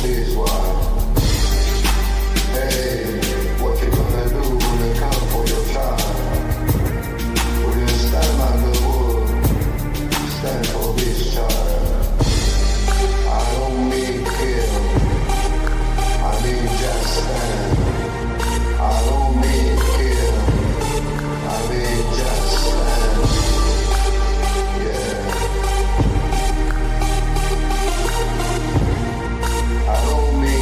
police wild. Hey, what you gonna do when they come for your child? Well, you stand my good wood, stand for this child. I don't mean kill, I mean just stand. I don't mean kill, I mean just stand. Yeah. I don't mean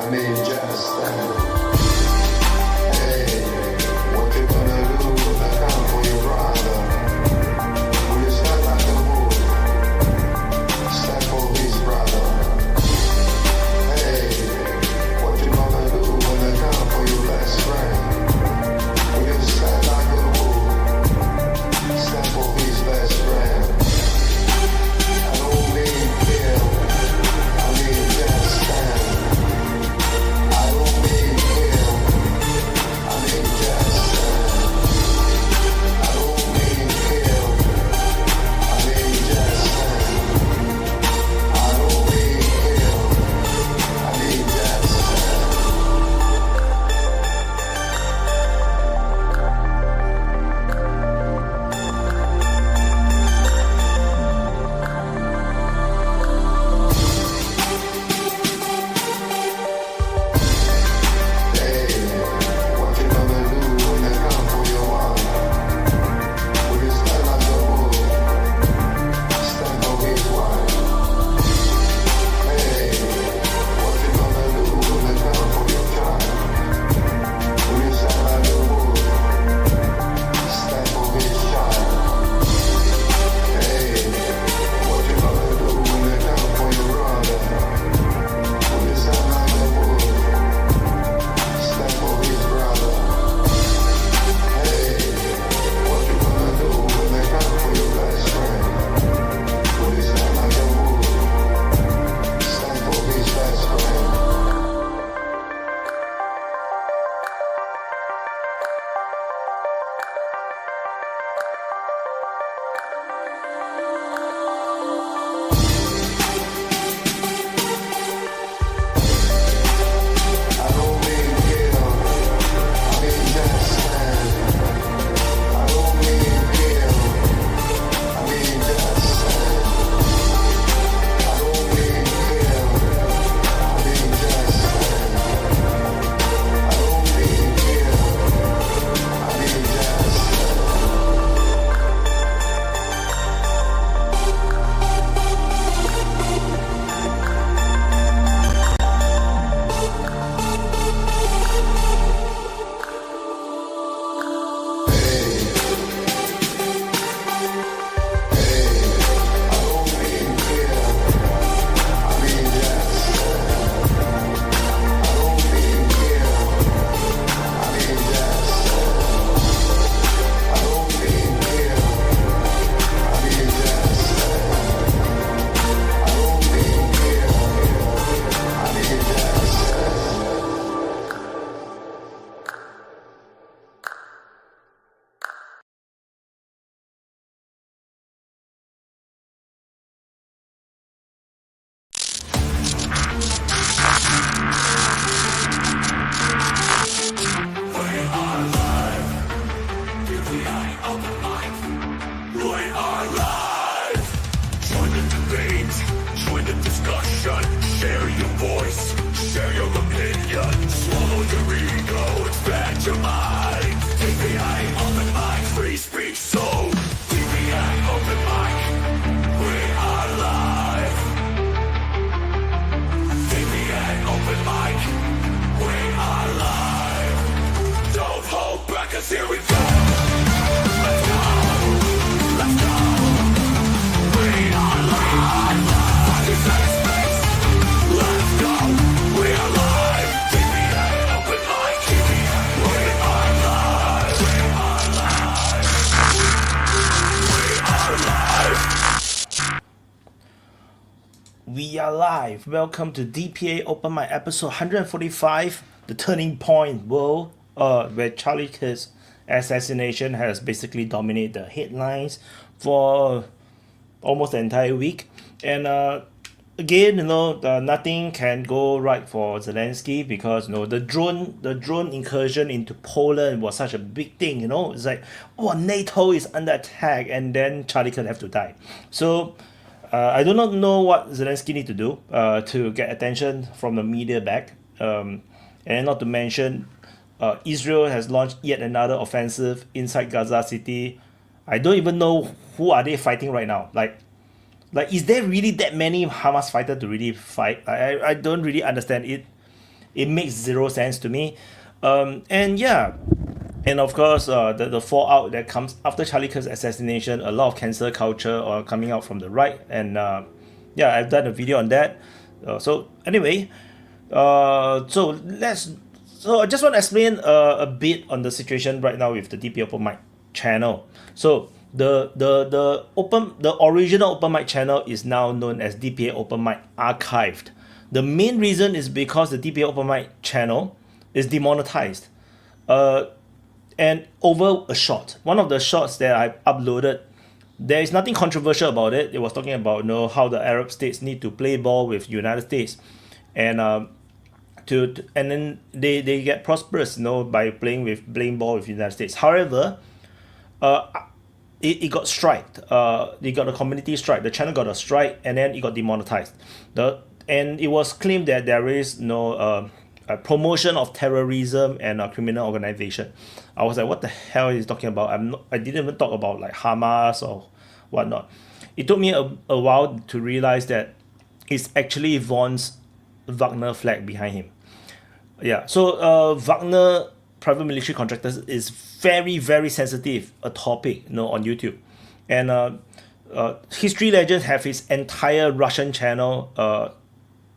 I mean, just stand. Hey, what you gonna do when I come for your brother? Will you stand like a bull? Stand for his brother. Hey, what you gonna do when I come for your best friend? Will you stand like a bull? Stand for his best friend. I don't mean kill, I mean just stand. I don't mean kill, I mean just stand. I don't mean kill, I mean just stand. I don't mean kill, I mean just stand. Hey, what you gonna do when they come for your wife? Will you stand like a bull? Stand for his wife. Hey, what you gonna do when they come for your child? Will you stand like a bull? Stand for his child. Hey, what you gonna do when they come for your brother? Will you stand like a bull? Stand for his brother. Hey, what you gonna do when they come for your best friend? Will you stand like a bull? Stand for his best friend. I don't mean kill, I mean just stand. I don't mean kill, I mean just stand. I don't mean kill, I mean just stand. I don't mean kill, I mean just Join the debate, join the discussion, share your voice, share your opinion, swallow your ego, expand your mind. DPA open mic, free speech zone. DPA open mic, we are live. DPA open mic, we are live. Don't hold back, 'cause here we go. Let's go, let's go. We are live. Space. Let's go. We are live. DPA open mic. We are live. We are live. We are live. We are live. Welcome to DPA Open Mic episode 145, The Turning Point World, where Charlie Kirk's assassination has basically dominated the headlines for almost the entire week. And again, nothing can go right for Zelensky because the drone incursion into Poland was such a big thing. It's like, NATO is under attack, and then Charlie Kirk have to die. So I do not know what Zelensky need to do to get attention from the media back. And not to mention, Israel has launched yet another offensive inside Gaza City. I don't even know who are they fighting right now. Like, is there really that many Hamas fighters to really fight? I don't really understand it. It makes zero sense to me. And yeah, and of course, the fallout that comes after Charlie Kirk's assassination, a lot of cancel culture are coming out from the right, and yeah, I've done a video on that. So anyway, so I just want to explain a bit on the situation right now with the DPA Open Mic channel. So the original Open Mic channel is now known as DPA Open Mic Archived. The main reason is because the DPA Open Mic channel is demonetized. And over a short, one of the shorts that I uploaded, there is nothing controversial about it. It was talking about how the Arab states need to play ball with United States, and and then they get prosperous by playing ball with United States. However, it got striked. It got a community strike. The channel got a strike, and then it got demonetized. And it was claimed that there is no a promotion of terrorism and a criminal organization. I was like, what the hell is he talking about? I didn't even talk about like Hamas or whatnot. It took me a while to realize that it's actually Vaughn's Wagner flag behind him. Yeah, so Wagner private military contractors is very, very sensitive a topic on YouTube. And History Legends have his entire Russian channel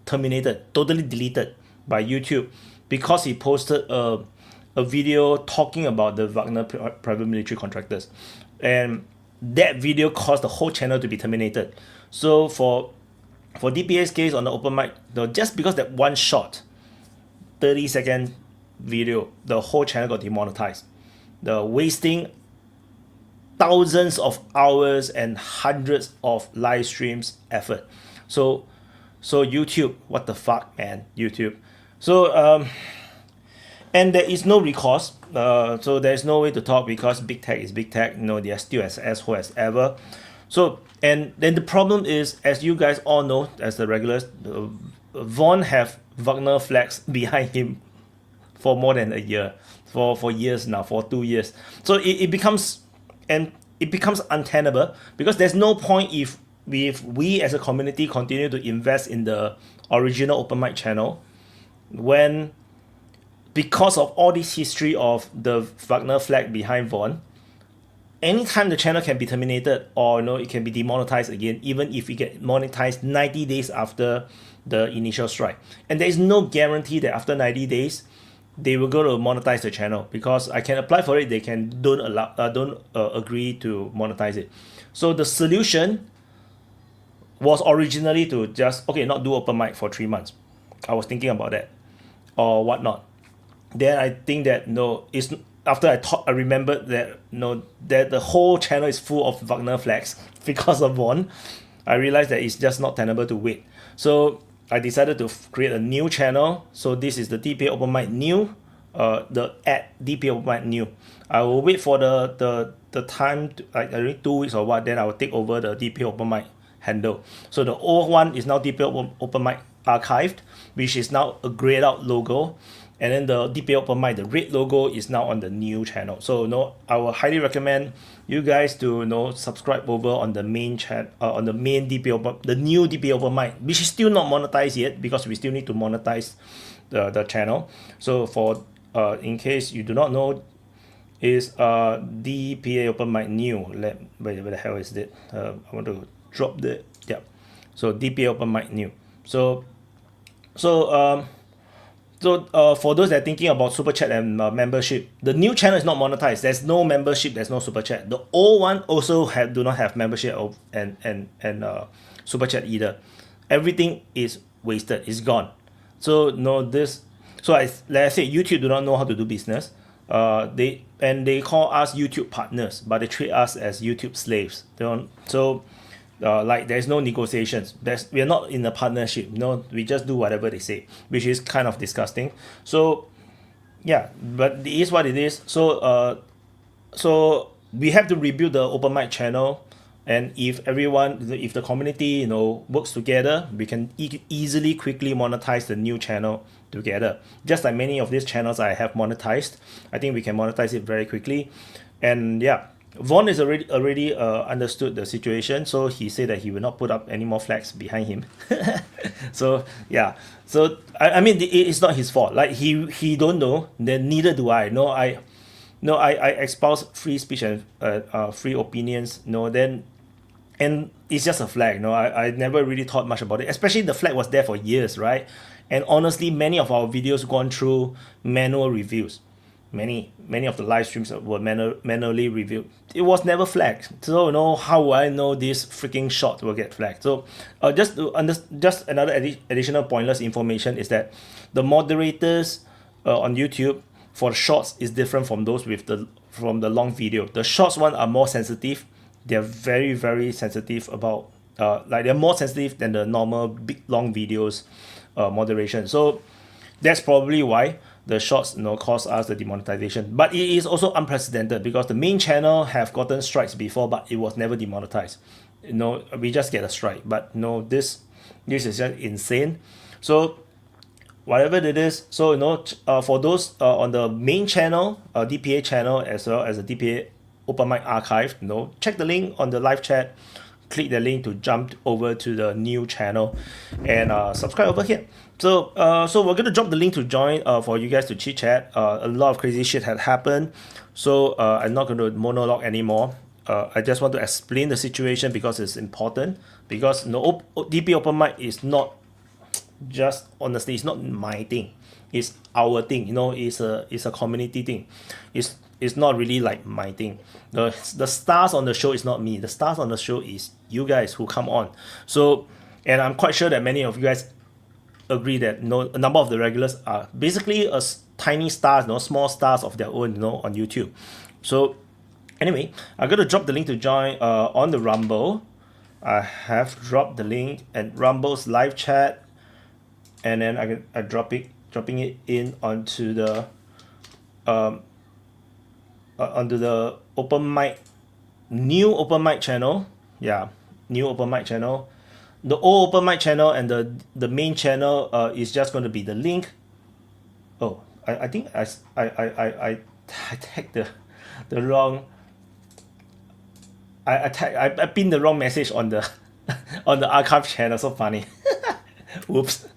terminated, totally deleted by YouTube, because he posted a video talking about the Wagner private military contractors, and that video caused the whole channel to be terminated. So for DPA's case on the open mic, just because that one shot, 30-second video, the whole channel got demonetized. The wasting thousands of hours and hundreds of live streams effort. So YouTube, what the fuck, man, YouTube. So and there is no recourse. So there's no way to talk because big tech is big tech. They are still as asshole as ever. So, and then the problem is, as you guys all know, as the regulars, Vaughn have Wagner flags behind him for more than a year, for years now, for 2 years. So it becomes untenable, because there's no point if we as a community continue to invest in the original open mic channel, when because of all this history of the Wagner flag behind Vaughn, anytime the channel can be terminated, or it can be demonetized again, even if it get monetized 90 days after the initial strike. And there is no guarantee that after 90 days they will go to monetize the channel, because I can apply for it, they don't agree to monetize it. So the solution was originally to just not do open mic for 3 months. I was thinking about that or whatnot. Then I think that it's after I remembered that that the whole channel is full of Wagner flags because of Vaughn. I realized that it's just not tenable to wait. So I decided to create a new channel. So this is the DPA Open Mic New, the @DPA Open Mic New. I will wait for the time, like 2 weeks or what, then I will take over the DPA Open Mic handle. So the old one is now DPA Open Mic Archived, which is now a grayed out logo. And then the DPA Open Mic, the red logo, is now on the new channel. So I will highly recommend you guys to subscribe over on the main chat, on the main the new DPA Open Mic, which is still not monetized yet, because we still need to monetize the channel. So for in case you do not know, is DPA Open Mic New. Where the hell is it? I want to drop the So DPA Open Mic New. So for those that are thinking about super chat and membership, the new channel is not monetized. There's no membership. There's no super chat. The old one also do not have membership and super chat either. Everything is wasted. It's gone. So like I said, YouTube do not know how to do business. They call us YouTube partners, but they treat us as YouTube slaves. Like there's no negotiations. We are not in a partnership. We just do whatever they say, which is kind of disgusting. So yeah, but it is what it is. So we have to rebuild the open mic channel, and if the community works together, we can easily, quickly monetize the new channel together. Just like many of these channels I have monetized, I think we can monetize it very quickly. And yeah, Vaughn is already understood the situation, so he said that he will not put up any more flags behind him. So yeah, so I mean it's not his fault. Like he don't know, then neither do I. I espouse free speech and free opinions. Then and it's just a flag. I never really thought much about it. Especially the flag was there for years, right? And honestly, many of our videos gone through manual reviews. Many of the live streams were manually reviewed. It was never flagged. So how will I know this freaking shot will get flagged? So just another additional pointless information is that the moderators on YouTube for shorts is different from those from the long video. The shorts one are more sensitive. They're very very sensitive about like they're more sensitive than the normal big long videos moderation. So that's probably why the shorts cost us the demonetization. But it is also unprecedented because the main channel have gotten strikes before, but it was never demonetized. We just get a strike. But this is just insane. So whatever it is, so for those on the main channel, DPA channel, as well as the DPA open mic archive, check the link on the live chat, click the link to jump over to the new channel and subscribe over here. So we're gonna drop the link to join for you guys to chit chat. A lot of crazy shit had happened, so I'm not gonna monologue anymore. I just want to explain the situation because it's important. Because DP open mic is not just, honestly, it's not my thing. It's our thing. It's a community thing. It's not really like my thing. The stars on the show is not me. The stars on the show is you guys who come on. So, and I'm quite sure that many of you guys agree that a number of the regulars are basically tiny stars, small stars of their own, on YouTube. So anyway, I'm gonna drop the link to join on the Rumble. I have dropped the link at Rumble's live chat, and then I'm dropping it in onto the new open mic channel. Yeah, new open mic channel. The old open mic channel and the main channel is just going to be the link. Oh, I think I tagged the wrong. I pinned the wrong message on the on the archive channel. So funny. Whoops.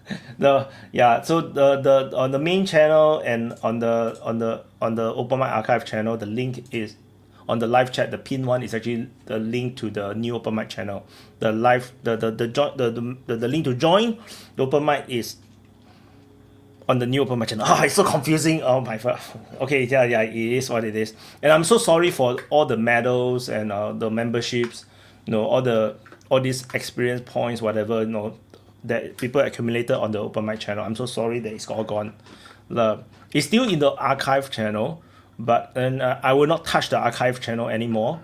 So the on the main channel and on the open mic archive channel, the link is on the live chat. The pin one is actually the link to the new open mic channel. The live the link to join the open mic is on the new open mic channel. It's so confusing. Oh my god. Okay, yeah, it is what it is. And I'm so sorry for all the medals and the memberships, all these experience points, whatever, that people accumulated on the open mic channel. I'm so sorry that it's all gone. It's still in the archive channel, but I will not touch the archive channel anymore.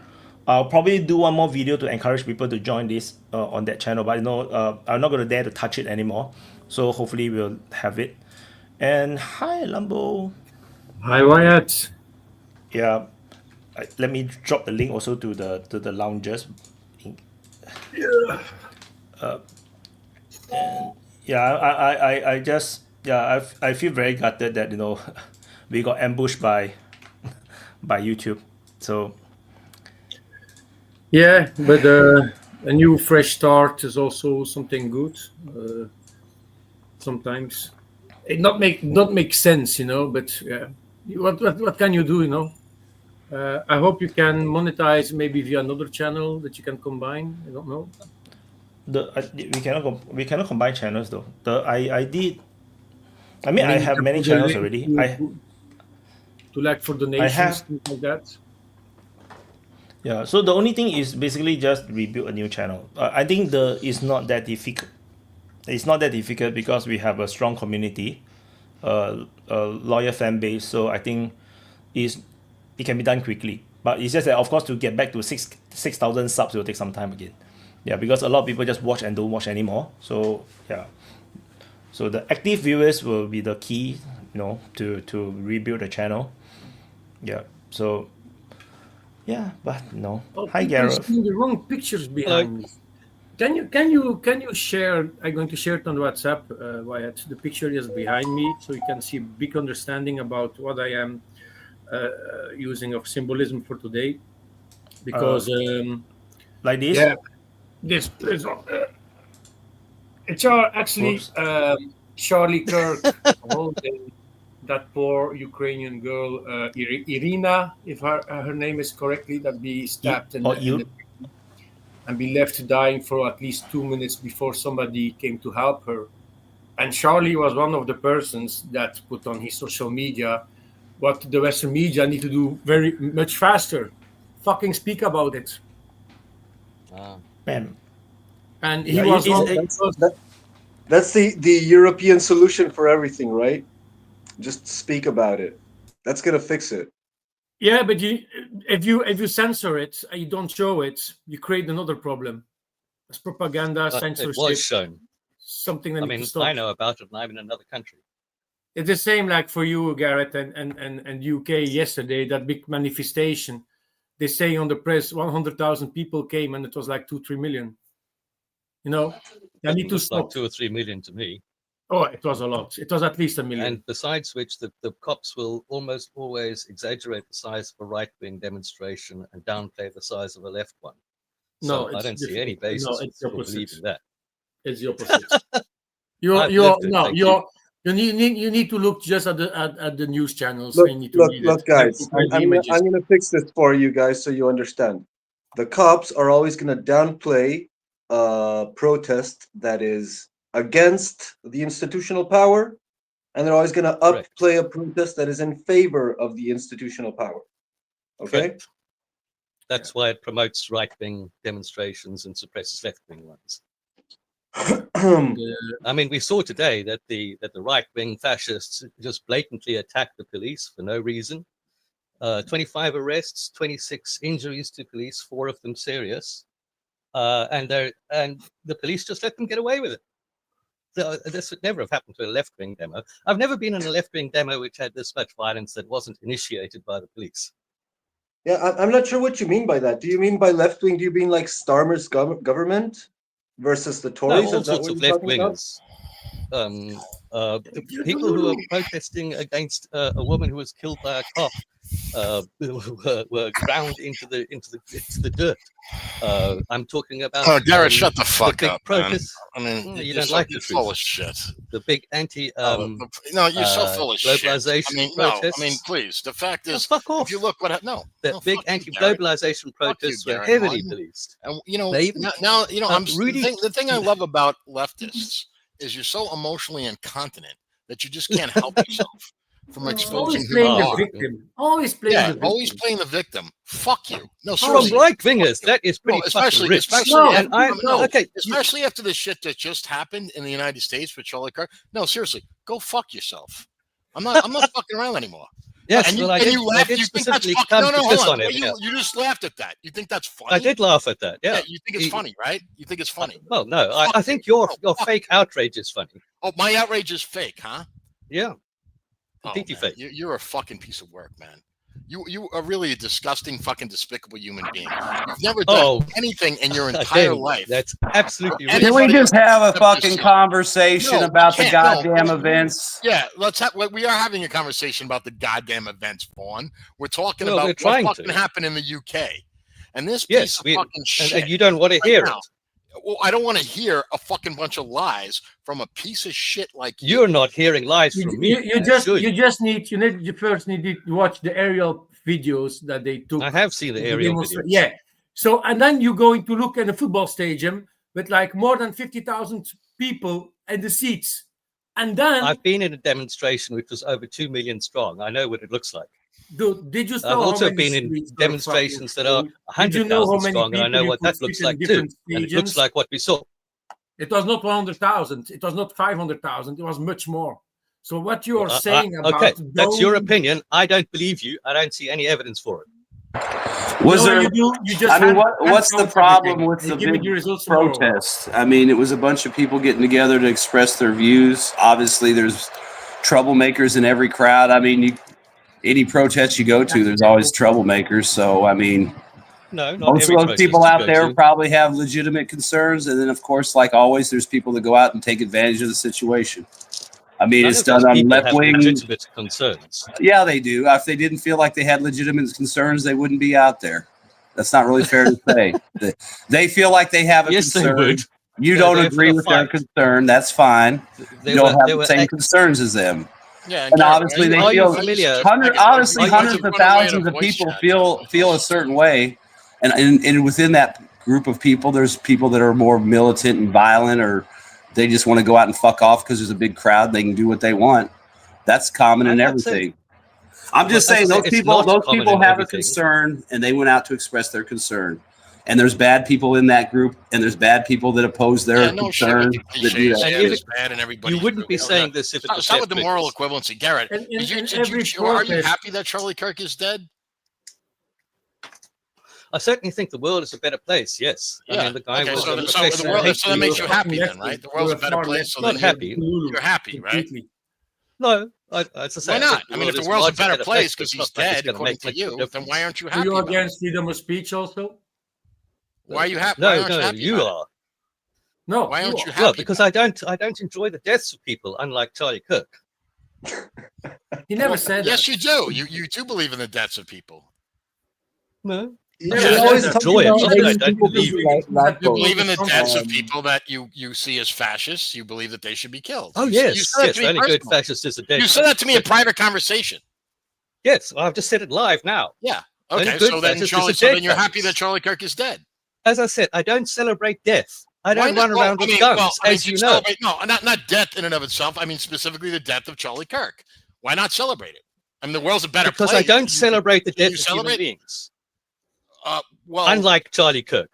I'll probably do one more video to encourage people to join this on that channel, but I'm not going to dare to touch it anymore. So hopefully we'll have it. And hi Lambo. Hi Wyatt. Yeah, let me drop the link also to the loungers. Yeah. And yeah, I feel very gutted that we got ambushed by YouTube. So yeah, but a new fresh start is also something good. Sometimes it not make sense, but yeah, what can you do, I hope you can monetize maybe via another channel that you can combine. I don't know. We cannot combine channels though. I have many channels already. To like for donations, things like that. Yeah, so the only thing is basically just rebuild a new channel. I think it's not that difficult. It's not that difficult because we have a strong community, a loyal fan base. So I think it can be done quickly. But it's just that, of course, to get back to 6,000 subs will take some time again. Yeah, because a lot of people just watch and don't watch anymore. So yeah, so the active viewers will be the key, to rebuild the channel. Yeah. So yeah, but no. Oh, hi Gareth. The wrong pictures behind me. Can you share? I'm going to share it on WhatsApp. Wyatt, the picture is behind me, so you can see a big understanding about what I am using of symbolism for today. Because like this. Yeah. This It's actually Charlie Kirk, that poor Ukrainian girl, Irina, if her name is correctly, that be stabbed and be left dying for at least 2 minutes before somebody came to help her. And Charlie was one of the persons that put on his social media what the Western media need to do very much faster. Fucking speak about it. Man. And he was that's the European solution for everything, right? Just speak about it. That's gonna fix it. Yeah, but if you censor it, you don't show it, you create another problem. It's propaganda, censorship. It was shown. Something that needs to stop. I know about it, and I'm in another country. It's the same like for you, Garrett, and UK yesterday, that big manifestation. They say on the press 100,000 people came, and it was like 2-3 million. You know, they need to stop. Like 2 or 3 million to me. Oh, it was a lot. It was at least 1 million. And besides which, the cops will almost always exaggerate the size of a right-wing demonstration and downplay the size of a left one. So I don't see any basis for believing that. It's the opposite. You need to look just at the news channels. Look, guys. I'm going to fix this for you guys so you understand. The cops are always going to downplay protest that is against the institutional power, and they're always going to upplay a protest that is in favor of the institutional power. Okay? Correct. That's why it promotes right-wing demonstrations and suppresses left-wing ones. I mean, we saw today that the right-wing fascists just blatantly attacked the police for no reason. 25 arrests, 26 injuries to police, 4 of them serious, and the police just let them get away with it. So this would never have happened to a left-wing demo. I've never been in a left-wing demo which had this much violence that wasn't initiated by the police. Yeah, I'm not sure what you mean by that. Do you mean by left-wing? Do you mean like Starmer's government versus the Tories? No, all sorts of left-wingers. The people who are protesting against a woman who was killed by a cop were ground into the dirt. I'm talking about. Garrett, shut the fuck up, man. I mean, you don't like the truth. Full of shit. The big anti. No, you're so full of globalization shit. protests. I mean, please. The fact is, fuck off. If you look what big anti-globalization protests were heavily policed. And the thing I love about leftists is you're so emotionally incontinent that you just can't help yourself from exposing who you are. Always playing the victim. Fuck you. No, from right-wingers, that is pretty especially after the shit that just happened in the United States with Charlie Kirk. No, seriously, go fuck yourself. I'm not fucking around anymore. Yes, you think that's funny? You just laughed at that. You think that's funny? I did laugh at that. Yeah. You think it's funny, right? You think it's funny? Well, no. I think your fake outrage is funny. Oh, my outrage is fake, huh? Yeah. Completely fake. You're a fucking piece of work, man. You are really a disgusting, fucking despicable human being. You've never done anything in your entire life. That's absolutely ridiculous. Can we just have a fucking conversation about the goddamn events? Yeah, we are having a conversation about the goddamn events, Vaughn. We're talking about what fucking happened in the UK. And this piece of fucking shit. And you don't want to hear it. Well, I don't want to hear a fucking bunch of lies from a piece of shit like you. You're not hearing lies from me. You first need to watch the aerial videos that they took. I have seen the aerial videos. Yeah. So, and then you're going to look at a football stadium with like more than 50,000 people in the seats. And then I've been in a demonstration which was over 2 million strong. I know what it looks like. Dude, did you I've also been in demonstrations that are 100,000 strong, and I know what that looks like too. And it looks like what we saw. It was not 100,000. It was not 500,000. It was much more. So what you are saying about that's your opinion. I don't believe you. I don't see any evidence for it. What's the problem with the big protest? I mean, it was a bunch of people getting together to express their views. Obviously, there's troublemakers in every crowd. I mean, any protest you go to, there's always troublemakers. So, I mean, most of those people out there probably have legitimate concerns. And then, of course, like always, there's people that go out and take advantage of the situation. I mean, it's done on left-wing concerns. Yeah, they do. If they didn't feel like they had legitimate concerns, they wouldn't be out there. That's not really fair to say. They feel like they have a concern. They would. You don't agree with their concern. That's fine. You don't have the same concerns as them. Yeah, and obviously they feel hundreds of thousands of people feel a certain way, and within that group of people, there's people that are more militant and violent, or they just want to go out and fuck off because there's a big crowd. They can do what they want. That's common in everything. I'm just saying those people have a concern, and they went out to express their concern. And there's bad people in that group, and there's bad people that oppose their concern. You wouldn't be saying this if it was not with the moral equivalency, Garrett. Are you happy that Charlie Kirk is dead? I certainly think the world is a better place. Yes. Yeah. I mean, the guy was. So that makes you happy, then, right? The world's a better place. So not happy. You're happy, right? No. Why not? I mean, if the world's a better place because he's dead, according to you, then why aren't you happy? Are you against freedom of speech also? Why are you happy? No, you are. No, why aren't you happy? Well, because I don't enjoy the deaths of people, unlike Charlie Kirk. He never said that. Yes, you do. You do believe in the deaths of people. No. You always enjoy it. You believe in the deaths of people that you see as fascists. You believe that they should be killed. Oh yes, only good fascist is a dead. You said that to me in private conversation. Yes, I've just said it live now. Yeah. Okay. So then you're happy that Charlie Kirk is dead. As I said, I don't celebrate death. I don't run around with guns, as you know. No, not death in and of itself. I mean, specifically the death of Charlie Kirk. Why not celebrate it? I mean, the world's a better place. Because I don't celebrate the death of human beings. Unlike Charlie Kirk.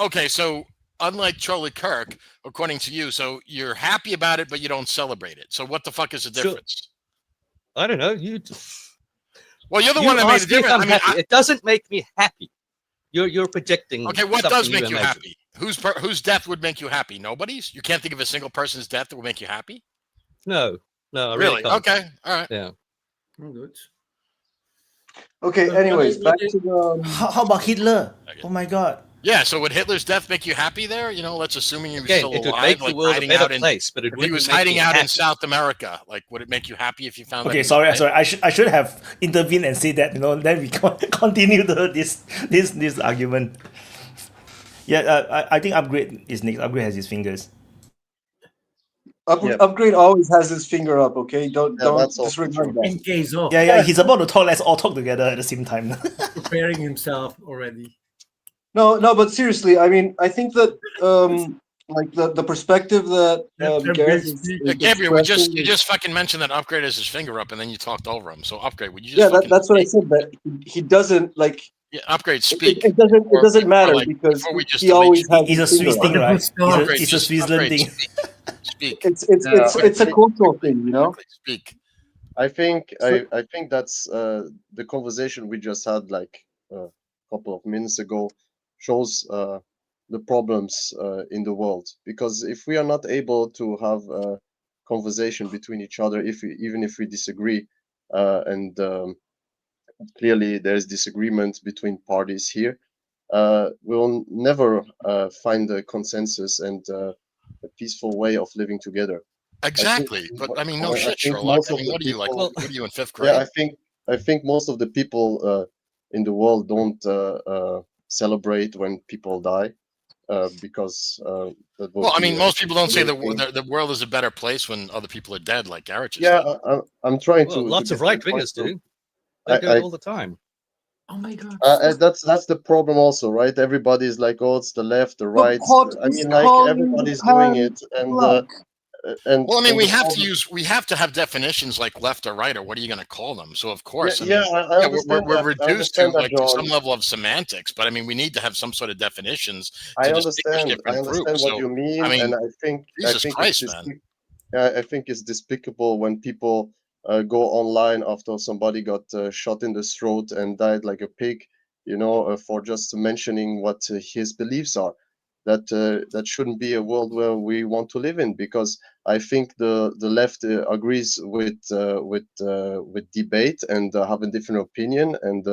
Okay, so unlike Charlie Kirk, according to you, so you're happy about it, but you don't celebrate it. So what the fuck is the difference? I don't know. Well, you're the one that made the difference. It doesn't make me happy. You're projecting. Okay, what does make you happy? Whose death would make you happy? Nobody's? You can't think of a single person's death that would make you happy? No, I really can't. Okay, all right. Yeah. Good. Okay, anyways, back to the... How about Hitler? Oh my God. Yeah, so would Hitler's death make you happy there? You know, let's assuming he was still alive. It would make the world a better place, but if he was hiding out in South America, like, would it make you happy if you found Okay, sorry. I should have intervened and said that, then we continue this argument. Yeah, I think Upgrade is next. Upgrade has his fingers. Upgrade always has his finger up, okay? Don't disregard that. In case of. Yeah, he's about to talk. Let's all talk together at the same time. Preparing himself already. No, but seriously, I mean, I think that like the perspective that Gabriel, you just fucking mentioned that Upgrade has his finger up, and then you talked over him. So Upgrade, would you just? Yeah, that's what I said. But he doesn't like. Yeah, Upgrade, speak. It doesn't matter because he always has. He's a Swiss thing, right? It's a Switzerland thing. Speak. It's a cultural thing, you know. Speak. I think that's the conversation we just had like a couple of minutes ago shows the problems in the world, because if we are not able to have a conversation between each other, even if we disagree, and clearly there's disagreement between parties here, we'll never find a consensus and a peaceful way of living together. Exactly, but I mean, no shit, Sherlock. I mean, what are you like? What are you in fifth grade? Yeah, I think most of the people in the world don't celebrate when people die, because. Well, I mean, most people don't say the world is a better place when other people are dead, like Garrett just said. I'm trying to. Lots of right wingers do. They do it all the time. Oh my God! That's the problem also, right? Everybody's like, oh, it's the left, the right. I mean, like everybody's doing it, and well, I mean, we have to have definitions like left or right, or what are you going to call them? So of course, we're reduced to like some level of semantics, but I mean, we need to have some sort of definitions. I understand what you mean, I mean, and I think it's despicable when people go online after somebody got shot in the throat and died like a pig, for just mentioning what his beliefs are. That shouldn't be a world where we want to live in, because I think the left agrees with debate and have a different opinion, and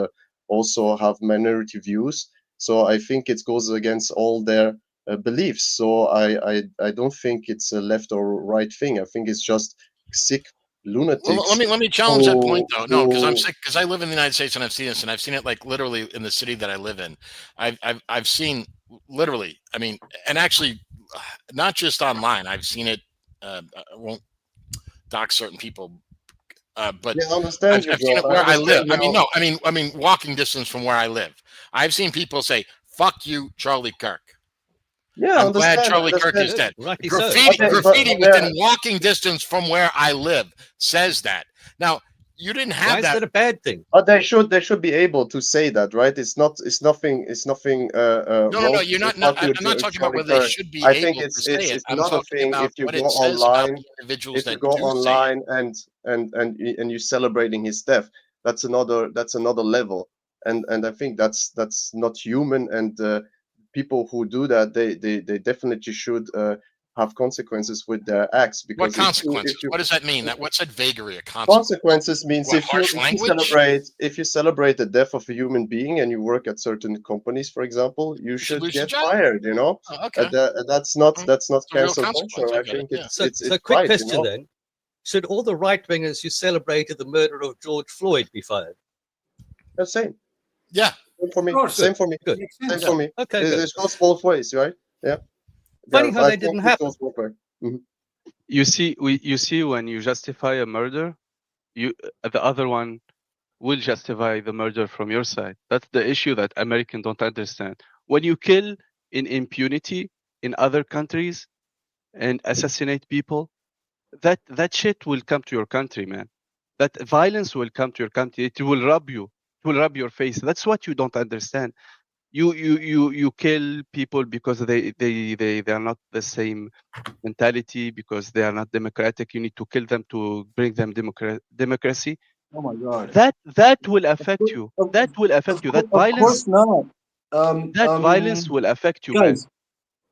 also have minority views. So I think it goes against all their beliefs. So I don't think it's a left or right thing. I think it's just sick lunatics. Well, let me challenge that point though. No, because I'm sick. Because I live in the United States and I've seen this, and I've seen it like literally in the city that I live in. I've seen literally. I mean, and actually, not just online. I've seen it. I won't dox certain people, but yeah, I understand I've seen it bro. where I live. I mean, no, I mean, walking distance from where I live. I've seen people say, "Fuck you, Charlie Kirk." Yeah, I'm glad Charlie Kirk is dead. Graffiti within walking distance from where I live says that. Now, you didn't have Why is that a bad thing? But they should be able to say that, right? It's nothing. No, you're not. I'm not talking about whether they should be able to say it. It's another thing if you go online. If you go online and you're celebrating his death, that's another level. And I think that's not human. And people who do that, they definitely should have consequences with their acts. Because what consequences? What does that mean? What's that vagary? A consequences means if you celebrate the death of a human being and you work at certain companies, for example, you should get fired. You know, that's not cancel culture. I think it's quick right, question, you know? then: should all the right wingers who celebrated the murder of George Floyd be fired? Same. Yeah. Same for me. Same for me. Good. Same for me. Okay. It goes both ways, right? Yeah. Funny how that didn't happen. Mm-hmm. You see, when you justify a murder, the other one will justify the murder from your side. That's the issue that Americans don't understand. When you kill in impunity in other countries and assassinate people, that shit will come to your country, man. That violence will come to your country. It will rub you. It will rub your face. That's what you don't understand. You kill people because they are not the same mentality, because they are not democratic. You need to kill them to bring them democracy. Oh my God. That will affect you. That will affect you. That violence. Of course not. Violence will affect you, guys.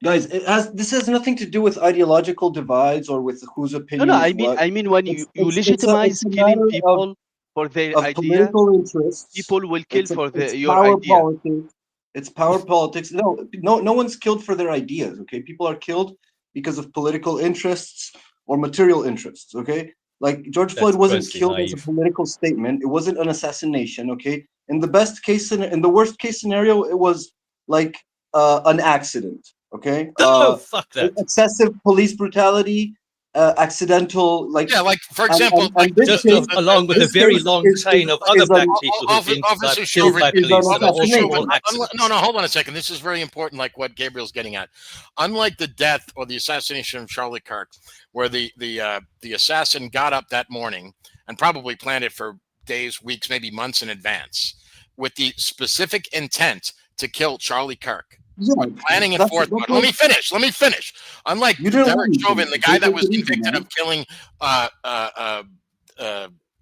This has nothing to do with ideological divides or with whose opinion. No, I mean when you legitimize killing people for their idea, political interests, people will kill for your power idea. Politics. It's power politics. No one's killed for their ideas. Okay, people are killed because of political interests or material interests. Okay, like George Floyd wasn't killed as a political statement. It wasn't an assassination. Okay, in the worst case scenario, it was like an accident. Okay, fuck that. Excessive police brutality. Accidental, like for example, along with a very long chain of other black people who've been killed by police. No, hold on a second. This is very important, like what Gabriel's getting at. Unlike the death or the assassination of Charlie Kirk, where the assassin got up that morning and probably planned it for days, weeks, maybe months in advance, with the specific intent to kill Charlie Kirk. Yeah, planning and forethought. Let me finish. Unlike Derek Chauvin, the guy that was convicted of killing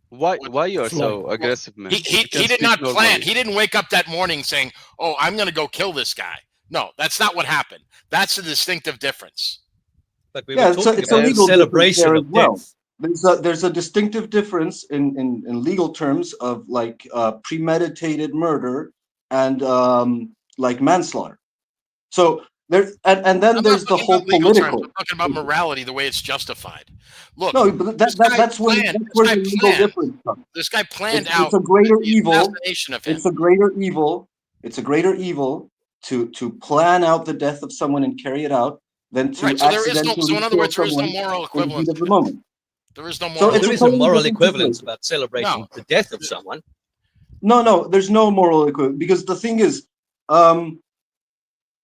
why you are so aggressive, man? He did not plan. He didn't wake up that morning saying, "Oh, I'm going to go kill this guy." No, that's not what happened. That's a distinctive difference. But we were talking about a celebration of death. There's a distinctive difference in legal terms of like premeditated murder and like manslaughter. So there's and then there's the whole political. I'm talking about morality, the way it's justified. Look, no, but that's where the legal difference comes. This guy planned out. It's a greater evil. It's a greater evil. It's a greater evil to plan out the death of someone and carry it out than to accidentally. So in other words, there is no moral equivalence. Of the moment. There is no moral. There is a moral equivalence about celebrating the death of someone. No, there's no moral equivalence because the thing is,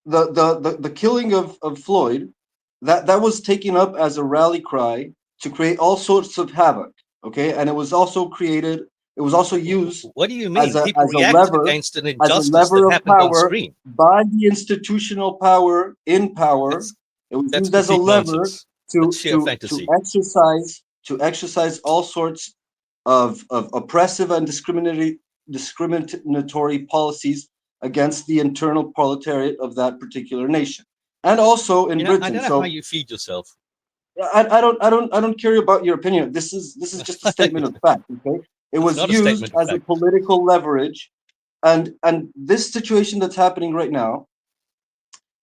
the killing of Floyd, that was taken up as a rally cry to create all sorts of havoc. Okay, and it was also used. What do you mean? As a lever against an injustice that happened on screen by the institutional power in power. It was used as a lever to exercise all sorts of oppressive and discriminatory policies against the internal proletariat of that particular nation, and also in Britain. I don't know how you feed yourself. I don't care about your opinion. This is just a statement of fact. Okay, it was used as a political leverage, and this situation that's happening right now,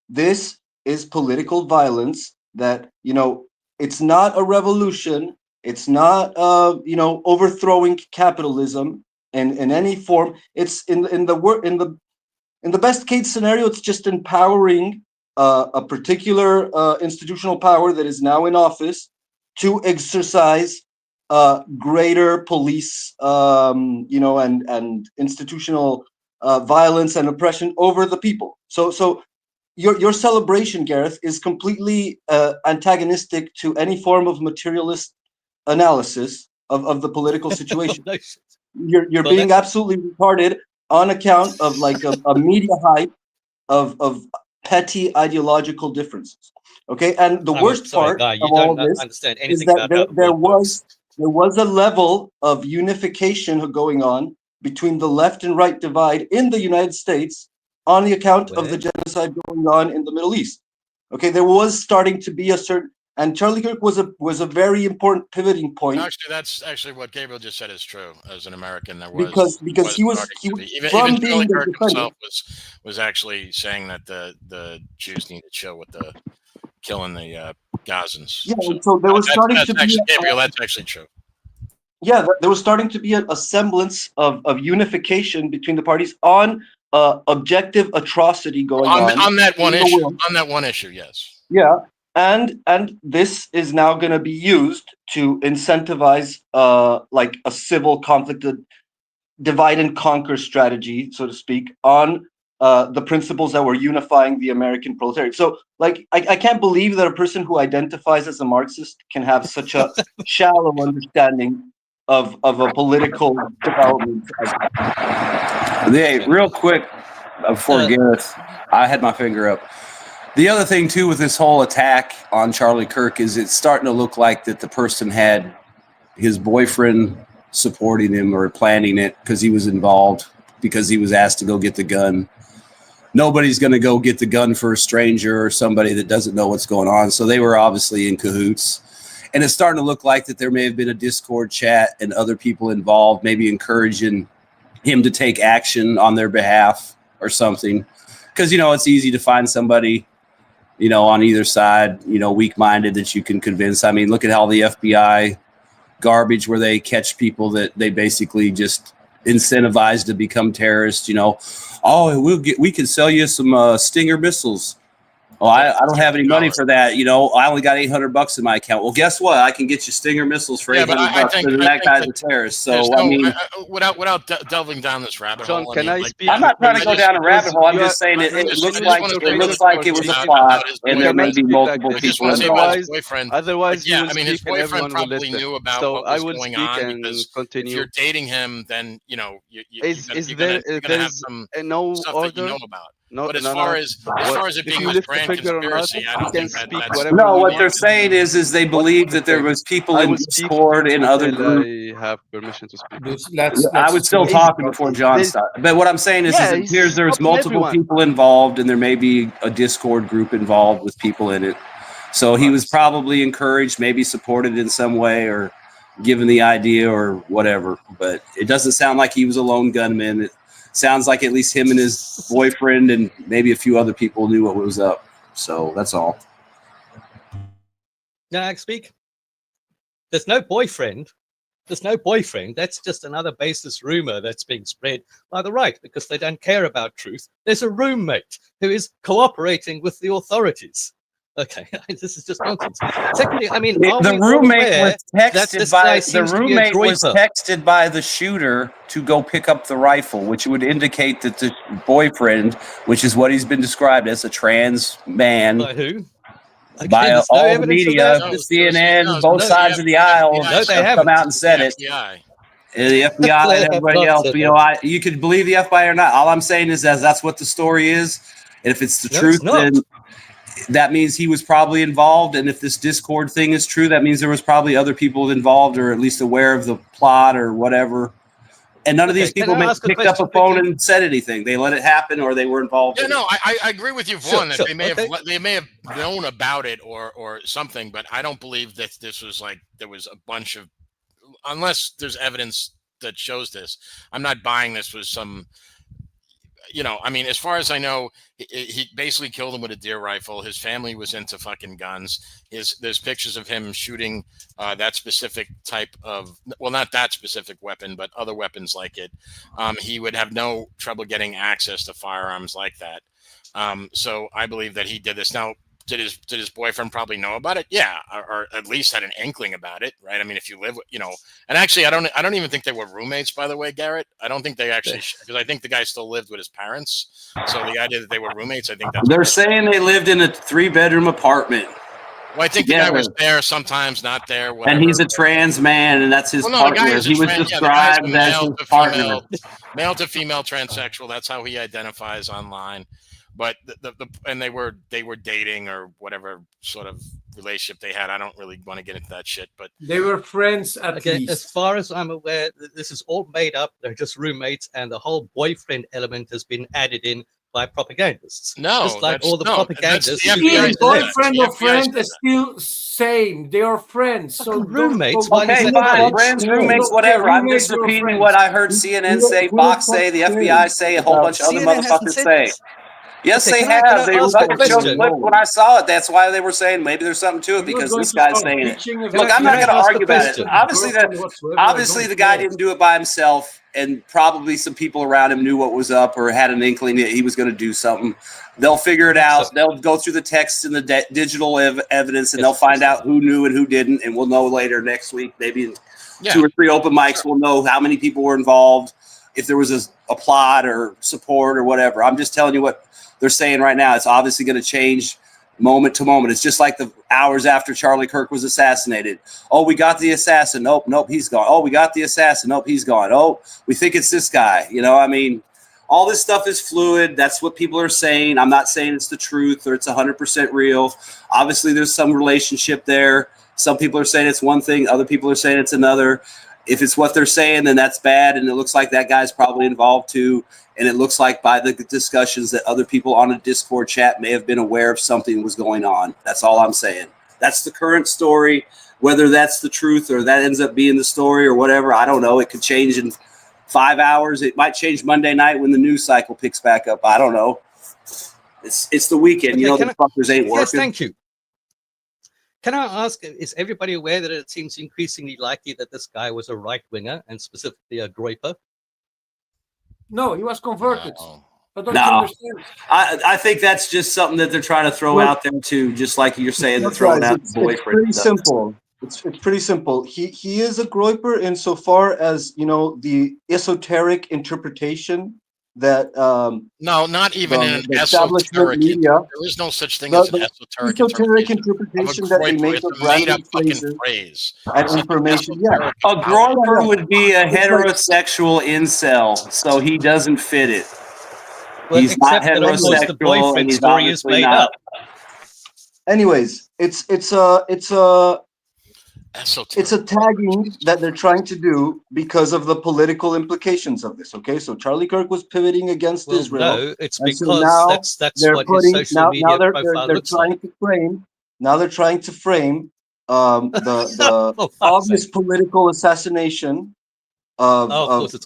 this is political violence. That it's not a revolution. It's not overthrowing capitalism in any form. It's in the In the best case scenario, it's just empowering a particular institutional power that is now in office to exercise greater police, and institutional violence and oppression over the people. So your celebration, Gareth, is completely antagonistic to any form of materialist analysis of the political situation. You're being absolutely retarded on account of like a media hype of petty ideological differences. Okay, and the worst part of all this is that there was a level of unification going on between the left and right divide in the United States on the account of the genocide going on in the Middle East. Okay, there was starting to be a certain, and Charlie Kirk was a very important pivoting point. Actually, that's actually what Gabriel just said is true. As an American, there was because he was even Charlie Kirk himself was actually saying that the Jews need to chill with the killing the Gazans. Yeah, so there was starting to be Gabriel. That's actually true. Yeah, there was starting to be a semblance of unification between the parties on objective atrocity going on that one issue. On that one issue, yes. Yeah, and this is now going to be used to incentivize like a civil conflict, divide and conquer strategy, so to speak, on the principles that were unifying the American proletariat. So, like, I can't believe that a person who identifies as a Marxist can have such a shallow understanding of a political development. Hey, real quick, before Gareth, I had my finger up. The other thing, too, with this whole attack on Charlie Kirk is it's starting to look like that the person had his boyfriend supporting him or planning it because he was involved, because he was asked to go get the gun. Nobody's going to go get the gun for a stranger or somebody that doesn't know what's going on. So they were obviously in cahoots. And it's starting to look like that there may have been a Discord chat and other people involved, maybe encouraging him to take action on their behalf or something. Because, it's easy to find somebody, on either side, weak-minded that you can convince. I mean, look at how the FBI garbage where they catch people that they basically just incentivize to become terrorists, we can sell you some Stinger missiles. Oh, I don't have any money for that. I only got $800 in my account. Well, guess what? I can get you Stinger missiles for $800. And that guy's a terrorist. So without delving down this rabbit hole, hole, can I speak? I'm not trying to go down a rabbit hole. I'm just saying it looks like it was a plot, and there may be multiple people involved. Otherwise, his boyfriend probably knew about what was going on. Because continue. If you're dating him, then you're gonna have some stuff that you know about. But as far as it being a grand conspiracy, I don't think that's... No, what they're saying is they believe that there was people in Discord and other groups. I have permission to speak. I would still talk before John started. But what I'm saying is it appears there's multiple people involved, and there may be a Discord group involved with people in it. So he was probably encouraged, maybe supported in some way, or given the idea or whatever. But it doesn't sound like he was a lone gunman. It sounds like at least him and his boyfriend and maybe a few other people knew what was up. So that's all. Now I speak. There's no boyfriend. That's just another baseless rumor that's being spread by the right because they don't care about truth. There's a roommate who is cooperating with the authorities. Okay, this is just nonsense. Secondly, the roommate was texted by the shooter to go pick up the rifle, which would indicate that the boyfriend, which is what he's been described as, a trans man. By who? By all the media, CNN, both sides of the aisle have come out and said it. The FBI and everybody else. You could believe the FBI or not. All I'm saying is that's what the story is. And if it's the truth, then that means he was probably involved. And if this Discord thing is true, that means there was probably other people involved or at least aware of the plot or whatever. And none of these people picked up a phone and said anything. They let it happen or they were involved. Yeah, no, I agree with you, Vaughn, that they may have known about it or something, but I don't believe that this was like there was a bunch of, unless there's evidence that shows this. I'm not buying this was some, you know, I mean, as far as I know, he basically killed him with a deer rifle. His family was into fucking guns. There's pictures of him shooting that specific type of, well, not that specific weapon, but other weapons like it. He would have no trouble getting access to firearms like that. So I believe that he did this. Now, did his boyfriend probably know about it? Yeah, or at least had an inkling about it, right? I mean, if you live, you know, and actually, I don't even think they were roommates, by the way, Garrett. I don't think they actually, because I think the guy still lived with his parents. So the idea that they were roommates, I think that's. They're saying they lived in a 3-bedroom apartment. Well, I think the guy was there sometimes, not there. Whatever. And he's a trans man, and that's his partner. He was described as his partner. Male to female transsexual. That's how he identifies online. But and they were dating or whatever sort of relationship they had. I don't really want to get into that shit, but they were friends at least. As far as I'm aware, this is all made up. They're just roommates, and the whole boyfriend element has been added in by propagandists. No, just like all the propagandists. Boyfriend or friend is still same. They are friends. So roommates. Okay, fine. Friends, roommates, whatever. I'm just repeating what I heard CNN say, Fox say, the FBI say, a whole bunch of other motherfuckers say. Yes, they have. They were when I saw it. That's why they were saying maybe there's something to it because this guy's saying it. Look, I'm not going to argue about it. Obviously, the guy didn't do it by himself, and probably some people around him knew what was up or had an inkling that he was going to do something. They'll figure it out. They'll go through the texts and the digital evidence, and they'll find out who knew and who didn't, and we'll know later next week. Maybe in 2 or 3 open mics, we'll know how many people were involved, if there was a plot or support or whatever. I'm just telling you what they're saying right now. It's obviously going to change moment to moment. It's just like the hours after Charlie Kirk was assassinated. Oh, we got the assassin. Nope, he's gone. Oh, we got the assassin. Nope, he's gone. Oh, we think it's this guy. You know, I mean, all this stuff is fluid. That's what people are saying. I'm not saying it's the truth or it's 100% real. Obviously, there's some relationship there. Some people are saying it's one thing. Other people are saying it's another. If it's what they're saying, then that's bad. And it looks like that guy's probably involved too. And it looks like by the discussions that other people on a Discord chat may have been aware of something was going on. That's all I'm saying. That's the current story. Whether that's the truth or that ends up being the story or whatever, I don't know. It could change in 5 hours. It might change Monday night when the news cycle picks back up. I don't know. It's the weekend. Okay, you know, the fuckers ain't working. Yes, thank you. Can I ask, is everybody aware that it seems increasingly likely that this guy was a right-winger and specifically a groiper? No, he was converted. No, I think that's just something that they're trying to throw out there too, just like you're saying, they're throwing out the boyfriend. It's pretty simple. It's pretty simple. He is a groiper insofar as, you know, the esoteric interpretation that no, not even in an esoteric media. There is no such thing as an esoteric interpretation that they make of random phrases and information. Yeah, a groiper would be a heterosexual incel, so he doesn't fit it. Well, he's not heterosexual. The boyfriend story is made up. Anyways, it's a tagging that they're trying to do because of the political implications of this. Okay, so Charlie Kirk was pivoting against Israel. No, it's because that's what his social media profile looks like. Now they're trying to frame the obvious political assassination of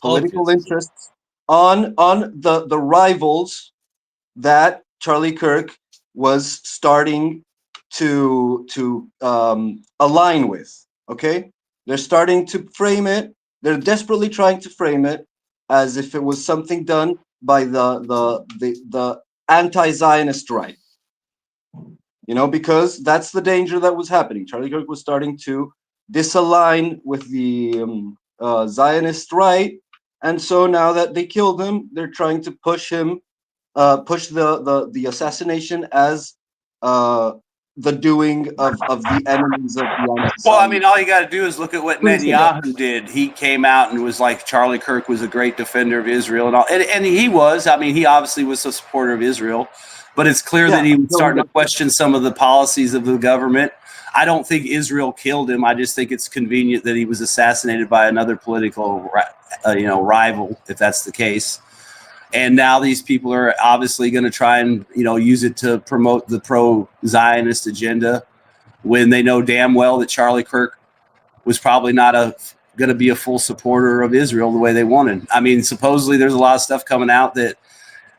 political interests on the rivals that Charlie Kirk was starting to align with. Okay, they're starting to frame it. They're desperately trying to frame it as if it was something done by the anti-Zionist right. You know, because that's the danger that was happening. Charlie Kirk was starting to disalign with the Zionist right, and so now that they killed him, they're trying to push him, push the assassination as the doing of the enemies of the Well, I mean, all you got to do is look at what Netanyahu did. He came out and was like, Charlie Kirk was a great defender of Israel and all. And he was. I mean, he obviously was a supporter of Israel. But it's clear that he was starting to question some of the policies of the government. I don't think Israel killed him. I just think it's convenient that he was assassinated by another political rival, if that's the case. And now these people are obviously going to try and, use it to promote the pro-Zionist agenda when they know damn well that Charlie Kirk was probably not going to be a full supporter of Israel the way they wanted. I mean, supposedly there's a lot of stuff coming out that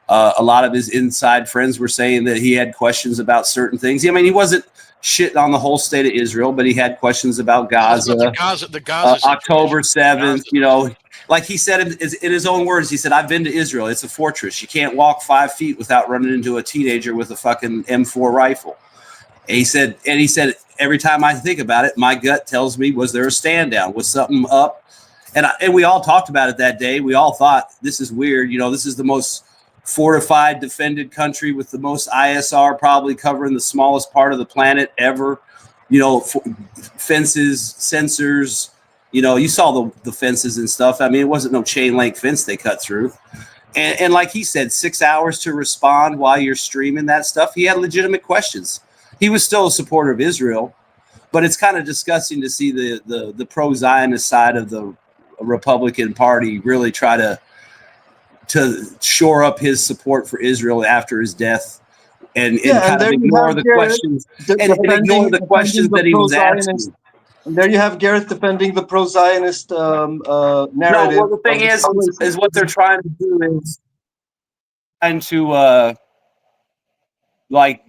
A lot of his inside friends were saying that he had questions about certain things. I mean, he wasn't shitting on the whole state of Israel, but he had questions about Gaza. The Gaza October 7th, you know, like he said in his own words, he said, "I've been to Israel. It's a fortress. You can't walk 5 feet without running into a teenager with a fucking M4 rifle." And he said, every time I think about it, my gut tells me, was there a stand down? Was something up? And we all talked about it that day. We all thought, this is weird. You know, this is the most fortified, defended country with the most ISR, probably covering the smallest part of the planet ever. You know, fences, sensors. You know, you saw the fences and stuff. I mean, it wasn't no chain link fence they cut through. And like he said, 6 hours to respond while you're streaming that stuff. He had legitimate questions. He was still a supporter of Israel, but it's kind of disgusting to see the pro-Zionist side of the Republican Party really try to shore up his support for Israel after his death, and kind of ignore the questions that he was asking. And there you have Gareth defending the pro-Zionist narrative. No, well, the thing is what they're trying to do is trying to like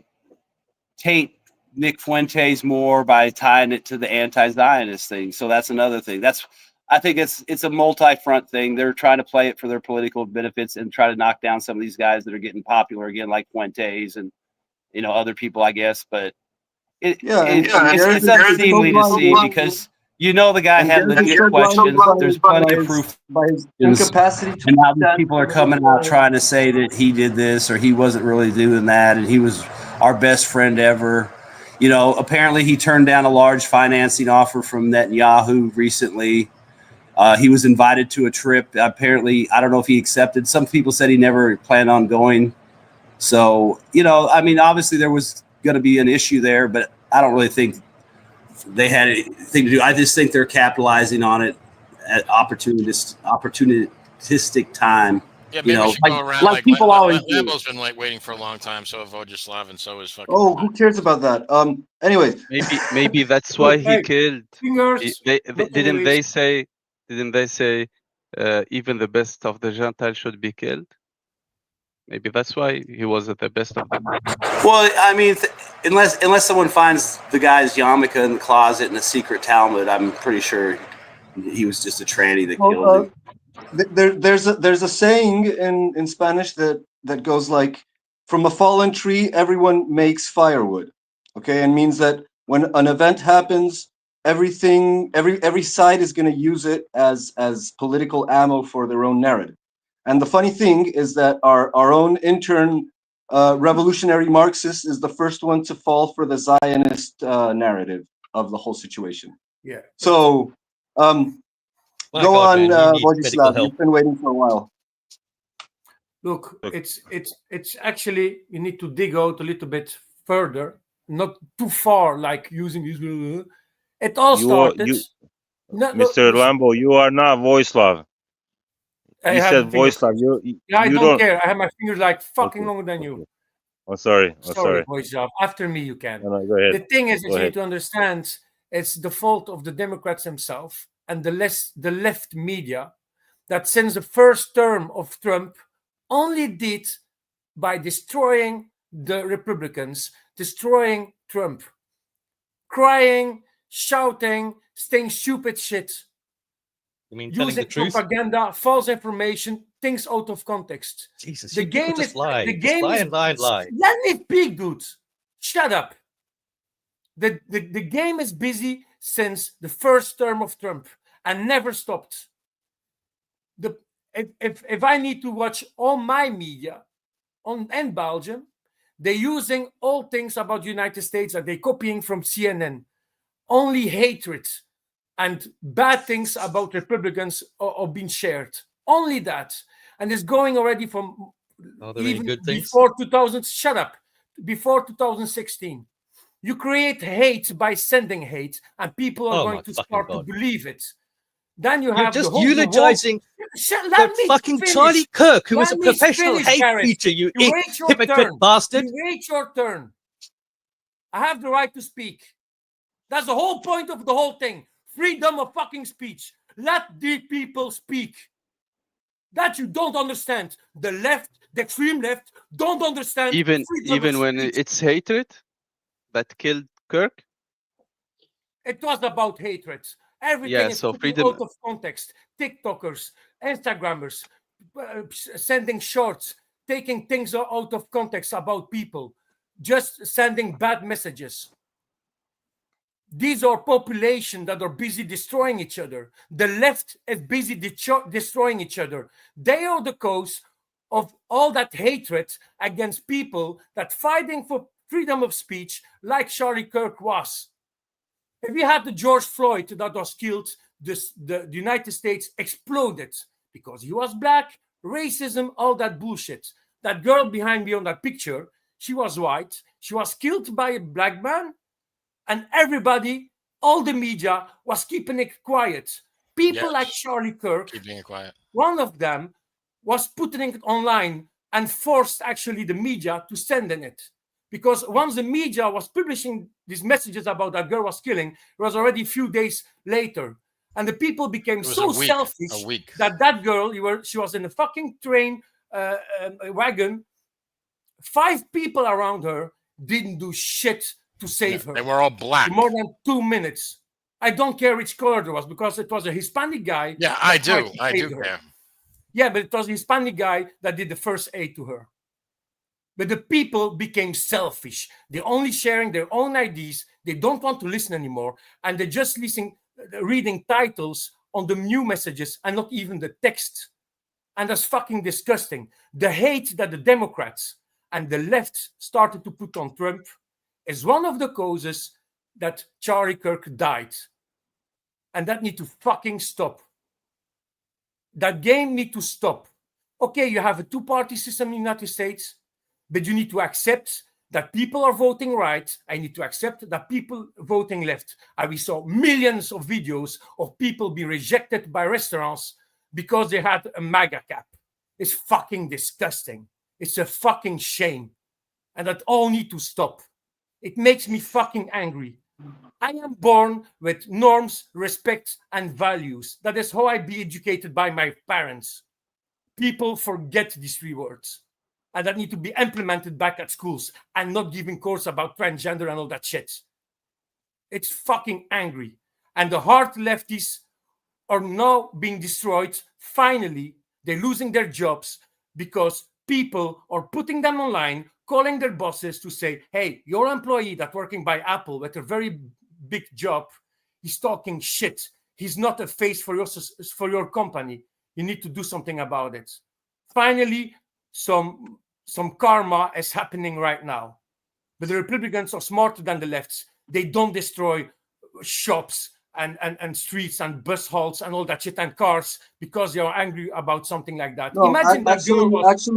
taint Nick Fuentes more by tying it to the anti-Zionist thing. So that's another thing. I think it's a multi-front thing. They're trying to play it for their political benefits and try to knock down some of these guys that are getting popular again, like Fuentes and, you know, other people, I guess. But it's unseemly to see, because you know the guy had legit questions. There's plenty of proof. By his incapacity to and now these people are coming out trying to say that he did this or he wasn't really doing that, and he was our best friend ever. You know, apparently he turned down a large financing offer from Netanyahu recently. He was invited to a trip. Apparently, I don't know if he accepted. Some people said he never planned on going. So, you know, I mean, obviously there was going to be an issue there, but I don't really think they had anything to do. I just think they're capitalizing on it at opportunistic time. Yeah, maybe we should go around like people always do. Lambo's been like waiting for a long time, so have Vojislav, and so is fucking. Oh, who cares about that? Anyways, maybe that's why he killed. Didn't they say even the best of the Gentiles should be killed? Maybe that's why he wasn't the best of them. Well, I mean, unless someone finds the guy's yarmulke in the closet in a secret Talmud, I'm pretty sure he was just a tranny that killed him. There's a saying in Spanish that goes like, from a fallen tree everyone makes firewood. Okay, and means that when an event happens, every side is going to use it as political ammo for their own narrative. And the funny thing is that our own intern revolutionary Marxist is the first one to fall for the Zionist narrative of the whole situation. Yeah. So go on, Vojislav. You've been waiting for a while. Look, it's actually, you need to dig out a little bit further, not too far, like using this. It all started. Mr. Lambo, you are not Vojislav. You said Vojislav. I don't care. I have my fingers like fucking longer than you. I'm sorry. Sorry, Vojislav. After me, you can. No, go ahead. The thing is, you need to understand, it's the fault of the Democrats themselves and the left media that since the first term of Trump only did by destroying the Republicans, destroying Trump, crying, shouting, saying stupid shit. You mean telling using the truth? Propaganda, false information, things out of context. Jesus, the game is lie. The game lie is and lie and lie. Let me speak, dude. Shut up. The game is busy since the first term of Trump and never stopped. If I need to watch all my media in Belgium, they're using all things about the United States that they're copying from CNN. Only hatred and bad things about Republicans are being shared. Only that. And it's going already from even good things? Before 2000. Shut up. Before 2016. You create hate by sending hate, and people are going to start to believe it. Then you're just eulogizing fucking finish. Charlie Kirk, who was a professional hate preacher, you hypocrite bastard. You wait your turn. I have the right to speak. That's the whole point of the whole thing. Freedom of fucking speech. Let the people speak. That you don't understand. The left, the extreme left, don't understand. Even when it's hatred that killed Kirk. It was about hatred. Everything is put out of context. TikTokers, Instagrammers, sending shorts, taking things out of context about people, just sending bad messages. These are population that are busy destroying each other. The left is busy destroying each other. They are the cause of all that hatred against people that fighting for freedom of speech, like Charlie Kirk was. If we had the George Floyd that was killed, the United States exploded because he was black, racism, all that bullshit. That girl behind me on that picture, she was white. She was killed by a black man. And everybody, all the media, was keeping it quiet. People like Charlie Kirk, keeping it quiet. One of them was putting it online and forced actually the media to send in it. Because once the media was publishing these messages about that girl was killing, it was already a few days later. And the people became so selfish that girl, she was in a fucking train wagon. 5 people around her didn't do shit to save her. They were all black. More than 2 minutes. I don't care which color it was because it was a Hispanic guy. Yeah, I do. I do care. Yeah, but it was a Hispanic guy that did the first aid to her. But the people became selfish. They're only sharing their own ideas. They don't want to listen anymore. And they're just reading titles on the new messages and not even the text. And that's fucking disgusting. The hate that the Democrats and the left started to put on Trump is one of the causes that Charlie Kirk died. And that need to fucking stop. That game need to stop. Okay, you have a 2-party system in the United States, but you need to accept that people are voting right. I need to accept that people voting left. And we saw millions of videos of people being rejected by restaurants because they had a MAGA cap. It's fucking disgusting. It's a fucking shame. And that all need to stop. It makes me fucking angry. I am born with norms, respect, and values. That is how I be educated by my parents. People forget these 3 words. And that need to be implemented back at schools and not giving course about transgender and all that shit. It's fucking angry. And the hard lefties are now being destroyed. Finally, they're losing their jobs because people are putting them online, calling their bosses to say, hey, your employee that's working by Apple with a very big job, he's talking shit. He's not a face for your company. You need to do something about it. Finally, some karma is happening right now. But the Republicans are smarter than the lefts. They don't destroy shops and streets and bus halts and all that shit and cars because they are angry about something like that. No, imagine that girl was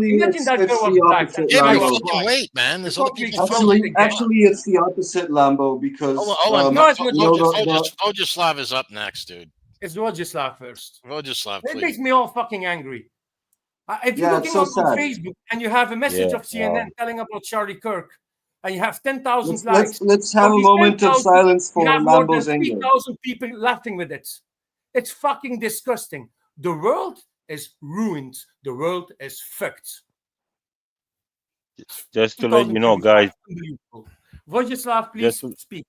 black. Yeah, fucking wait, man. There's other people. Actually, it's the opposite, Lambo, because hold on. Vojislav is up next, dude. It's Vojislav first. Vojislav, please. It makes me all fucking angry. If you're looking on Facebook and you have a message of CNN telling about Charlie Kirk, and you have 10,000 likes. Let's have a moment of silence for Lambo's anger. 3,000 people laughing with it. It's fucking disgusting. The world is ruined. The world is fucked. Just to let you know, guys. Vojislav, please speak.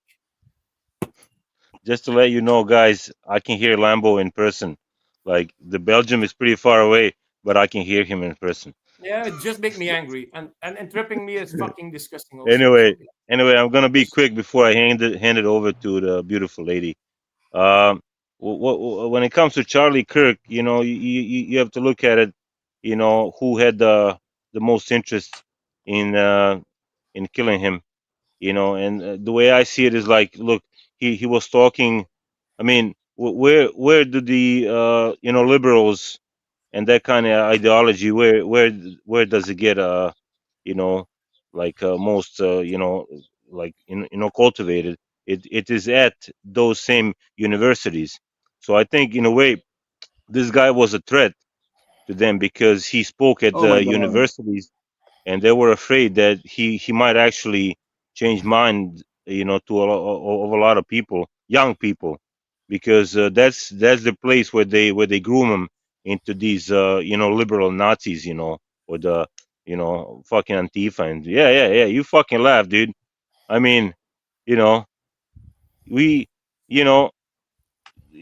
Just to let you know, guys, I can hear Lambo in person. Like, the Belgium is pretty far away, but I can hear him in person. Yeah, it just makes me angry, and interrupting me is fucking disgusting. Also. Anyway, I'm gonna be quick before I hand it over to the beautiful lady. When it comes to Charlie Kirk, you have to look at it. Who had the most interest in killing him. And the way I see it is like, look, he was talking. I mean, where did the liberals and that kind of ideology, where does it get most cultivated? It is at those same universities. So I think in a way this guy was a threat to them because he spoke at the universities, and they were afraid that he might actually change mind to a lot of people, young people, because that's the place where they groom them into these liberal Nazis, or the fucking Antifa, and yeah, you fucking laugh, dude. I mean, we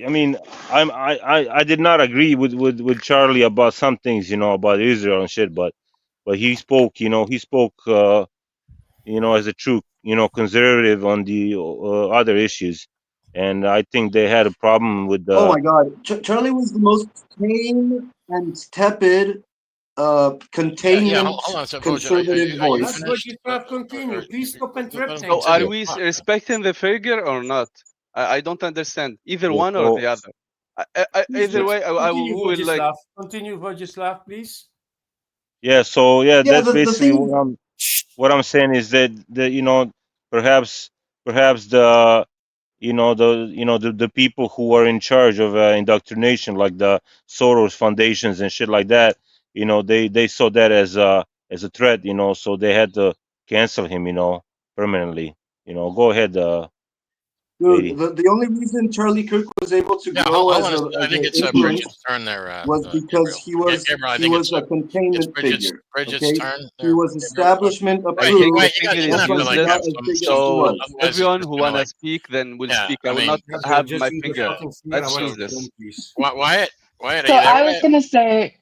I mean, I did not agree with Charlie about some things, about Israel and shit, but he spoke, as a true, conservative on the other issues, and I think they had a problem with the. Oh my God, Charlie was the most tame and tepid, containment, conservative voice. Continue. Please stop interrupting. So are we respecting the figure or not? I don't understand either one or the other. Either way, I will like continue, Vojislav, please. Yeah. So that's basically what I'm saying is that perhaps the the people who are in charge of indoctrination, like the Soros foundations and shit like that, they saw that as a threat, so they had to cancel him, permanently. Go ahead. Dude, the only reason Charlie Kirk was able to grow as I think it's Bridget's turn there. Was because he was a containment figure. Bridget's turn. He was establishment approved. So everyone who wanna speak then will speak. I will not have my finger. Let's do this. Wyatt, so I was gonna say,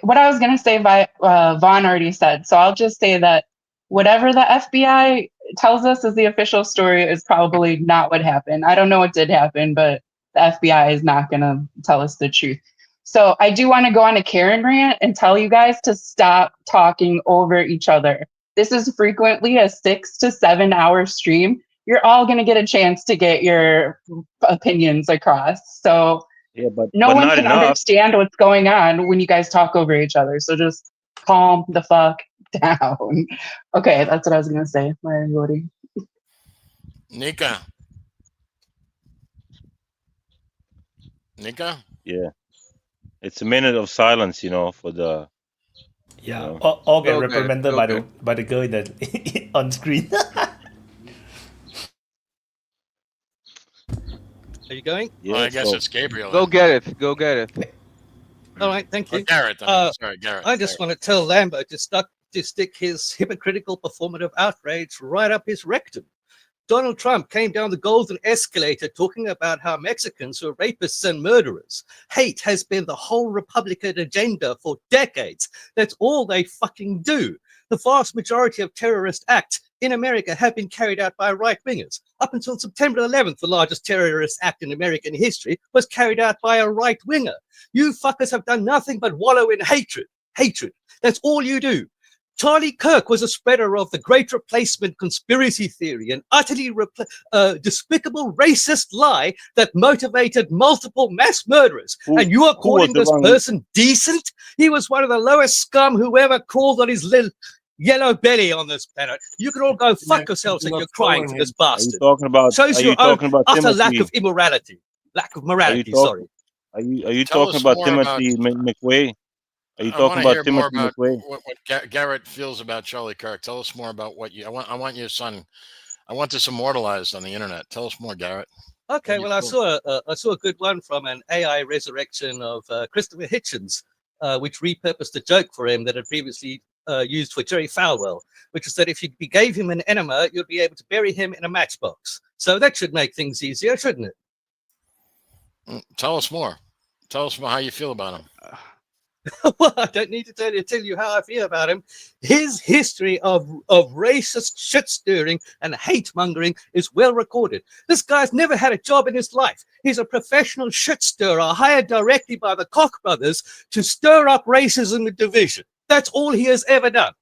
what I was gonna say, Vaughn already said. So I'll just say that whatever the FBI tells us is the official story is probably not what happened. I don't know what did happen, but the FBI is not going to tell us the truth. So I do want to go on a Karen rant and tell you guys to stop talking over each other. This is frequently a 6 to 7 hour stream. You're all going to get a chance to get your opinions across. So no one can understand what's going on when you guys talk over each other. So just calm the fuck down. Okay, that's what I was gonna say. My voting. Nika. Yeah, it's a minute of silence, for the. All get reprimanded by the girl that on screen. Are you going? Yeah, I guess it's Gabriel. Go get it. Go get it. All right, thank you. Garrett. Sorry, Garrett. I just want to tell Lambo to stick his hypocritical performative outrage right up his rectum. Donald Trump came down the golden escalator talking about how Mexicans are rapists and murderers. Hate has been the whole Republican agenda for decades. That's all they fucking do. The vast majority of terrorist acts in America have been carried out by right-wingers. Up until September 11th, the largest terrorist act in American history was carried out by a right-winger. You fuckers have done nothing but wallow in hatred. Hatred. That's all you do. Charlie Kirk was a spreader of the Great Replacement conspiracy theory, an utterly despicable racist lie that motivated multiple mass murderers. And you are calling this person decent? He was one of the lowest scum who ever crawled on his little yellow belly on this planet. You can all go fuck yourselves and you're crying for this bastard. Shows your own utter lack of immorality. Lack of morality, sorry. Are you talking about Timothy McVeigh? Are you talking about Timothy McVeigh? What Garrett feels about Charlie Kirk? Tell us more about what you. I want your son. I want this immortalized on the internet. Tell us more, Garrett. Okay, well, I saw a good one from an AI resurrection of Christopher Hitchens, which repurposed a joke for him that had previously used for Jerry Falwell, which is that if you gave him an enema, you'd be able to bury him in a matchbox. So that should make things easier, shouldn't it? Tell us more. Tell us more how you feel about him. Well, I don't need to tell you how I feel about him. His history of racist shit stirring and hate mongering is well recorded. This guy's never had a job in his life. He's a professional shit stirrer hired directly by the Koch brothers to stir up racism and division. That's all he has ever done.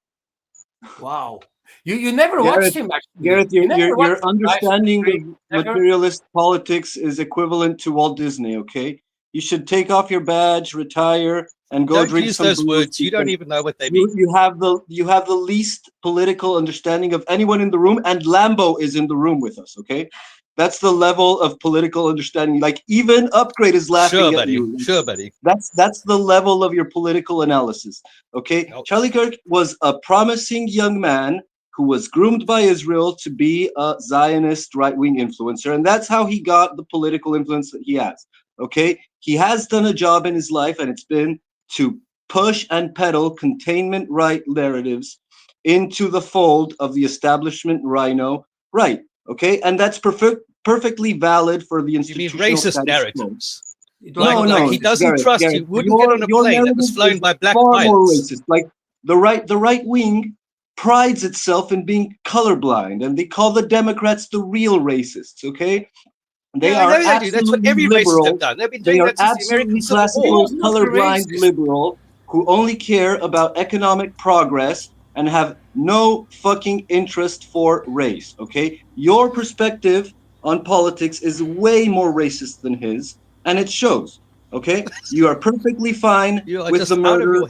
Wow. You never watched him, actually. Garrett, your understanding of materialist politics is equivalent to Walt Disney, okay? You should take off your badge, retire, and go drink some those words. You don't even know what they mean. You have the least political understanding of anyone in the room, and Lambo is in the room with us, okay? That's the level of political understanding. Like, even Upgrade is laughing at you. Sure, buddy. That's the level of your political analysis, okay? Nope. Charlie Kirk was a promising young man who was groomed by Israel to be a Zionist right-wing influencer, and that's how he got the political influence that he has. Okay, he has done a job in his life, and it's been to push and peddle containment right narratives into the fold of the establishment rhino right. Okay, and that's perfectly valid for the institutional. You mean racist narratives? No, he doesn't Garrett, trust Garrett, you. Wouldn't get on a plane that was flown by black far more pilots. racist. Like the right wing prides itself in being colorblind, and they call the Democrats the real racists. Okay, they are absolutely That's what every liberal. racist have done. They've been They doing are that since the American absolutely Civil classical War. colorblind liberal who only care about economic progress and have no fucking interest for race. Okay, your perspective on politics is way more racist than his, and it shows. Okay, you are perfectly fine with the murder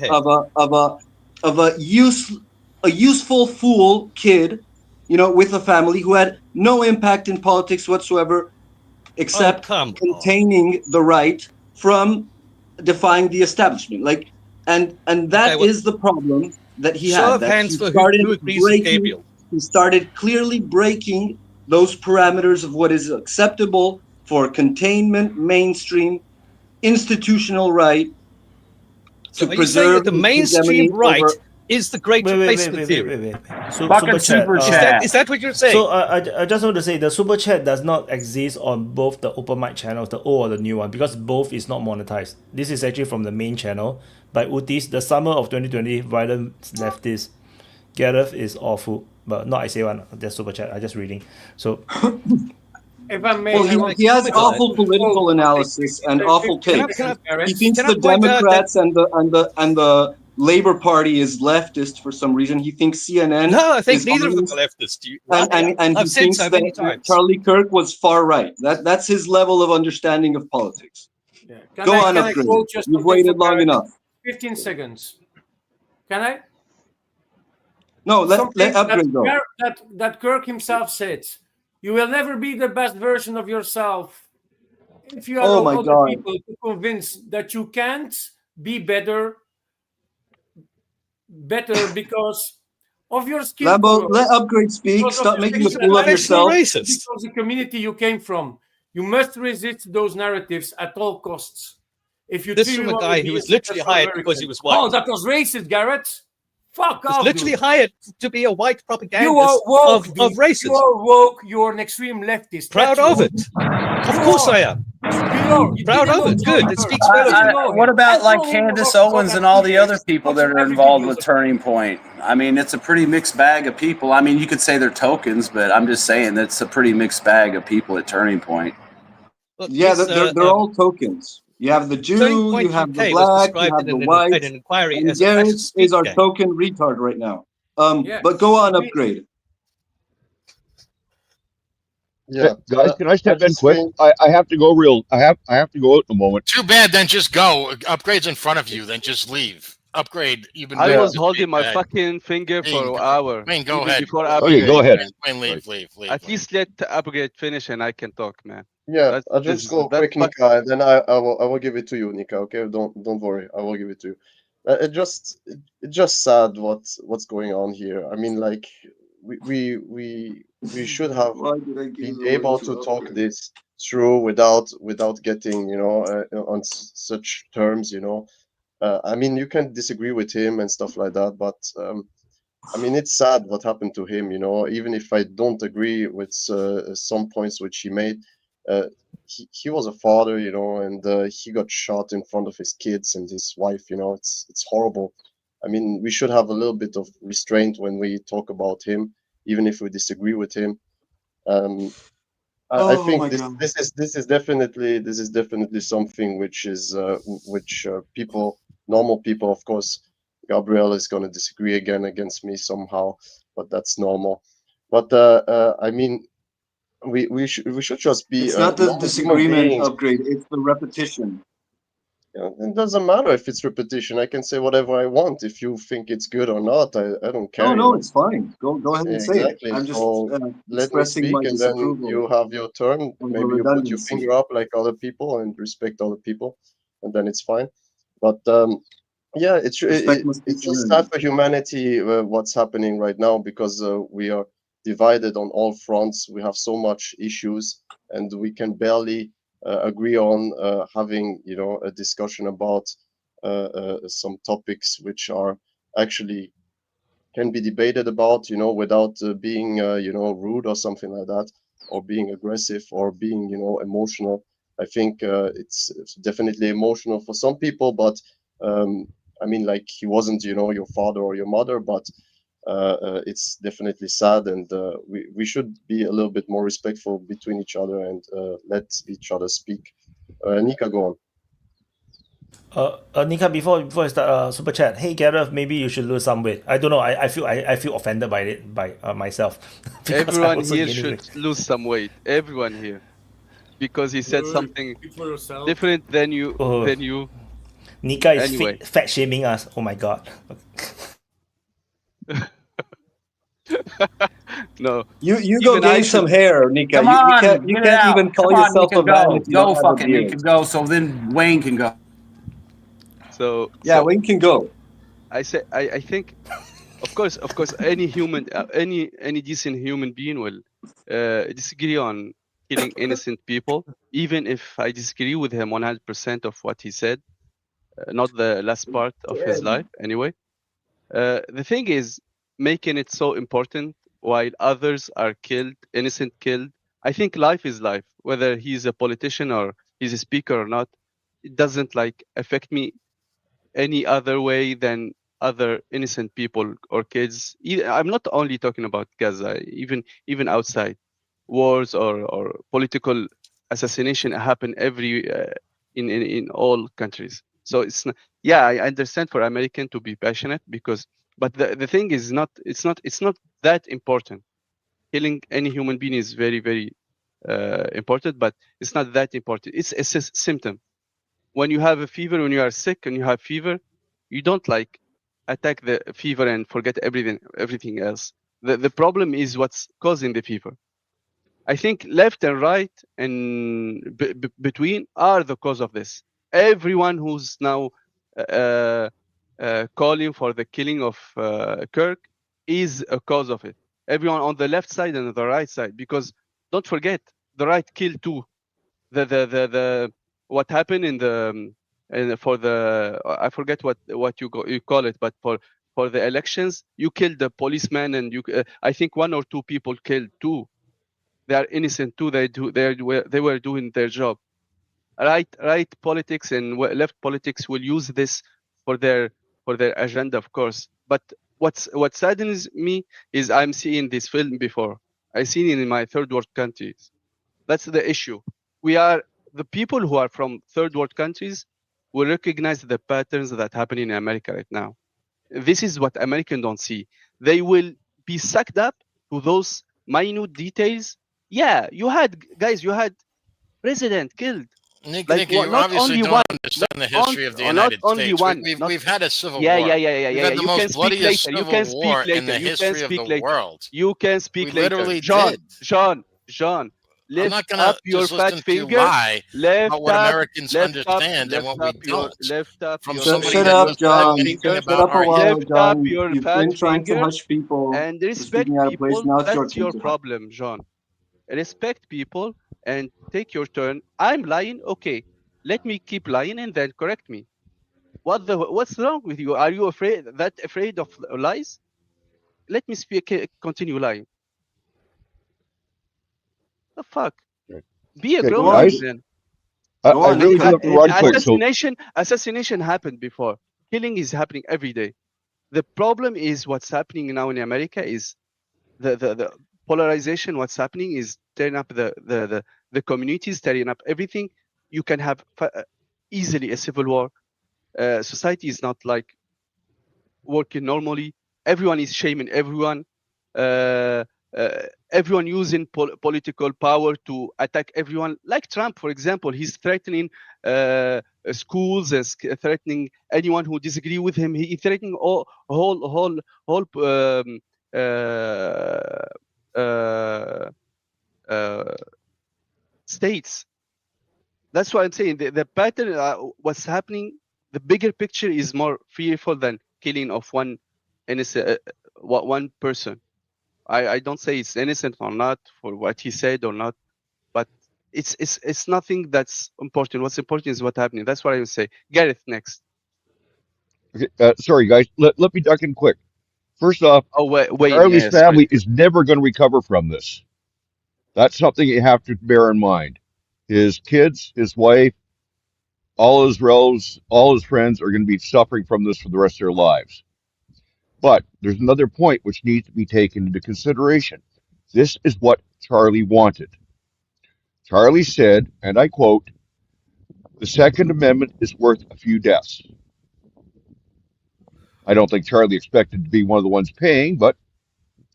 of a useful fool kid, you know, with a family who had no impact in politics whatsoever, except containing the right from defying the establishment. Like, and that is the problem that he Show had. of That hands he for started who agrees with Gabriel. He started clearly breaking those parameters of what is acceptable for containment, mainstream, institutional right So to are you saying that preserve the mainstream right is the great replacement theory? Super chat. Is that what you're saying? So I just want to say the super chat does not exist on both the open mic channels, the old or the new one, because both is not monetized. This is actually from the main channel by Utis, the summer of 2020 violent leftist. Gareth is awful, but not I say one. That's super chat. I just reading. So. If I may, well, he has awful political analysis and awful takes. He thinks the Democrats and the Labor Party is leftist for some reason. He thinks CNN. No, I think is neither of them honest, are leftist. and he thinks that Charlie Kirk was far right. That's his level of understanding of politics. Yeah. Go on, Upgrade. You've waited long enough. 15 seconds. Can I? No, let Upgrade go. That Kirk himself said, "You will never be the best version of yourself if you allow other people to convince that you can't be better because of your skin color." Let Upgrade speak. Stop making a fool of yourself. Because the community you came from. You must resist those narratives at all costs. If you this from a guy who was literally hired because he was white. Oh, that was racist, Garrett. Fuck off. Literally hired to be a white propagandist you are woke, of racism. You are woke. You are an extreme leftist. Proud of it. Of course I am. Proud of it. Good. It speaks well. What about like Candace Owens and all the other people that are involved with Turning Point? I mean, it's a pretty mixed bag of people. I mean, you could say they're tokens, but I'm just saying that's a pretty mixed bag of people at Turning Point. Look, yeah, they're all tokens. You have the Jew, you have the black, you have the white, and Garrett is our token retard right now. But go on, Upgrade. Yeah, guys, can I step in quick? I have to go I have to go out in a moment. Too bad. Then just go. Upgrade's in front of you. Then just leave. Upgrade. You've been. I was holding my fucking finger for an hour. Wayne, go ahead. Okay, go ahead. Wayne, leave. At least let Upgrade finish and I can talk, man. Yeah, I'll just go quick, Nika, then I will give it to you, Nika. Okay, don't worry, I will give it to you. It's just sad what's going on here. I mean, like we should have been able to talk this through without getting on such terms. I mean, you can disagree with him and stuff like that, but I mean, it's sad what happened to him. Even if I don't agree with some points which he made. He was a father, and he got shot in front of his kids and his wife. It's horrible. I mean, we should have a little bit of restraint when we talk about him, even if we disagree with him. I think this is definitely something which is people, normal people, of course. Gabriel is going to disagree again against me somehow, but that's normal. But I mean. We should just be. It's not the disagreement, Upgrade. It's the repetition. Yeah, it doesn't matter if it's repetition. I can say whatever I want. If you think it's good or not, I don't care. No, it's fine. Go ahead and say it. I'm just let me speak, and then you have your turn. Maybe you put your finger up like other people and respect other people, and then it's fine. But yeah, it's just sad for humanity what's happening right now because we are. Divided on all fronts. We have so much issues, and we can barely agree on having, you know, a discussion about some topics which are actually can be debated about, you know, without being, you know, rude or something like that, or being aggressive or being, you know, emotional. I think it's definitely emotional for some people, but I mean, like, he wasn't, you know, your father or your mother, but it's definitely sad, and we should be a little bit more respectful between each other and let each other speak. Nika, go on. Nika, before I start, super chat. Hey Gareth, maybe you should lose some weight. I don't know. I feel offended by it by myself. Everyone here should lose some weight. Everyone here, because he said something different than you. Nika is Anyway. fat shaming us. Oh my god. No. You go gain some hair, Nika. Come you on, can't get it out. even call Come on, yourself Nika, a man go. if you Go don't have a fucking beard. Nika, go. So then Wayne can go. So Wayne can go. I think, of course, any human, any decent human being will disagree on killing innocent people, even if I disagree with him 100% of what he said, not the last part of his life, anyway. The thing is, making it so important while others are killed, innocent killed. I think life is life, whether he's a politician or he's a speaker or not. It doesn't like affect me any other way than other innocent people or kids. I'm not only talking about Gaza, even outside wars or political assassination happen every in all countries. So it's not, yeah, I understand for American to be passionate but the thing is it's not that important. Killing any human being is very, very important, but it's not that important. It's a symptom. When you have a fever, when you are sick and you have fever, you don't like attack the fever and forget everything else. The problem is what's causing the fever. I think left and right and between are the cause of this. Everyone who's now calling for the killing of Kirk is a cause of it. Everyone on the left side and the right side, because don't forget, the right killed too. The what happened in the and for the I forget what you call it, but for the elections, you killed the policeman, and you I think 1 or 2 people killed too. They are innocent too. They were doing their job. Right politics and left politics will use this for their agenda, of course. But what saddens me is I'm seeing this film before. I seen it in my third world countries. That's the issue. We are the people who are from third world countries will recognize the patterns that happen in America right now. This is what Americans don't see. They will be sucked up to those minute details. Yeah, you had president killed. Nick, you obviously don't understand the history of the United States. We've had a civil war. Yeah. We've had the You most can speak bloodiest later. You civil can speak war later. in the You can history of speak the later. world. You can speak We later. literally John, did. I'm lift not gonna up your just fat listen to you finger. lie about what Americans Lift up understand and what we don't. From your somebody Shut that up, knows John. anything Shut about up a our while, Lift up John. your You've fat been trying to finger hush people and for respect speaking out of place. people. Now it's your That's turn your to hush. problem, John. Respect people and take your turn. I'm lying. Okay, let me keep lying and then correct me. What's wrong with you? Are you afraid of lies? Let me continue lying. The fuck? Be a Okay, grown up guys, then. I really do have to run quick. So Assassination happened before. Killing is happening every day. The problem is what's happening now in America is the polarization. What's happening is tearing up the communities, tearing up everything. You can have easily a civil war. Society is not like working normally. Everyone is shaming everyone. Everyone using political power to attack everyone. Like Trump, for example, he's threatening schools, threatening anyone who disagree with him. He's threatening whole states. That's why I'm saying the pattern. What's happening? The bigger picture is more fearful than killing of one innocent one person. I don't say it's innocent or not for what he said or not, but it's nothing that's important. What's important is what's happening. That's what I would say. Gareth, next. Okay, sorry, guys. Let me duck in quick. First off, Charlie's family is never going to recover from this. That's something you have to bear in mind. His kids, his wife, all his relatives, all his friends are going to be suffering from this for the rest of their lives. But there's another point which needs to be taken into consideration. This is what Charlie wanted. Charlie said, and I quote, "The Second Amendment is worth a few deaths." I don't think Charlie expected to be one of the ones paying, but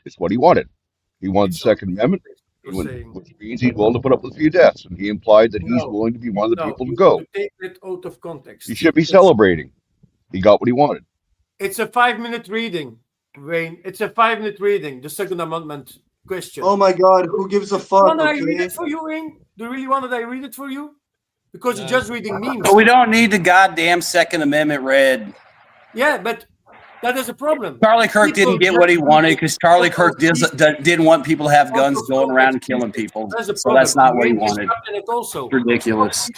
it's what he wanted. He wanted the Second Amendment, which means he's willing to put up with a few deaths. And he implied that he's willing to be one of the people to go. Take it out of context. He should be celebrating. He got what he wanted. It's a 5-minute reading, Wayne. It's a 5-minute reading, the Second Amendment question. Oh my God, who gives a fuck? Can I read it for you, Wayne? Do you really want that I read it for you? Because you're just reading memes. But we don't need the goddamn Second Amendment read. Yeah, but that is a problem. Charlie Kirk didn't get what he wanted because Charlie Kirk didn't want people to have guns going around and killing people. So that's not what he wanted. It's ridiculous.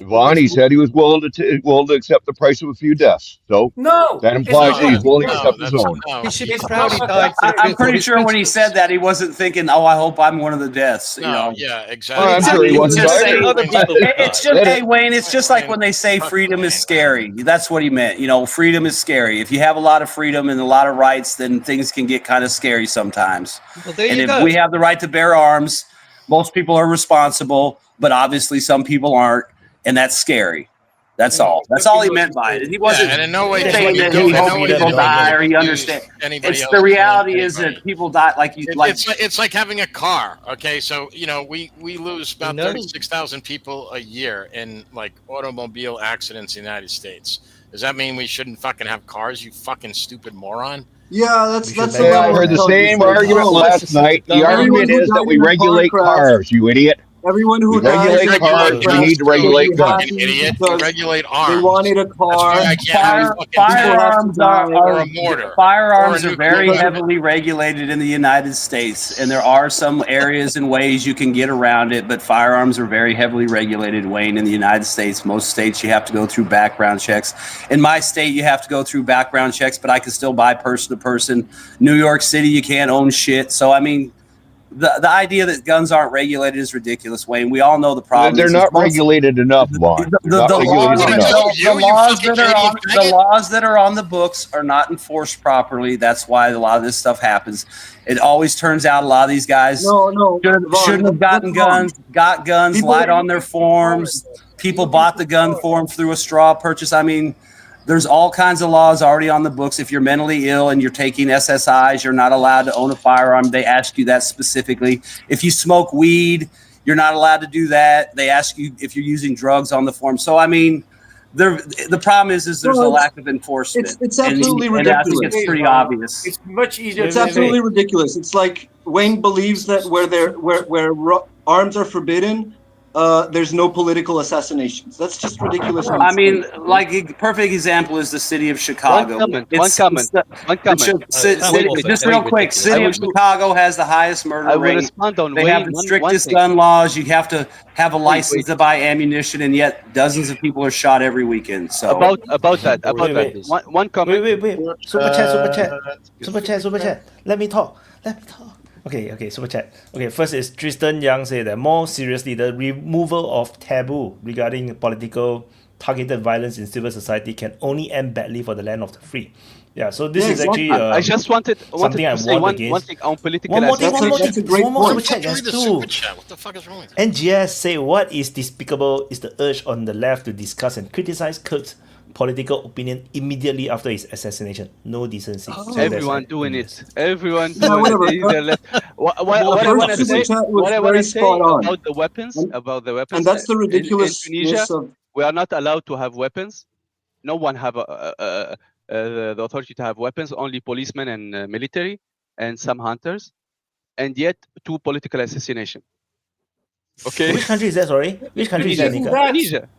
Vaughn, he said he was willing to accept the price of a few deaths. So that implies that he's willing to accept his own. He should be proud he died. I'm pretty sure when he said that, he wasn't thinking, "Oh, I hope I'm one of the deaths." You know? Yeah, exactly. I'm sure he wasn't. It's just, hey, Wayne, it's just like when they say freedom is scary. That's what he meant. You know, freedom is scary. If you have a lot of freedom and a lot of rights, then things can get kind of scary sometimes. Well, there and you if go. we have the right to bear arms, most people are responsible, but obviously some people aren't, and that's scary. That's all. That's all he meant by it. And he wasn't and in no way saying that he hoped people die or he understands. It's the reality is that people die like you. It's like having a car. Okay, so we lose about 36,000 people a year in like automobile accidents in the United States. Does that mean we shouldn't fucking have cars? You fucking stupid moron. Yeah, that's I heard the same argument last night. The argument is that we regulate cars, you idiot. Everyone who regulate cars, we need to regulate guns. Idiot. Regulate arms. They wanted a car. Firearms are very heavily regulated in the United States, and there are some areas and ways you can get around it, but firearms are very heavily regulated, Wayne, in the United States. Most states you have to go through background checks. In my state, you have to go through background checks, but I can still buy person to person. New York City, you can't own shit. So, I mean, the idea that guns aren't regulated is ridiculous, Wayne. We all know the problem. They're not regulated enough, Vaughn. The laws that are on the books are not enforced properly. That's why a lot of this stuff happens. It always turns out a lot of these guys shouldn't have gotten guns, got guns, lied on their forms. People bought the gun form through a straw purchase. I mean, there's all kinds of laws already on the books. If you're mentally ill and you're taking SSIs, you're not allowed to own a firearm. They ask you that specifically. If you smoke weed, you're not allowed to do that. They ask you if you're using drugs on the form. So, I mean, the problem is there's a lack of enforcement. It's absolutely ridiculous. And I think it's pretty obvious. It's much easier. It's absolutely ridiculous. It's like Wayne believes that where arms are forbidden, there's no political assainations. That's just ridiculous. I mean, like a perfect example is the city of Chicago. One comment. Just real quick, city of Chicago has the highest murder rate. They have the strictest gun laws. You have to have a license to buy ammunition, and yet dozens of people are shot every weekend. So about that. One comment. Wait. Super chat. Let me talk. Okay, super chat. Okay, first is Tristan Young say that more seriously, the removal of taboo regarding political targeted violence in civil society can only end badly for the land of the free. Yeah, so this is actually I just wanted something I warned against. One thing on political. One more thing. One more super chat. What the fuck is wrong with you? NGS say what is despicable is the urge on the left to discuss and criticize Kirk's political opinion immediately after his assassination. No decency. So everyone doing it. Everyone doing it. What I want to say about the weapons, and that's the ridiculousness in Tunisia, we are not allowed to have weapons. No one have the authority to have weapons. Only policemen and military and some hunters, and yet 2 political assassination. Okay. Which country is that? Sorry, which country is that? Tunisia.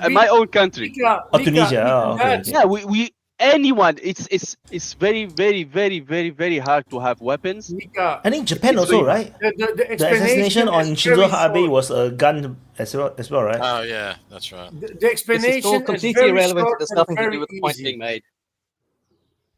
My own country. Tunisia. Oh, okay. Yeah, we anyone. It's very, very, very, very, very hard to have weapons. I think Japan also, right? The assassination on Shinzo Abe was a gun as well, right? Oh yeah, that's right. The explanation completely is very irrelevant. short There's and nothing to very do with the point easy. being made.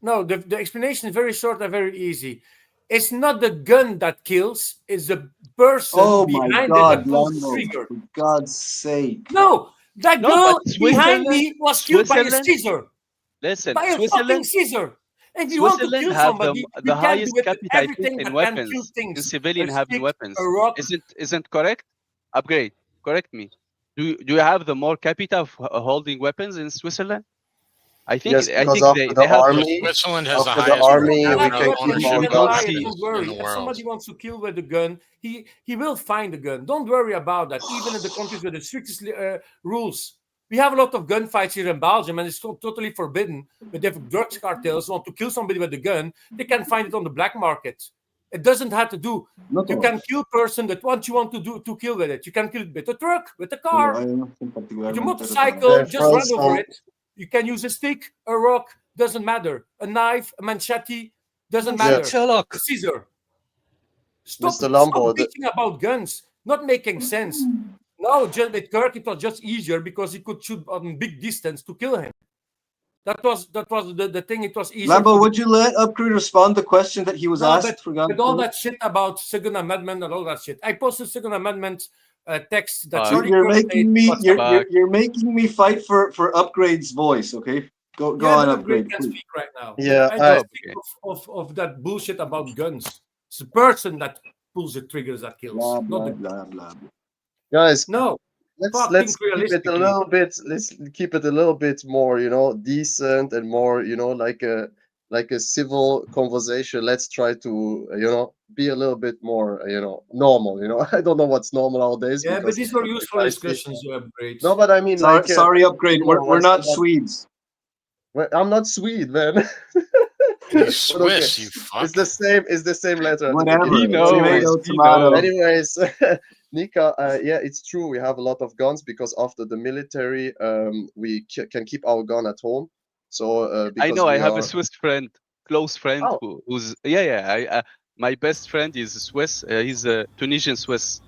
No, the explanation is very short and very easy. It's not the gun that kills; it's the person behind it that pulls the trigger. For God's sake! No, that girl behind me was killed by a Switzerland- scissor. Listen, By a fucking Switzerland, scissor. And if you want to Switzerland kill have somebody, the you can highest do it with capita, I think, everything in that can weapons. kill things. In civilian A having stick, weapons. a rock. Isn't correct? Upgrade. Correct me. Do you have the more capita of holding weapons in Switzerland? I think Yes, I because think after they the have army, Switzerland has the after the highest army, we gun can keep ownership our Don't guns. worry, in don't worry. the If world. somebody wants to kill with a gun, he will find a gun. Don't worry about that. Even in the countries with the strictest rules. We have a lot of gunfights here in Belgium, and it's totally forbidden. But if drugs cartels want to kill somebody with a gun, they can find it on the black market. It doesn't have to do. You can kill a person that what you want to kill with it. You can kill it with a truck, with a car, with a motorcycle. Just run over it. You can use a stick, a rock, doesn't matter. A knife, a machete, doesn't matter. Sherlock. A scissor. Mr. Stop Lambo, bitching about guns. Not making sense. No, just with Kirk, it was just easier because he could shoot on big distance to kill him. That was the thing. It was easier. Lambo, would you let Upgrade respond to the question that he was asked? With all that shit about Second Amendment and all that shit, I posted Second Amendment text that you're making me fight for Upgrade's voice. Okay, go on, Upgrade. Can speak right now. Yeah, I speak of that bullshit about guns. It's the person that pulls the triggers that kills. Blah, not the blah, blah. Guys, no. Let's keep it a little bit. Let's keep it a little bit more, decent and more, like a civil conversation. Let's try to, be a little bit more, normal. I don't know what's normal nowadays. Yeah, but these were useful discussions. You Upgrade. No, but I mean, sorry, Upgrade. We're not Swedes. Well, I'm not Swede, man. Swiss, you fuck. It's the same. It's the same letter. Whatever. Anyways, Nika, yeah, it's true. We have a lot of guns because after the military, we can keep our gun at home. So I know I have a Swiss friend, close friend, who's my best friend is Swiss. He's a Tunisian Swiss.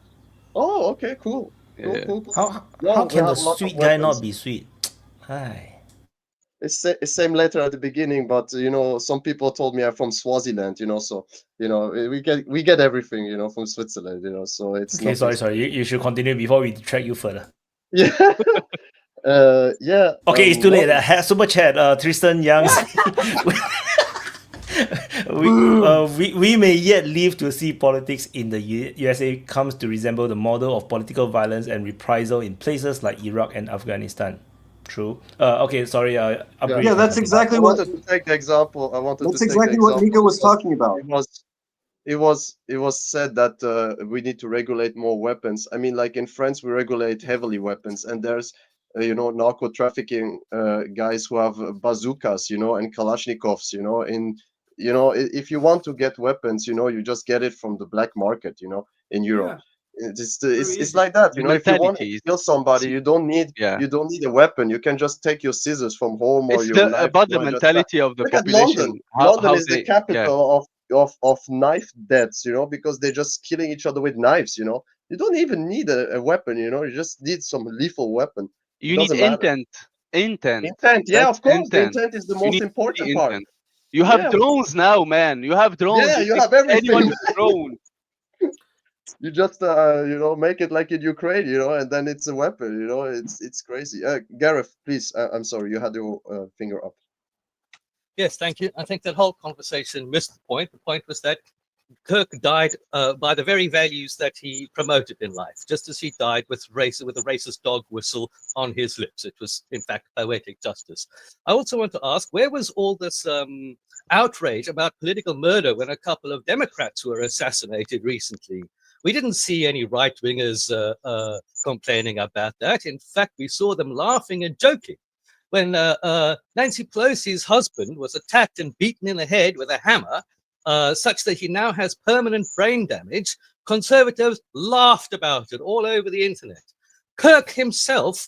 Oh, okay, cool. Yeah. Cool. How can the sweet guy not be sweet? Hi. It's same letter at the beginning, but some people told me I'm from Swaziland, so we get everything, from Switzerland, so it's okay. Sorry. You should continue before we track you further. Yeah. Yeah. Okay, it's too late. Super chat, Tristan Young. we may yet live to see politics in the USA comes to resemble the model of political violence and reprisal in places like Iraq and Afghanistan. True. Okay, sorry. Yeah, that's exactly what. I wanted to take the example. That's exactly what Nika was talking about. It was said that we need to regulate more weapons. I mean, like in France, we regulate heavily weapons, and there's narco trafficking guys who have bazookas, and Kalashnikovs, if you want to get weapons, you just get it from the black market, in Europe. Yeah. It's like that, if you want to kill somebody, you don't need a weapon. You can just take your scissors from home or your knife. About the mentality of the population. London is the capital of knife deaths, because they're just killing each other with knives. You don't even need a weapon. You just need some lethal weapon. You need intent. Yeah, of course. The intent is the most important part. You have drones now, man. You have drones. Yeah, you have everything. Anyone with a drone. You just make it like in Ukraine, and then it's a weapon, it's crazy. Gareth, please, I'm sorry, you had your finger up. Yes, thank you. I think that whole conversation missed the point. The point was that Kirk died by the very values that he promoted in life, just as he died with a racist dog whistle on his lips. It was, in fact, poetic justice. I also want to ask, where was all this outrage about political murder when a couple of Democrats were assassinated recently? We didn't see any right-wingers complaining about that. In fact, we saw them laughing and joking. When Nancy Pelosi's husband was attacked and beaten in the head with a hammer, such that he now has permanent brain damage, conservatives laughed about it all over the internet. Kirk himself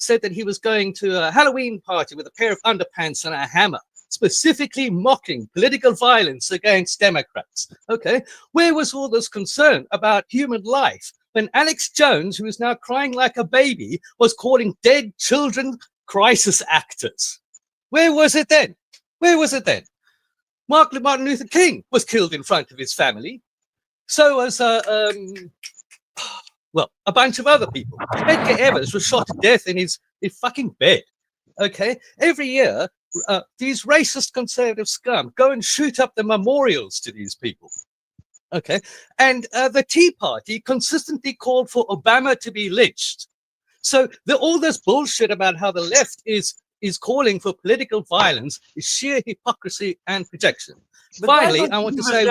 said that he was going to a Halloween party with a pair of underpants and a hammer, specifically mocking political violence against Democrats. Okay, where was all this concern about human life when Alex Jones, who is now crying like a baby, was calling dead children crisis actors? Where was it then? Where was it then? Martin Luther King was killed in front of his family. So was a bunch of other people. Edgar Evers was shot to death in his fucking bed. Okay, every year these racist conservative scum go and shoot up the memorials to these people. Okay, and the Tea Party consistently called for Obama to be lynched. So all this bullshit about how the left is calling for political violence is sheer hypocrisy and projection. But finally, I want to say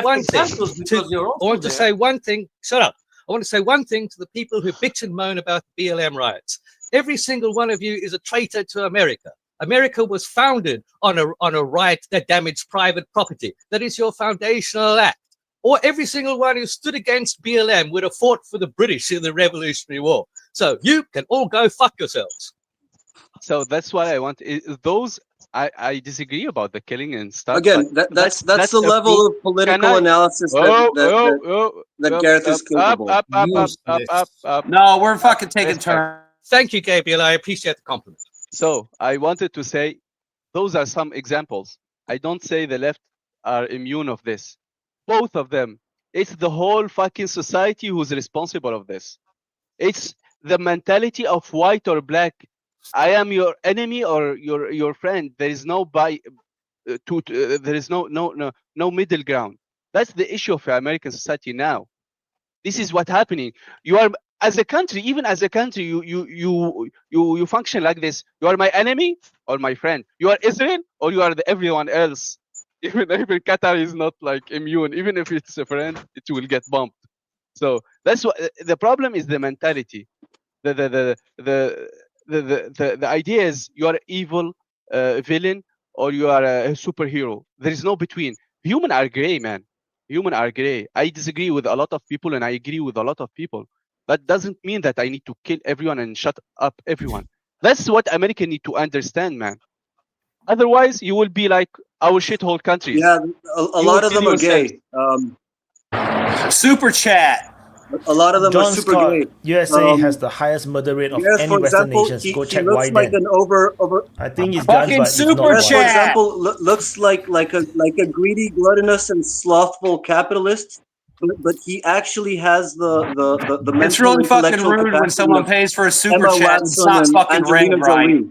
one thing. Shut up. I want to say one thing to the people who bitch and moan about the BLM riots. Every single one of you is a traitor to America. America was founded on a right that damaged private property. That is your foundational act. Or every single one who stood against BLM would have fought for the British in the Revolutionary War. So you can all go fuck yourselves. So that's what I want. I disagree about the killing and stuff. Again, that's the level of political analysis that Gareth is capable. No, we're fucking taking turns. Thank you, Gabriel. I appreciate the compliment. So I wanted to say those are some examples. I don't say the left are immune of this. Both of them. It's the whole fucking society who's responsible of this. It's the mentality of white or black. I am your enemy or your friend. There is no there is no middle ground. That's the issue of American society now. This is what's happening. You are as a country, even as a country, you function like this. You are my enemy or my friend. You are Israel or you are everyone else. Even Qatar is not like immune. Even if it's a friend, it will get bumped. So that's what the problem is. The mentality. The idea is you are evil villain or you are a superhero. There is no between. Humans are gray, man. Humans are gray. I disagree with a lot of people and I agree with a lot of people. That doesn't mean that I need to kill everyone and shut up everyone. That's what America need to understand, man. Otherwise, you will be like our shithole countries. Yeah, a lot of them are gay. Super chat. A lot of them John are super Scott, gay. USA has the highest murder rate of any Western nations. Go check why like then. An over. I think he's guns, but super he's chat. For example, looks like a greedy, gluttonous, and slothful capitalist. But he actually has the mental. It's really fucking rude when someone pays for a super chat and stops fucking raining right.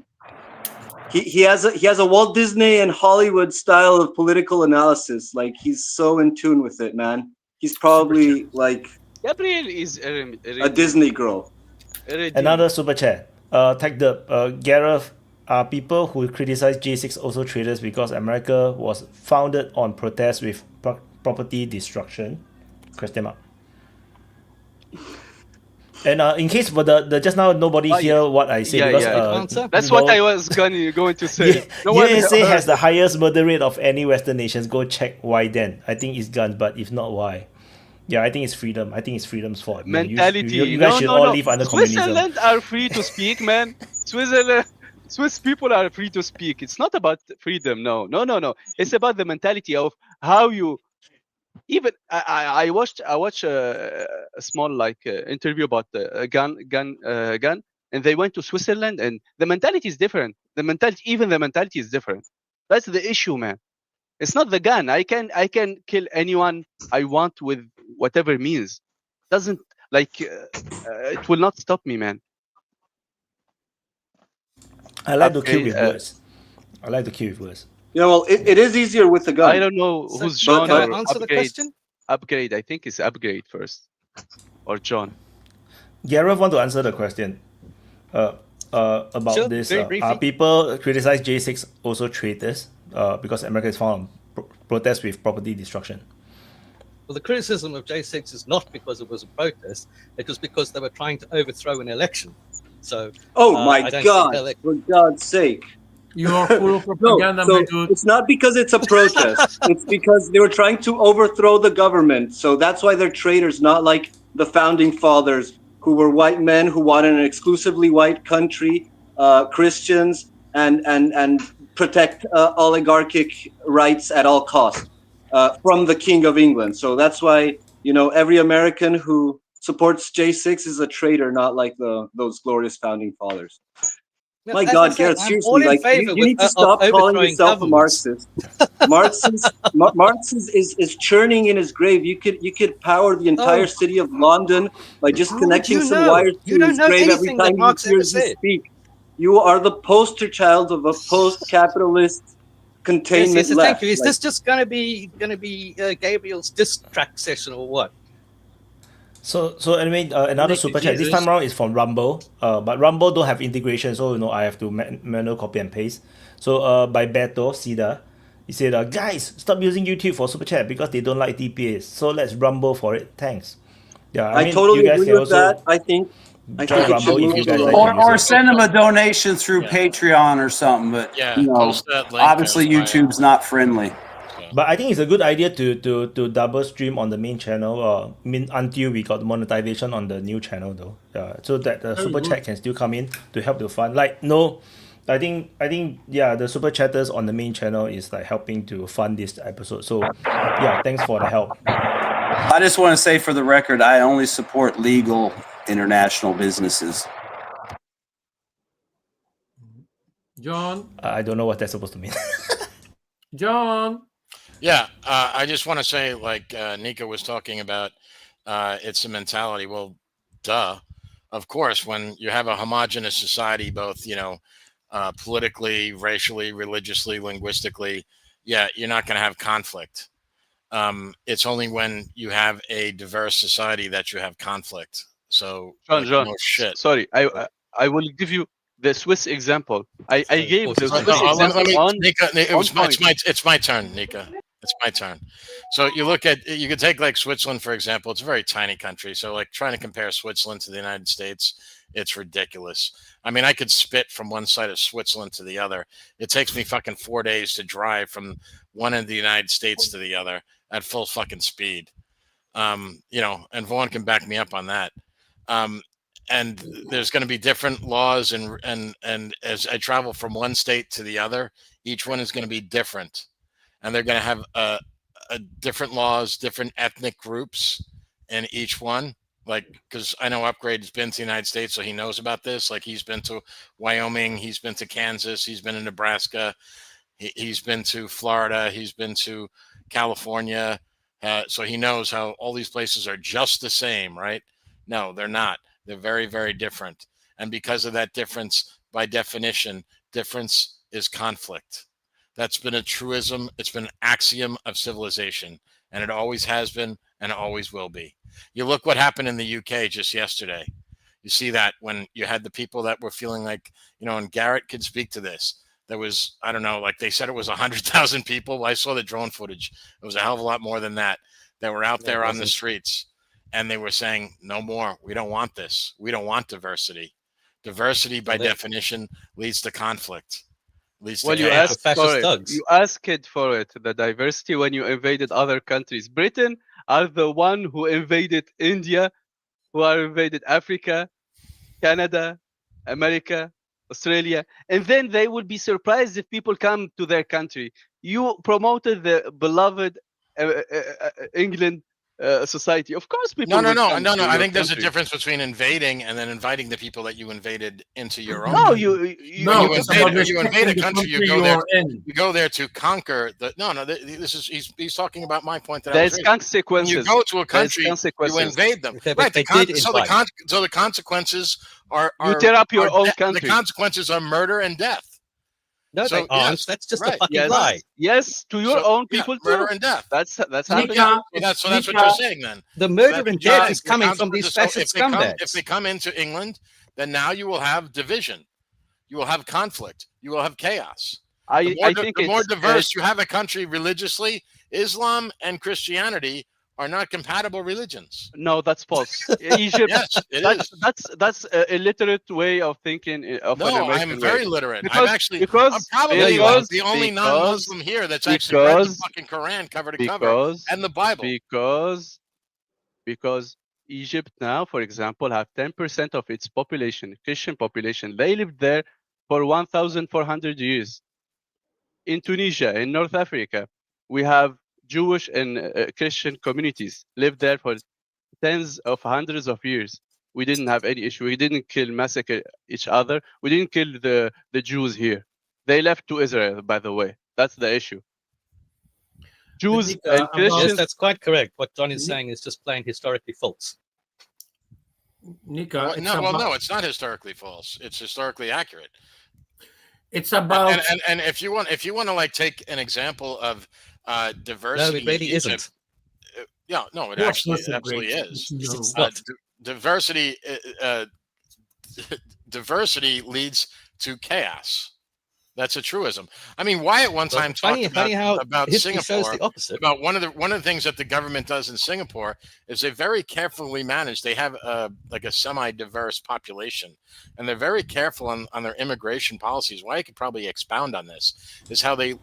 He has a Walt Disney and Hollywood style of political analysis. Like he's so in tune with it, man. He's probably like Gabriel is a Disney girl. Another super chat. Tag the Gareth. Are people who criticize J6 also traitors because America was founded on protests with property destruction? Question mark. And in case for the just now nobody hear what I said because that's what I was going to say. USA has the highest murder rate of any Western nations. Go check why then. I think it's guns, but if not, why? Yeah, I think it's freedom. I think it's freedom's fault. Mentality. You guys should all live under communism. Switzerland are free to speak, man. Swiss people are free to speak. It's not about freedom. No. It's about the mentality of how you. Even I watched a small interview about a gun, and they went to Switzerland, and the mentality is different. The mentality is different. That's the issue, man. It's not the gun. I can kill anyone I want with whatever means. Doesn't it will not stop me, man. I like to kill with words. Yeah, well, it is easier with the gun. I don't know who's John. Can I answer the question? Upgrade. I think it's upgrade first, or John. Gareth want to answer the question. About this. Are people criticize J6 also traitors? Because America is found on protests with property destruction. Well, the criticism of J6 is not because it was a protest; it was because they were trying to overthrow an election. So, my God! For God's sake! You are full of propaganda, my dude. It's not because it's a protest. It's because they were trying to overthrow the government. So that's why they're traitors, not like the founding fathers, who were white men who wanted an exclusively white country Christians and protect oligarchic rights at all costs from the King of England. So that's why, you know, every American who supports J6 is a traitor, not like those glorious founding fathers. No, My as I God, say, Gareth, I'm seriously, all in like favor you need to stop of calling overthrowing yourself a governments. Marxist. Marx is churning in his grave. You could power the entire city of London by just How would connecting you some know? wires You to don't his know grave every anything time that he Marx ever hears you said. speak. You are the poster child of a post-capitalist containment Yes, left. thank you. Is this just going to be Gabriel's diss track session or what? So anyway, another super chat. This Jesus. time around is from Rumble. But Rumble don't have integration, so you know I have to manual copy and paste. So by Beto Sida, he said, guys, stop using YouTube for super chat because they don't like DPAs. So let's Rumble for it. Thanks. Yeah, I mean, totally you guys agree can with also that. I think join it should Rumble if move you to guys like to use Or it. send them a donation through Patreon or something. But you know, post that link obviously there, YouTube's not friendly. But I think it's a good idea to double stream on the main channel until we got monetization on the new channel though. So that the super chat can still come in to help the fund. Like no, I think yeah, the super chatters on the main channel is like helping to fund this episode. So yeah, thanks for the help. I just want to say for the record, I only support legal international businesses. John? I don't know what that's supposed to mean. John? Yeah, I just want to say, like Nika was talking about, it's a mentality. Well, duh. Of course, when you have a homogenous society, both, you know, politically, racially, religiously, linguistically, yeah, you're not going to have conflict. It's only when you have a diverse society that you have conflict. So, John, no shit. sorry, I will give you the Swiss example. I gave the Swiss No, example on Nika, point. it's my turn, Nika. It's my turn. So you could take like Switzerland, for example. It's a very tiny country. So like trying to compare Switzerland to the United States, it's ridiculous. I mean, I could spit from one side of Switzerland to the other. It takes me fucking 4 days to drive from one end of the United States to the other at full fucking speed. You know, and Vaughn can back me up on that. And there's going to be different laws and as I travel from one state to the other, each one is going to be different. And they're going to have a different laws, different ethnic groups in each one. Like, because I know Upgrade's been to the United States, so he knows about this. Like, he's been to Wyoming, he's been to Kansas, he's been in Nebraska, he's been to Florida, he's been to California. So he knows how all these places are just the same, right? No, they're not. They're very, very different. And because of that difference, by definition, difference is conflict. That's been a truism. It's been an axiom of civilization, and it always has been and always will be. You look what happened in the UK just yesterday. You see that when you had the people that were feeling like, you know, and Garrett could speak to this. There was, I don't know, like they said it was 100,000 people. Well, I saw the drone footage. It was a hell of a lot more than that. That were out there on the streets, and they were saying, no more. We don't want this. We don't want diversity. Diversity, by definition, leads to conflict. Well, you asked for it. You asked for it, the diversity, when you invaded other countries. Britain are the one who invaded India, who are invaded Africa, Canada, America, Australia, and then they would be surprised if people come to their country. You promoted the beloved England society. Of course, people. No. I think there's a difference between invading and then inviting the people that you invaded into your own. No, you invade a country. You go there to conquer the. No. This is he's talking about my point that there's consequences. When you go to a country, you invade them. Right. So the consequences are you tear up your own country. The consequences are murder and death. No, so, yes, that's just a fucking lie. Yes, to your own people too. Murder and death. That's happening. That's what you're saying then. The murder and death is coming from these fascist scumbags. If they come into England, then now you will have division. You will have conflict. You will have chaos. I think the more diverse you have a country religiously, Islam and Christianity are not compatible religions. No, that's false. Egypt. Yes, it is. That's a illiterate way of thinking. I'm very literate. Because, I'm probably the only non-Muslim here that's actually read the fucking Quran cover to cover and the Bible. Because Egypt now, for example, have 10% of its population, Christian population. They live there for 1,400 years. In Tunisia, in North Africa, we have Jewish and Christian communities lived there for tens of hundreds of years. We didn't have any issue. We didn't massacre each other. We didn't kill the Jews here. They left to Israel, by the way. That's the issue. Jews and Christians. Yes, that's quite correct. What John is saying is just plain historically false. Nika, no, it's not historically false. It's historically accurate. It's about and if you want to like take an example of diversity. No, it really isn't. Yeah, no, it absolutely is. Diversity diversity leads to chaos. That's a truism. I mean, Wyatt one time talked about Singapore. About one of the things that the government does in Singapore is they very carefully manage. They have like a semi-diverse population, and they're very careful on their immigration policies. Wyatt could probably expound on this. Is how they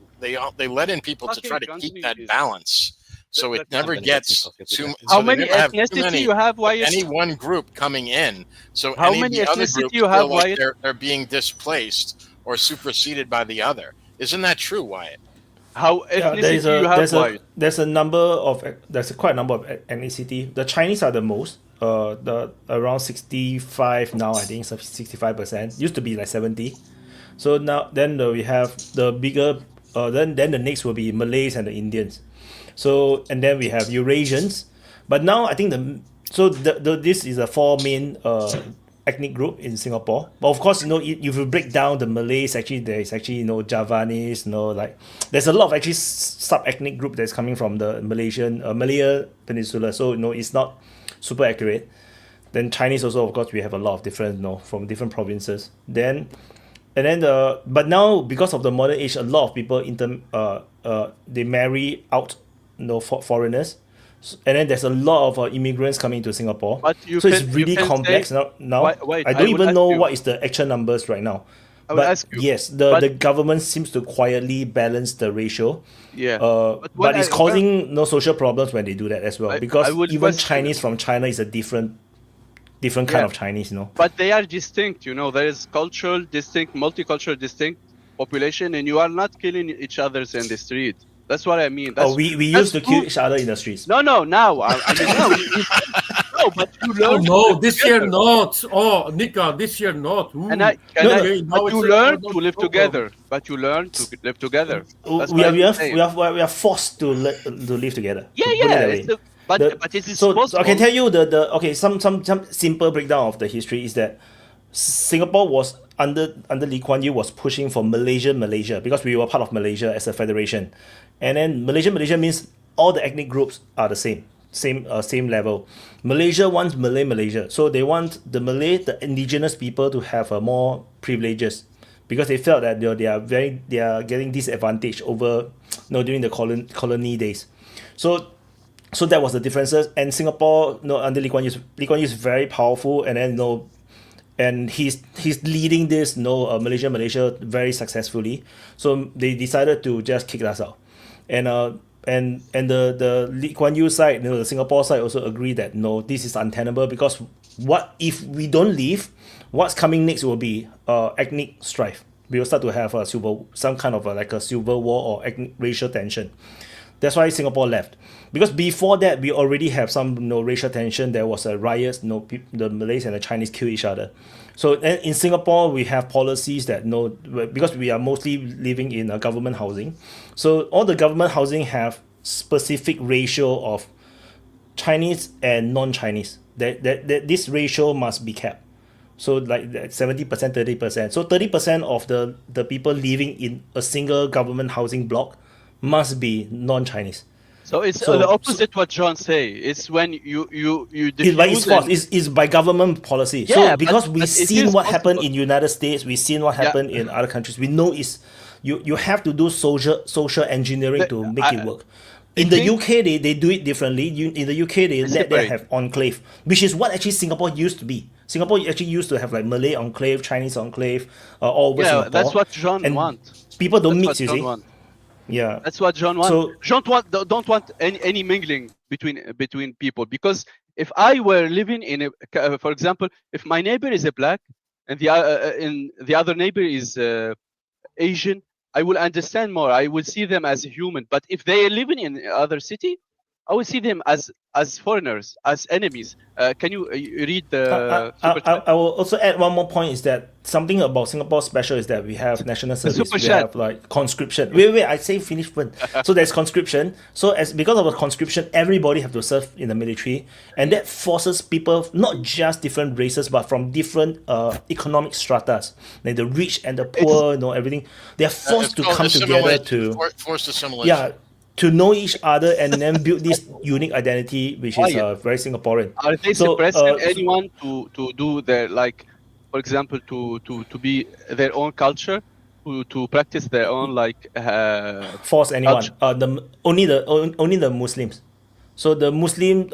let in people to try to keep that balance. So it never gets too. How many ethnicity you have? Wyatt? Any one group coming in. So how many other ethnicity groups you have? feel like Wyatt? they're being displaced or superseded by the other. Isn't that true, Wyatt? How ethnicity you have, Wyatt? There's quite a number of ethnicity. The Chinese are the most. The around 65 now. I think 65%. Used to be like 70. So now then we have the bigger. Then the next will be Malays and the Indians. So and then we have Eurasians. But now I think this is the four main ethnic group in Singapore. But of course, if you break down the Malays, actually there's actually Javanese, like there's a lot of actually sub-ethnic group that's coming from the Malaya Peninsula. So it's not super accurate. Then Chinese also, of course, we have a lot of different from different provinces. But now because of the modern age, a lot of people they marry out foreigners. And then there's a lot of immigrants coming to Singapore. It's really complex now. I don't even know what is the actual numbers right now. But yes, the government seems to quietly balance the ratio. Yeah. But it's causing social problems when they do that as well. Because even Chinese from China is a different kind of Chinese, But they are distinct, There is cultural distinct, multicultural distinct population, and you are not killing each other in the street. That's what I mean. We used to kill each other in the streets. No, now. I mean, no, but you learn. No, this year not. Oh, Nika, this year not. But you learn to live together. We are forced to live together. Yeah. But it is possible. So I can tell you some simple breakdown of the history is that Singapore was under Lee Kuan Yew was pushing for Malaysia because we were part of Malaysia as a federation, and then Malaysia means all the ethnic groups are the same level. Malaysia wants Malaysia, so they want the indigenous people to have more privileges because they felt that they are getting disadvantaged over during the colony days. So that was the differences. And Singapore, under Lee Kuan Yew is very powerful, and then and he's leading this Malaysia very successfully. So they decided to just kick us out, and the Lee Kuan Yew side, the Singapore side also agreed that this is untenable because what if we don't leave? What's coming next will be ethnic strife. We will start to have some kind of a civil war or racial tension. That's why Singapore left. Because before that, we already have some racial tension. There was a riots. The Malays and the Chinese kill each other. So in Singapore, we have policies that because we are mostly living in government housing. So all the government housing have specific ratio of Chinese and non-Chinese. That this ratio must be kept. So like 70%, 30%. So 30% of the people living in a single government housing block must be non-Chinese. So it's the opposite what John say. It's when you it's by government policy. Yeah, so because we've seen what happened in United States, we've seen what happened in other countries. We know you have to do social engineering to make it work. In the UK, they do it differently. In the UK, they let them have enclave, which is what actually Singapore used to be. Singapore actually used to have like Malay enclave, Chinese enclave, all over Singapore. That's what John wants. People don't mix, you see. Yeah, that's what John wants. So, John don't want any mingling between people, because if I were living in for example, if my neighbor is a black and the other neighbor is Asian, I will understand more. I will see them as a human. But if they are living in other city, I will see them as foreigners, as enemies. Can you read the? I will also add one more point is that something about Singapore special is that we have national service, we have like conscription. Wait, I say finish first. So there's conscription. So because of the conscription, everybody have to serve in the military, and that forces people, not just different races, but from different economic stratas, like the rich and the poor, everything. They are forced to come together to forced assimilation. Yeah. To know each other and then build this unique identity, which is very Singaporean. Are they suppressing anyone to do their, like, for example, to be their own culture, to practice their own, like, force anyone? Only the Muslims. So the Muslim,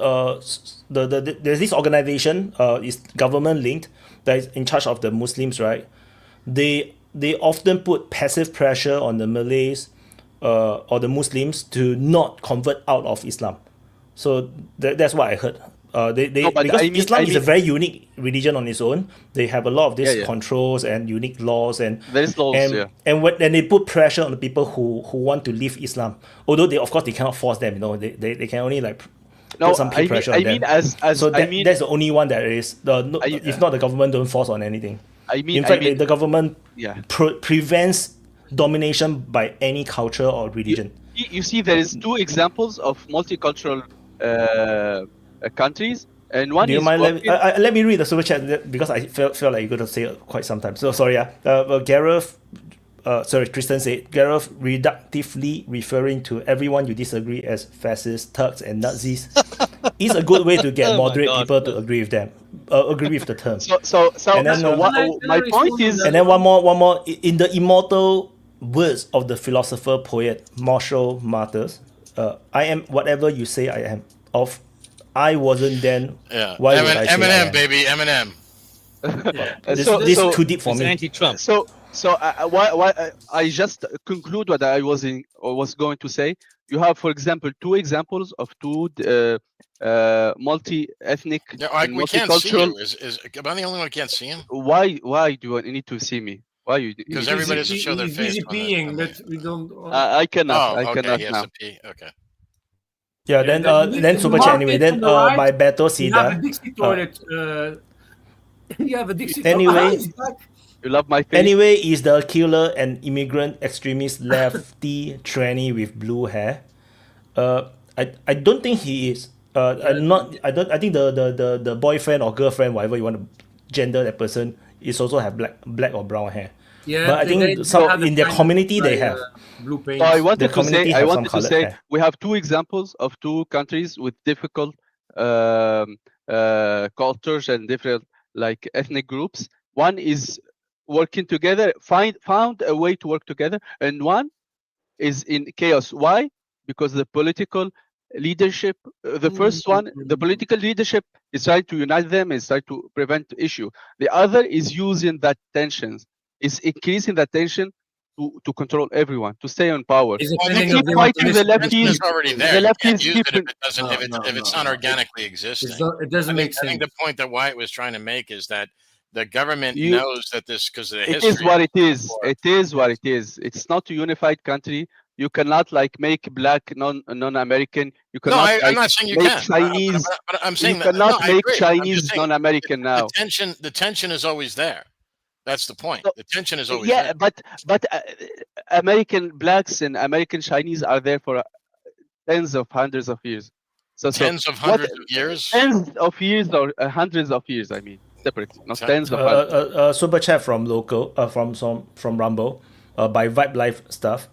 there's this organization, is government linked, that is in charge of the Muslims, right? They often put passive pressure on the Malays, or the Muslims to not convert out of Islam. So that's what I heard. Because Islam is a very unique religion on its own. They have a lot of these controls and unique laws, and there's laws, and they put pressure on the people who want to leave Islam. Although they cannot force them. They can only like put some pressure on them. That's the only one that is. If not, the government don't force on anything. In fact, the government prevents domination by any culture or religion. You see, there is two examples of multicultural countries, and one is. Let me read the super chat because I felt like you're gonna say it quite some time. So sorry, Gareth. Tristan said Gareth reductively referring to everyone you disagree as fascists, Turks, and Nazis is a good way to get moderate people to agree with them. Agree with the term. My point is, and then one more in the immortal words of the philosopher poet Marshall Mathers, I am whatever you say I am. I wasn't then. Yeah. Why would I say Eminem, baby, Eminem. This is too deep for me. Anti-Trump. So why I just conclude what I was going to say. You have, for example, two examples of two multi-ethnic, we can't see you. Am I the only one who can't see him? Why do you need to see me? Why you? Because everybody doesn't show their face. Busy peeing, but we don't. I cannot. I cannot he has now. to pee. Okay. Yeah, then super chat anyway. Then by Beto Sida. You have a Dixie toilet. You have a Dixie anyway, toilet. You love my face. Anyway, is the killer an immigrant extremist lefty tranny with blue hair? I don't think he is. I think the boyfriend or girlfriend, whatever you want to gender that person, is also have black or brown hair. Yeah, but I think some in their community they have blue paint. So I wanted to say we have two examples of two countries with difficult cultures and different like ethnic groups. One is working together, found a way to work together, and one is in chaos. Why? Because the political leadership, the first one, the political leadership is trying to unite them, is trying to prevent the issue. The other is using that tensions, is increasing that tension to control everyone, to stay on power. The lefties already there. The lefties use it if it's not organically existing. It doesn't make sense. I think the point that Wyatt was trying to make is that the government knows that this, because of the history. It is what it is. It is what it is. It's not a unified country. You cannot like make black non-American. You cannot. No, I'm not saying you can. Chinese. But I'm saying you cannot make agree. Chinese non-American now. The tension is always there. That's the point. The tension is always there. But American blacks and American Chinese are there for tens of hundreds of years. Tens of hundreds of years. Tens of years or hundreds of years. I mean, separately, not tens of hundreds. Super chat from from Rumble, by Vibe Life stuff.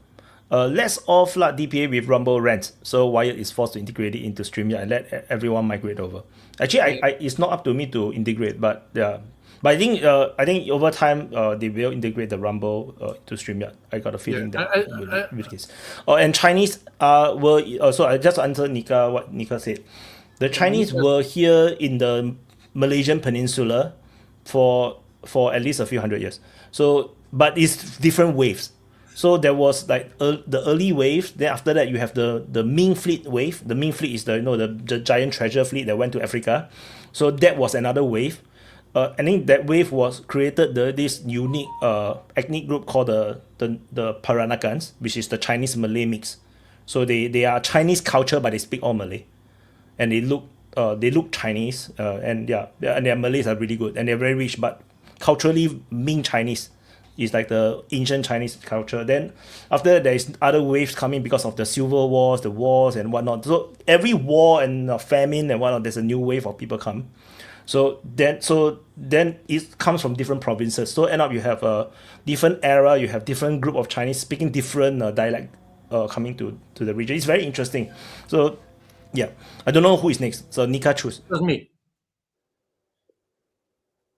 Let's all flood DPA with Rumble rants, so Wyatt is forced to integrate it into Streamyard and let everyone migrate over. Actually, it's not up to me to integrate, but yeah. But I think over time they will integrate the Rumble to Streamyard. I got a feeling that will be the case. And Chinese were so I just answered what Nika said. The Chinese were here in the Malaysian Peninsula for at least a few hundred years. So, but it's different waves. So there was like the early wave. Then after that, you have the Ming Fleet wave. The Ming Fleet is the giant treasure fleet that went to Africa. So that was another wave. I think that wave was created this unique ethnic group called the Peranakans, which is the Chinese Malay mix. So they are Chinese culture, but they speak all Malay, and they look Chinese, and their Malays are really good, and they're very rich, but culturally Ming Chinese is like the ancient Chinese culture. Then after that, there's other waves coming because of the civil wars, the wars and whatnot. So every war and famine and whatnot, there's a new wave of people come. So then it comes from different provinces. So end up you have a different era, you have different group of Chinese speaking different dialect coming to the region. It's very interesting. So yeah, I don't know who is next. So Nika, choose. That's me.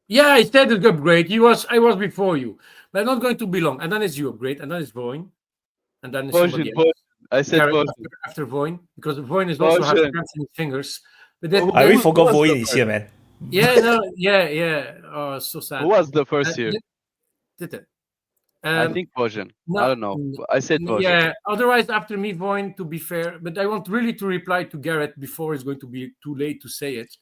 Yeah, I said it's upgrade. I was before you, but I'm not going to be long. And then it's you upgrade, and then it's Voin, and then it's somebody else. I said after Voin, because Voin is also has cramps in his fingers. But then, I really forgot Voin is here, man. Yeah, no, yeah. Oh, so sad. Who was the first here? Did it? I think Vojan. No, I don't know. I said Vojan. Yeah, otherwise after me, Voin, to be fair. But I want really to reply to Garrett before it's going to be too late to say it.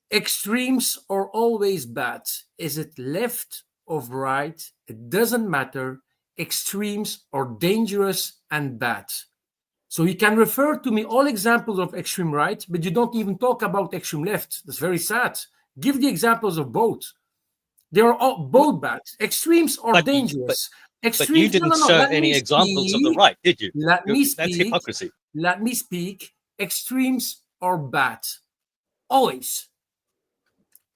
Extremes are always bad. Is it left or right? It doesn't matter. Extremes are dangerous and bad. So you can refer to me all examples of extreme right, but you don't even talk about extreme left. That's very sad. Give the examples of both. They are all both bad. Extremes are dangerous. But you didn't show any examples of the right, did you? That's hypocrisy. Let me speak. Extremes are bad. Always.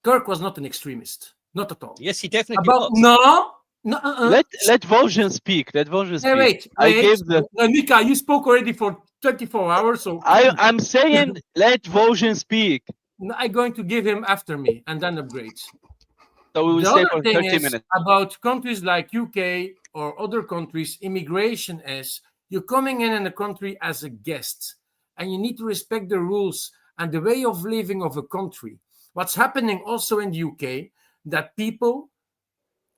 Kirk was not an extremist. Not at all. Yes, he definitely was. No. Let Vojan speak. Let Vojan speak. Wait. I gave the Nika, you spoke already for 24 hours. So I'm saying let Vojan speak. I'm going to give him after me and then upgrade. So we will stay for 30 minutes. About countries like UK or other countries, immigration is you're coming in a country as a guest, and you need to respect the rules and the way of living of a country. What's happening also in the UK, that people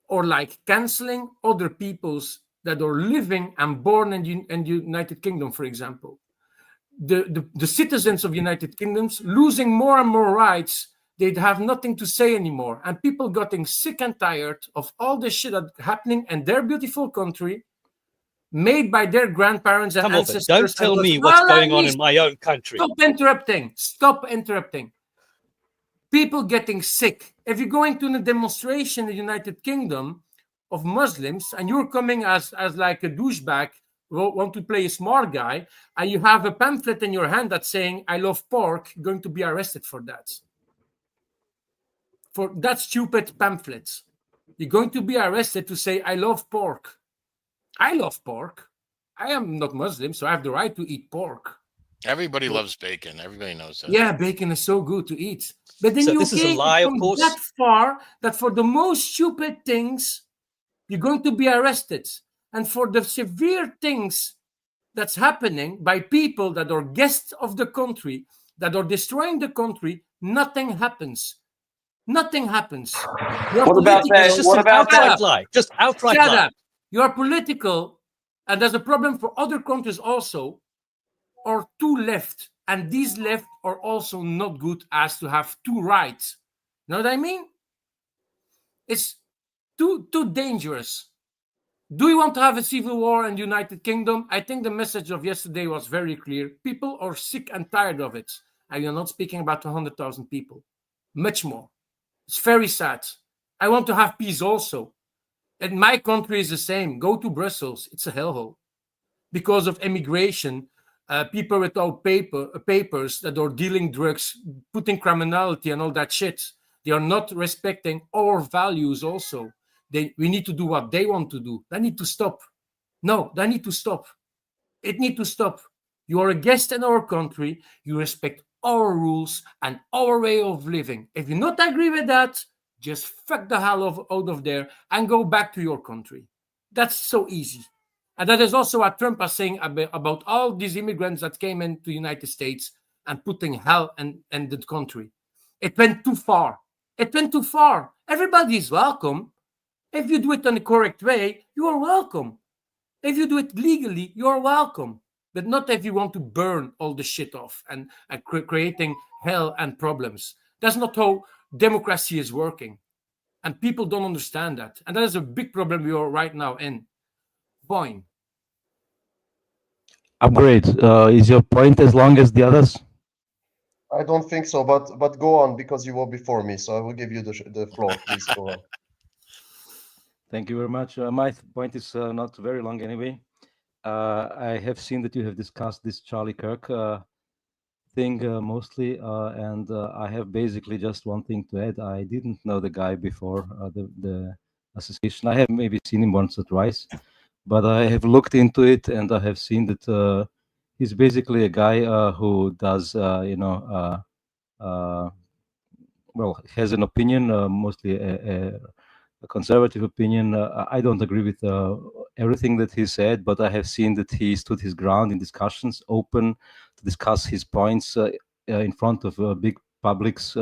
are like canceling other peoples that are living and born in the United Kingdom, for example. The citizens of United Kingdoms losing more and more rights. They'd have nothing to say anymore. And people getting sick and tired of all the shit that's happening in their beautiful country, made by their grandparents and ancestors. Don't tell me what's going on in my own country. Stop interrupting. People getting sick. If you're going to a demonstration in the United Kingdom of Muslims and you're coming as like a douchebag, want to play a smart guy, and you have a pamphlet in your hand that's saying, I love pork, you're going to be arrested for that. For that stupid pamphlet. You're going to be arrested to say, I love pork. I love pork. I am not Muslim, so I have the right to eat pork. Everybody loves bacon. Everybody knows that. Yeah, bacon is so good to eat. But then this is a lie, of course. That far that for the most stupid things, you're going to be arrested. And for the severe things that's happening by people that are guests of the country, that are destroying the country, nothing happens. Nothing happens. What about that? What about that lie? Just outright Shut lie. up. You are political, and there's a problem for other countries also, or too left, and these left are also not good as to have two rights. Know what I mean? It's too dangerous. Do you want to have a civil war in the United Kingdom? I think the message of yesterday was very clear. People are sick and tired of it. And you're not speaking about 100,000 people. Much more. It's very sad. I want to have peace also. And my country is the same. Go to Brussels. It's a hellhole. Because of immigration, people without papers that are dealing drugs, putting criminality and all that shit. They are not respecting our values also. We need to do what they want to do. They need to stop. No, they need to stop. It needs to stop. You are a guest in our country. You respect our rules and our way of living. If you not agree with that, just fuck the hell out of there and go back to your country. That's so easy. And that is also what Trump was saying about all these immigrants that came into the United States and putting hell in the country. It went too far. It went too far. Everybody is welcome. If you do it in the correct way, you are welcome. If you do it legally, you are welcome. But not if you want to burn all the shit off and creating hell and problems. That's not how democracy is working. And people don't understand that. And that is a big problem we are right now in. Point. Upgrade. Is your point as long as the others? I don't think so, but go on, because you were before me, so I will give you the floor. Please go on. Thank you very much. My point is not very long anyway. I have seen that you have discussed this Charlie Kirk thing mostly, and I have basically just one thing to add. I didn't know the guy before the association. I have maybe seen him once or twice, but I have looked into it, and I have seen that he's basically a guy who does, well, has an opinion, mostly a conservative opinion. I don't agree with everything that he said, but I have seen that he stood his ground in discussions, open to discuss his points in front of big publics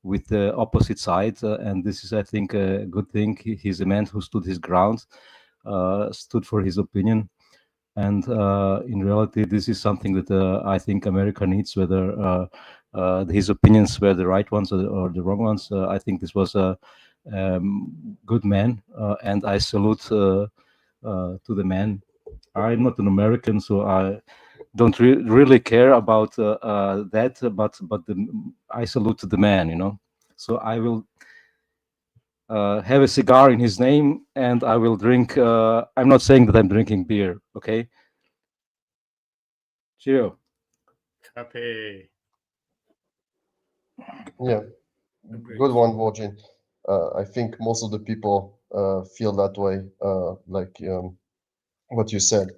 with the opposite side. And this is, I think, a good thing. He's a man who stood his ground, stood for his opinion. And in reality, this is something that I think America needs, whether his opinions were the right ones or the wrong ones. I think this was a good man, and I salute to the man. I'm not an American, so I don't really care about that, but I salute to the man, you know. So I will have a cigar in his name, and I will drink. I'm not saying that I'm drinking beer, okay? Cheerio. Happy. Yeah, good one, Wojin. I think most of the people feel that way, like what you said.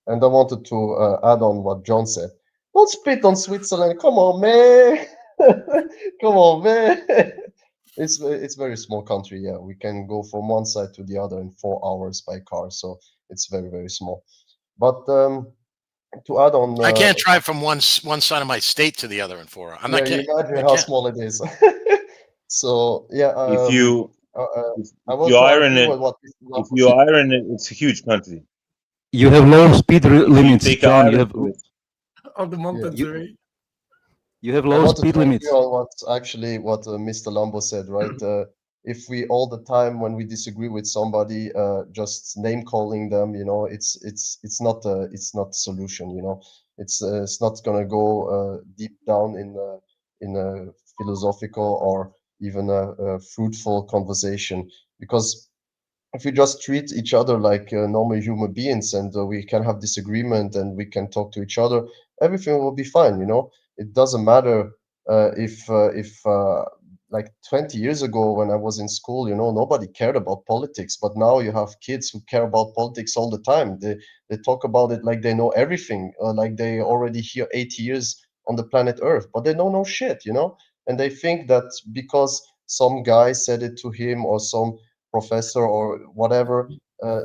And I wanted to add on what John said. Don't spit on Switzerland. Come on, man. Come on, man. It's a very small country. Yeah, we can go from one side to the other in 4 hours by car. So it's very, very small. But to add on, I can't drive from one side of my state to the other in 4 hours. I'm not kidding. Imagine how small it is. So yeah, if you iron it, it's a huge country. You have low speed limits, John. You have on the mountains, right? You have low speed limits. What Mr. Lambo said, right? If we all the time when we disagree with somebody, just name calling them, you know, it's not a solution. You know, it's not gonna go deep down in a philosophical or even a fruitful conversation, because if we just treat each other like normal human beings, and we can have disagreement and we can talk to each other, everything will be fine. You know, it doesn't matter if like 20 years ago when I was in school, you know, nobody cared about politics, but now you have kids who care about politics all the time. They talk about it like they know everything, like they already here 80 years on the planet Earth, but they don't know shit, you know, and they think that because some guy said it to him or some professor or whatever,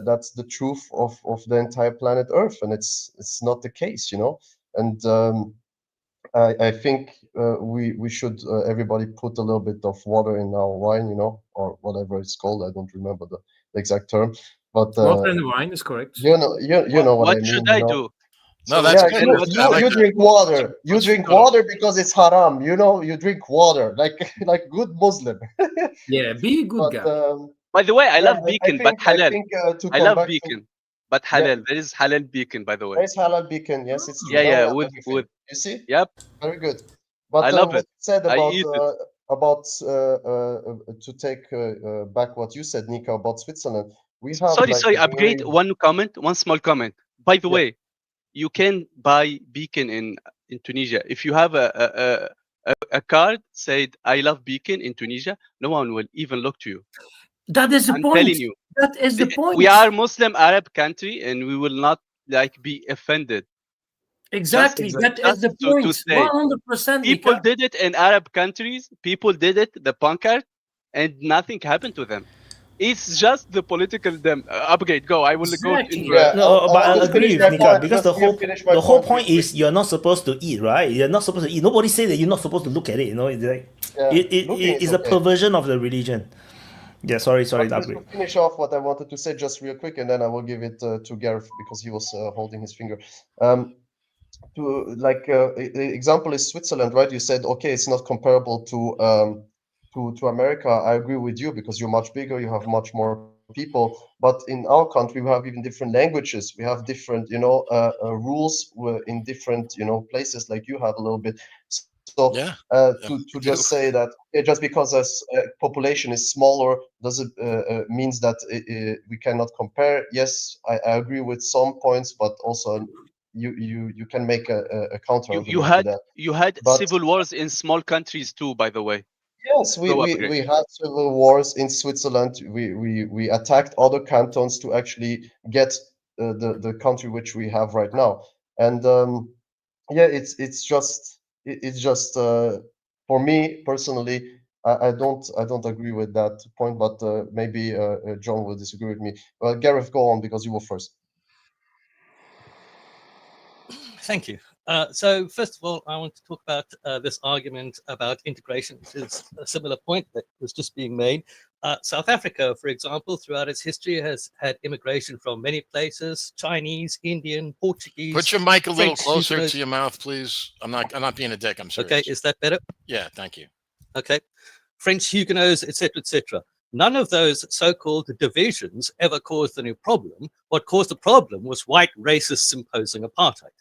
that's the truth of the entire planet Earth, and it's not the case, you know. And I think we should everybody put a little bit of water in our wine, you know, or whatever it's called. I don't remember the exact term, but water in the wine is correct. You know what I mean. What should I do? No, that's good. You drink water. You drink water because it's haram. You know, you drink water like good Muslim. Yeah, be a good guy. By the way, I love beacon, but halal. I love beacon, but halal. There is halal beacon, by the way. There's halal beacon. Yes, it's true. Yeah, with you see. Yep. Very good. But I love it. Said about to take back what you said, Nika, about Switzerland. We have sorry. Upgrade one small comment. By the way, you can buy beacon in Tunisia. If you have a card said I love beacon in Tunisia, no one will even look to you. That is the point. I'm telling you. That is the point. We are Muslim Arab country, and we will not be offended. Exactly. That is the point. 100%. People did it in Arab countries. People did it, the punkard, and nothing happened to them. It's just the political upgrade. Go. I will go into No, but I agree with Nika, because the whole point is you're not supposed to eat, right? You're not supposed to eat. Nobody say that you're not supposed to look at it. You know, it's like it's a perversion of the religion. Yeah, sorry. Just to finish off what I wanted to say just real quick, and then I will give it to Gareth because he was holding his finger. like example is Switzerland, right? You said okay, it's not comparable to America. I agree with you because you're much bigger, you have much more people. But in our country, we have even different languages. We have different, rules in different, places. Like you have a little bit. So to just say that just because population is smaller doesn't means that we cannot compare. Yes, I agree with some points, but also you can make a counter argument to that. You had civil wars in small countries too, by the way. Yes, we had civil wars in Switzerland. We attacked other cantons to actually get the country which we have right now. And yeah, it's just for me personally, I don't agree with that point, but maybe John will disagree with me. Gareth, go on because you were first. Thank you. So first of all, I want to talk about this argument about integration, which is a similar point that was just being made. South Africa, for example, throughout its history has had immigration from many places: Chinese, Indian, Portuguese. Put your mic a little closer to your mouth, please. I'm not being a dick. I'm serious. Okay, is that better? Yeah, thank you. Okay. French Huguenots, etc., etc. None of those so-called divisions ever caused any problem. What caused the problem was white racists imposing apartheid.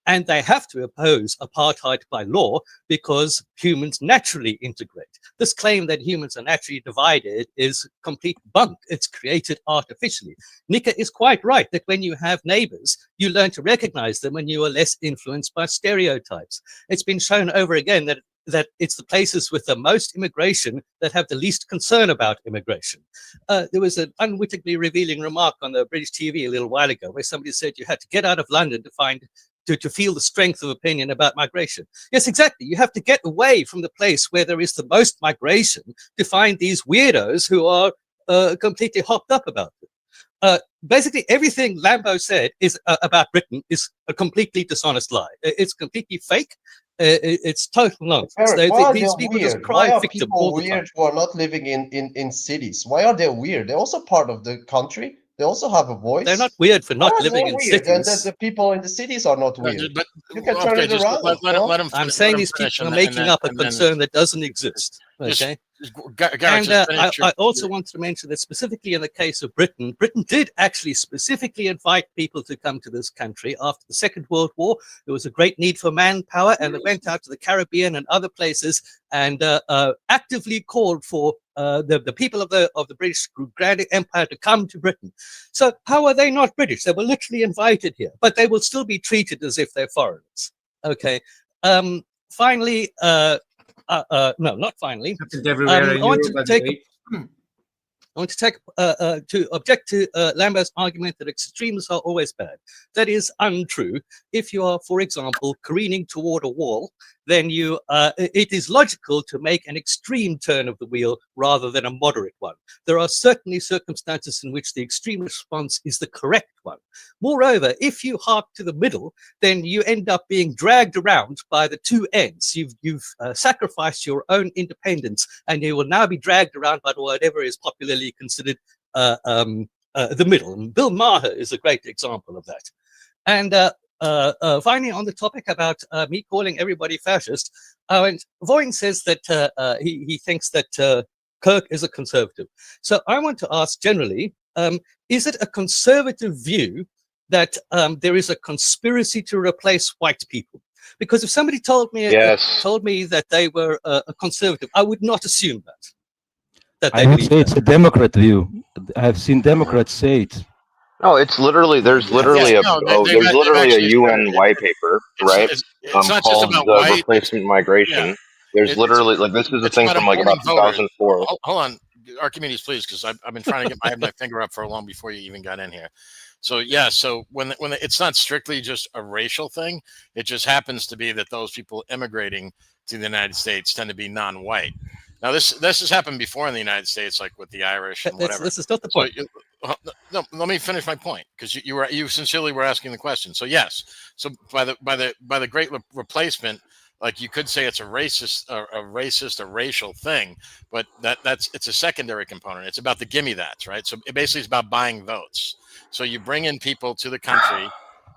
And they have to oppose apartheid by law because humans naturally integrate. This claim that humans are naturally divided is complete bunk. It's created artificially. Nika is quite right that when you have neighbors, you learn to recognize them and you are less influenced by stereotypes. It's been shown over again that it's the places with the most immigration that have the least concern about immigration. There was an unwittingly revealing remark on the British TV a little while ago where somebody said you had to get out of London to feel the strength of opinion about migration. Yes, exactly. You have to get away from the place where there is the most migration to find these weirdos who are completely hopped up about it. Basically, everything Lambo said is about Britain is a completely dishonest lie. It's completely fake. It's total nonsense. These people weird? Just cry Why are victim people all the time. weird who are not living in cities? Why are they weird? They're also part of the country. They also have a voice. They're not weird for not living in cities. And the people in the cities are not weird. But you can turn it around. Let him I'm saying these people are making up a concern that doesn't exist. Okay. I also wanted to mention that specifically in the case of Britain, Britain did actually specifically invite people to come to this country after the Second World War. There was a great need for manpower, and they went out to the Caribbean and other places and actively called for the people of the British Grand Empire to come to Britain. So how are they not British? They were literally invited here, but they will still be treated as if they're foreigners. Okay. Finally, no, not finally. I want to object to Lambert's argument that extremists are always bad. That is untrue. If you are, for example, careening toward a wall, then it is logical to make an extreme turn of the wheel rather than a moderate one. There are certainly circumstances in which the extreme response is the correct one. Moreover, if you hark to the middle, then you end up being dragged around by the two ends. You've sacrificed your own independence, and you will now be dragged around by whatever is popularly considered the middle. And Bill Maher is a great example of that. And finally, on the topic about me calling everybody fascist, Voin says that he thinks that Kirk is a conservative. So I want to ask generally, is it a conservative view that there is a conspiracy to replace white people? Because if somebody told me that they were a conservative, I would not assume that. I would say it's a Democrat view. I've seen Democrats say it. No, it's literally there's literally a UN white paper, right? It's not called just about the white replacement migration. Yeah. There's literally like this is a thing from like about 2004. Hold on, Archimedes, please, because I've been trying to I had my finger up for long before you even got in here. So yeah, so when it's not strictly just a racial thing, it just happens to be that those people immigrating to the United States tend to be non-white. Now this has happened before in the United States, like with the Irish and whatever. This is not the point. So, no, let me finish my point because you sincerely were asking the question. So yes, so by the great replacement, like you could say it's a racist, racial thing, but it's a secondary component. It's about the gimme that's, right? So it basically is about buying votes. So you bring in people to the country,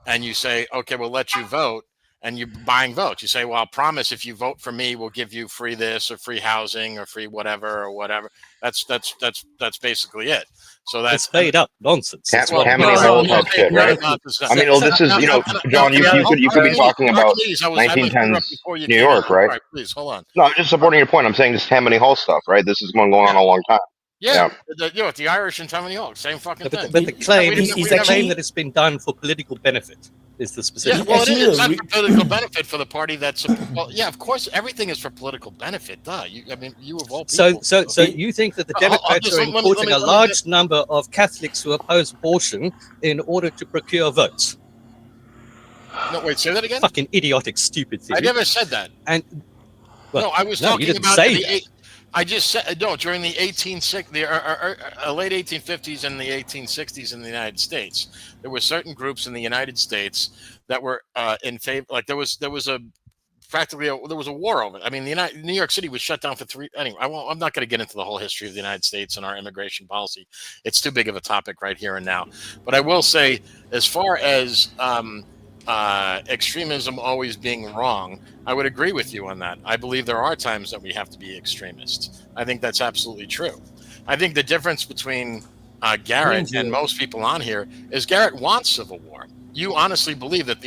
and you say, okay, we'll let you vote. and you're buying votes. You say, well, I'll promise if you vote for me, we'll give you free this or free housing or free whatever or whatever. That's basically it. So that's made up nonsense. Tammany Hall type shit, right? I mean, well, this is, John, you could be talking about 1910s New York, right? Please, hold on. No, I'm just supporting your point. I'm saying this Tammany Hall stuff, right? This has been going on a long time. Yeah. The Irish and Tammany Hall, same fucking thing. But the claim is that it's been done for political benefit. Is the specific? Yeah, well, it's not for political benefit for the party that's. Well, yeah, of course, everything is for political benefit. Duh. You of all people. So you think that the Democrats are importing a large number of Catholics who oppose abortion in order to procure votes? No, wait, say that again. Fucking idiotic, stupid theory. I never said that. And no, I was talking about I just said no during the late 1850s and the 1860s in the United States. There were certain groups in the United States that were in favor. Like there was a war over it. I mean, New York City was shut down for anyway. I'm not going to get into the whole history of the United States and our immigration policy. It's too big of a topic right here and now. But I will say, as far as extremism always being wrong, I would agree with you on that. I believe there are times that we have to be extremists. I think that's absolutely true. I think the difference between Garrett and most people on here is Garrett wants civil war. You honestly believe that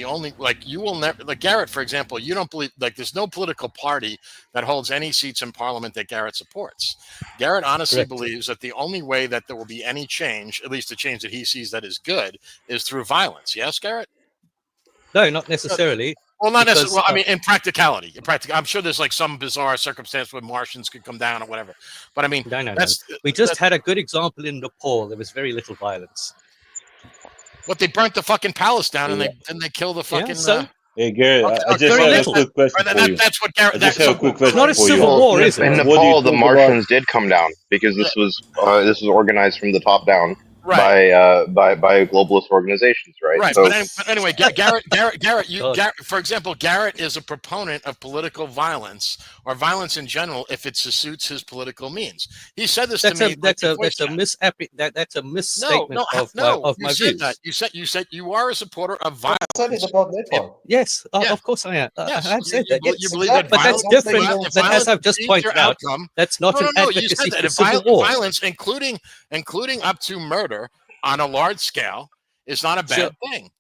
you will never, like Garrett, for example, you don't believe, like there's no political party that holds any seats in parliament that Garrett supports. Garrett honestly believes that the only way that there will be any change, at least the change that he sees that is good, is through violence. Yes, Garrett? No, not necessarily. Well, not necessarily. Well, I mean, in practicality, I'm sure there's like some bizarre circumstance where Martians could come down or whatever. But I mean, no. We just had a good example in Nepal. There was very little violence. What, they burnt the fucking palace down and they killed the fucking. Hey Garrett, I just have a quick question for you. That's what Garrett. That's a quick question. It's not a civil war, is it? In Nepal, the Martians did come down because this was organized from the top down. By globalist organizations, right? Right, so, but anyway, Garrett, for example, Garrett is a proponent of political violence or violence in general if it suits his political means. He said this to me. That's a misstatement of my views. You said you are a supporter of violence. Yes, yeah. Of course I am. Yes. I have said that. You believe that but that's different. As I've just pointed out, that's not an advocacy for civil war. Violence, including up to murder on a large scale, is not a bad thing.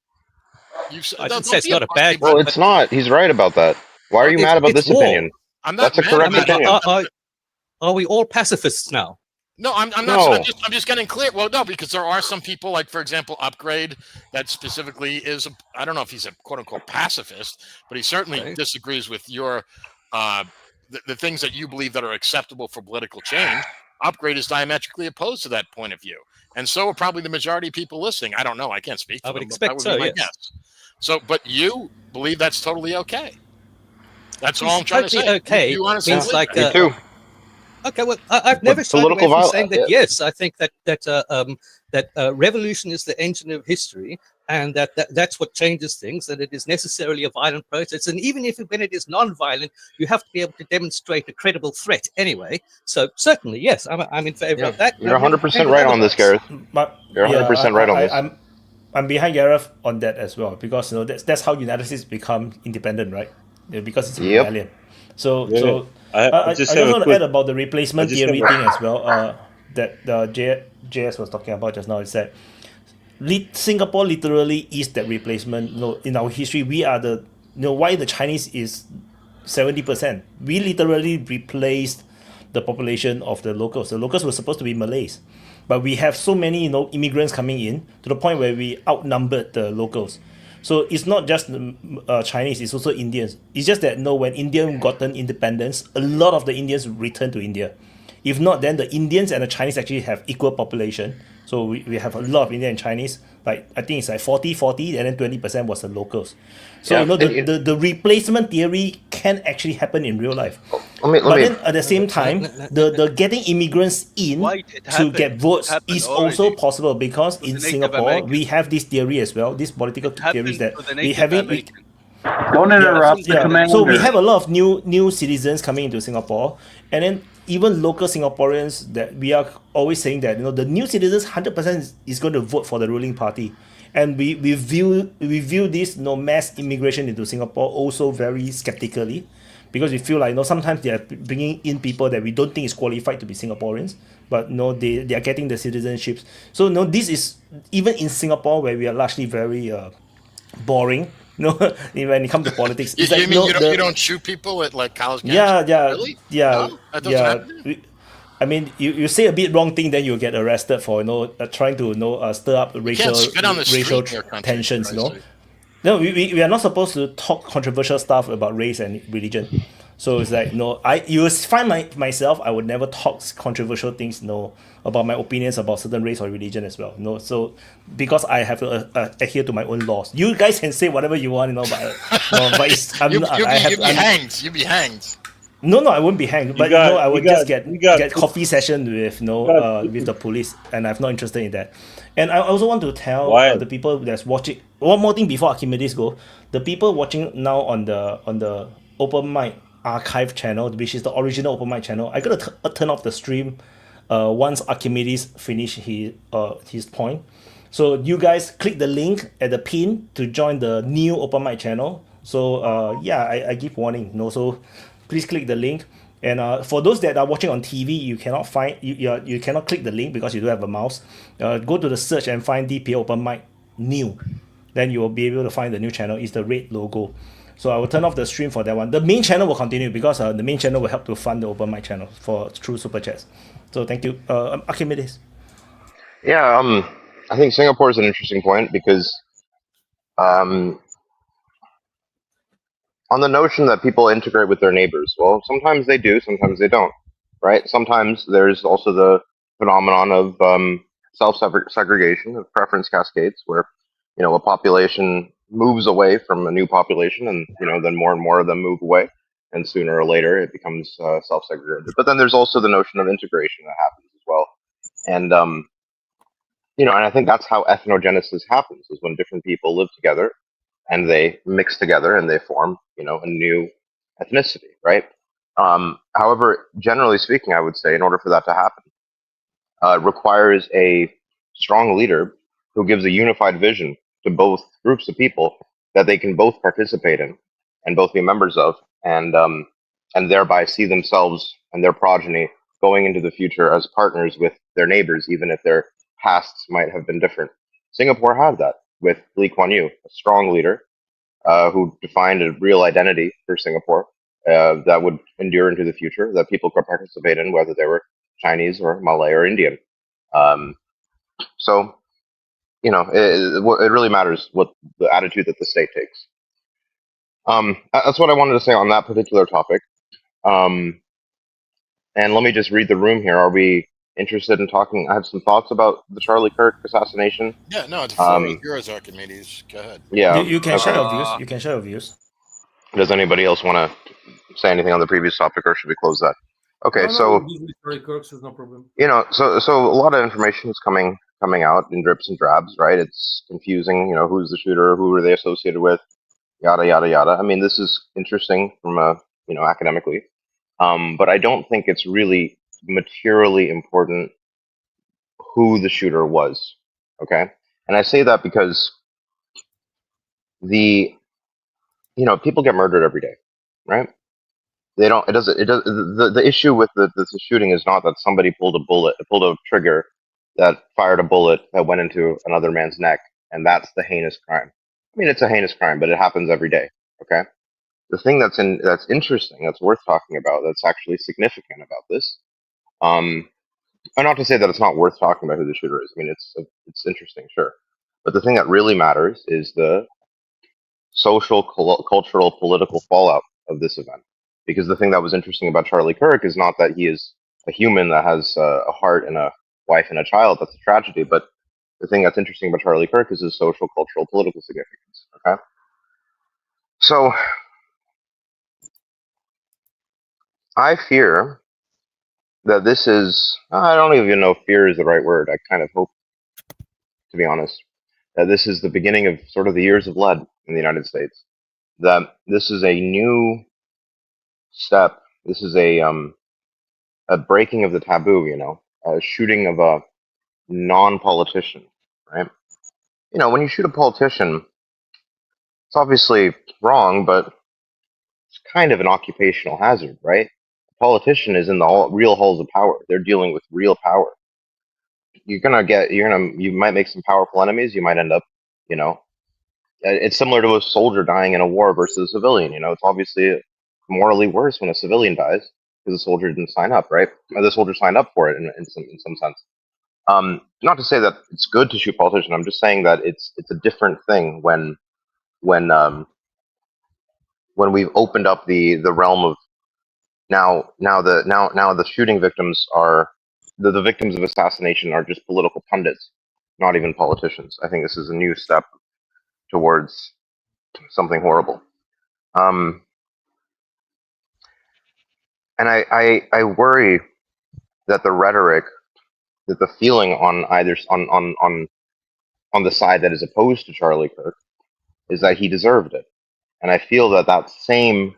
I didn't say it's not a bad. Well, it's not. He's right about that. Why are you mad about this opinion? I'm not. That's a correct opinion. Are we all pacifists now? No, I'm not. I'm just getting clear. Well, no, because there are some people, like for example, Upgrade, that specifically is. I don't know if he's a quote unquote pacifist, but he certainly disagrees with your the things that you believe that are acceptable for political change. Upgrade is diametrically opposed to that point of view, and so are probably the majority of people listening. I don't know. I can't speak. I would expect so. Yes. Guess. So, but you believe that's totally okay. That's all I'm trying to say. Okay, you honestly means like me too. Okay, well, I've never shied away from saying that. Yes, I think that revolution is the engine of history, and that's what changes things. That it is necessarily a violent process, and even when it is non-violent, you have to be able to demonstrate a credible threat anyway. So certainly, yes, I'm in favor of that. You're 100% right on this, Gareth. You're 100% right on this. I'm behind Gareth on that as well, because that's how United States become independent, right? Because it's a rebellion. So I just want to add about the replacement theory thing as well. That the JS was talking about just now. Is that Singapore literally is that replacement. In our history, we are the why the Chinese is 70%. We literally replaced the population of the locals. The locals were supposed to be Malays, but we have so many immigrants coming in to the point where we outnumbered the locals. So it's not just Chinese, it's also Indians. It's just that when India gotten independence, a lot of the Indians returned to India. If not, then the Indians and the Chinese actually have equal population. So we have a lot of Indian and Chinese. Like I think it's like 40-40, and then 20% was the locals. So the replacement theory can actually happen in real life. Then at the same time, the getting immigrants in to get votes is also possible, because in Singapore we have this theory as well. These political theories that we haven't. Don't interrupt the commander. So we have a lot of new citizens coming into Singapore, and then even local Singaporeans that we are always saying that the new citizens 100% is going to vote for the ruling party, and we view this mass immigration into Singapore also very skeptically, because we feel like sometimes they are bringing in people that we don't think is qualified to be Singaporeans, but they are getting the citizenships. So this is even in Singapore where we are largely very boring. When it comes to politics, you like, mean you don't shoot people at like college campuses? Yeah, really? yeah, No? That doesn't happen? I mean, you say a bit wrong thing, then you'll get arrested for trying to stir up racial tensions. No, we are not supposed to talk controversial stuff about race and religion. So it's like you will find myself, I would never talk controversial things about my opinions about certain race or religion as well. So because I have to adhere to my own laws. You guys can say whatever you want, but you'll be hanged. No, I won't be hanged. But I would just get coffee session with with the police, and I'm not interested in that. And I also want to tell the people that's watching one more thing before Archimedes go. The people watching now on the Open Mic archive channel, which is the original Open Mic channel, I gotta turn off the stream once Archimedes finish his point. So you guys click the link at the pin to join the new Open Mic channel. So I give warning. So please click the link. And for those that are watching on TV, you cannot find you cannot click the link because you don't have a mouse. Go to the search and find DPA Open Mic new. Then you will be able to find the new channel. It's the red logo. So I will turn off the stream for that one. The main channel will continue because the main channel will help to fund the Open Mic channel through super chats. So thank you, Archimedes. Yeah, I think Singapore is an interesting point because on the notion that people integrate with their neighbors, well, sometimes they do, sometimes they don't, right? Sometimes there's also the phenomenon of self-segregation, of preference cascades, where a population moves away from a new population, and then more and more of them move away, and sooner or later it becomes self-segregated. But then there's also the notion of integration that happens as well, and and I think that's how ethnogenesis happens: is when different people live together and they mix together and they form a new ethnicity, right? However, generally speaking, I would say in order for that to happen, it requires a strong leader who gives a unified vision to both groups of people that they can both participate in and both be members of, and thereby see themselves and their progeny going into the future as partners with their neighbors, even if their pasts might have been different. Singapore had that with Lee Kuan Yew, a strong leader who defined a real identity for Singapore that would endure into the future, that people could participate in, whether they were Chinese or Malay or Indian. So it really matters what the attitude that the state takes. That's what I wanted to say on that particular topic. And let me just read the room here. Are we interested in talking? I have some thoughts about the Charlie Kirk assassination. Yeah, no, it's yours, Archimedes. Go ahead. Yeah, you can share your views. You can share your views. Does anybody else want to say anything on the previous topic, or should we close that? Okay, Charlie Kirk, so no problem. So a lot of information is coming out in drips and drabs, right? It's confusing. Who's the shooter? Who are they associated with? Yada yada yada. I mean, this is interesting from academically, but I don't think it's really materially important who the shooter was. Okay, and I say that because people get murdered every day, right? They don't. The issue with the shooting is not that somebody pulled a trigger that fired a bullet that went into another man's neck, and that's the heinous crime. I mean, it's a heinous crime, but it happens every day. Okay. The thing that's interesting, that's worth talking about, that's actually significant about this, and not to say that it's not worth talking about who the shooter is. I mean, it's interesting, sure, but the thing that really matters is the social, cultural, political fallout of this event. Because the thing that was interesting about Charlie Kirk is not that he is a human that has a heart and a wife and a child. That's a tragedy. But the thing that's interesting about Charlie Kirk is his social, cultural, political significance. Okay. So I fear that this is, I don't even know if fear is the right word. I kind of hope, to be honest, that this is the beginning of sort of the years of lead in the United States. That this is a new step. This is a breaking of the taboo, a shooting of a non-politician, right? when you shoot a politician, it's obviously wrong, but it's kind of an occupational hazard, right? A politician is in the real halls of power. They're dealing with real power. You might make some powerful enemies. You might end up, it's similar to a soldier dying in a war versus a civilian. It's obviously morally worse when a civilian dies because the soldier didn't sign up, right? Or the soldier signed up for it in some sense. Not to say that it's good to shoot politicians. I'm just saying that it's a different thing when we've opened up the realm of now the shooting victims are the victims of assassination are just political pundits, not even politicians. I think this is a new step towards something horrible. And I worry that the rhetoric, that the feeling on either on the side that is opposed to Charlie Kirk is that he deserved it, and I feel that same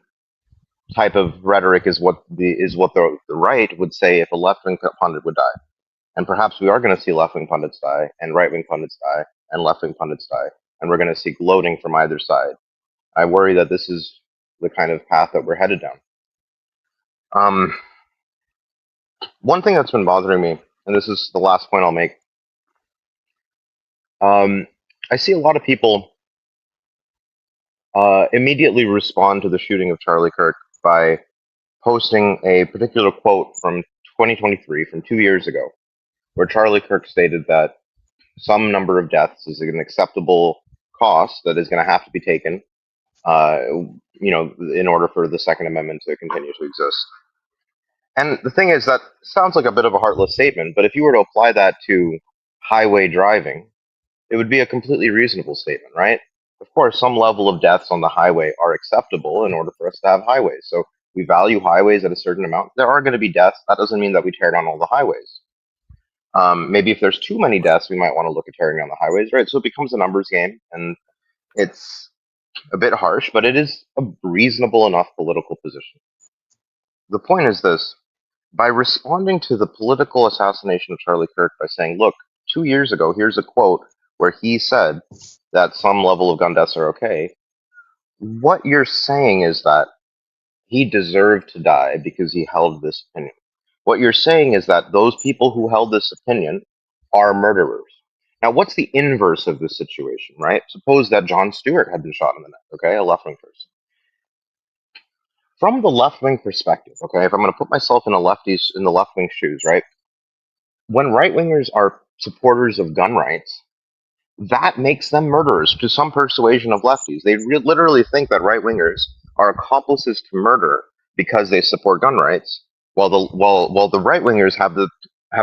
type of rhetoric is what the right would say if a left-wing pundit would die, and perhaps we are going to see left-wing pundits die, and right-wing pundits die, and left-wing pundits die, and we're going to see gloating from either side. I worry that this is the kind of path that we're headed down. One thing that's been bothering me, and this is the last point I'll make, I see a lot of people immediately respond to the shooting of Charlie Kirk by posting a particular quote from 2023, from 2 years ago, where Charlie Kirk stated that some number of deaths is an acceptable cost that is going to have to be taken, in order for the Second Amendment to continue to exist. And the thing is, that sounds like a bit of a heartless statement, but if you were to apply that to highway driving, it would be a completely reasonable statement, right? Of course, some level of deaths on the highway are acceptable in order for us to have highways. So we value highways at a certain amount. There are going to be deaths. That doesn't mean that we tear down all the highways. Maybe if there's too many deaths, we might want to look at tearing down the highways, right? So it becomes a numbers game, and it's a bit harsh, but it is a reasonable enough political position. The point is this. By responding to the political assassination of Charlie Kirk by saying, look, 2 years ago, here's a quote where he said that some level of gun deaths are okay, what you're saying is that he deserved to die because he held this opinion. What you're saying is that those people who held this opinion are murderers. Now, what's the inverse of this situation, right? Suppose that Jon Stewart had been shot in the neck, okay, a left-wing person. From the left-wing perspective, okay, if I'm going to put myself in the left-wing shoes, right? When right-wingers are supporters of gun rights, that makes them murderers to some persuasion of lefties. They literally think that right-wingers are accomplices to murder because they support gun rights, while the right-wingers have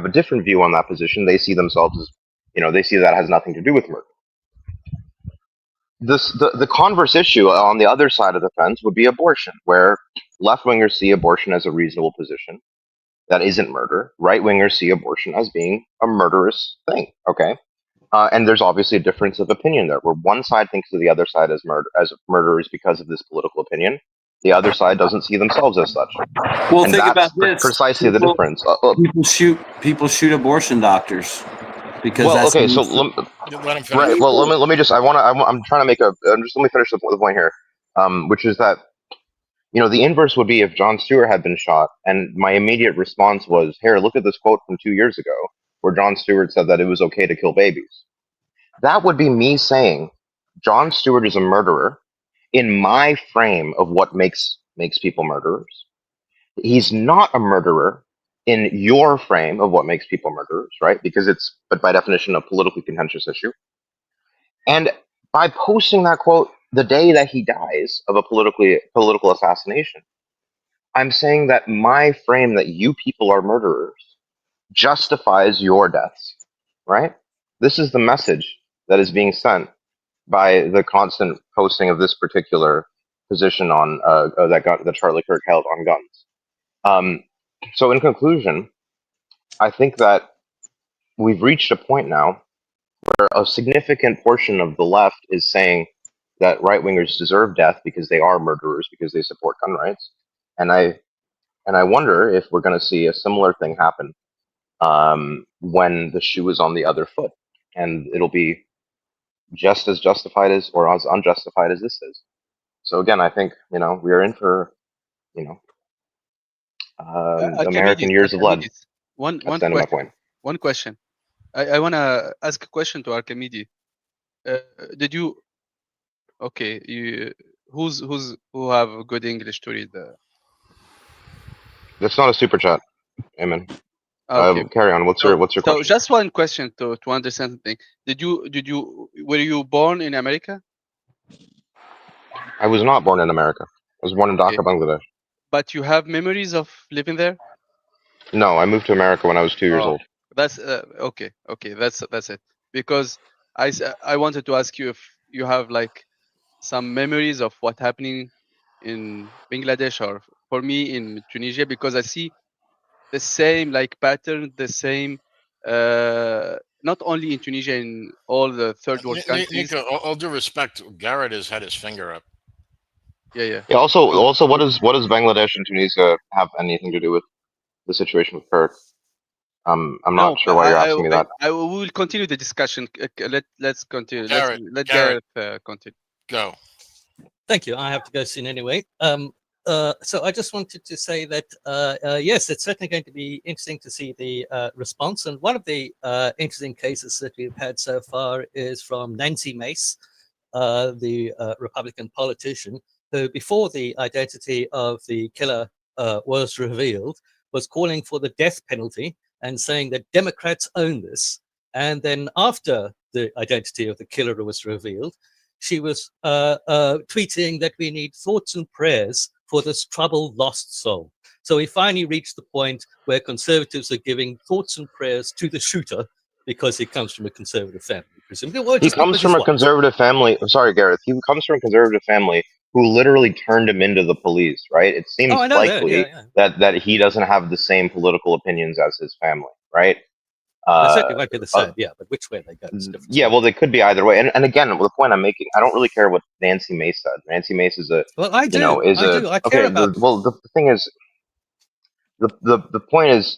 a different view on that position. They see themselves as, they see that has nothing to do with murder. The converse issue on the other side of the fence would be abortion, where left-wingers see abortion as a reasonable position that isn't murder. Right-wingers see abortion as being a murderous thing, okay? And there's obviously a difference of opinion there, where one side thinks of the other side as murderers because of this political opinion. The other side doesn't see themselves as such. Well, and think that's about this. Precisely the difference. People shoot abortion doctors because that's okay. So let him finish. Right. Well, let me just. I'm trying to make let me finish the point here, which is that the inverse would be if Jon Stewart had been shot, and my immediate response was, "Here, look at this quote from 2 years ago, where Jon Stewart said that it was okay to kill babies." That would be me saying, Jon Stewart is a murderer in my frame of what makes people murderers. He's not a murderer in your frame of what makes people murderers, right? Because it's, but by definition, a politically contentious issue. And by posting that quote the day that he dies of a political assassination, I'm saying that my frame that you people are murderers justifies your deaths, right? This is the message that is being sent by the constant posting of this particular position on that Charlie Kirk held on guns. So in conclusion, I think that we've reached a point now where a significant portion of the left is saying that right-wingers deserve death because they are murderers, because they support gun rights. And I wonder if we're going to see a similar thing happen when the shoe is on the other foot. And it'll be just as justified as or as unjustified as this is. So again, I think we're in for American years of lead. One That's the end of my point. One question. I want to ask a question to Archimedes. Did you? Okay, who have good English to read the? That's not a super chat. Amen. Okay. Carry on. What's your question? So just one question to understand something. Were you born in America? I was not born in America. I was born in Dhaka, Bangladesh. But you have memories of living there? No, I moved to America when I was 2 years old. That's okay. Okay, that's it. Because I wanted to ask you if you have like some memories of what happening in Bangladesh or for me in Tunisia, because I see the same like pattern, the same not only in Tunisia, in all the third world countries. Nico, all due respect, Garrett has had his finger up. Yeah. Also, what does Bangladesh and Tunisia have anything to do with the situation with Kirk? I'm not sure why you're asking me that. I will continue the discussion. Let's continue. Let Garrett, continue. Go. Thank you. I have to go soon anyway. So I just wanted to say that yes, it's certainly going to be interesting to see the response. And one of the interesting cases that we've had so far is from Nancy Mace, the Republican politician, who before the identity of the killer was revealed, was calling for the death penalty and saying that Democrats own this. And then after the identity of the killer was revealed, she was tweeting that we need thoughts and prayers for this troubled, lost soul. So we finally reached the point where conservatives are giving thoughts and prayers to the shooter because he comes from a conservative family. Presumably, he comes from a conservative family. I'm sorry, Gareth. He comes from a conservative family who literally turned him into the police, right? It seems likely that he doesn't have the same political opinions as his family, right? They certainly won't be the same, but which way they go is different. Yeah, well, they could be either way. And again, the point I'm making, I don't really care what Nancy Mace said. Nancy Mace is a I care about. The thing is, the point is,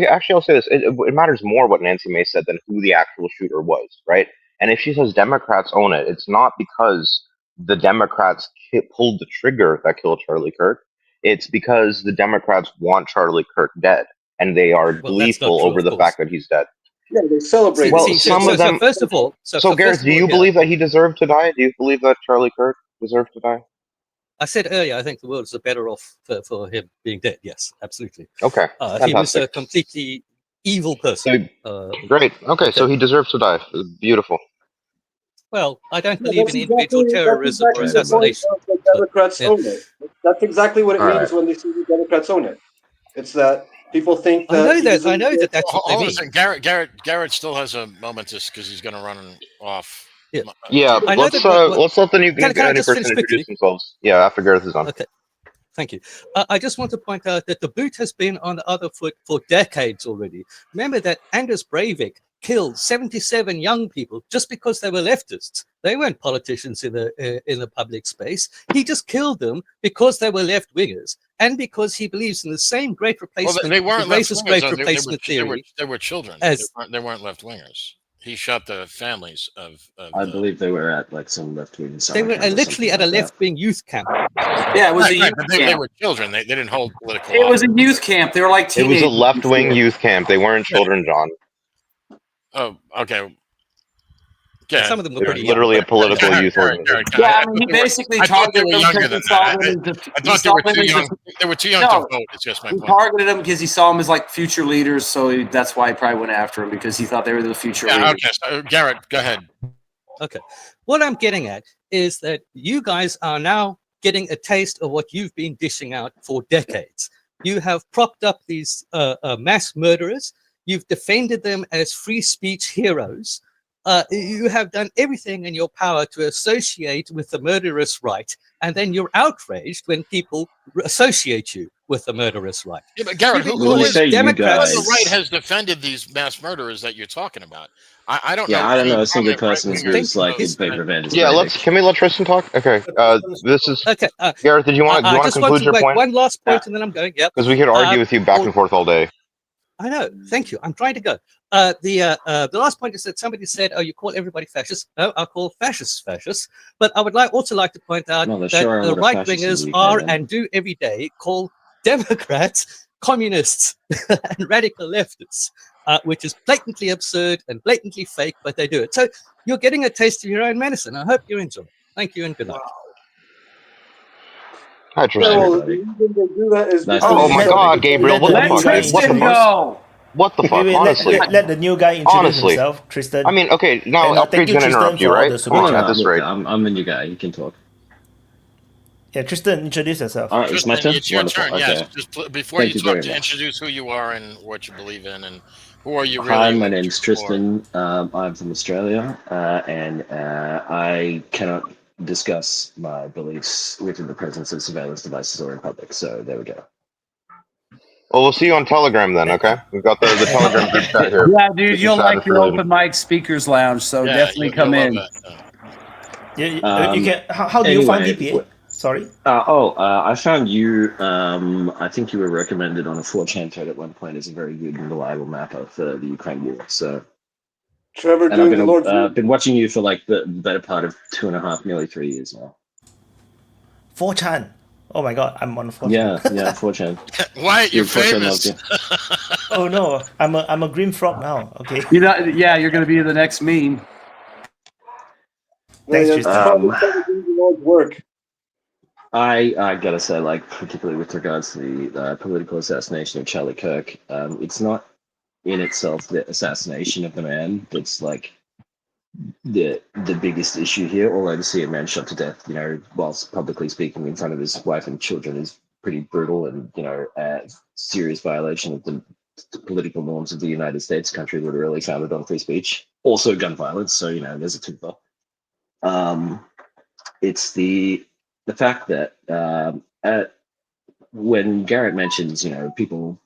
actually, I'll say this: it matters more what Nancy Mace said than who the actual shooter was, right? And if she says Democrats own it, it's not because the Democrats pulled the trigger that killed Charlie Kirk. It's because the Democrats want Charlie Kirk dead, and they are gleeful over the fact that he's dead. Yeah, they celebrate. Well, some of them. First of all, Gareth, do you believe that he deserved to die? Do you believe that Charlie Kirk deserved to die? I said earlier, I think the world is better off for him being dead. Yes, absolutely. Okay. He was a completely evil person. Great. Okay, so he deserves to die. Beautiful. Well, I don't believe in individual terrorism or assassination. Democrats own it. That's exactly what it means when they say the Democrats own it. It's that people think that. I know that that's what they mean. Garrett still has a moment because he's going to run off. Yeah, let's let the new person introduce themselves. Yeah, after Gareth is on. Okay. Thank you. I just want to point out that the boot has been on the other foot for decades already. Remember that Anders Breivik killed 77 young people just because they were leftists. They weren't politicians in the public space. He just killed them because they were left-wingers and because he believes in the same great replacement. Well, they weren't racist great replacement theory. They were children. They weren't left-wingers. He shot the families of I believe they were at like some left-wing. They were literally at a left-wing youth camp. Yeah, it was a youth camp. They were children. They didn't hold political. It was a youth camp. They were like teenagers. It was a left-wing youth camp. They weren't children, John. Oh, okay. Yeah. Some of them were pretty literally a political youth organization. Yeah, I mean, he basically targeted them because he saw them. I thought they were too young. They were too young to vote. It's just my point. He targeted them because he saw them as like future leaders, so that's why he probably went after them because he thought they were the future leaders. Okay, so, Garrett, go ahead. Okay, what I'm getting at is that you guys are now getting a taste of what you've been dishing out for decades. You have propped up these mass murderers. You've defended them as free speech heroes. You have done everything in your power to associate with the murderous right, and then you're outraged when people associate you with the murderous right. Yeah, but Garrett, who is Democrats? The right has defended these mass murderers that you're talking about. I don't know. Yeah, I don't know a single person who's like in favor of it. Yeah, can we let Tristan talk? Okay, this is okay. Garrett, did you want to conclude your point? One last point, and then I'm going. Yep. Because we could argue with you back and forth all day. I know. Thank you. I'm trying to go. The last point is that somebody said, "Oh, you call everybody fascist." No, I call fascists fascists. But I would also like to point out that the right wingers are and do every day call Democrats communists and radical leftists, which is blatantly absurd and blatantly fake, but they do it. So you're getting a taste of your own medicine. I hope you enjoy it. Thank you and good night. Hi, Tristan. Oh my God, Gabriel! What the fuck? Tristan go. What the fuck? Honestly, let the new guy introduce himself, Tristan. I mean, okay, now And, Upgrade's gonna interrupt you, right? Come on, at this rate. I'm the new guy. You can talk. Yeah, Tristan, introduce yourself. All right, it's my turn. It's your Wonderful. turn. Okay. Yes. Just before Thank you you talk, very to much. introduce who you are and what you believe in, and who are you really? Hi, my name's Tristan. I'm from Australia, and I cannot discuss my beliefs within the presence of surveillance devices or in public. So there we go. Well, we'll see you on Telegram then, okay? We've got the Telegram group chat here. Yeah, dude, you'll like the open mic speakers lounge, so definitely come in. Yeah, you can. How do you find DPA? Sorry. I found you. I think you were recommended on a 4chan thread at one point as a very good and reliable mapper for the Ukraine war. So, Trevor, and I've been watching you for like the better part of 2.5, nearly 3 years now. 4chan. Oh my God, I'm on 4chan. Yeah, 4chan. Wyatt, you're famous. Oh no, I'm a green frog now. Okay. You know, yeah, you're gonna be the next meme. Thanks, Tristan. Work. I gotta say, like, particularly with regards to the political assassination of Charlie Kirk, it's not in itself the assassination of the man that's like the biggest issue here. Although to see a man shot to death, you know, whilst publicly speaking in front of his wife and children is pretty brutal and, you know, a serious violation of the political norms of the United States, country literally founded on free speech, also gun violence. So, you know, there's a twofer. It's the fact that when Garrett mentions, you know, people,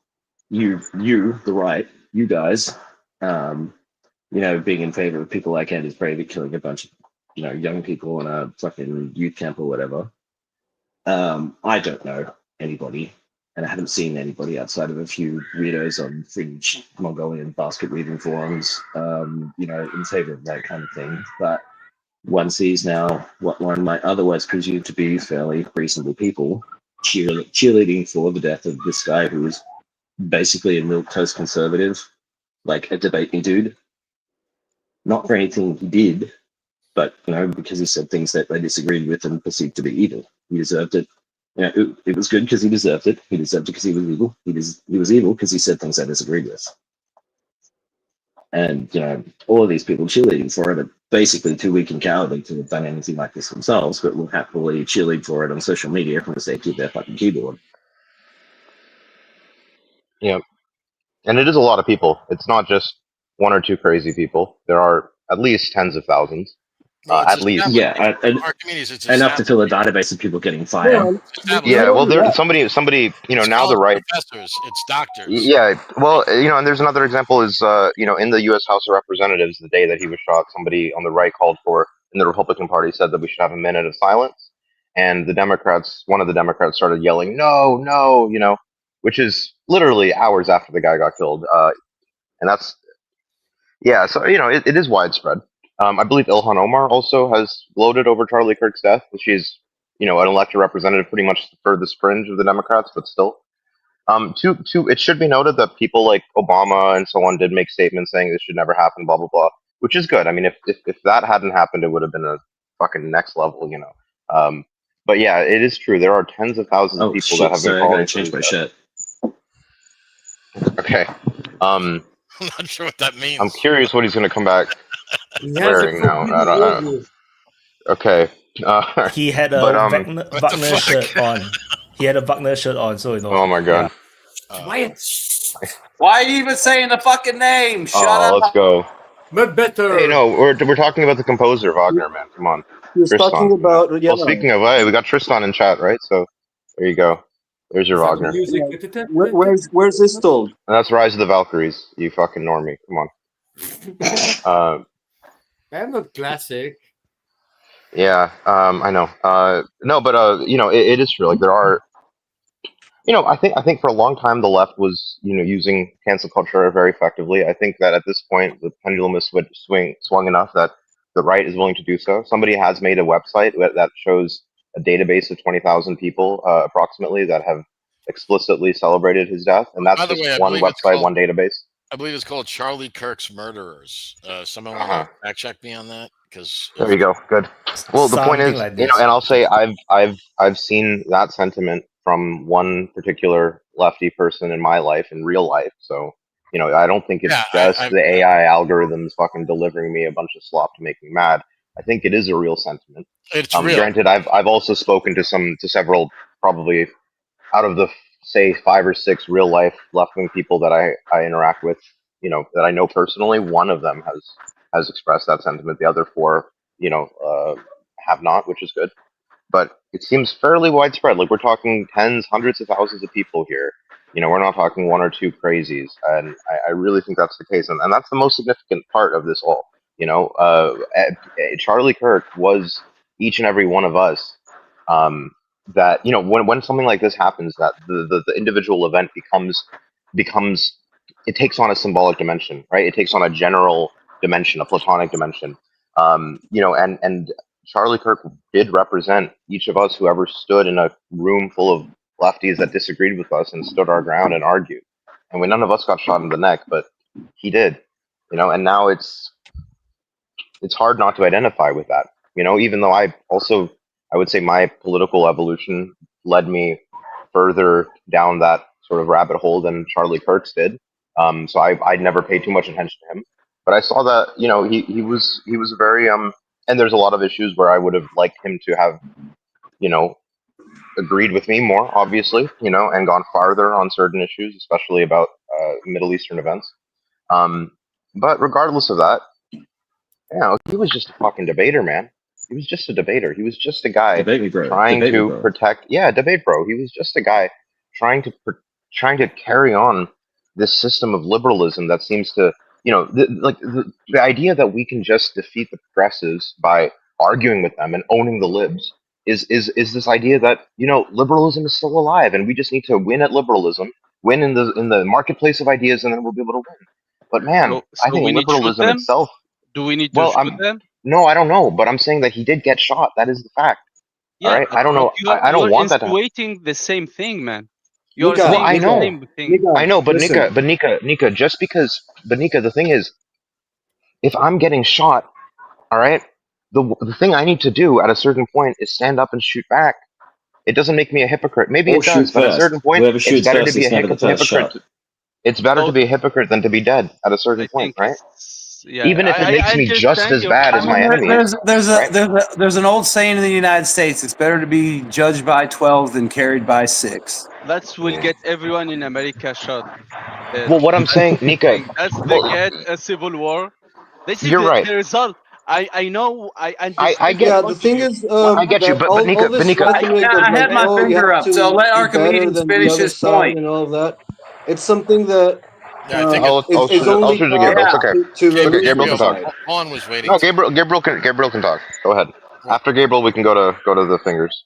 you, the right, you guys, you know, being in favor of people like Anders Breivik killing a bunch of, you know, young people in a fucking youth camp or whatever. I don't know anybody, and I haven't seen anybody outside of a few weirdos on fringe Mongolian basket weaving forums, you know, in favor of that kind of thing. But one sees now what one might otherwise presume to be fairly reasonable people cheerleading for the death of this guy who was basically a milquetoast conservative, like a debate me dude. Not for anything he did, but, you know, because he said things that they disagreed with and perceived to be evil. He deserved it. You know, it was good because he deserved it. He deserved it because he was evil. He was evil because he said things I disagreed with. And, you know, all of these people cheerleading for it are basically too weak and cowardly to have done anything like this themselves, but will happily cheerlead for it on social media from the safety of their fucking keyboard. Yeah. And it is a lot of people. It's not just one or two crazy people. There are at least tens of thousands. At least. Yeah, enough to fill a database of people getting fired. Yeah, well, there's somebody, you know, now the right. Professors, it's doctors. Yeah, well, you know, and there's another example is, you know, in the U.S. House of Representatives, the day that he was shot, somebody on the right called for, in the Republican Party said that we should have a minute of silence. And the Democrats, one of the Democrats started yelling, no, no, you know, which is literally hours after the guy got killed. And that's, yeah, so, you know, it is widespread. I believe Ilhan Omar also has gloated over Charlie Kirk's death. She's, you know, an elected representative pretty much for the fringe of the Democrats, but still. It should be noted that people like Obama and so on did make statements saying this should never happen, blah, blah, blah, which is good. I mean, if that hadn't happened, it would have been a fucking next level, you know. But yeah, it is true. There are tens of thousands of people that have been calling. I gotta change my shirt. Okay. I'm not sure what that means. I'm curious what he's going to come back wearing now. I don't. Okay. He had a Wagner shirt on. He had a Wagner shirt on, so you know. Oh my god. Why are you even saying the fucking name? Shut up. Let's go. But better. Hey, no, we're talking about the composer Wagner, man. Come on. You're talking about. Yeah, well, speaking of, hey, we got Tristan in chat, right? So there you go. There's your Wagner. Where's this told? And that's Rise of the Valkyries. You fucking normie. Come on. I'm not classic. Yeah, I know. No, but you know, it is true. Like there are. I think for a long time the left was, using cancel culture very effectively. I think that at this point the pendulum has swung enough that the right is willing to do so. Somebody has made a website that shows a database of 20,000 people approximately that have explicitly celebrated his death, and that's just one website, one database. I believe it's called Charlie Kirk's Murderers. Someone want to fact check me on that? Because there you go. Good. Well, the point is, like and I'll say I've seen that sentiment from one particular lefty person in my life, in real life. So, I don't think it's just the AI algorithms fucking delivering me a bunch of slop to make me mad. I think it is a real sentiment. It's real. Granted, I've also spoken to several, probably out of the say 5 or 6 real life left wing people that I interact with, that I know personally. One of them has expressed that sentiment. The other 4, have not, which is good. But it seems fairly widespread. Like, we're talking tens, hundreds of thousands of people here. We're not talking 1 or 2 crazies. And I really think that's the case. And that's the most significant part of this all. Charlie Kirk was each and every one of us. That, when something like this happens, that the individual event becomes, it takes on a symbolic dimension, right? It takes on a general dimension, a platonic dimension. And Charlie Kirk did represent each of us who ever stood in a room full of lefties that disagreed with us and stood our ground and argued. And none of us got shot in the neck, but he did, and now it's hard not to identify with that, even though I would say my political evolution led me further down that sort of rabbit hole than Charlie Kirk's did. So I'd never paid too much attention to him, but I saw that, he was very, and there's a lot of issues where I would have liked him to have, agreed with me more, obviously, and gone farther on certain issues, especially about Middle Eastern events. But regardless of that, he was just a fucking debater, man. He was just a debater. He was just a guy trying to protect. Yeah, debate bro. He was just a guy trying to carry on this system of liberalism that seems to, the idea that we can just defeat the progressives by arguing with them and owning the libs is this idea that, liberalism is still alive and we just need to win at liberalism, win in the marketplace of ideas, and then we'll be able to win. But man, I think liberalism itself. Do we need to shoot them? No, I don't know, but I'm saying that he did get shot. That is the fact. Yeah, all right, I don't know. I don't want that to happen. You're insinuating the same thing, man. You're Nika, saying I know. the same thing. I know, but Nika, just because, Nika, the thing is, if I'm getting shot, all right, the thing I need to do at a certain point is stand up and shoot back. It doesn't make me a hypocrite. Maybe it does, but at a certain point, it's better to be a hypocrite. It's better to be a hypocrite than to be dead at a certain point, right? Yeah, even if it makes me just as bad as my enemy. There's an old saying in the United States: it's better to be judged by 12 than carried by 6. That will get everyone in America shot. Well, what I'm saying, Nika, that's to get a civil war. You're right. The result. I know. I get. Yeah, the thing is, I get you, but Nika, I had my finger up, so let Archimedes finish his point and all that. It's something that. Yeah, I think it's only okay. Gabriel can talk. On was waiting. No, Gabriel can talk. Go ahead. After Gabriel, we can go to the fingers,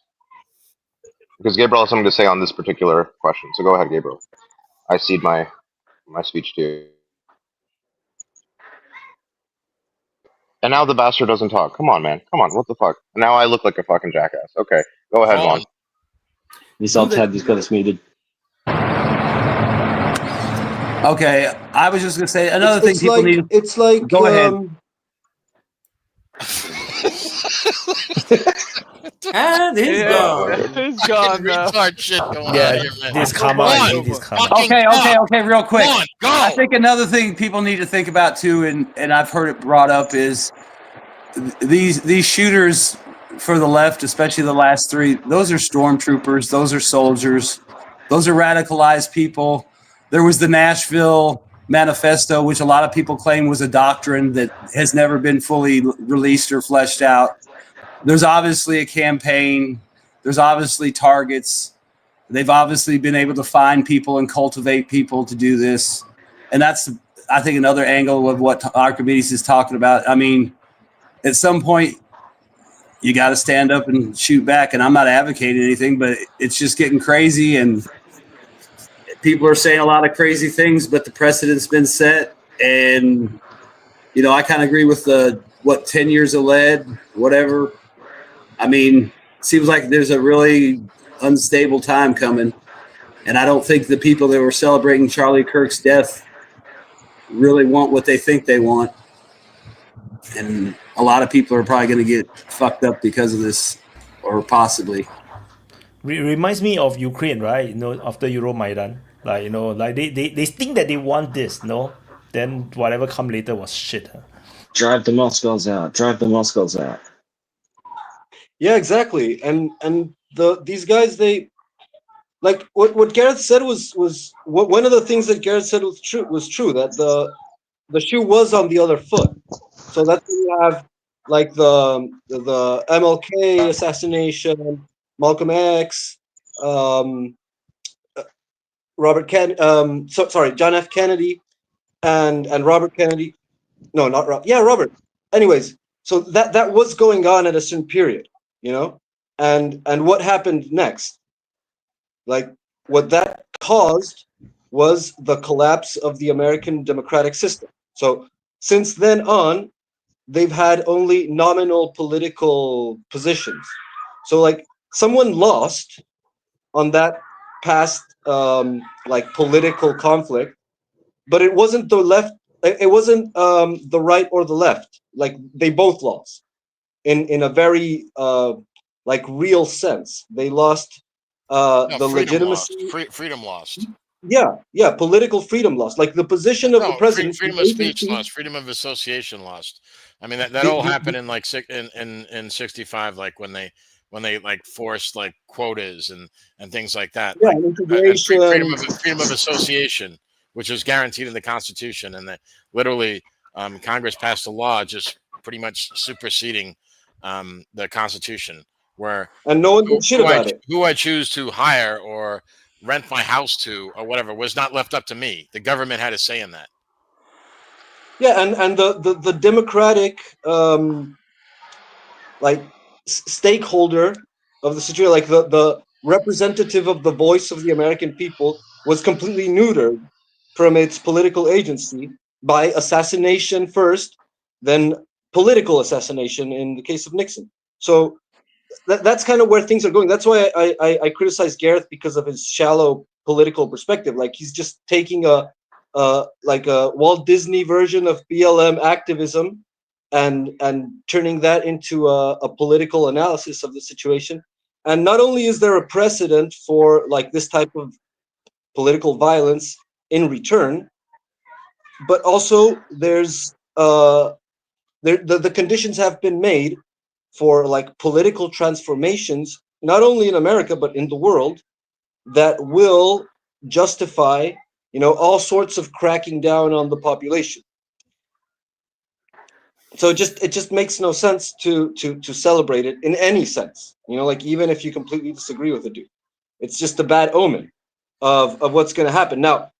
because Gabriel has something to say on this particular question. So go ahead, Gabriel. I cede my speech to you. And now the bastard doesn't talk. Come on, man. Come on. What the fuck? Now I look like a fucking jackass. Okay, go ahead, Vaughn. This alt tab just got us muted. Okay, I was just gonna say another thing people need. It's like go ahead. And he's gone. He's gone now. Shit going on Yeah, here, man. this comment. Okay, real quick. I think another thing people need to think about too, and I've heard it brought up, is these shooters for the left, especially the last 3. Those are stormtroopers. Those are soldiers. Those are radicalized people. There was the Nashville Manifesto, which a lot of people claim was a doctrine that has never been fully released or fleshed out. There's obviously a campaign. There's obviously targets. They've obviously been able to find people and cultivate people to do this. And that's, I think, another angle of what Archimedes is talking about. I mean, at some point, you got to stand up and shoot back. And I'm not advocating anything, but it's just getting crazy. And people are saying a lot of crazy things, but the precedent's been set. And, I kind of agree with 10 years of lead, whatever. I mean, it seems like there's a really unstable time coming. And I don't think the people that were celebrating Charlie Kirk's death really want what they think they want. And a lot of people are probably going to get fucked up because of this, or possibly. Reminds me of Ukraine, right? After Euromaidan, like they think that they want this, no? Then whatever come later was shit. Huh? Drive the Moscows out. Drive the Moscows out. Yeah, exactly. And these guys, they like what Gareth said was one of the things that Gareth said was true that the shoe was on the other foot. So that's when you have like the MLK assassination, Malcolm X, John F. Kennedy, and Robert Kennedy. No, not Robert. Yeah, Robert. Anyways, so that was going on at a certain period, and what happened next? Like what that caused was the collapse of the American democratic system. So since then on, they've had only nominal political positions. So like someone lost on that past like political conflict, but it wasn't the left. It wasn't the right or the left. Like they both lost in a very like real sense. They lost the legitimacy. Freedom lost. Yeah, political freedom lost. Like the position of the president. Freedom of speech lost. Freedom of association lost. I mean that all happened in like in 65, like when they like forced like quotas and things like that. Yeah, like, integration. Freedom of association, which was guaranteed in the Constitution, and that literally Congress passed a law just pretty much superseding the Constitution, where and no one did shit about it. Who I choose to hire or rent my house to or whatever was not left up to me. The government had a say in that. Yeah, and the democratic like stakeholder of the situation, like the representative of the voice of the American people, was completely neutered from its political agency by assassination first, then political assassination in the case of Nixon. So that's kind of where things are going. That's why I criticize Gareth, because of his shallow political perspective. Like he's just taking a Walt Disney version of BLM activism and turning that into a political analysis of the situation. And not only is there a precedent for like this type of political violence in return, but also there's the conditions have been made for like political transformations, not only in America but in the world, that will justify all sorts of cracking down on the population. So it just makes no sense to celebrate it in any sense. Like even if you completely disagree with the dude, it's just a bad omen of what's going to happen. Now,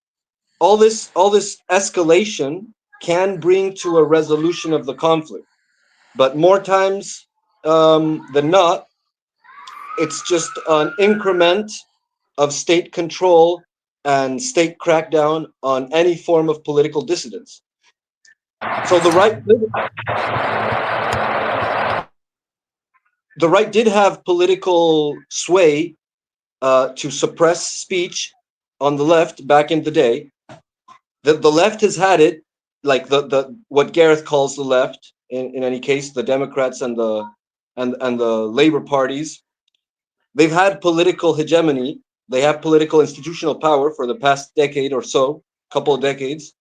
all this escalation can bring to a resolution of the conflict, but more times than not, it's just an increment of state control and state crackdown on any form of political dissidence. So the right did have political sway to suppress speech on the left back in the day. The left has had it, like the what Gareth calls the left, in any case, the Democrats and the Labor parties. They've had political hegemony. They have political institutional power for the past decade or so, couple of decades.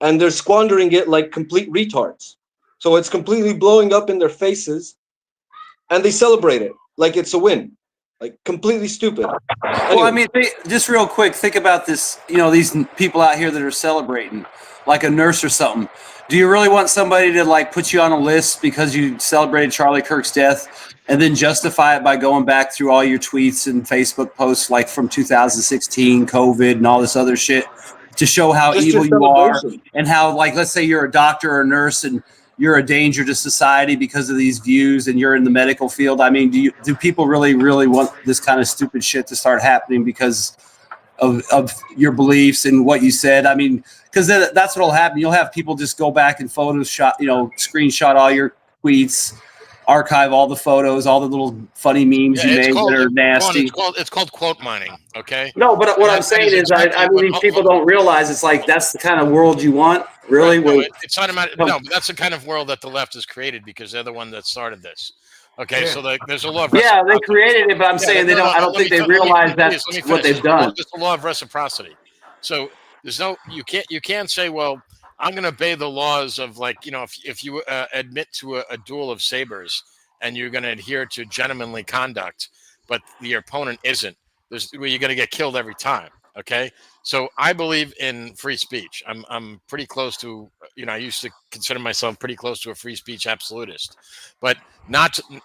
And they're squandering it like complete retards. So it's completely blowing up in their faces, and they celebrate it like it's a win. Like completely stupid. Well, I mean, just real quick, think about this. These people out here that are celebrating, like a nurse or something. Do you really want somebody to like put you on a list because you celebrated Charlie Kirk's death, and then justify it by going back through all your tweets and Facebook posts like from 2016, COVID, and all this other shit, to show how just evil you are, and how, like, let's say you're a doctor or a nurse and you're a danger to society because of these views, and you're in the medical field. I mean, do people really want this kind of stupid shit to start happening because of your beliefs and what you said. I mean, because that's what'll happen. You'll have people just go back and Photoshop, screenshot all your tweets, archive all the photos, all the little funny memes you made that are nasty. It's called quote mining. Okay. No, but what I'm saying is, I mean, people don't realize it's like that's the kind of world you want. Really, right, no, it's automatic. No, but that's the kind of world that the left has created because they're the one that started this. Okay, so there's a law of reciprocity. They created it, but I'm saying I don't think they realize that's what they've done. It's the law of reciprocity. So there's you can't say, well, I'm going to obey the laws of if you admit to a duel of sabers and you're going to adhere to gentlemanly conduct, but your opponent isn't, you're going to get killed every time. Okay, so I believe in free speech. I'm pretty close to, I used to consider myself pretty close to a free speech absolutist, but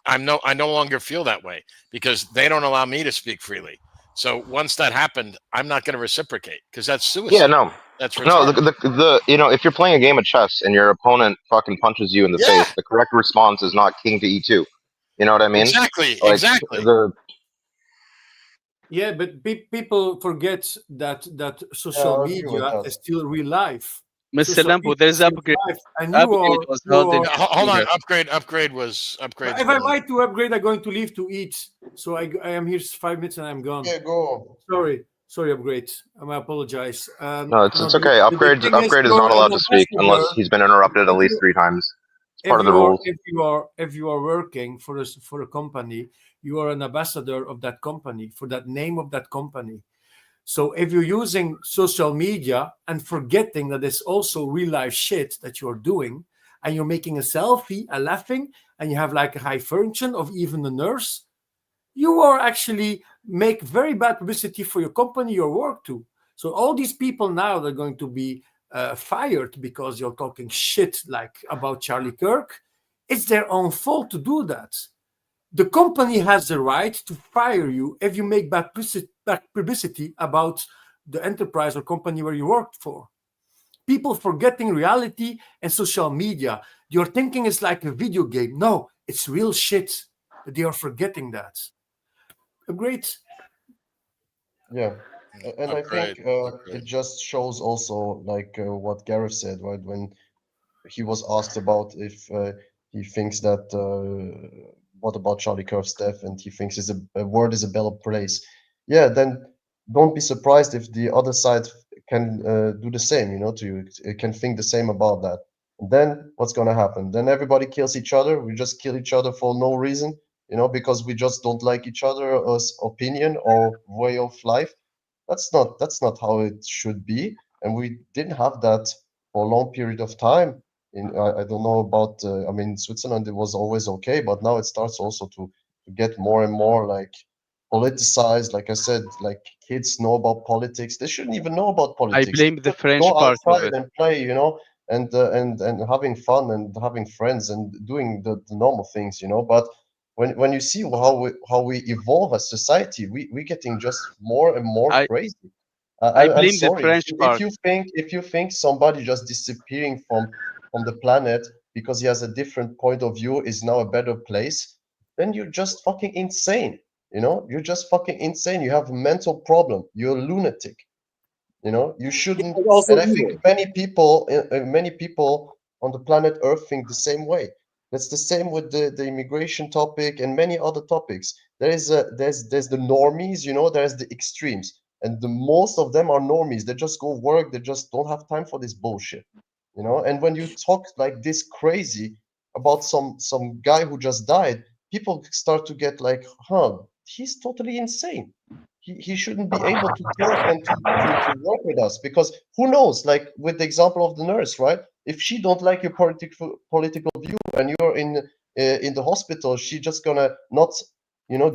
I no longer feel that way because they don't allow me to speak freely. So once that happened, I'm not going to reciprocate because that's suicide. Yeah, no, that's no. If you're playing a game of chess and your opponent fucking punches you in the face, the correct response is not king to e2. You know what I mean? Exactly. Yeah, but people forget that social media is still real life. Mr. Lambo, there's upgrade. And hold on, upgrade was. If I might to upgrade, I'm going to leave to eat. So I am here 5 minutes and I'm gone. Yeah, go. Sorry, upgrade. I apologize. No, it's okay. Upgrade is not allowed to speak unless he's been interrupted at least 3 times. It's part of the rules. If you are working for a company, you are an ambassador of that company, for that name of that company. So if you're using social media and forgetting that there's also real life shit that you're doing, and you're making a selfie, a laughing, and you have like a high function of even a nurse, you are actually make very bad publicity for your company, your work too. So all these people now, they're going to be fired because you're talking shit like about Charlie Kirk. It's their own fault to do that. The company has the right to fire you if you make bad publicity about the enterprise or company where you worked for. People forgetting reality and social media. Your thinking is like a video game. No, it's real shit. They are forgetting that. Great. Yeah. And I think it just shows also like what Gareth said, right? When he was asked about if he thinks that what about Charlie Kirk's death, and he thinks a word is a better place. Yeah, then don't be surprised if the other side can do the same, to you. It can think the same about that. And then what's going to happen? Then everybody kills each other. We just kill each other for no reason, because we just don't like each other's opinion or way of life. That's not how it should be. And we didn't have that for a long period of time. I don't know about, Switzerland, it was always okay, but now it starts also to get more and more like politicized. Like I said, like kids know about politics. They shouldn't even know about politics. I blame the French go part of it. And play, and having fun and having friends and doing the normal things, But when you see how we evolve as society, we're getting just more and more crazy. I blame the French part. If you think somebody just disappearing from the planet because he has a different point of view is now a better place, then you're just fucking insane. You're just fucking insane. You have a mental problem. You're a lunatic. You shouldn't. And I think many people on the planet Earth think the same way. That's the same with the immigration topic and many other topics. There's the normies, there's the extremes, and the most of them are normies. They just go work. They just don't have time for this bullshit. And when you talk like this crazy about some guy who just died, people start to get like, he's totally insane. He shouldn't be able to talk and to work with us, because who knows, like with the example of the nurse, right? If she don't like your political view and you're in the hospital, she just gonna not,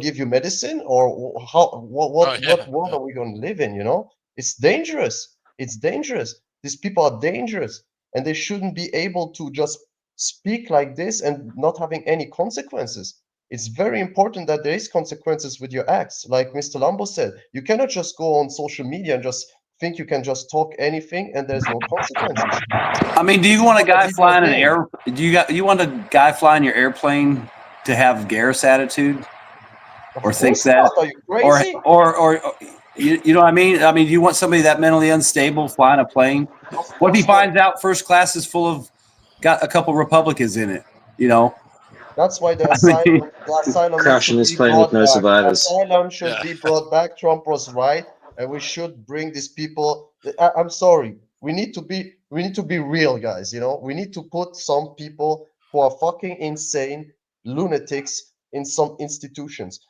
give you medicine, or what world are we gonna live in? It's dangerous. It's dangerous. These people are dangerous. And they shouldn't be able to just speak like this and not having any consequences. It's very important that there is consequences with your acts. Like Mr. Lambo said, you cannot just go on social media and just think you can just talk anything and there's no consequences. I mean, do you want a guy flying an air? You want a guy flying your airplane to have Gareth's attitude? or thinks that, Are you crazy? or you know what I mean? I mean, do you want somebody that mentally unstable flying a plane? What if he finds out first class is full of got a couple Republicans in it? You know. That's why the asylum crashing needs this to be plane with brought no back. survivors. Asylum should be brought back. Trump was right, and we should bring these people. I'm sorry. We need to be real, guys. You know, we need to put some people who are fucking insane lunatics in some institutions.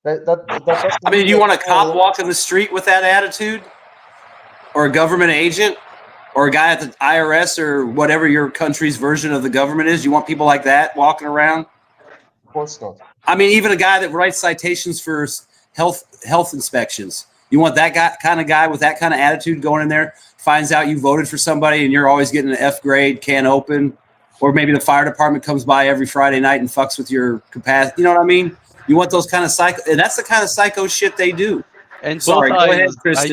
I mean, do you want a cop walking the street with that attitude, or a government agent, or a guy at the IRS, or whatever your country's version of the government is? You want people like that walking around? Of course not. I mean, even a guy that writes citations for health inspections. You want that kind of guy with that kind of attitude going in there, finds out you voted for somebody and you're always getting an F grade, can't open, or maybe the fire department comes by every Friday night and fucks with your capacity. You know what I mean? You want those kind of psycho, and that's the kind of psycho shit they do. And sorry, both go ahead, sides, Kristen.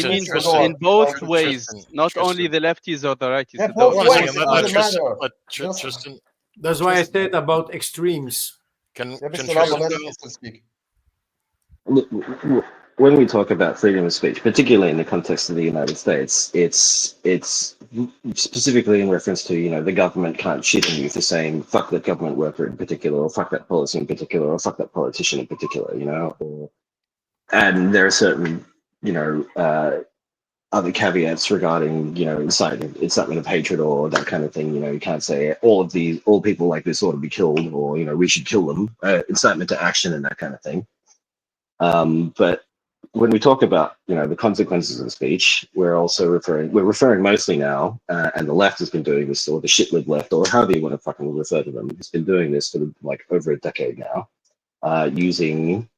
I mean, in both ways, not only the lefties or the righties. Yeah, the both both ways. ways. Tristan, That's why I said about extremes. Can Mr. Tristan Labanese go? can speak. Look, when we talk about freedom of speech, particularly in the context of the United States, it's specifically in reference to, you know, the government can't shit on you for saying fuck that government worker in particular, or fuck that policy in particular, or fuck that politician in particular, you know. And there are certain, you know, other caveats regarding, you know, incitement of hatred or that kind of thing. You know, you can't say all people like this ought to be killed, or, you know, we should kill them. Incitement to action and that kind of thing. But when we talk about, you know, the consequences of speech, we're referring mostly now, and the left has been doing this, or the shitlib left, or however you want to fucking refer to them, has been doing this for like over a decade now, using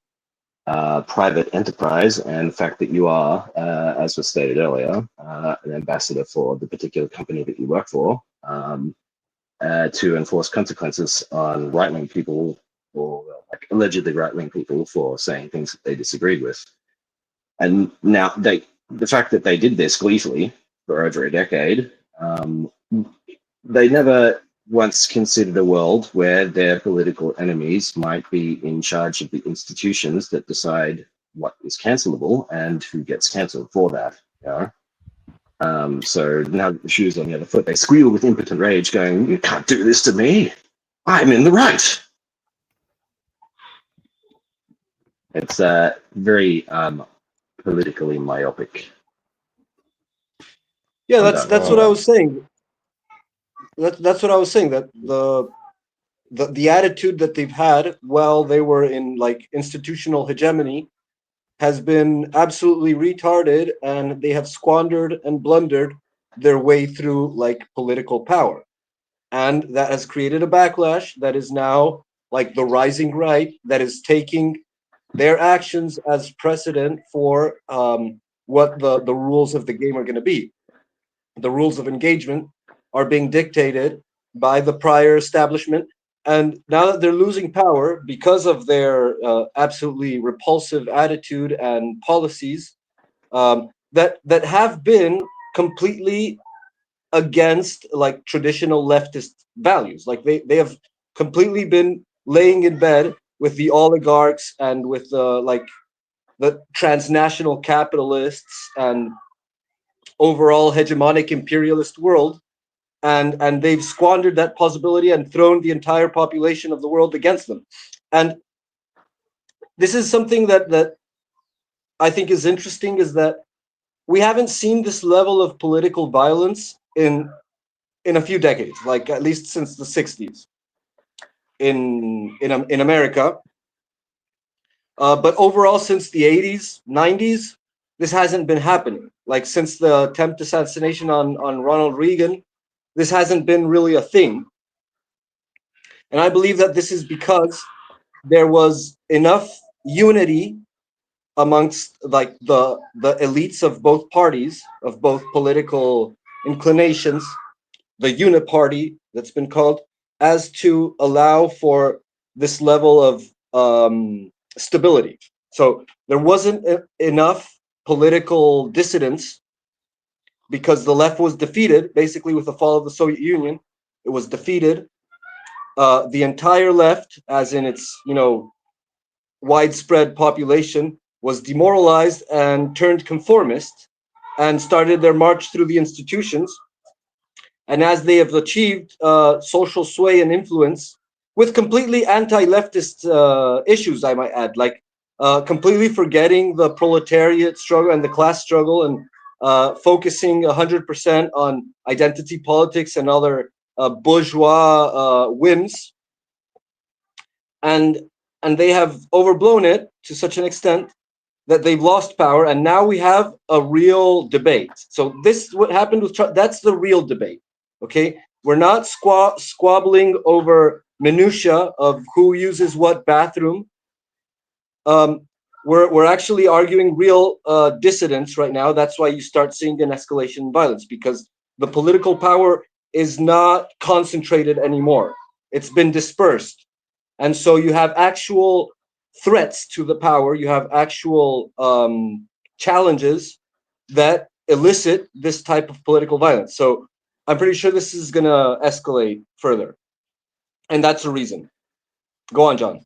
private enterprise and the fact that you are, as was stated earlier, an ambassador for the particular company that you work for, to enforce consequences on right-wing people, or like allegedly right-wing people, for saying things that they disagreed with. And now the fact that they did this gleefully for over a decade, they never once considered a world where their political enemies might be in charge of the institutions that decide what is cancelable and who gets cancelled for that. You know? So now the shoe's on the other foot, they squeal with impotent rage, going, "You can't do this to me. I'm in the right." It's very politically myopic. Yeah, that's what I was saying. That's what I was saying. That the attitude that they've had while they were in like institutional hegemony has been absolutely retarded, and they have squandered and blundered their way through like political power, and that has created a backlash that is now like the rising right that is taking their actions as precedent for what the rules of the game are going to be. The rules of engagement are being dictated by the prior establishment, and now that they're losing power because of their absolutely repulsive attitude and policies that have been completely against like traditional leftist values. Like they have completely been laying in bed with the oligarchs and with like the transnational capitalists and overall hegemonic imperialist world, and they've squandered that possibility and thrown the entire population of the world against them. And this is something that I think is interesting, is that we haven't seen this level of political violence in a few decades, like at least since the 60s in America. But overall, since the 80s, 90s, this hasn't been happening. Like since the attempt assassination on Ronald Reagan, this hasn't been really a thing. And I believe that this is because there was enough unity amongst like the elites of both parties, of both political inclinations, the uniparty that's been called, as to allow for this level of stability. So there wasn't enough political dissidence because the left was defeated, basically with the fall of the Soviet Union. It was defeated. The entire left, as in its, you know, widespread population was demoralized and turned conformist and started their march through the institutions. And as they have achieved social sway and influence with completely anti-leftist issues, I might add, like completely forgetting the proletariat struggle and the class struggle, and focusing 100% on identity politics and other bourgeois whims, and they have overblown it to such an extent that they've lost power, and now we have a real debate. So this is what happened with Trump. That's the real debate. Okay, we're not squabbling over minutia of who uses what bathroom. We're actually arguing real dissidents right now. That's why you start seeing an escalation in violence, because the political power is not concentrated anymore. It's been dispersed. And so you have actual threats to the power. You have actual challenges that elicit this type of political violence. So I'm pretty sure this is going to escalate further. And that's the reason. Go on, John.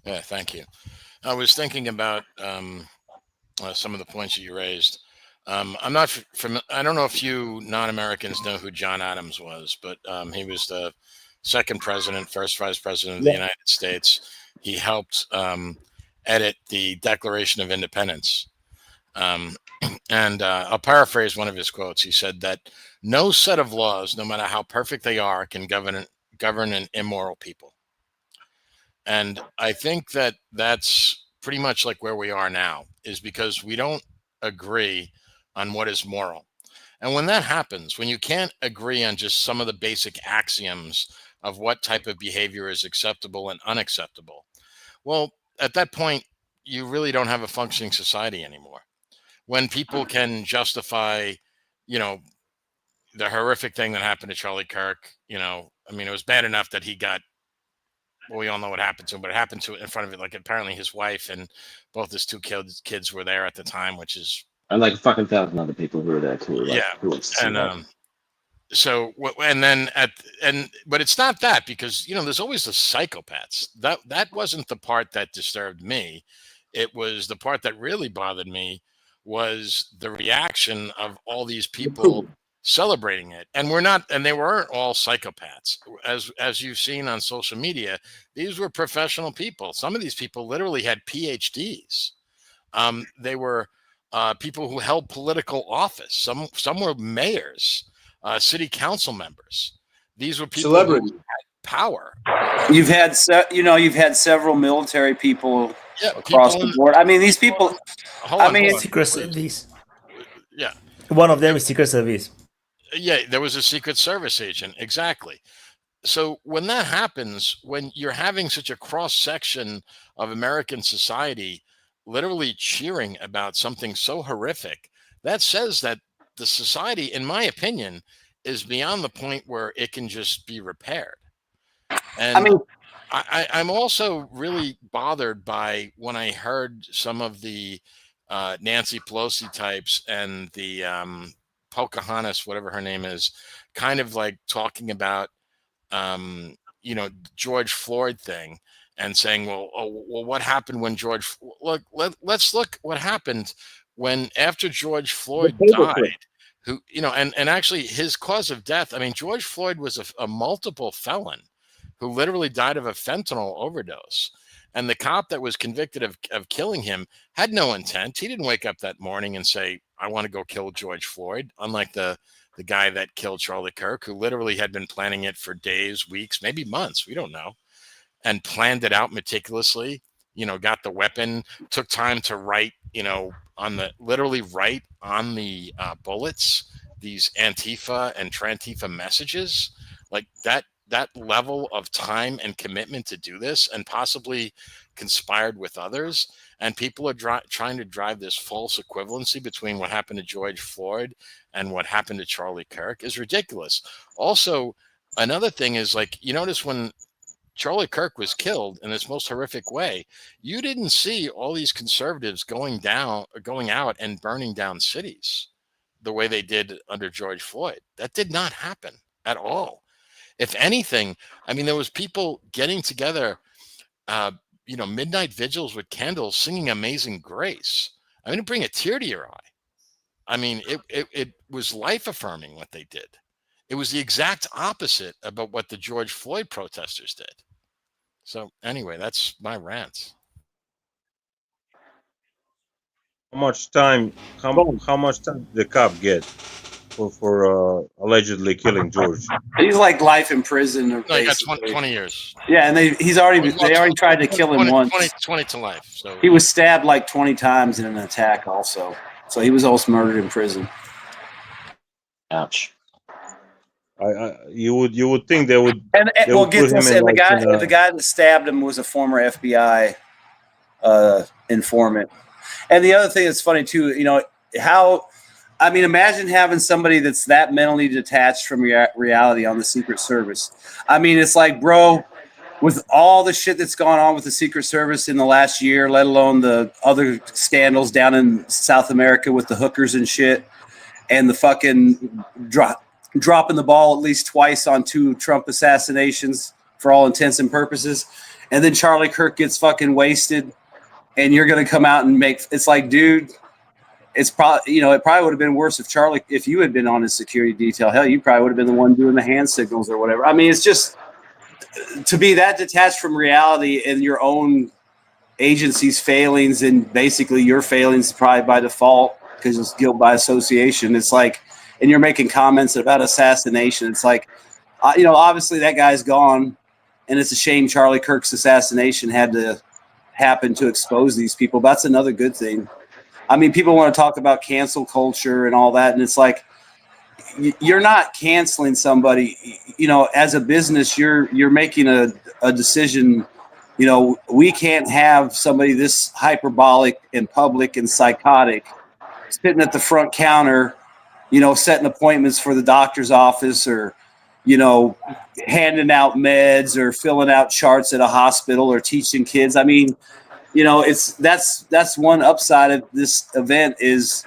Yeah, thank you. I was thinking about some of the points that you raised. I'm not from. I don't know if you non-Americans know who John Adams was, but he was the second president, first vice president of the United States. He helped edit the Declaration of Independence. And I'll paraphrase one of his quotes. He said that no set of laws, no matter how perfect they are, can govern an immoral people. And I think that that's pretty much like where we are now, is because we don't agree on what is moral. And when that happens, when you can't agree on just some of the basic axioms of what type of behavior is acceptable and unacceptable, well, at that point, you really don't have a functioning society anymore. When people can justify, the horrific thing that happened to Charlie Kirk, I mean, it was bad enough that he got, well, we all know what happened to him, but it happened to in front of it. Like apparently his wife and both his two kids were there at the time, which is. And like fucking 1,000 other people who were there too. Like, yeah. Who wants to see that? So, and then but it's not that, because, there's always the psychopaths. That wasn't the part that disturbed me. It was the part that really bothered me was the reaction of all these people celebrating it. And they weren't all psychopaths. As you've seen on social media, these were professional people. Some of these people literally had PhDs. They were people who held political office. Some were mayors, city council members. These were people who had power. You've had several military people across the board. I mean, these people. Secret Service. Yeah. One of them is Secret Service. Yeah, there was a Secret Service agent. Exactly. So when that happens, when you're having such a cross section of American society literally cheering about something so horrific, that says that the society, in my opinion, is beyond the point where it can just be repaired. And I'm also really bothered by when I heard some of the Nancy Pelosi types and the Pocahontas, whatever her name is, kind of like talking about, George Floyd thing and saying, well, what happened when let's look what happened when after George Floyd died, who, and actually his cause of death. I mean, George Floyd was a multiple felon who literally died of a fentanyl overdose. And the cop that was convicted of killing him had no intent. He didn't wake up that morning and say, I want to go kill George Floyd, unlike the guy that killed Charlie Kirk, who literally had been planning it for days, weeks, maybe months, we don't know, and planned it out meticulously, got the weapon, took time to write, write on the bullets, these Antifa and Trantifa messages, like that level of time and commitment to do this, and possibly conspired with others. And people are trying to drive this false equivalency between what happened to George Floyd and what happened to Charlie Kirk is ridiculous. Also, another thing is, like, you notice when Charlie Kirk was killed in this most horrific way, you didn't see all these conservatives going out and burning down cities the way they did under George Floyd. That did not happen at all. If anything, I mean, there was people getting together, midnight vigils with candles singing Amazing Grace. I mean, to bring a tear to your eye. I mean, it was life affirming what they did. It was the exact opposite about what the George Floyd protesters did. So anyway, that's my rant. How much time did the cop get for allegedly killing George? He's like life in prison. No, he got 20 years. Yeah, and they already tried to kill him once. 20 to life. So he was stabbed like 20 times in an attack also. So he was almost murdered in prison. Ouch. You would think they would. And well, get this, and like the guy that stabbed him was a former FBI informant. And the other thing that's funny too, imagine having somebody that's that mentally detached from reality on the Secret Service. I mean, it's like, bro, with all the shit that's gone on with the Secret Service in the last year, let alone the other scandals down in South America with the hookers and shit, and the fucking dropping the ball at least twice on 2 Trump assassinations for all intents and purposes. And then Charlie Kirk gets fucking wasted, and you're going to come out and it's like, dude, it's probably, it probably would have been worse if you had been on his security detail. Hell, you probably would have been the one doing the hand signals or whatever. I mean, it's just to be that detached from reality and your own agency's failings, and basically your failings probably by default because it's guilt by association. It's like, and you're making comments about assassination. It's like, obviously that guy's gone, and it's a shame Charlie Kirk's assassination had to happen to expose these people. That's another good thing. I mean, people want to talk about cancel culture and all that, and it's like, you're not canceling somebody. As a business, you're making a decision. We can't have somebody this hyperbolic and public and psychotic sitting at the front counter, setting appointments for the doctor's office, or, handing out meds or filling out charts at a hospital or teaching kids. I mean, that's one upside of this event is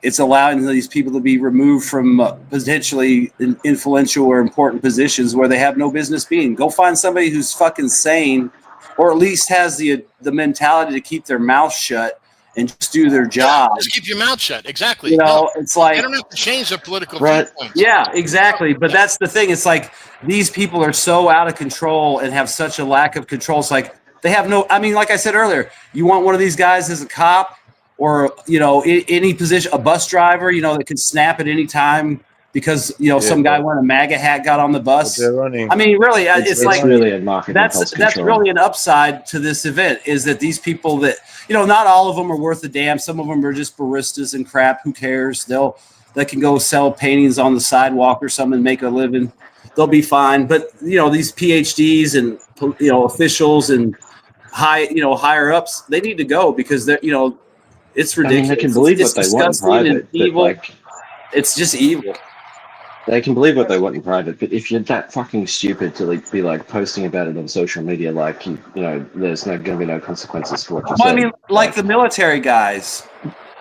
it's allowing these people to be removed from potentially influential or important positions where they have no business being. Go find somebody who's fucking sane, or at least has the mentality to keep their mouth shut and just do their job. Just keep your mouth shut. Exactly. It's like, they don't have to change their political right. viewpoints. Yeah, exactly. But that's the thing. It's like these people are so out of control and have such a lack of control. It's like they have no. I mean, like I said earlier, you want one of these guys as a cop, or any position, a bus driver, that can snap at any time because some guy wearing a MAGA hat got on the bus. I mean, really, it's like really a market. That's really an upside to this event, is that these people that not all of them are worth a damn. Some of them are just baristas and crap. Who cares? They can go sell paintings on the sidewalk or something and make a living. They'll be fine. But these PhDs and officials and higher ups, they need to go because they're it's ridiculous. I mean, they can believe what they want in private, evil. It's just evil. They can believe what they want in private, but if you're that fucking stupid to be posting about it on social media, there's going to be no consequences for what you say. I mean, like the military guys.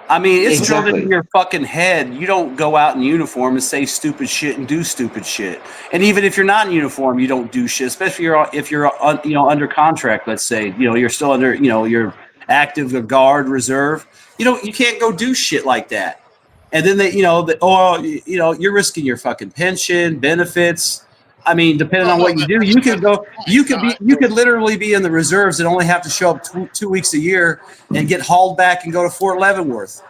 I mean, it's drilled into your fucking head. You don't go out in uniform and say stupid shit and do stupid shit. And even if you're not in uniform, you don't do shit. Especially if you're under contract. Let's say you're still under you're active, guard, reserve. You can't go do shit like that. And then you're risking your fucking pension, benefits. I mean, depending on what you do, you could literally be in the reserves and only have to show up 2 weeks a year and get hauled back and go to Fort Leavenworth.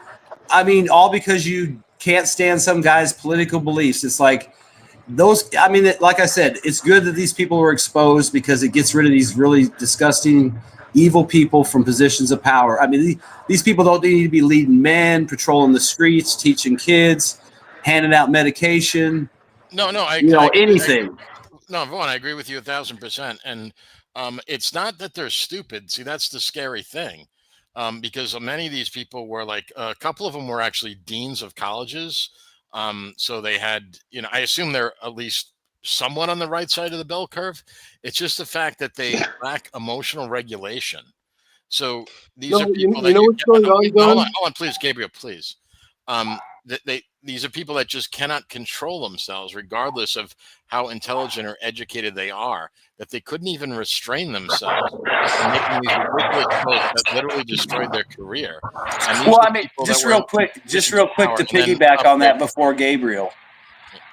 I mean, all because you can't stand some guy's political beliefs. It's like like I said, it's good that these people were exposed because it gets rid of these really disgusting, evil people from positions of power. I mean, these people don't need to be leading men, patrolling the streets, teaching kids, handing out medication. No, anything. Vaughn, I agree with you 1,000%. And it's not that they're stupid. See, that's the scary thing. Because many of these people were a couple of them were actually deans of colleges. So they had, I assume they're at least somewhat on the right side of the bell curve. It's just the fact that they lack emotional regulation. So these are people what's going on, hold on, please, Gabriel, please. these are people that just cannot control themselves, regardless of how intelligent or educated they are, that they couldn't even restrain themselves from making these ridiculous posts that literally destroyed their career. And these Well, are I mean, people just that were real in quick to positions of power, and then piggyback on that upload. before Gabriel.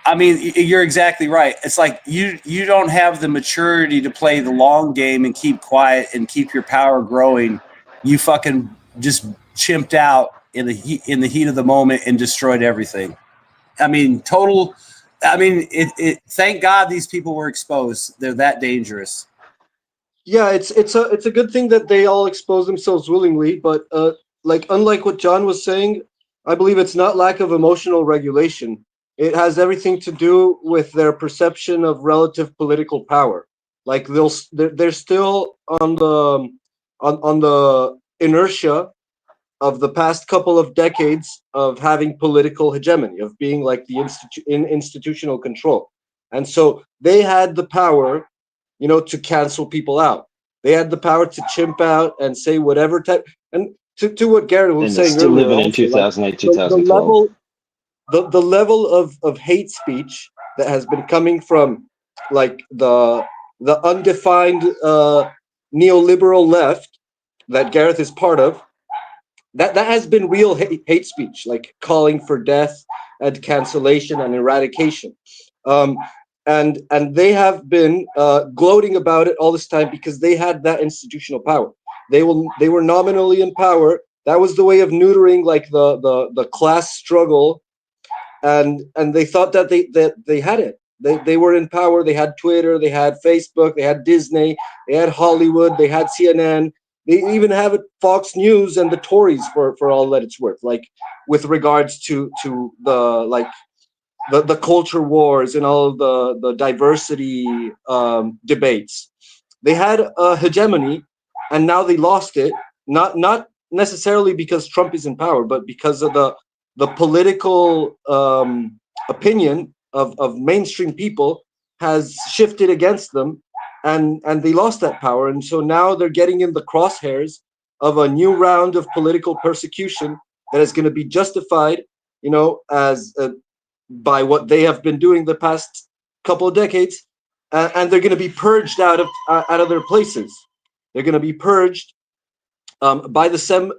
I mean, you're exactly right. It's like you don't have the maturity to play the long game and keep quiet and keep your power growing. You fucking just chimped out in the heat of the moment and destroyed everything. I mean, total. I mean, thank God these people were exposed. They're that dangerous. Yeah, it's a good thing that they all expose themselves willingly, but like unlike what John was saying, I believe it's not lack of emotional regulation. It has everything to do with their perception of relative political power. Like they're still on the inertia of the past couple of decades of having political hegemony, of being like the institutional control. And so they had the power, to cancel people out. They had the power to chimp out and say whatever type. And to what Garrett was saying still earlier, living in also, 2008, like, 2012. the level of hate speech that has been coming from like the undefined neoliberal left that Gareth is part of, that has been real hate speech, like calling for death and cancellation and eradication. And they have been gloating about it all this time because they had that institutional power. They were nominally in power. That was the way of neutering like the class struggle, and they thought that they had it. They were in power. They had Twitter, they had Facebook, they had Disney, they had Hollywood, they had CNN. They even have it Fox News and the Tories for all that it's worth. Like with regards to the culture wars and all the diversity debates, they had a hegemony, and now they lost it. Not necessarily because Trump is in power, but because of the political opinion of mainstream people has shifted against them, and they lost that power. And so now they're getting in the crosshairs of a new round of political persecution that is going to be justified, as by what they have been doing the past couple of decades, and they're going to be purged out of their places. They're going to be purged by the same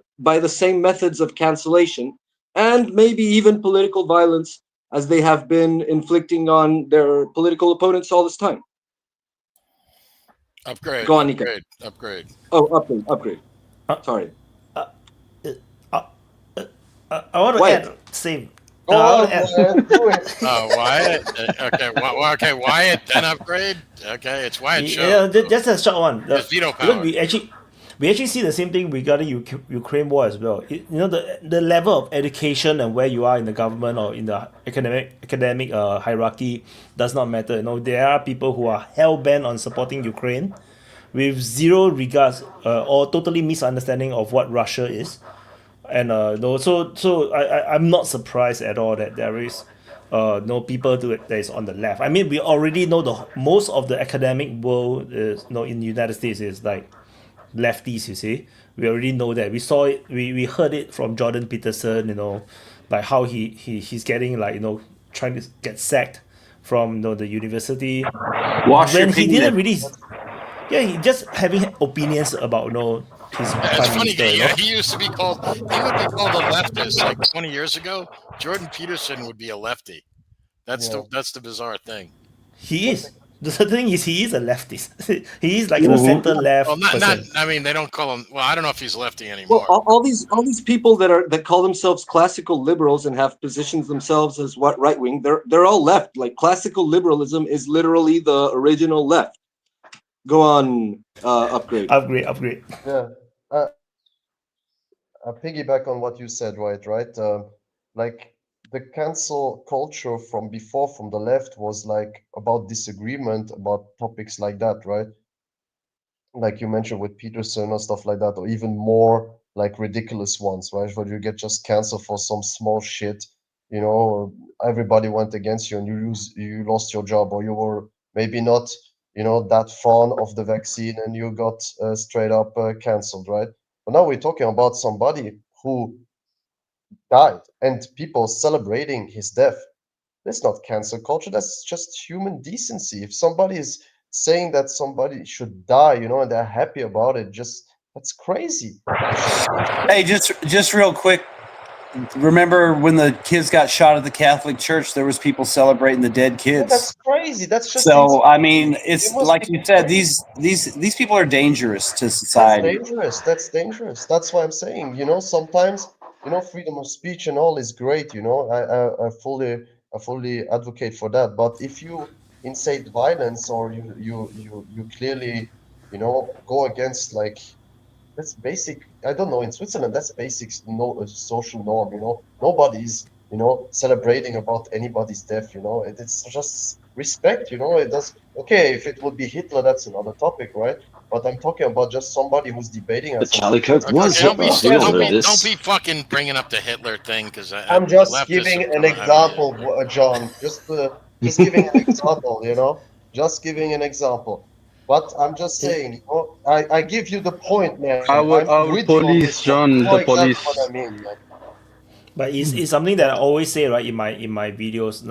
methods of cancellation and maybe even political violence as they have been inflicting on their political opponents all this time. Upgrade. Go on, Nika. Upgrade. Oh, upgrade. Sorry. I want to add same. Wyatt. Okay, Wyatt. Then upgrade. Okay, it's Wyatt show. Yeah, just a short one. There's veto power. We actually see the same thing regarding Ukraine war as well. The level of education and where you are in the government or in the academic hierarchy does not matter. There are people who are hell bent on supporting Ukraine with zero regards or totally misunderstanding of what Russia is. And so I'm not surprised at all that there is no people that is on the left. I mean, we already know most of the academic world is in the United States is like lefties. You see, we already know that. We saw it. We heard it from Jordan Peterson. Like how he's getting trying to get sacked from the university. When he didn't really. Yeah, he just having opinions about his it's funny. He used to be called. He would be called a leftist like 20 years ago. Jordan Peterson would be a lefty. That's the bizarre thing. He is. The thing is, he is a leftist. He is like a center left. Well, not. I mean, they don't call him. Well, I don't know if he's lefty anymore. Well, all these people that call themselves classical liberals and have positioned themselves as right wing, they're all left. Like classical liberalism is literally the original left. Go on, upgrade. Upgrade. Yeah. I piggyback on what you said, right? Like the cancel culture from before, from the left, was like about disagreement about topics like that, right? Like you mentioned with Peterson or stuff like that, or even more like ridiculous ones, right? Where you get just canceled for some small shit, everybody went against you and you lost your job, or you were maybe not, that fond of the vaccine and you got straight up canceled, right? But now we're talking about somebody who died, and people celebrating his death. That's not cancel culture. That's just human decency. If somebody is saying that somebody should die, and they're happy about it, that's crazy. Hey, just real quick. Remember when the kids got shot at the Catholic Church? There was people celebrating the dead kids. Yeah, that's crazy. That's just so. I mean, it's like you said. These people are dangerous to society. That's dangerous. That's why I'm saying. Sometimes freedom of speech and all is great. I fully advocate for that. But if you incite violence or you clearly go against that's basic. I don't know. In Switzerland, that's basic social norm. Nobody's celebrating about anybody's death. It's just respect. It does. Okay, if it would be Hitler, that's another topic, right? But I'm talking about just somebody who's debating. But Charlie Kirk was Hitler. Don't be fucking bringing up the Hitler thing because I'm just giving an example, John. Just giving an example. Just giving an example. But I'm just saying, I give you the point, man. Our police, John, the police. What I mean, man. But it's something that I always say, right, in my videos.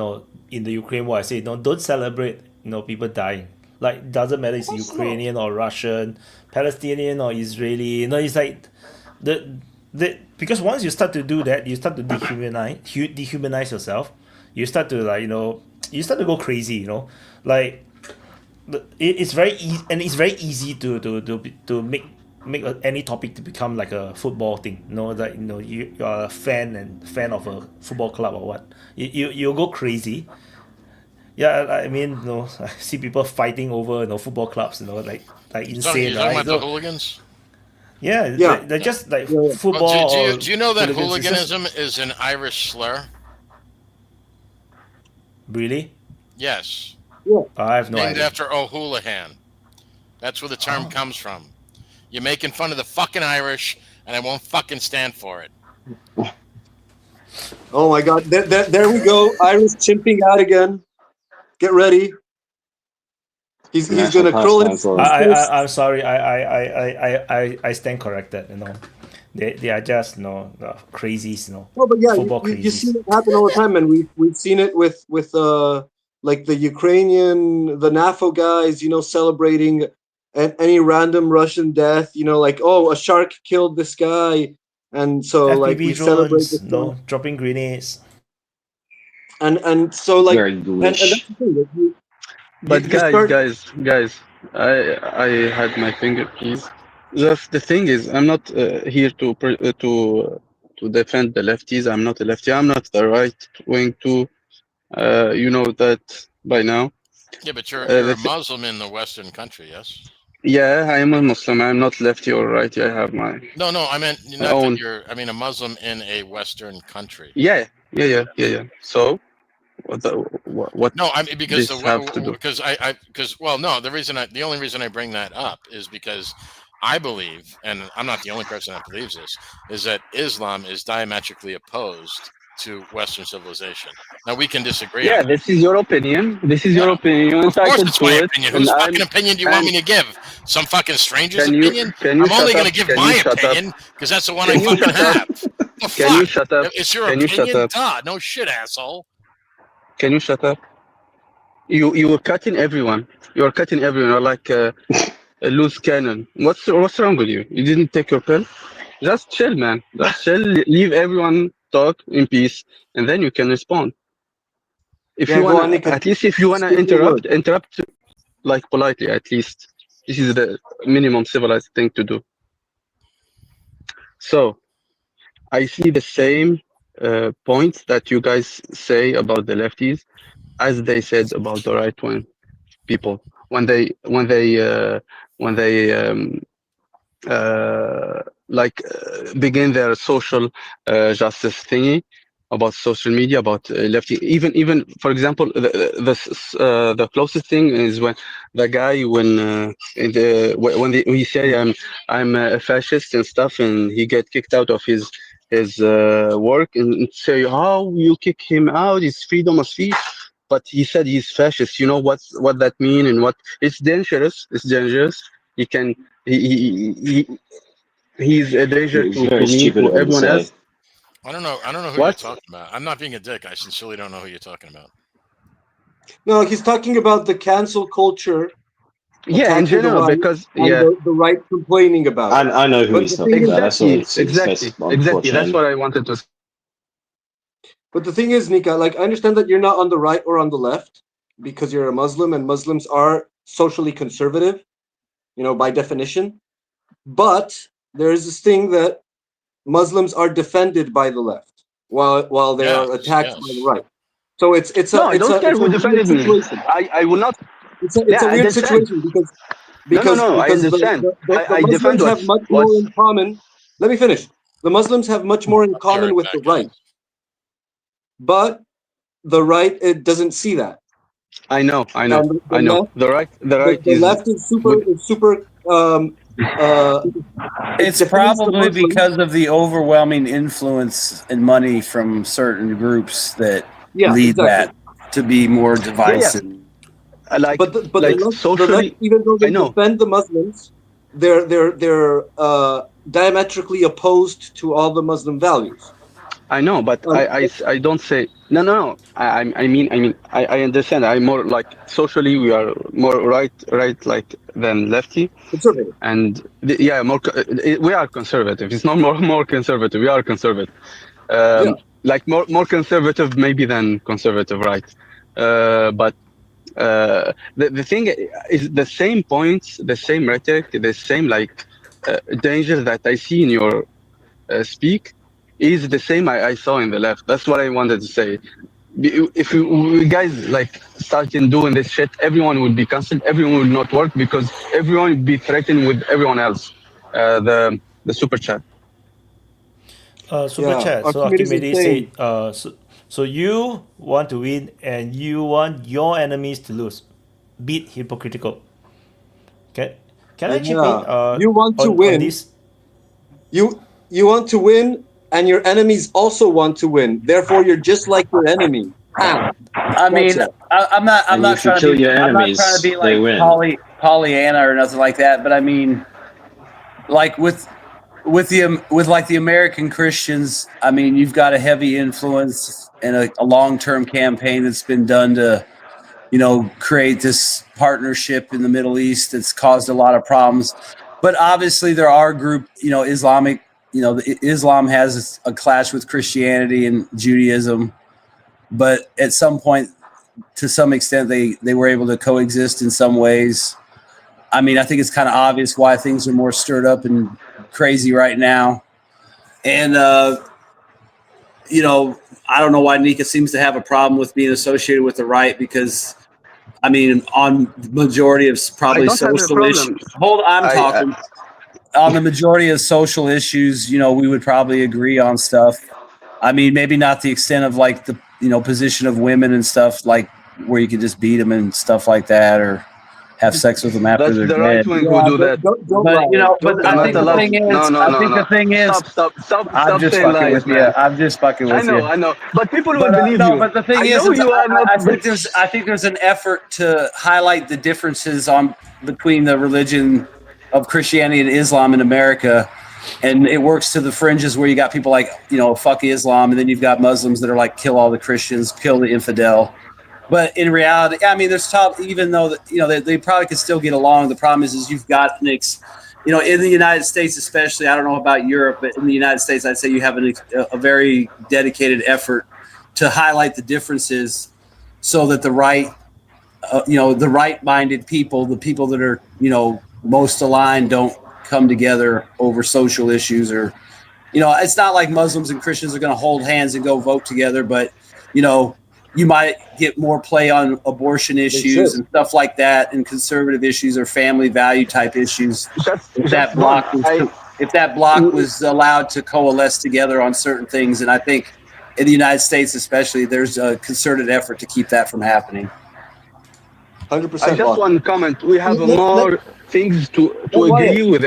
In the Ukraine war, I say, don't celebrate, people dying. Like, doesn't matter if it's Ukrainian or Russian, Palestinian or Israeli. It's like because once you start to do that, you start to dehumanize yourself. You start to you start to go crazy. Like. It's very easy, and it's very easy to make any topic to become like a football thing. You are a fan of a football club or what. You'll go crazy. Yeah, I mean, I see people fighting over football clubs. Like insane. You're talking about the hooligans? Yeah. They're just like football. Well, do you know that hooliganism is an Irish slur? Really? Yes. Yeah. I have no Named idea. after O'Houlihan. That's where the term comes from. You're making fun of the fucking Irish, and I won't fucking stand for it. Oh my God! There we go. Irish chimping out again. Get ready. He's gonna curl his. I'm sorry. I stand corrected. They are just crazies. No, but yeah, football you crazies. see it happen all the time, and we've seen it with like the Ukrainian, the NAFO guys, celebrating any random Russian death, like, oh, a shark killed this guy. And so FPV like we drones, celebrate dropping grenades. And so like very and that's the thing. Like, But guys, I had my finger, please. The thing is, I'm not here to defend the lefties. I'm not a lefty. I'm not the right wing too. You know that by now. Yeah, but you're a Muslim in the Western country, yes? Yeah, I am a Muslim. I'm not lefty or righty. I have my. No, I meant not that you're. I mean, a Muslim in a Western country. Yeah. So, what? No, I mean because this have to do? the only reason I bring that up is because I believe, and I'm not the only person that believes this, is that Islam is diametrically opposed to Western civilization. Now we can disagree. Yeah, this is your opinion. This is your opinion. Of course, it's my opinion. Whose fucking opinion do you want me to give? Some fucking stranger's opinion? I'm only going to give my opinion because that's the one I fucking have. The fuck? Can you shut up? It's your Can you shut opinion? up? Duh, no shit, asshole. Can you shut up? You were cutting everyone. You are cutting everyone. You're like a loose cannon. What's wrong with you? You didn't take your pill? Just chill, man. Just chill. Leave everyone talk in peace, and then you can respond. If you want, at least if you want to interrupt like politely. At least this is the minimum civilized thing to do. So, I see the same points that you guys say about the lefties, as they said about the right wing people when they begin their social justice thingy about social media, about lefty. Even for example, the closest thing is when the guy when he say I'm a fascist and stuff, and he get kicked out of his work, and say how you kick him out? It's freedom of speech. But he said he's fascist. You know what that mean, and what it's dangerous. It's dangerous. He can he's a danger to me, to everyone else. I don't know who you're talking about. I'm not being a dick. I sincerely don't know who you're talking about. No, he's talking about the cancel culture. Yeah, in general, because the right complaining about it. I know who he's talking about. Exactly. That's what I wanted to say. But the thing is, Nika, like, I understand that you're not on the right or on the left because you're a Muslim, and Muslims are socially conservative, by definition. But there is this thing that Muslims are defended by the left while they are attacked by the right. So it's I don't care who defended me. I will not. It's a weird situation because I understand. The Muslims have much more in common. Let me finish. The Muslims have much more in common with the right, but the right, it doesn't see that. I know. The left is super. It's probably because of the overwhelming influence and money from certain groups that lead that to be more divisive. But the left, even though they defend the Muslims, they're diametrically opposed to all the Muslim values. I know, but I don't say no. I mean I understand. I'm more like socially we are more right like than lefty. Conservative. And we are conservative. It's not more conservative. We are conservative. Like more conservative maybe than conservative right. But the thing is the same points, the same rhetoric, the same danger that I see in your speak is the same I saw in the left. That's what I wanted to say. If we guys started doing this shit, everyone would be cancelled. Everyone would not work because everyone would be threatened with everyone else. The super chat. Super chat. So Archimedes said, so you want to win and you want your enemies to lose. Bit hypocritical. Okay. Can I chip in? You want to win. You want to win, and your enemies also want to win. Therefore, you're just like your enemy. I mean, I'm not trying to be like Pollyanna or nothing like that. But I mean, like with the American Christians, I mean, you've got a heavy influence and a long-term campaign that's been done to, create this partnership in the Middle East that's caused a lot of problems. But obviously, there are Islamic. Islam has a clash with Christianity and Judaism, but at some point, to some extent, they were able to coexist in some ways. I mean, I think it's kind of obvious why things are more stirred up and crazy right now. And, I don't know why Nika seems to have a problem with being associated with the right because, I mean, on the majority of probably social issues. I'm talking. On the majority of social issues, we would probably agree on stuff. I mean, maybe not the extent of the, position of women and stuff where you could just beat them and stuff like that or have sex with them after they're dead. Right wing who do that. But I think the thing is, stop I'm just fucking with you. I'm just fucking with you. I know. But people will believe you. But the thing I think there's an effort to highlight the differences between the religion of Christianity and Islam in America, and it works to the fringes where you got people fuck Islam, and then you've got Muslims that are kill all the Christians, kill the infidel. But in reality, I mean, there's even though they probably could still get along. The problem is you've got in the United States, especially. I don't know about Europe, but in the United States, I'd say you have a very dedicated effort to highlight the differences, so that the right-minded people, the people that are most aligned, don't come together over social issues or, it's not like Muslims and Christians are going to hold hands and go vote together, but, you might get more play on abortion issues and stuff like that and conservative issues or family value type issues. If that block was allowed to coalesce together on certain things. And I think in the United States, especially, there's a concerted effort to keep that from happening. 100%. I just want to comment. We have more things to agree with.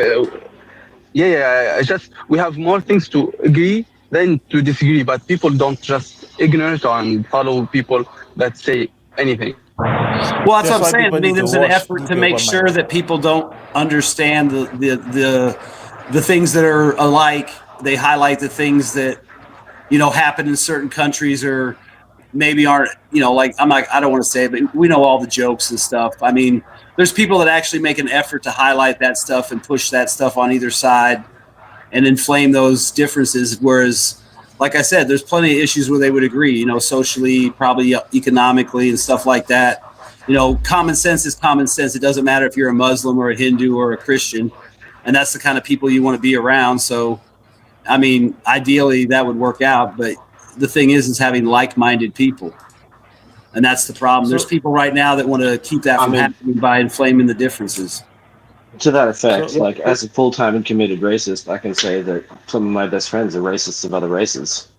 We have more things to agree than to disagree. But people don't just ignorant and follow people that say anything. Well, that's what I'm saying. I mean, there's an effort to make sure that people don't understand the things that are alike. They highlight the things that happen in certain countries or maybe aren't, like I don't want to say it, but we know all the jokes and stuff. I mean, there's people that actually make an effort to highlight that stuff and push that stuff on either side and inflame those differences. Whereas, like I said, there's plenty of issues where they would agree, socially, probably economically and stuff like that. Common sense is common sense. It doesn't matter if you're a Muslim or a Hindu or a Christian. And that's the kind of people you want to be around. So, I mean, ideally that would work out. But the thing is having like-minded people. And that's the problem. There's people right now that want to keep that from happening by inflaming the differences. To that effect, like as a full-time and committed racist, I can say that some of my best friends are racists of other races.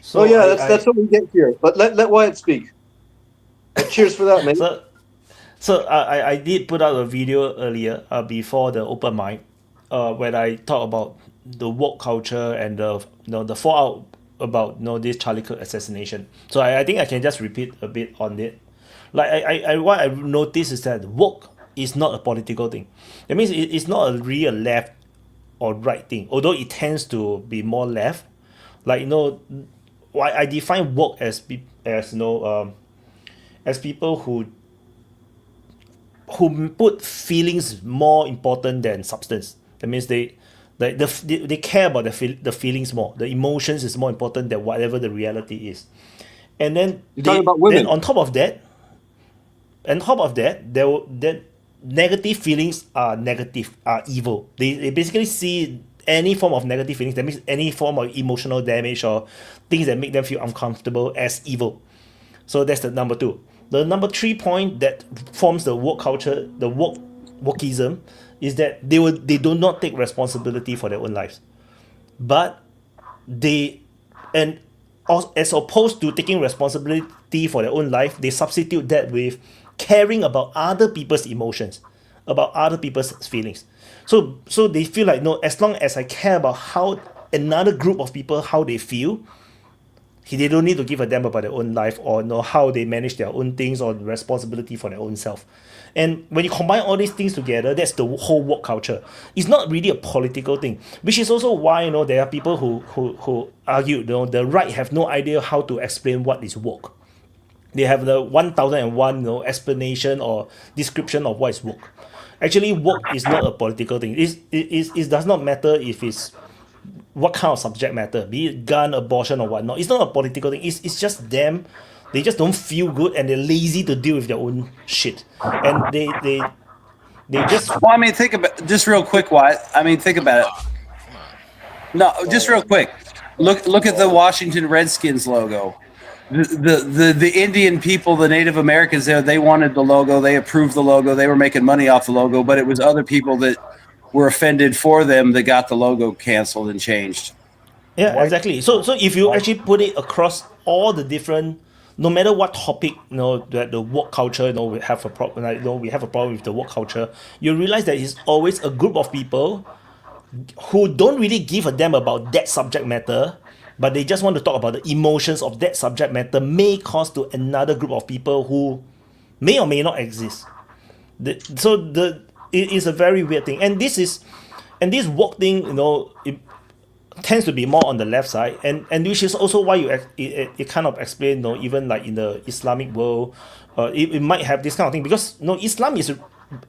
So that's what we get here. But let Wyatt speak. Cheers for that, man. So I did put out a video earlier before the open mic, when I talk about the woke culture and the fallout about this Charlie Kirk assassination. So I think I can just repeat a bit on it. Like what I noticed is that woke is not a political thing. That means it's not a real left or right thing, although it tends to be more left. Like I define woke as people who put feelings more important than substance. That means they care about the feelings more. The emotions is more important than whatever the reality is. And then you're talking about women. Then on top of that, that negative feelings are negative, are evil. They basically see any form of negative feelings, that means any form of emotional damage or things that make them feel uncomfortable, as evil. So that's the number 2. The number 3 point that forms the woke culture, the wokeism, is that they do not take responsibility for their own lives, but as opposed to taking responsibility for their own life, they substitute that with caring about other people's emotions, about other people's feelings. So they feel like, no, as long as I care about how another group of people, how they feel, they don't need to give a damn about their own life or how they manage their own things or responsibility for their own self. And when you combine all these things together, that's the whole woke culture. It's not really a political thing, which is also why there are people who argue the right have no idea how to explain what is woke. They have the 1001 explanation or description of what is woke. Actually, woke is not a political thing. It does not matter if it's what kind of subject matter, be it gun, abortion or whatnot. It's not a political thing. It's just them. They just don't feel good and they're lazy to deal with their own shit. And they just... Well, I mean, think about... Just real quick, Wyatt. I mean, think about it. No, just real quick. Look at the Washington Redskins logo. The Indian people, the Native Americans there, they wanted the logo. They approved the logo. They were making money off the logo, but it was other people that were offended for them that got the logo canceled and changed. Yeah, exactly. So if you actually put it across all the different, no matter what topic, that the woke culture, we have a problem. We have a problem with the woke culture. You realize that it's always a group of people who don't really give a damn about that subject matter, but they just want to talk about the emotions of that subject matter may cause to another group of people who may or may not exist. It is a very weird thing, and this woke thing, it tends to be more on the left side, and which is also why it kind of explain, even like in the Islamic world, it might have this kind of thing, because Islam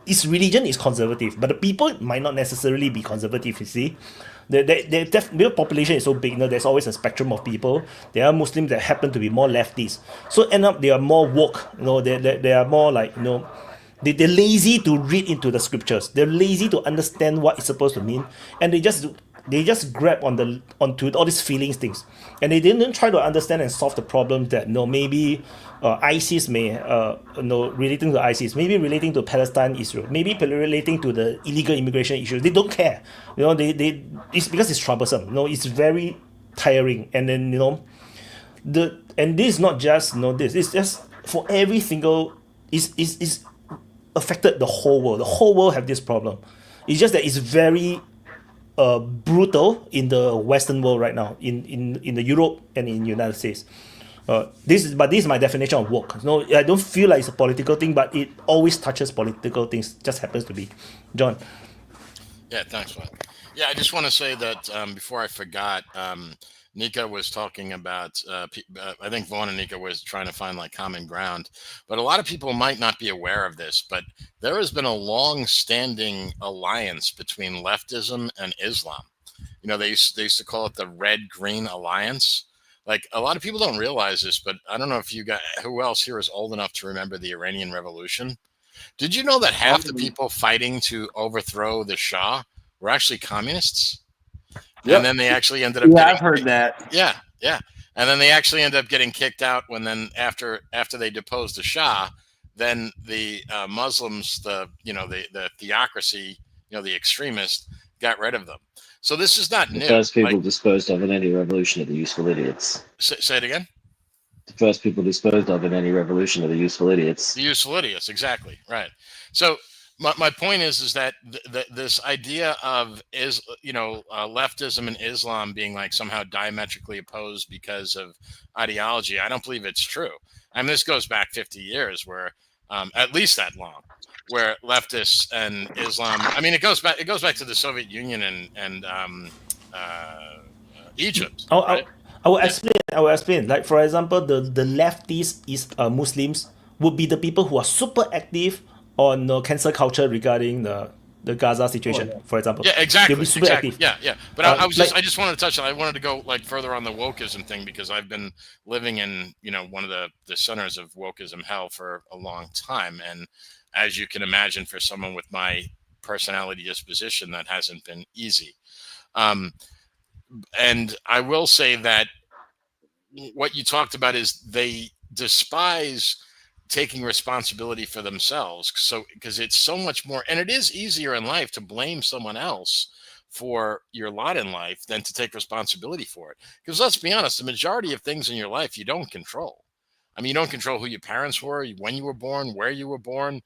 its religion is conservative, but the people might not necessarily be conservative. You see, the population is so big. There's always a spectrum of people. There are Muslims that happen to be more lefties, so end up they are more woke. They are more like they're lazy to read into the scriptures. They're lazy to understand what it's supposed to mean, and they just grab onto all these feelings things, and they didn't try to understand and solve the problem that maybe ISIS may relating to ISIS, maybe relating to Palestine, Israel, maybe relating to the illegal immigration issue. They don't care. It's because it's troublesome. It's very tiring, and then and this is not just this. It's just for every single is affected the whole world. The whole world have this problem. It's just that it's very brutal in the Western world right now, in the Europe and in the United States. This is my definition of woke. I don't feel like it's a political thing, but it always touches political things. Just happens to be. John. Yeah, thanks, man. Yeah, I just want to say that before I forgot, Nika was talking about, I think Vaughn and Nika was trying to find like common ground, but a lot of people might not be aware of this, but there has been a long-standing alliance between leftism and Islam. You know, they used to call it the Red-Green Alliance. Like, a lot of people don't realize this, but I don't know if you got, who else here is old enough to remember the Iranian Revolution? Did you know that half the people fighting to overthrow the Shah were actually communists? Yep. And then they actually ended up I've heard that. Yeah. And then they actually ended up getting kicked out when then after they deposed the Shah, then the Muslims, the theocracy, the extremists got rid of them. So this is not new. The first people disposed of in any revolution are the useful idiots. Say it again? The first people disposed of in any revolution are the useful idiots. The useful idiots, exactly. Right. So my point is that this idea of leftism and Islam being like somehow diametrically opposed because of ideology, I don't believe it's true. I mean, this goes back 50 years where at least that long, where leftists and Islam, I mean, it goes back to the Soviet Union and Egypt. Right? I will explain. Like, for example, the leftist Muslims would be the people who are super active on cancel culture regarding the Gaza situation, for example. Yeah, exactly. They'll be super active. Yeah. But I just wanted to touch on. I wanted to go like further on the wokeism thing because I've been living in one of the centers of wokeism hell for a long time, and as you can imagine, for someone with my personality disposition, that hasn't been easy. And I will say that what you talked about is they despise taking responsibility for themselves. So, because it's so much more, and it is easier in life to blame someone else for your lot in life than to take responsibility for it. Because let's be honest, the majority of things in your life you don't control. I mean, you don't control who your parents were, when you were born, where you were born,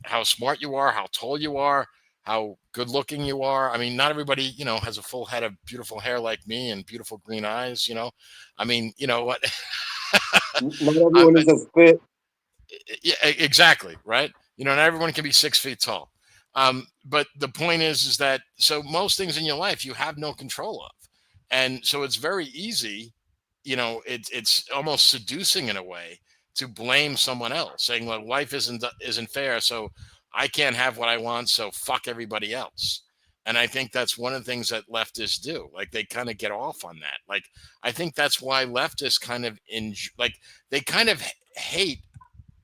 how smart you are, how tall you are, how good looking you are. I mean, not everybody, has a full head of beautiful hair like me and beautiful green eyes, I mean, you know what? Not everyone is as fit. Yeah, exactly. Right. Not everyone can be 6 feet tall. But the point is that, so most things in your life you have no control of. And so it's very easy, it's almost seducing in a way to blame someone else, saying, well, life isn't fair, so I can't have what I want, so fuck everybody else. And I think that's one of the things that leftists do. Like, they kind of get off on that. Like, I think that's why leftists kind of they kind of hate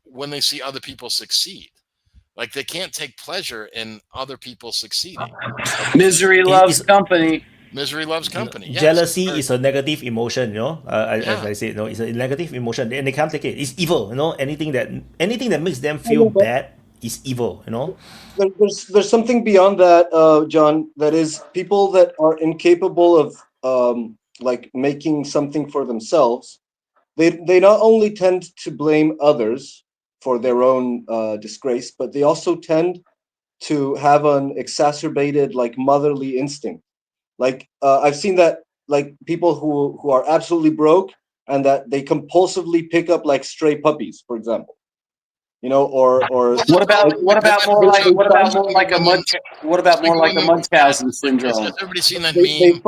when they see other people succeed. Like, they can't take pleasure in other people succeeding. Misery loves company. Misery loves company. Yes. Jealousy is a negative emotion, as I said, it's a negative emotion, and they can't take it. It's evil, anything that makes them feel bad is evil, There's something beyond that, John, that is people that are incapable of like making something for themselves. They not only tend to blame others for their own disgrace, but they also tend to have an exacerbated like motherly instinct. Like I've seen that, like people who are absolutely broke and that they compulsively pick up like stray puppies, for example. Or what about more like a Munchausen syndrome? Has everybody seen that meme?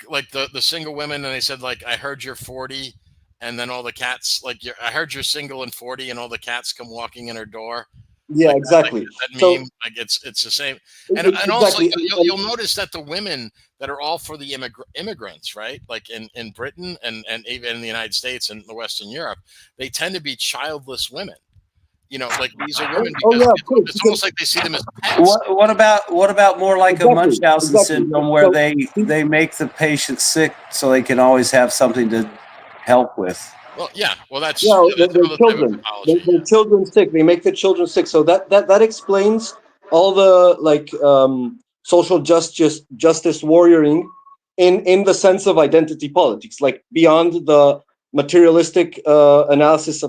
Like the single women, and they said, like, I heard you're 40, and then all the cats, like, I heard you're single and 40, and all the cats come walking in her door. Yeah, like, exactly. That meme, like it's the same. And also you'll notice that the women that are all for the immigrants, right? Like in Britain and even in the United States and Western Europe, they tend to be childless women. Like, these are women because it's almost like they see them as pets. What about more like a Munchausen syndrome, where they make the patient sick so they can always have something to help with? Well, yeah. Well, that's their children. Their children sick. They make the children sick. So that explains all the like social justice warrioring in the sense of identity politics, like beyond the materialistic analysis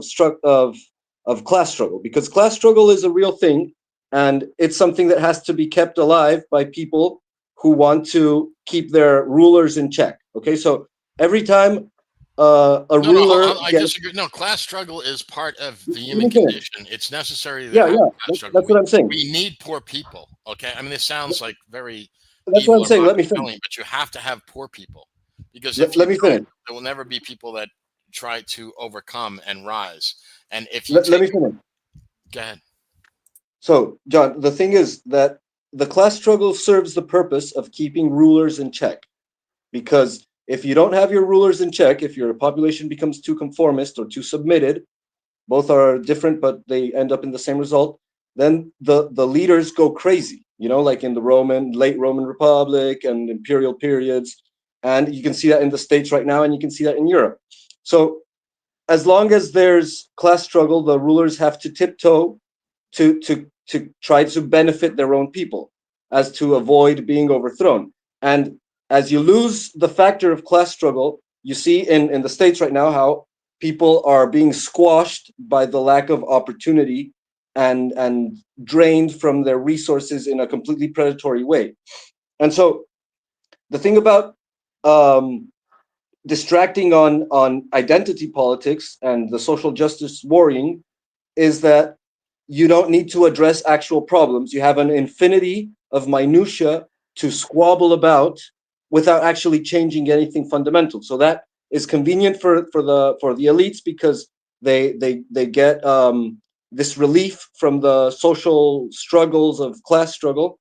of class struggle, because class struggle is a real thing, and it's something that has to be kept alive by people who want to keep their rulers in check. Okay, so every time ruler I disagree. No, class struggle is part of the human condition. It's necessary. That's what I'm saying. We need poor people. Okay, I mean, this sounds like very. That's what I'm saying. Let me finish. But you have to have poor people, Because let me finish. There will never be people that try to overcome and rise. And if you let me finish. Go ahead. So, John, the thing is that the class struggle serves the purpose of keeping rulers in check. Because if you don't have your rulers in check, if your population becomes too conformist or too submitted, both are different, but they end up in the same result, then the leaders go crazy, like in the late Roman Republic and imperial periods. And you can see that in the States right now, and you can see that in Europe. So as long as there's class struggle, the rulers have to tiptoe to try to benefit their own people, as to avoid being overthrown. And as you lose the factor of class struggle, you see in the States right now how people are being squashed by the lack of opportunity and drained from their resources in a completely predatory way. And so the thing about distracting on identity politics and the social justice worrying is that you don't need to address actual problems. You have an infinity of minutia to squabble about without actually changing anything fundamental. So that is convenient for the elites, because they get this relief from the social struggles of class struggle,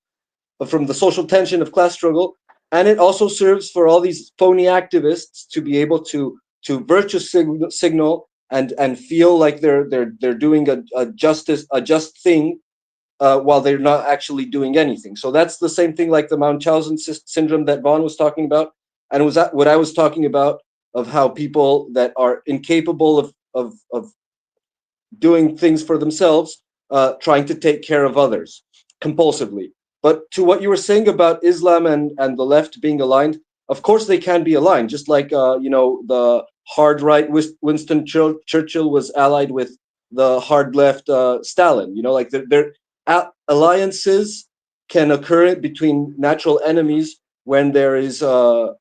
from the social tension of class struggle, and it also serves for all these phony activists to be able to virtue signal and feel like they're doing a just thing while they're not actually doing anything. So that's the same thing like the Munchausen syndrome that Vaughn was talking about, and was that what I was talking about, of how people that are incapable of doing things for themselves trying to take care of others compulsively. But to what you were saying about Islam and the left being aligned, of course they can be aligned, just like the hard right Winston Churchill was allied with the hard left Stalin. Like their alliances can occur between natural enemies when there is a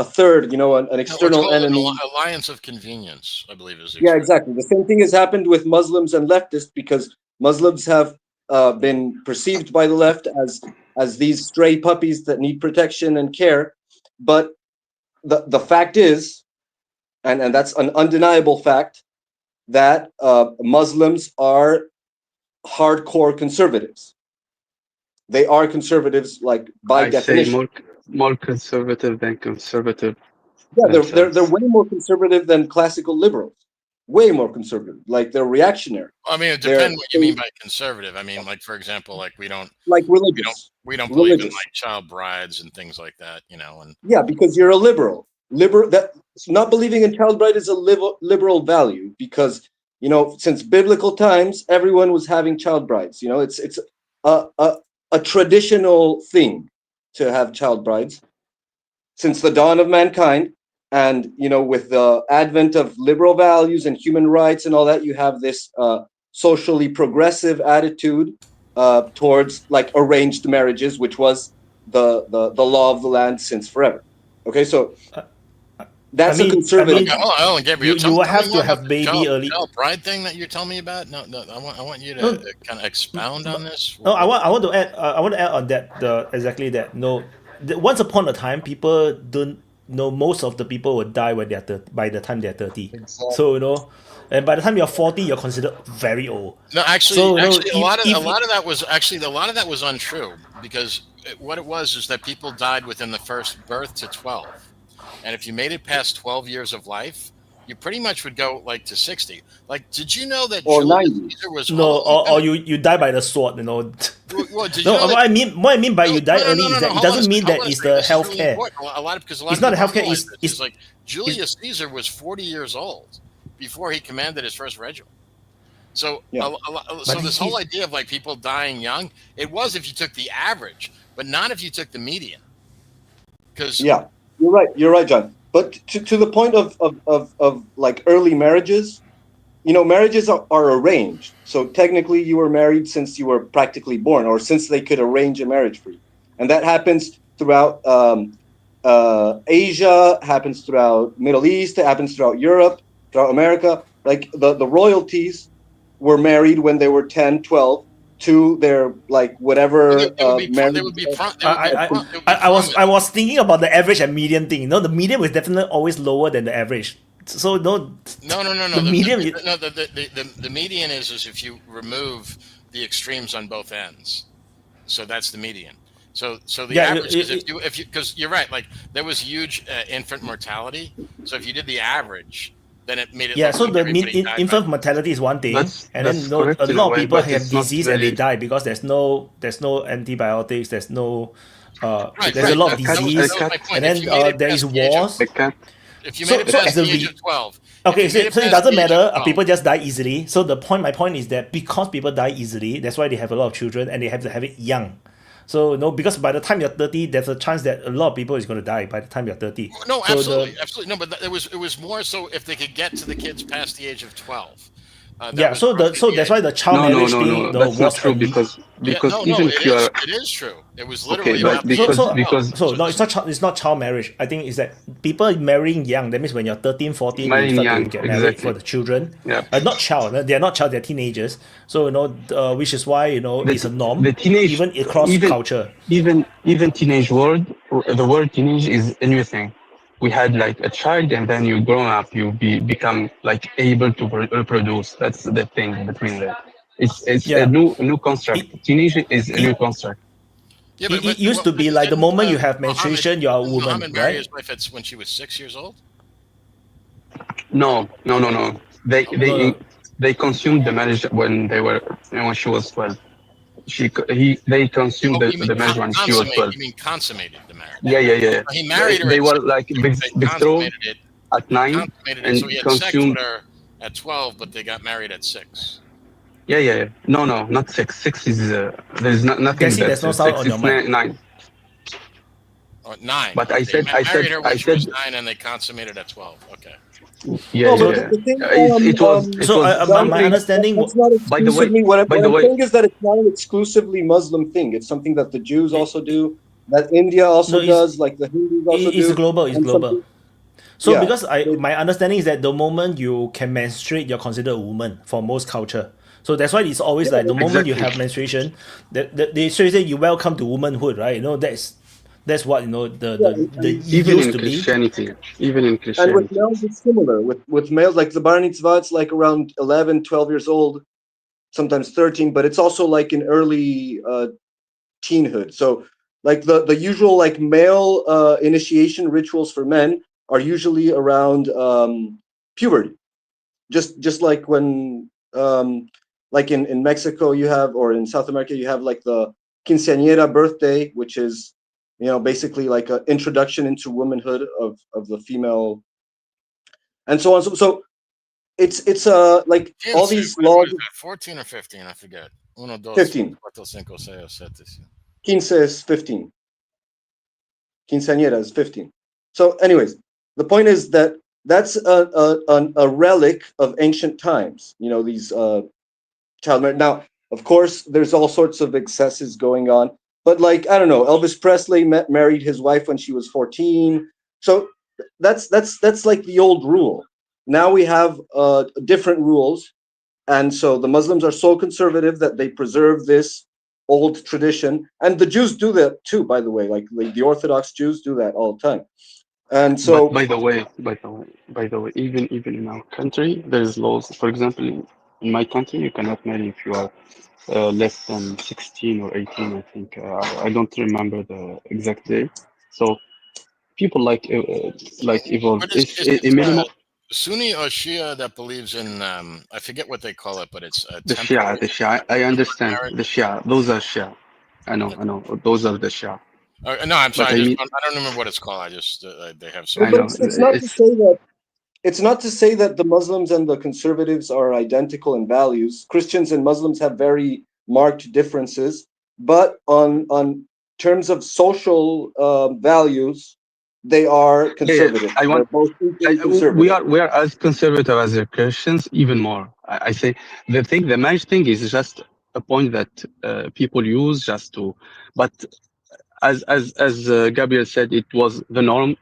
third, an external enemy. An alliance of convenience, I believe is. Yeah, exactly. The same thing has happened with Muslims and leftists, because Muslims have been perceived by the left as these stray puppies that need protection and care. But the fact is, and that's an undeniable fact, that Muslims are hardcore conservatives. They are conservatives, like by definition. Say more conservative than conservative. Yeah, they're way more conservative than classical liberals. Way more conservative. Like they're reactionary. I mean, it depends what you mean by conservative. I mean, like, for example, like we don't religious. We don't believe in like child brides and things like that, and yeah, because you're a liberal. That not believing in child bride is a liberal value, because since biblical times everyone was having child brides. It's a traditional thing to have child brides since the dawn of mankind. And with the advent of liberal values and human rights and all that, you have this socially progressive attitude towards like arranged marriages, which was the law of the land since forever. Okay, so that's a conservative. You will have to have baby early. Child bride thing that you're telling me about. No, I want you to kind of expound on this. No, I want to add. I want to add on that. Exactly that. No, once upon a time, people don't. Most of the people will die when by the time they're 30. Exactly. So and by the time you're 40, you're considered very old. No, actually, a lot of that was untrue, because what it was is that people died within the first birth to 12, and if you made it past 12 years of life, you pretty much would go like to 60. Like, did you know that Julius Caesar was or you die by the sword? Well, what I mean by you die early is that it doesn't mean that it's the healthcare. It's not the healthcare. It's like Julius Caesar was 40 years old before he commanded his first regiment. So, so this whole idea of like people dying young, it was if you took the average, but not if you took the median. Because you're right, John. But to the point of like early marriages, marriages are arranged. So technically you were married since you were practically born, or since they could arrange a marriage for you. And that happens throughout Asia, happens throughout Middle East, it happens throughout Europe, throughout America. Like the royalties were married when they were 10, 12 to their like whatever marriage. I was thinking about the average and median thing. The median was definitely always lower than the average. So no. The median. The median is if you remove the extremes on both ends. So that's the median. So the average is if you because you're right. Like there was huge infant mortality. So if you did the average, then it made it. Yeah. So the infant mortality is one thing, and then a lot of people have disease and they die because there's no antibiotics. There's no there's a lot of disease, and then there is wars. If you made it past the age of 12. Okay, so it doesn't matter. People just die easily. So my point is that because people die easily, that's why they have a lot of children and they have to have it young. So because by the time you're 30, there's a chance that a lot of people is going to die by the time you're 30. No, absolutely, absolutely. No, but it was more so if they could get to the kids past the age of 12. So that's why the child marriage thing. That's not true because even if you are, it is true. It was literally it's not child marriage. I think it's that people marrying young. That means when you're 13, 14, you start to get married for the children. Yeah. Not child. They're not child. They're teenagers. So which is why it's a norm. The teenage, even across culture. Even teenage word. The word teenage is a new thing. We had like a child, and then you grow up, you become like able to reproduce. That's the thing between that. It's a new construct. Teenage is a new construct. Yeah, it used to be like the moment you have menstruation, you're a woman, Muhammad married right? his wife when she was 6 years old. No. They consumed the marriage when she was 12. They consumed the marriage when she was 12. You mean consummated the marriage? Yeah. He married her. They were like betrothed at 9 and so he had consumed. sex with her at 12, but they got married at 6. Yeah. No, not 6. 6 is there's nothing. There's no sound on your mic. 9. 9. But I said she was 9 and they consummated at 12. Okay. Yeah. My understanding. By the way, what I'm saying is that it's not an exclusively Muslim thing. It's something that the Jews also do, that India also does, like the Hindus also do. It's global. So because my understanding is that the moment you can menstruate, you're considered a woman for most culture. So that's why it's always like the moment you have menstruation, they say you welcome to womanhood, right? That's what the even used in to Christianity, be. Even in Christianity. And with males, it's similar. With males, like the bar mitzvah, it's like around 11, 12 years old, sometimes 13, but it's also like in early teenhood. So like the usual like male initiation rituals for men are usually around puberty. Just like when like in Mexico you have, or in South America you have like the quinceañera birthday, which is basically like an introduction into womanhood of the female, and so on. So it's like all these laws. 14 or 15, I forget. 15. 15 is 15. Quinceañera is 15. So, anyways, the point is that that's a relic of ancient times. These child marriage. Now, of course, there's all sorts of excesses going on. But like, I don't know, Elvis Presley married his wife when she was 14. So that's like the old rule. Now we have different rules. And so the Muslims are so conservative that they preserve this old tradition. And the Jews do that too, by the way. Like the Orthodox Jews do that all the time. And so by the way, even in our country, there's laws. For example, in my country, you cannot marry if you are less than 16 or 18, I think. I don't remember the exact date. So people evolve. It's a minimum. Sunni or Shia that believes in I forget what they call it, but it's the Shia. I understand the Shia. Those are Shia. I know. Those are the Shia. No, I'm sorry. I don't remember what it's called. I just they have so. It's not to say that the Muslims and the conservatives are identical in values. Christians and Muslims have very marked differences, but on terms of social values, they are conservative. We are as conservative as the Christians, even more. I say the marriage thing is just a point that people use just to, but as Gabriel said, it was the norm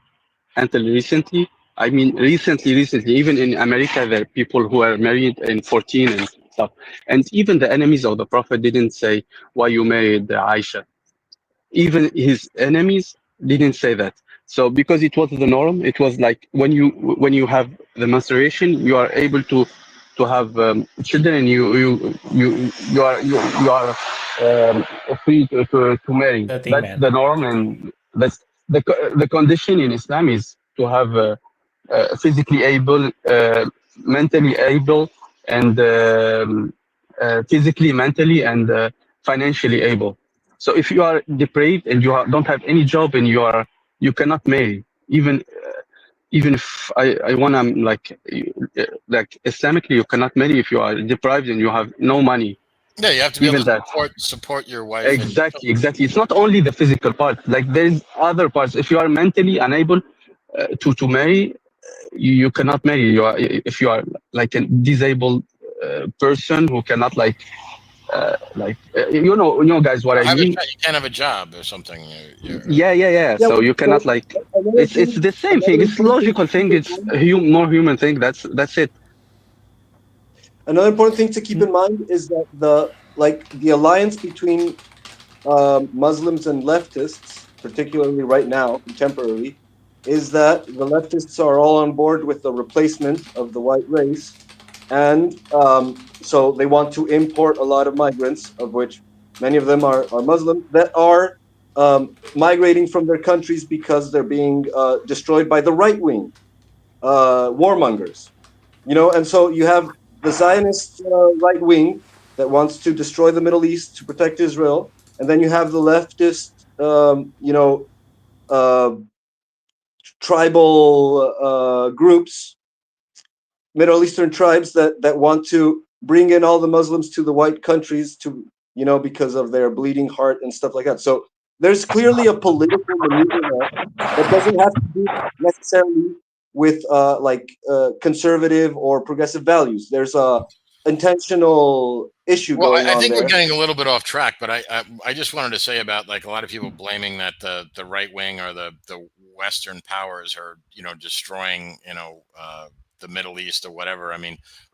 until recently. I mean, recently, even in America, there are people who are married in 14 and stuff. And even the enemies of the Prophet didn't say why you married Aisha. Even his enemies didn't say that. So because it was the norm, it was like when you have the menstruation, you are able to have children, and you are free to marry. That's the norm, and that's the condition in Islam is to have physically able, mentally able, and physically, mentally, and financially able. So if you are depraved and don't have any job and you cannot marry, even if I wanna like Islamically, you cannot marry if you are deprived and you have no money. Yeah, you have to be Even able to support your wife. Exactly. It's not only the physical part. Like there's other parts. If you are mentally unable to marry, you cannot marry. If you are like a disabled person who cannot you know guys what I mean. You can't have a job or something. Yeah. So you cannot it's the same thing. It's logical thing. It's more human thing. That's it. Another important thing to keep in mind is that the alliance between Muslims and leftists, particularly right now, contemporarily, is that the leftists are all on board with the replacement of the white race, and so they want to import a lot of migrants, of which many of them are Muslim, that are migrating from their countries because they're being destroyed by the right-wing warmongers. And so you have the Zionist right wing that wants to destroy the Middle East to protect Israel, and then you have the leftist, tribal groups, Middle Eastern tribes that want to bring in all the Muslims to the white countries because of their bleeding heart and stuff like that. So there's clearly a political maneuver there that doesn't have to do necessarily with conservative or progressive values. There's a intentional issue going on. I think there. we're getting a little bit off track, but I just wanted to say about a lot of people blaming that the right wing or the Western powers are destroying the Middle East or whatever.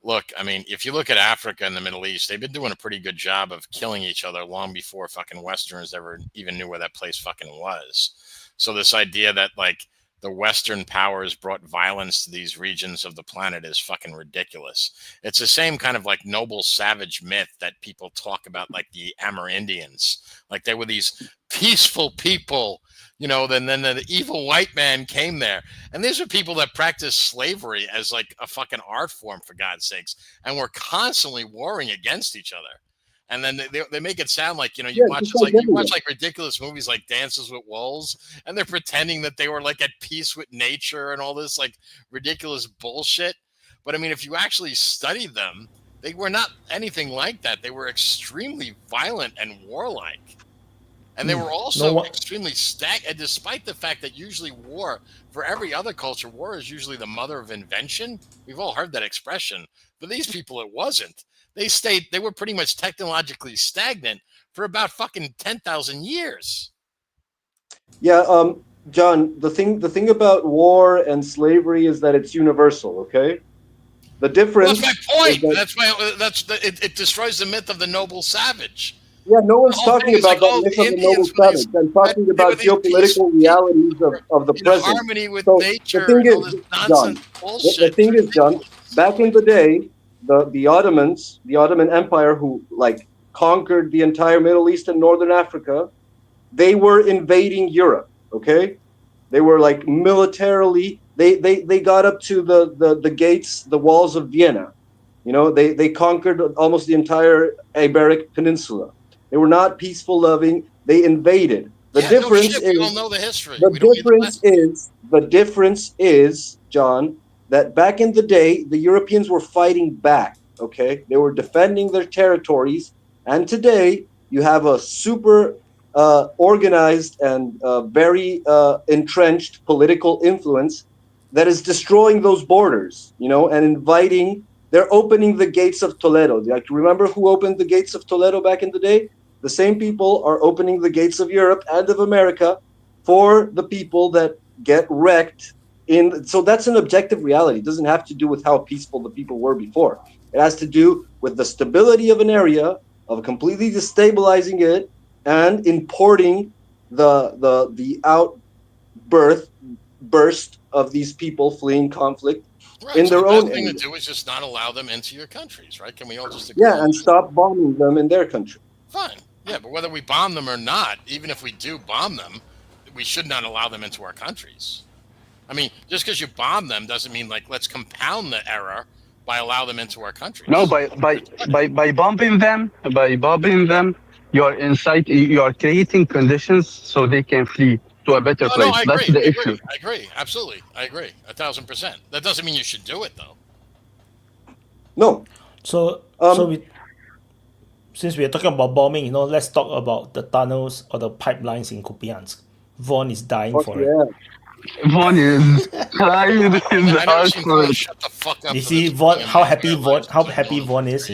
Look, if you look at Africa and the Middle East, they've been doing a pretty good job of killing each other long before fucking Westerners ever even knew where that place fucking was. So this idea that the Western powers brought violence to these regions of the planet is fucking ridiculous. It's the same kind of noble savage myth that people talk about, like the Amerindians. Like they were these peaceful people, then the evil white man came there. And these are people that practice slavery as a fucking art form, for God's sakes. And were constantly warring against each other. And then they make it sound like, you watch ridiculous movies like Dances with Wolves, and they're pretending that they were at peace with nature and all this ridiculous bullshit. But if you actually study them, they were not anything like that. They were extremely violent and warlike. And they were also extremely and despite the fact that usually war, for every other culture, war is usually the mother of invention. We've all heard that expression. But these people, it wasn't. They were pretty much technologically stagnant for about fucking 10,000 years. Yeah, John, the thing about war and slavery is that it's universal, okay? The difference. Well, that's my point. It destroys the myth of the noble savage. Yeah, no one's talking about that myth of the noble savage. I'm talking about geopolitical realities of the present. Harmony with nature. The thing is, John, back in the day, the Ottoman Empire, who conquered the entire Middle East and Northern Africa, they were invading Europe. Okay, they were militarily. They got up to the gates, the walls of Vienna. They conquered almost the entire Iberic Peninsula. They were not peaceful, loving. They invaded. The difference is we all know the history. The difference is, John, that back in the day, the Europeans were fighting back, okay? They were defending their territories. And today, you have a super organized and very entrenched political influence that is destroying those borders, and inviting. They're opening the gates of Toledo. Remember who opened the gates of Toledo back in the day? The same people are opening the gates of Europe and of America for the people that get wrecked. So that's an objective reality. It doesn't have to do with how peaceful the people were before. It has to do with the stability of an area, of completely destabilizing it, and importing the burst of these people fleeing conflict in their own thing area. to do is just not allow them into your countries, right? Can we all just agree? Yeah, and stop bombing them in their country. Fine. Yeah, but whether we bomb them or not, even if we do bomb them, we should not allow them into our countries. I mean, just because you bomb them doesn't mean like let's compound the error by allow them into our countries. No, by bombing them, you are creating conditions so they can flee to a better place. I That's agree. the issue. I agree. Absolutely. I agree. 1,000%. That doesn't mean you should do it though. No. So since we are talking about bombing, let's talk about the tunnels or the pipelines in Kupiansk. Vaughn is dying for it. Vaughn is crying in the house. Shut the fuck up. You see Vaughn, how happy Vaughn is.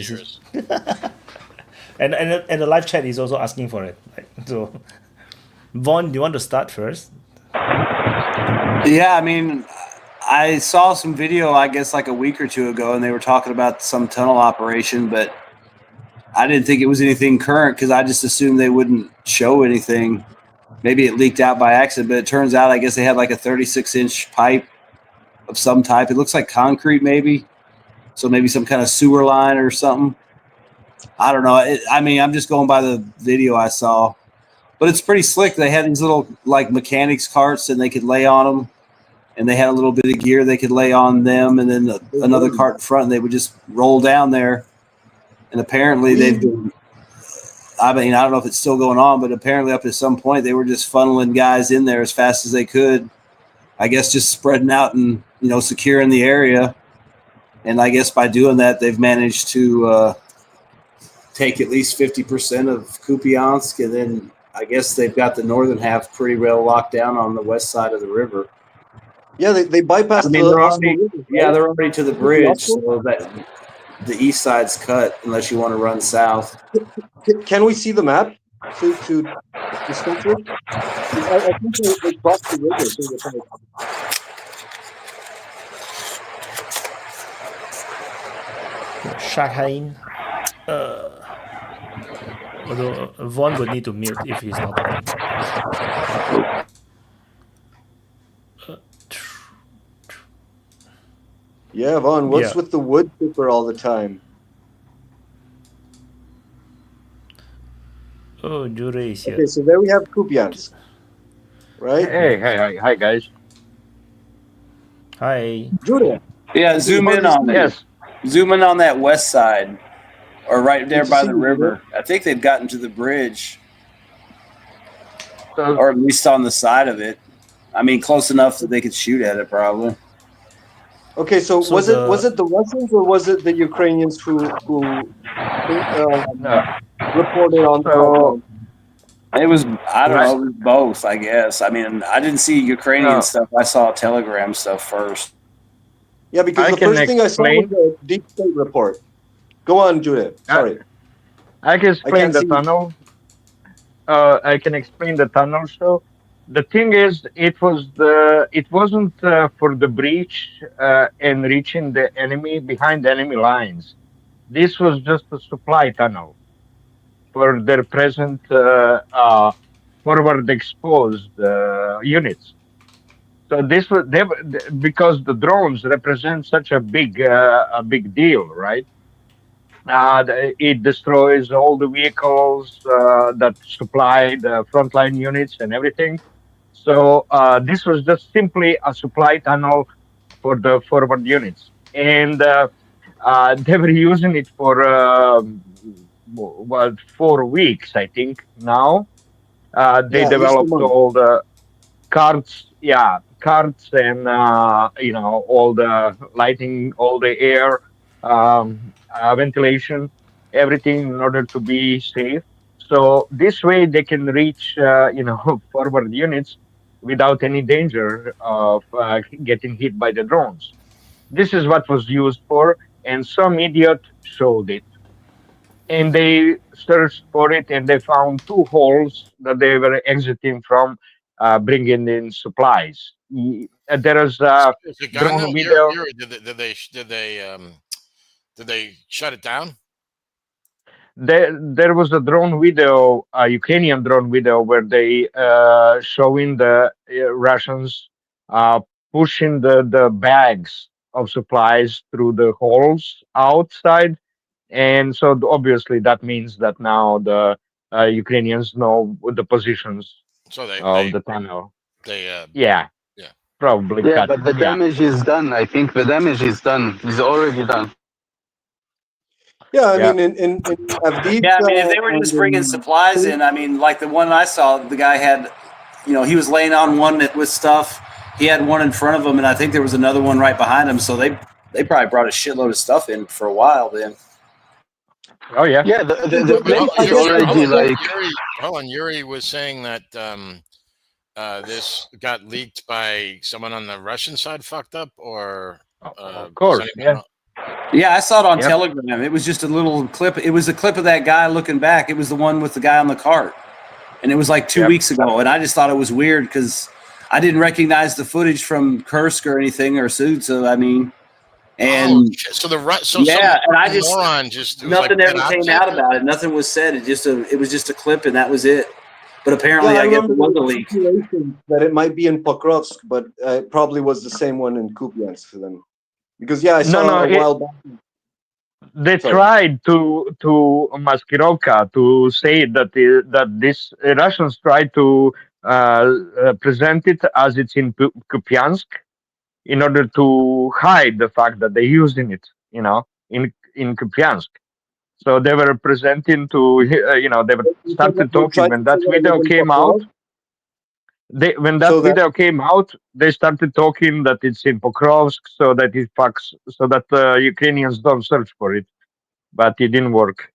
and the live chat is also asking for it. So, Vaughn, do you want to start first? Yeah, I mean, I saw some video, I guess, like a week or two ago, and they were talking about some tunnel operation, but I didn't think it was anything current because I just assumed they wouldn't show anything. Maybe it leaked out by accident, but it turns out I guess they had like a 36-inch pipe of some type. It looks like concrete maybe. So maybe some kind of sewer line or something. I don't know. I'm just going by the video I saw. But it's pretty slick. They had these little like mechanics carts and they could lay on them. And they had a little bit of gear they could lay on them. And then another cart in front and they would just roll down there. And apparently they've been... I mean, I don't know if it's still going on, but apparently up to some point they were just funneling guys in there as fast as they could. I guess just spreading out and, securing the area. And I guess by doing that, they've managed to take at least 50% of Kupiansk. And then I guess they've got the northern half pretty well locked down on the west side of the river. Yeah, they bypassed they're already to the bridge, so that the east side's cut unless you want to run south. Can we see the map to discuss it? I think they crossed the river. Shaheen. Although Vaughn would need to mute if he's not talking. Yeah, Vaughn, what's with the wood chipper all the time? Oh, Jure is here. Okay, so there we have Kupiansk, right? Hi, guys. Hi. Jure. Yeah, zoom in on that. Yes. Zoom in on that west side, or right there by the river. I think they've gotten to the bridge, or at least on the side of it. I mean, close enough that they could shoot at it, probably. Okay, so was it the Russians or was it the Ukrainians who reported on? It was I don't know, it was both. I guess. I mean, I didn't see Ukrainian stuff. I saw Telegram stuff first. Yeah, because the first thing I saw was the Deep State report. Go on, Judith. Sorry. I can explain the tunnel. I can explain the tunnel. So the thing is, it wasn't for the breach and reaching the enemy behind enemy lines. This was just a supply tunnel for their present forward exposed units. So this was because the drones represent such a big deal, right? It destroys all the vehicles that supply the frontline units and everything. So this was just simply a supply tunnel for the forward units, and they were using it for 4 weeks, I think. Now they developed all the carts and all the lighting, all the air, ventilation, everything in order to be safe. So this way they can reach forward units without any danger of getting hit by the drones. This is what was used for, and some idiot showed it. And they searched for it, and they found 2 holes that they were exiting from, bringing in supplies. There is drone video. Did Did they shut it down? There was a drone video, a Ukrainian drone video, where they showing the Russians pushing the bags of supplies through the holes outside, and so obviously that means that now the Ukrainians know the positions So of the tunnel. They yeah, probably. Yeah, but the damage is done. I think the damage is done. It's already done. Yeah, I mean, in Avdiivka, Yeah, I mean, if they were just bringing supplies in, I mean, like the one I saw, the guy had, he was laying on one with stuff. He had one in front of him, and I think there was another one right behind him. So they probably brought a shitload of stuff in for a while then. Oh yeah, yeah. The place is already like. Yuri was saying that this got leaked by someone on the Russian side. Fucked up, or of course, yeah. Yeah, I saw it on Telegram. It was just a little clip. It was a clip of that guy looking back. It was the one with the guy on the cart. And it was like 2 weeks ago. And I just thought it was weird because I didn't recognize the footage from Kursk or anything or Sud. So, I mean, and and I just, nothing like ever came out about it. Nothing was said. It was just a clip and that was it. But apparently, I guess it was a leak. That it might be in Pokrovsk, but it probably was the same one in Kupiansk for them. Because I saw a while back. They tried to Maskirovka to say that this Russians tried to present it as it's in Kupiansk in order to hide the fact that they're using it, in Kupiansk. So they were presenting to, they were started talking when that video came out. Video came out, they started talking that it's in Pokrovsk, so that it fucks, so that Ukrainians don't search for it, but it didn't work.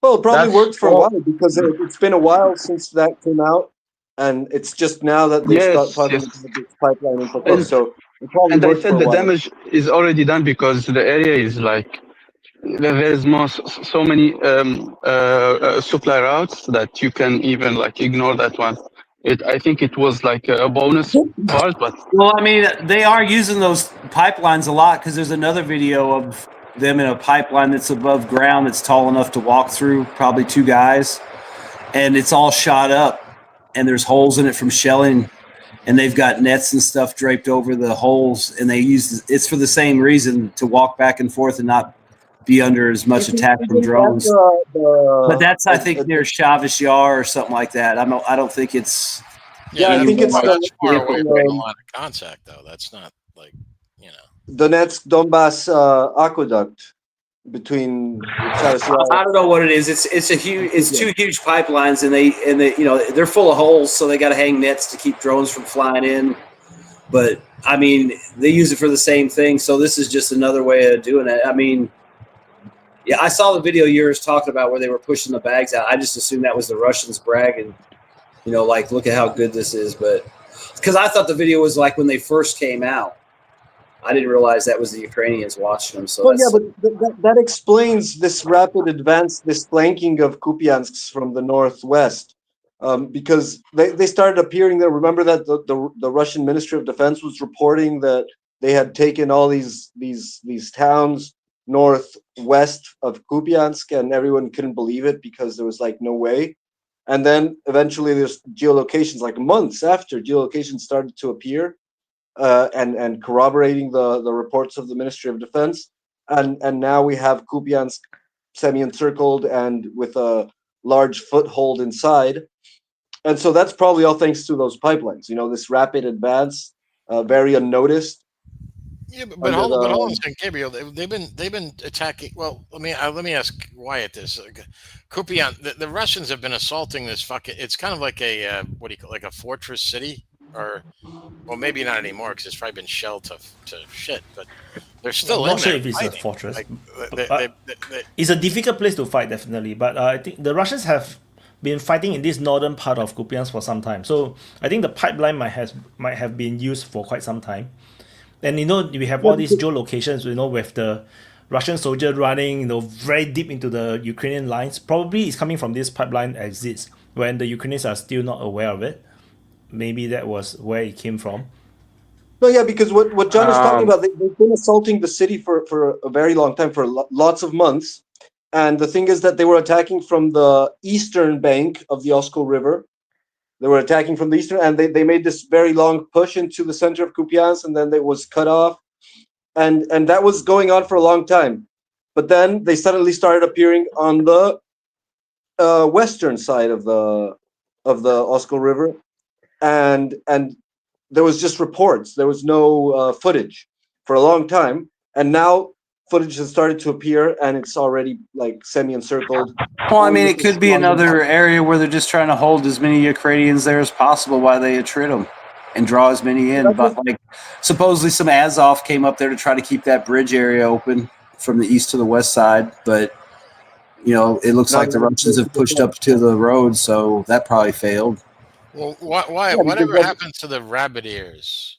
Well, it probably worked for a while because it's been a while since that came out, and it's just now that they start talking about this pipeline in Pokrovsk. So it probably worked for a while. The damage is already done because the area is like. There's so many supply routes that you can even like ignore that one. I think it was like a bonus part, but well, I mean, they are using those pipelines a lot because there's another video of them in a pipeline that's above ground that's tall enough to walk through, probably two guys, and it's all shot up, and there's holes in it from shelling, and they've got nets and stuff draped over the holes, and they use it's for the same reason, to walk back and forth and not be under as much attack from drones. But that's, I think, near Shavish Yar or something like that. I don't think it's. Yeah, I think it's that's far away from a lot of contact, though. That's not like, Donetsk Donbass aqueduct between. I don't know what it is. It's two huge pipelines, and they they're full of holes, so they got to hang nets to keep drones from flying in. But I mean, they use it for the same thing. So this is just another way of doing it. I mean. Yeah, I saw the video you were talking about where they were pushing the bags out. I just assumed that was the Russians bragging, like, look at how good this is. But because I thought the video was like when they first came out. I didn't realize that was the Ukrainians watching them. So but that explains this rapid advance, this flanking of Kupiansk from the northwest, because they started appearing there. Remember that the Russian Ministry of Defense was reporting that they had taken all these towns northwest of Kupiansk, and everyone couldn't believe it because there was like no way. And then eventually there's geolocations, like months after, geolocations started to appear and corroborating the reports of the Ministry of Defense. And now we have Kupiansk semi-encircled and with a large foothold inside. And so that's probably all thanks to those pipelines, this rapid advance, very unnoticed. Yeah, but hold on a second, Gabriel. They've been attacking. Well, let me ask Wyatt this. Kupiansk, the Russians have been assaulting this fucking. It's kind of like a what do you call, like a fortress city, or well, maybe not anymore because it's probably been shelled to shit. But they're still. I'm not sure if it's a fortress. It's a difficult place to fight, definitely. But I think the Russians have been fighting in this northern part of Kupiansk for some time. So I think the pipeline might have been used for quite some time. And we have all these geolocations, with the Russian soldier running, very deep into the Ukrainian lines. Probably it's coming from this pipeline exits when the Ukrainians are still not aware of it. Maybe that was where it came from. No, yeah, because what John is talking about, they've been assaulting the city for a very long time, for lots of months. And the thing is that they were attacking from the eastern bank of the Oskil River. They were attacking from the eastern, and they made this very long push into the center of Kupiansk, and then it was cut off. And that was going on for a long time. But then they suddenly started appearing on the western side of the Oskil River, and there was just reports. There was no footage for a long time, and now footage has started to appear, and it's already like semi-encircled. Well, I mean, it could be another area where they're just trying to hold as many Ukrainians there as possible while they attrit them and draw as many in. But like, supposedly some Azov came up there to try to keep that bridge area open from the east to the west side, but you know, it looks like the Russians have pushed up to the road, so that probably failed. Well, why? Whatever happened to the rabbit ears?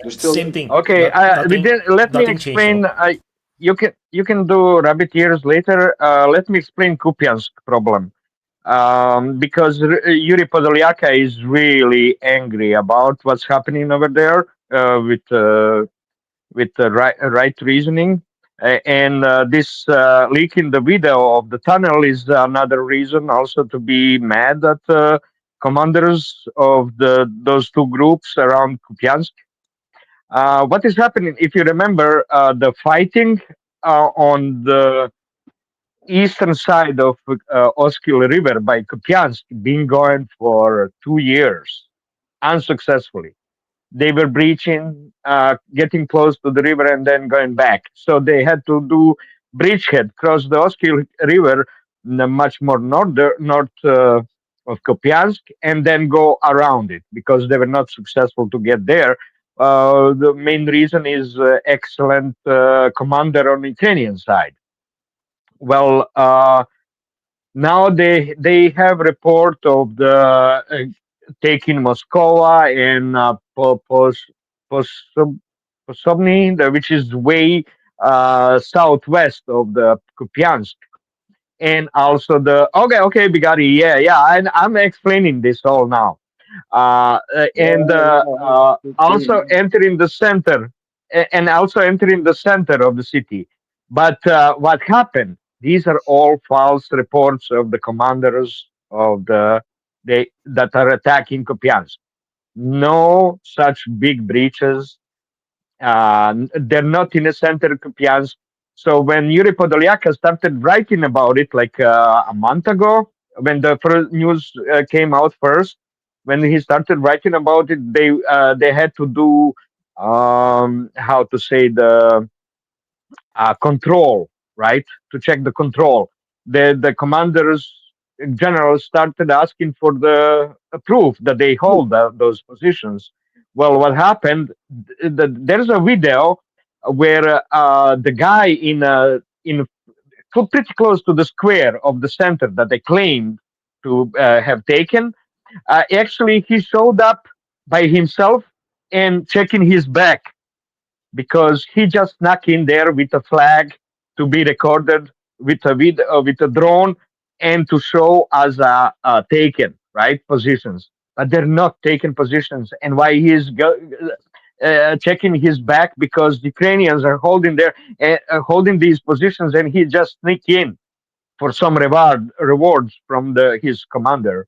Same thing. Okay, let me explain. You can do rabbit ears later. Let me explain Kupiansk problem. Because Yuri Podolyaka is really angry about what's happening over there with the right reasoning. And this leak in the video of the tunnel is another reason also to be mad at commanders of those two groups around Kupiansk. What is happening? If you remember, the fighting on the eastern side of Oskil River by Kupiansk been going for 2 years unsuccessfully. They were breaching, getting close to the river and then going back. So they had to do bridgehead, cross the Oskil River, much more north of Kupiansk, and then go around it because they were not successful to get there. The main reason is excellent commander on the Ukrainian side. Well, now they have report of the taking Moscow and Posobny, which is way southwest of the Kupiansk, and also the okay, Bigari, yeah, I'm explaining this all now, and also entering the center, and also entering the center of the city. But what happened? These are all false reports of the commanders of that are attacking Kupiansk. No such big breaches. They're not in the center of Kupiansk. So when Yuri Podolyaka started writing about it, like a month ago, when the first news came out first, when he started writing about it, they had to do how to say the control, right? To check the control. The commanders generals started asking for the proof that they hold those positions. Well, what happened? There's a video where the guy in pretty close to the square of the center that they claimed to have taken, actually he showed up by himself and checking his back, because he just snuck in there with a flag to be recorded with a drone and to show as taken right positions, but they're not taken positions. And why he is checking his back? Because the Ukrainians are holding these positions, and he just sneak in for some rewards from his commander.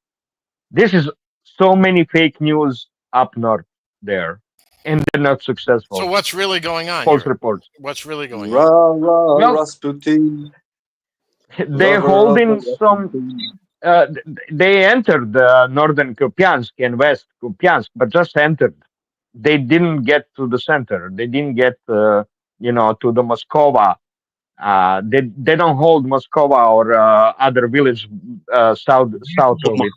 This is so many fake news up north there, and they're not successful. So what's really going on? False reports. What's really going on? Well, Rasputin. They're holding some. They entered northern Kupiansk and west Kupiansk, but just entered. They didn't get to the center. They didn't get, to the Moskova. They don't hold Moskova or other village south of it.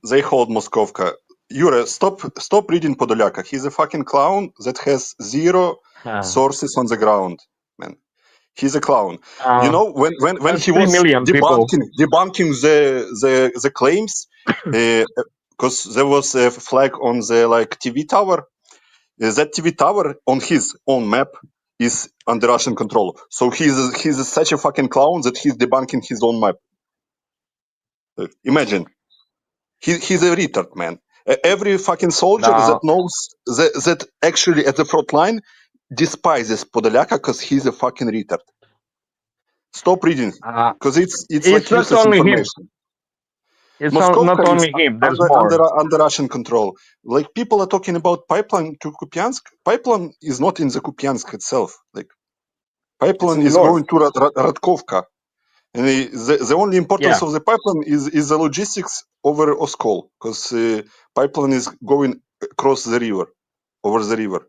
They hold Moskovka. Yura, stop reading Podolyaka. He's a fucking clown that has zero sources on the ground, man. He's a clown. When he was debunking the claims, because there was a flag on the TV tower. That TV tower on his own map is under Russian control. So he's such a fucking clown that he's debunking his own map. Imagine. He's a retard, man. Every fucking soldier that knows that actually at the front line despises Podolaka because he's a fucking retard. Stop reading, because it's like not useless only him. information. It's Moskovka not only is him. There's more. under Russian control. Like people are talking about pipeline to Kupiansk. Pipeline is not in the Kupiansk itself. Like pipeline is going to Radkovka, and the only importance of the pipeline is the logistics over Oskol, because pipeline is going across the river, over the river.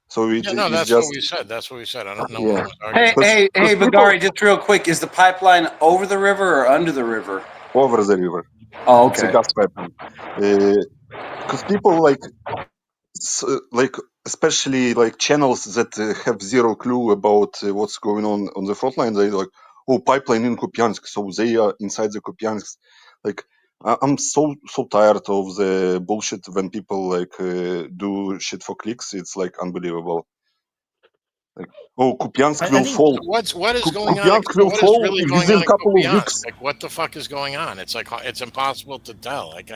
So it, no, it's that's just what we said. That's what we said. I don't know. yeah. Hey, Bagari, just real quick, is the pipeline over the river or under the river? Over the river. Oh, It's a okay. gas pipeline. Because people like especially like channels that have zero clue about what's going on the front line, they like, oh, pipeline in Kupiansk, so they are inside the Kupiansk. Like I'm so tired of the bullshit when people like do shit for clicks. It's like unbelievable. Like, oh, Kupiansk will fall. What is going on? Kupiansk will What is fall really going within on a in couple of Kupiansk? weeks. Like, what the fuck is going on? It's like it's impossible to tell. Like,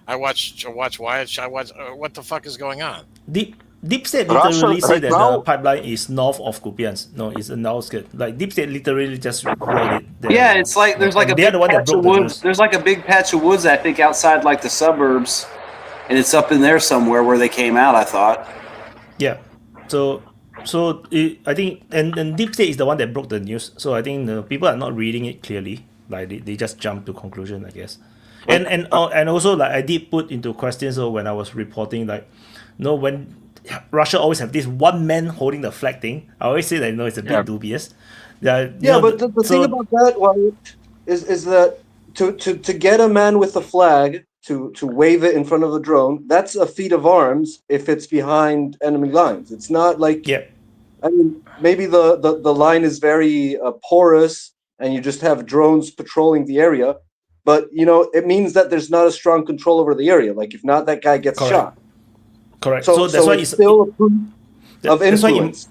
I watch Wyatt. I watch. What the fuck is going on? Deep State literally say that the pipeline is north of Kupiansk. No, it's an outskirts. Like Deep State literally just wrote it there. Yeah, it's like there's like a big patch of woods. There's like a big patch of woods, I think, outside like the suburbs, and it's up in there somewhere where they came out, I thought. Yeah. So I think and Deep State is the one that broke the news. So I think the people are not reading it clearly. Like they just jump to conclusion, I guess. And also like I did put into question so when I was reporting like, when Russia always have this one man holding the flag thing. I always say that it's a bit dubious. But the thing about that, Wyatt, is that to get a man with a flag to wave it in front of the drone, that's a feat of arms if it's behind enemy lines. It's not like I mean, maybe the line is very porous and you just have drones patrolling the area, but it means that there's not a strong control over the area. Like if not, that guy gets shot. Correct. So that's why it's still a proof of influence.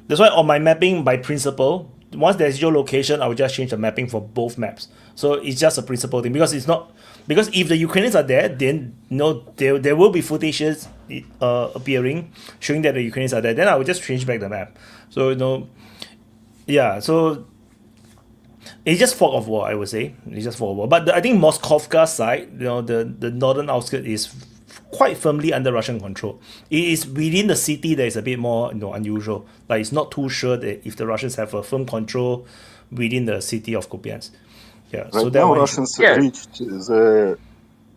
That's why on my mapping by principle, once there's geolocation, I will just change the mapping for both maps. So it's just a principle thing because if the Ukrainians are there, then there will be footages appearing showing that the Ukrainians are there. Then I will just change back the map. So so it's just fog of war, I would say. It's just fog of war. But I think Moskovka side, the northern outskirts is quite firmly under Russian control. It is within the city that is a bit more unusual. Like it's not too sure that if the Russians have a firm control within the city of Kupiansk. Yeah. Right so now Russians reached the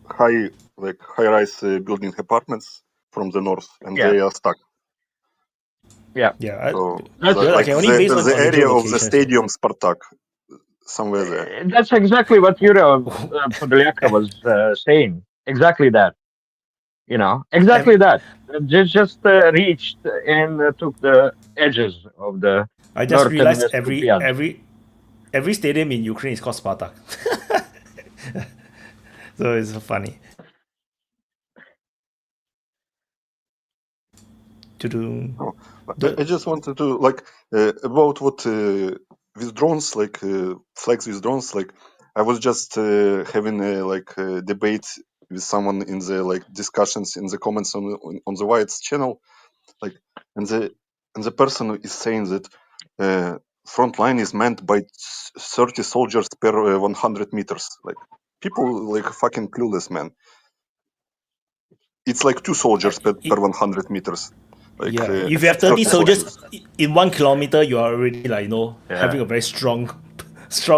high-rise building apartments from the north, and they are stuck. Yeah. So the area of the stadium Spartak, somewhere there. That's exactly what Yura Podolyaka was saying. Exactly that. Exactly that. Just reached and took the edges of the. I just realized every stadium in Ukraine is called Spartak. So it's funny. I just wanted to about what with drones, flags with drones. I was just having a debate with someone in the discussions in the comments on the Wyatt's channel, and the person is saying that front line is meant by 30 soldiers per 100 meters. People fucking clueless, man. It's 2 soldiers per 100 meters. If you have 30 soldiers in 1 kilometer, you are already having a very strong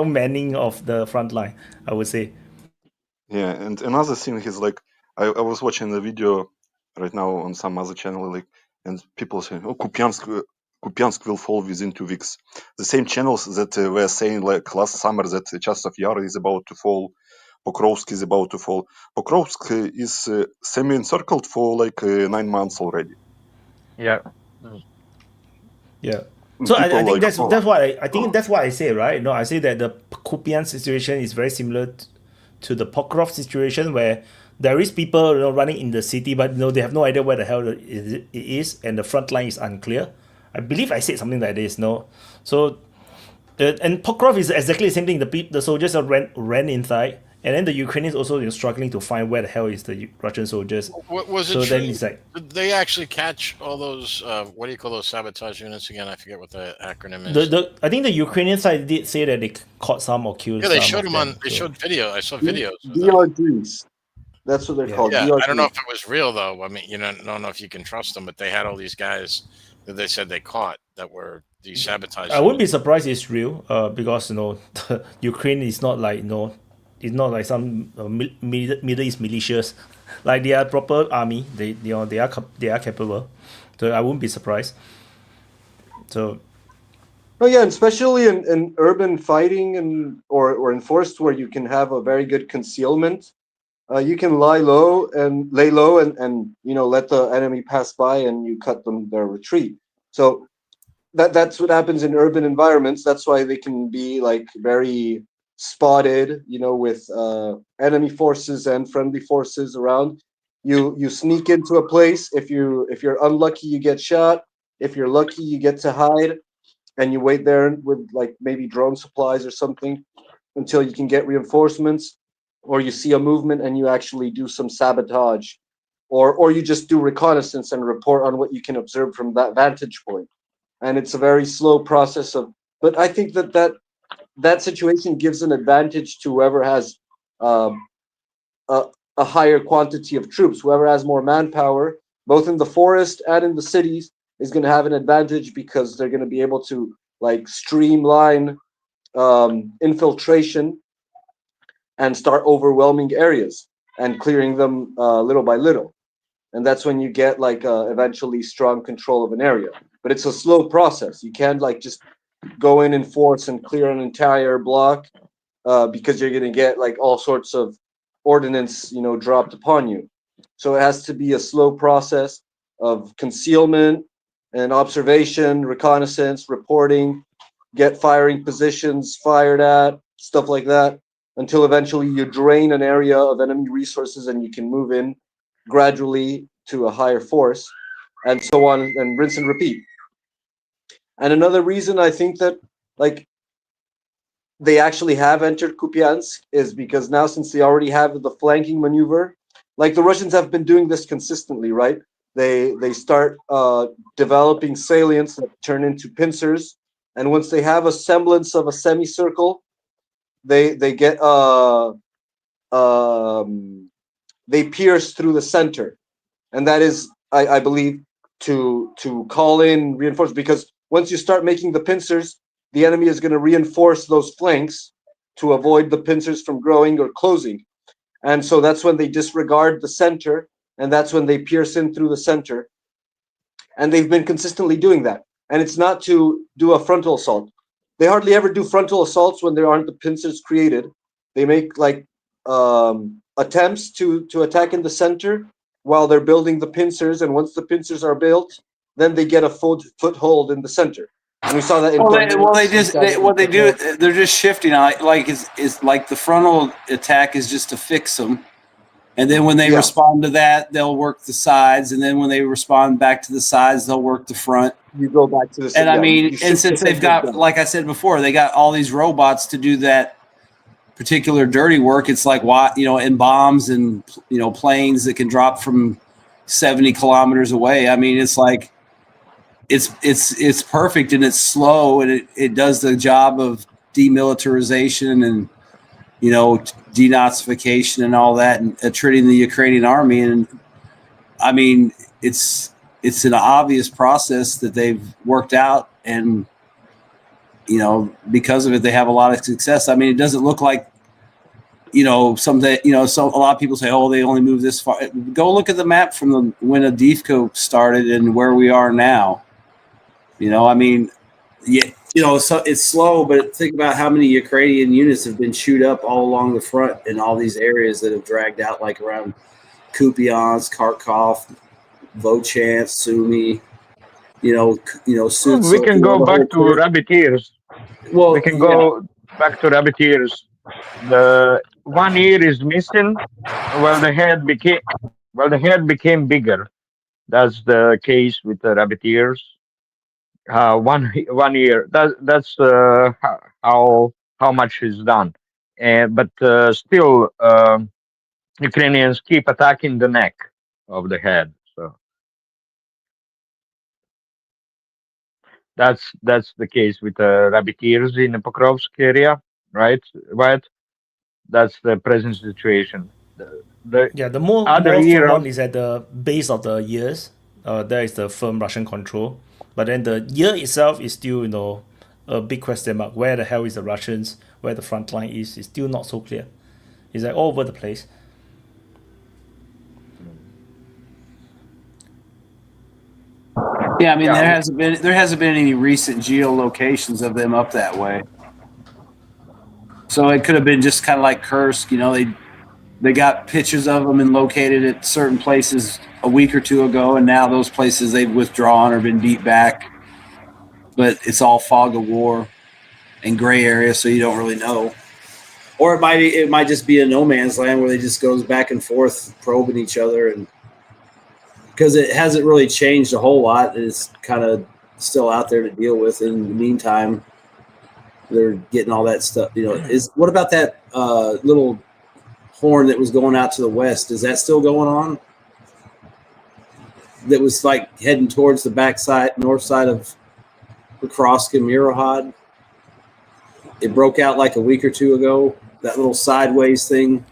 manning of the front line, I would say. Yeah, and another thing is I was watching the video right now on some other channel, and people say, "Oh, Kupiansk will fall within 2 weeks." The same channels that were saying last summer that Chastov Yar is about to fall, Pokrovsk is about to fall. Pokrovsk is semi-encircled for 9 months already. Yeah. Yeah. So I think that's why I say, right? I say that the Kupiansk situation is very similar to the Pokrovsk situation where there is people running in the city, but they have no idea where the hell it is, and the front line is unclear. I believe I said something like this. So and Pokrovsk is exactly the same thing. The soldiers ran inside, And then the Ukrainians also struggling to find where the hell is the Russian soldiers. What was it? So true? Then it's like, did they actually catch all those? What do you call those sabotage units again? I forget what the acronym is. I think the Ukrainian side did say that they caught some or killed. Yeah, they some showed of them them, on. They showed video. I saw videos. DRGs. That's what they're called. Yeah, DRGs. I don't know if it was real though. I mean, don't know if you can trust them, but they had all these guys that they said they caught that were these sabotage. I wouldn't be surprised it's real, because Ukraine is not like it's not like some Middle East militias. Like they are proper army. They are capable. So I wouldn't be surprised. So. Oh yeah, and especially in urban fighting and or enforced where you can have a very good concealment. You can lay low and let the enemy pass by and you cut them their retreat. So that's what happens in urban environments. That's why they can be like very spotted, with enemy forces and friendly forces around. You sneak into a place. If you're unlucky, you get shot. If you're lucky, you get to hide, and you wait there with like maybe drone supplies or something until you can get reinforcements, or you see a movement and you actually do some sabotage, or you just do reconnaissance and report on what you can observe from that vantage point. And it's a very slow process but I think that situation gives an advantage to whoever has a higher quantity of troops. Whoever has more manpower, both in the forest and in the cities, is going to have an advantage because they're going to be able to like streamline infiltration and start overwhelming areas and clearing them little by little. And that's when you get like eventually strong control of an area. But it's a slow process. You can't like just go in force and clear an entire block because you're going to get like all sorts of ordnance, dropped upon you. So it has to be a slow process of concealment and observation, reconnaissance, reporting, get firing positions fired at, stuff like that, until eventually you drain an area of enemy resources and you can move in gradually to a higher force, and so on, and rinse and repeat. And another reason I think that like they actually have entered Kupiansk is because now, since they already have the flanking maneuver, like the Russians have been doing this consistently, right? They start developing salients that turn into pincers, and once they have a semblance of a semicircle, they get they pierce through the center, and that is, I believe, to call in reinforcements, because once you start making the pincers, the enemy is going to reinforce those flanks to avoid the pincers from growing or closing. And so that's when they disregard the center, and that's when they pierce in through the center. And they've been consistently doing that. And it's not to do a frontal assault. They hardly ever do frontal assaults when there aren't the pincers created. They make like attempts to attack in the center while they're building the pincers. And once the pincers are built, then they get a foothold in the center. And we saw that in they're just shifting. Like is like the frontal attack is just to fix them, and then when they respond to that, they'll work the sides, and then when they respond back to the sides, they'll work the front. You go back to the and I mean, and since they've got, like I said before, they got all these robots to do that particular dirty work. It's like and bombs and planes that can drop from 70 kilometers away. I mean, it's like. It's perfect, and it's slow, and it does the job of demilitarization and denazification and all that, and treating the Ukrainian army. And I mean, it's an obvious process that they've worked out, and because of it, they have a lot of success. I mean, it doesn't look like someday so a lot of people say, oh, they only moved this far. Go look at the map from when Avdiivka started and where we are now. I mean, so it's slow, but think about how many Ukrainian units have been chewed up all along the front in all these areas that have dragged out, like around Kupiansk, Kharkov, Vochansk, Sumy. We can go back to rabbit ears. Well, we can go back to rabbit ears. The one ear is missing. The head became bigger. That's the case with the rabbit ears. One ear. That's how much is done. but still, Ukrainians keep attacking the neck of the head. So that's the case with rabbit ears in the Pokrovsk area, right? Right. That's the present situation. The more other firm one is at the base of the ears. There is the firm Russian control, but then the ear itself is still a big question mark. Where the hell is the Russians? Where the front line is still not so clear. It's like all over the place. Yeah, I mean there hasn't been any recent geolocations of them up that way. So it could have been just kind of like Kursk, they got pictures of them and located at certain places a week or two ago, and now those places they've withdrawn or been beat back. But it's all fog of war and gray area, so you don't really know. Or it might just be a no man's land where they just goes back and forth probing each other, and because it hasn't really changed a whole lot. It's kind of still out there to deal with. In the meantime, they're getting all that stuff. What about that little horn that was going out to the west? Is that still going on? That was like heading towards the north side of Pokrovsk and Mirohad. It broke out like a week or two ago. That little sideways thing,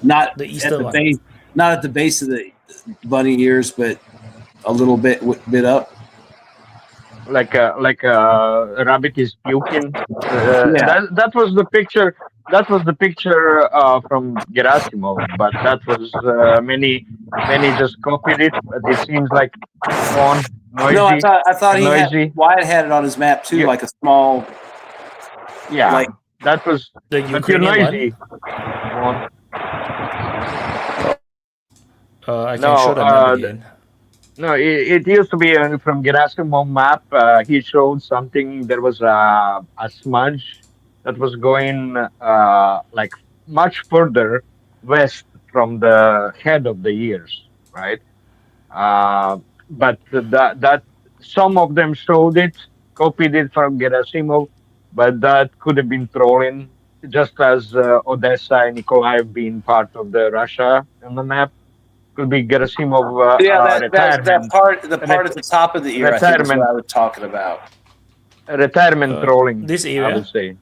not the eastern one. Base, not at the base of the bunny ears, but a little bit up. Like a rabbit is puking. That was the picture. That was the picture from Gerasimov, but that was many just copied it. But it seems like fun, noisy. No, I thought Wyatt had it on his map too, like a small. Yeah, like that was the Ukrainian one. I can show the map again. No, it used to be from Gerasimov map. He showed something. There was a smudge that was going like much further west from the head of the ears, right? But that some of them showed it, copied it from Gerasimov, but that could have been trolling, just as Odessa and Nikolaev being part of the Russia on the map. Could be Gerasimov. That part at the top of the ear. I think is what I was talking about. Retirement trolling. This area, I would say.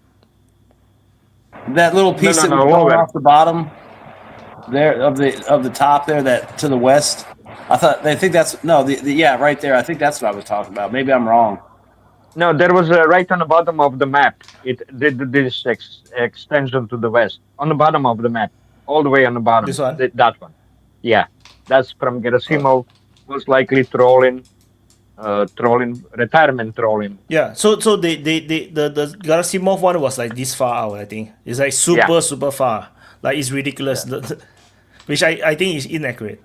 That little piece that was going off the bottom there of the top there, that to the west. I think that's right there. I think that's what I was talking about. Maybe I'm wrong. No, there was right on the bottom of the map. It did this extension to the west on the bottom of the map, all the way on the bottom. This one. That one. Yeah, that's from Gerasimov. Most likely trolling, retirement trolling. Yeah. So the Gerasimov one was like this far out. I think it's like super far. Like it's ridiculous. Which I think is inaccurate.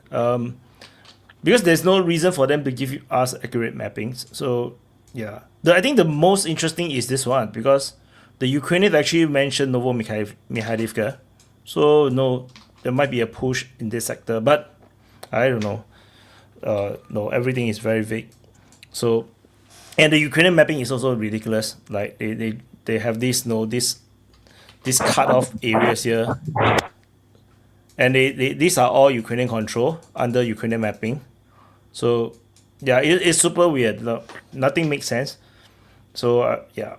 Because there's no reason for them to give us accurate mappings. So yeah, I think the most interesting is this one, because the Ukrainians actually mentioned Novomikhailivka. So no, there might be a push in this sector, but I don't know. No, everything is very vague. So, and the Ukrainian mapping is also ridiculous. Like they have this cut off areas here, and these are all Ukrainian control under Ukrainian mapping. So yeah, it's super weird. Nothing makes sense. So yeah.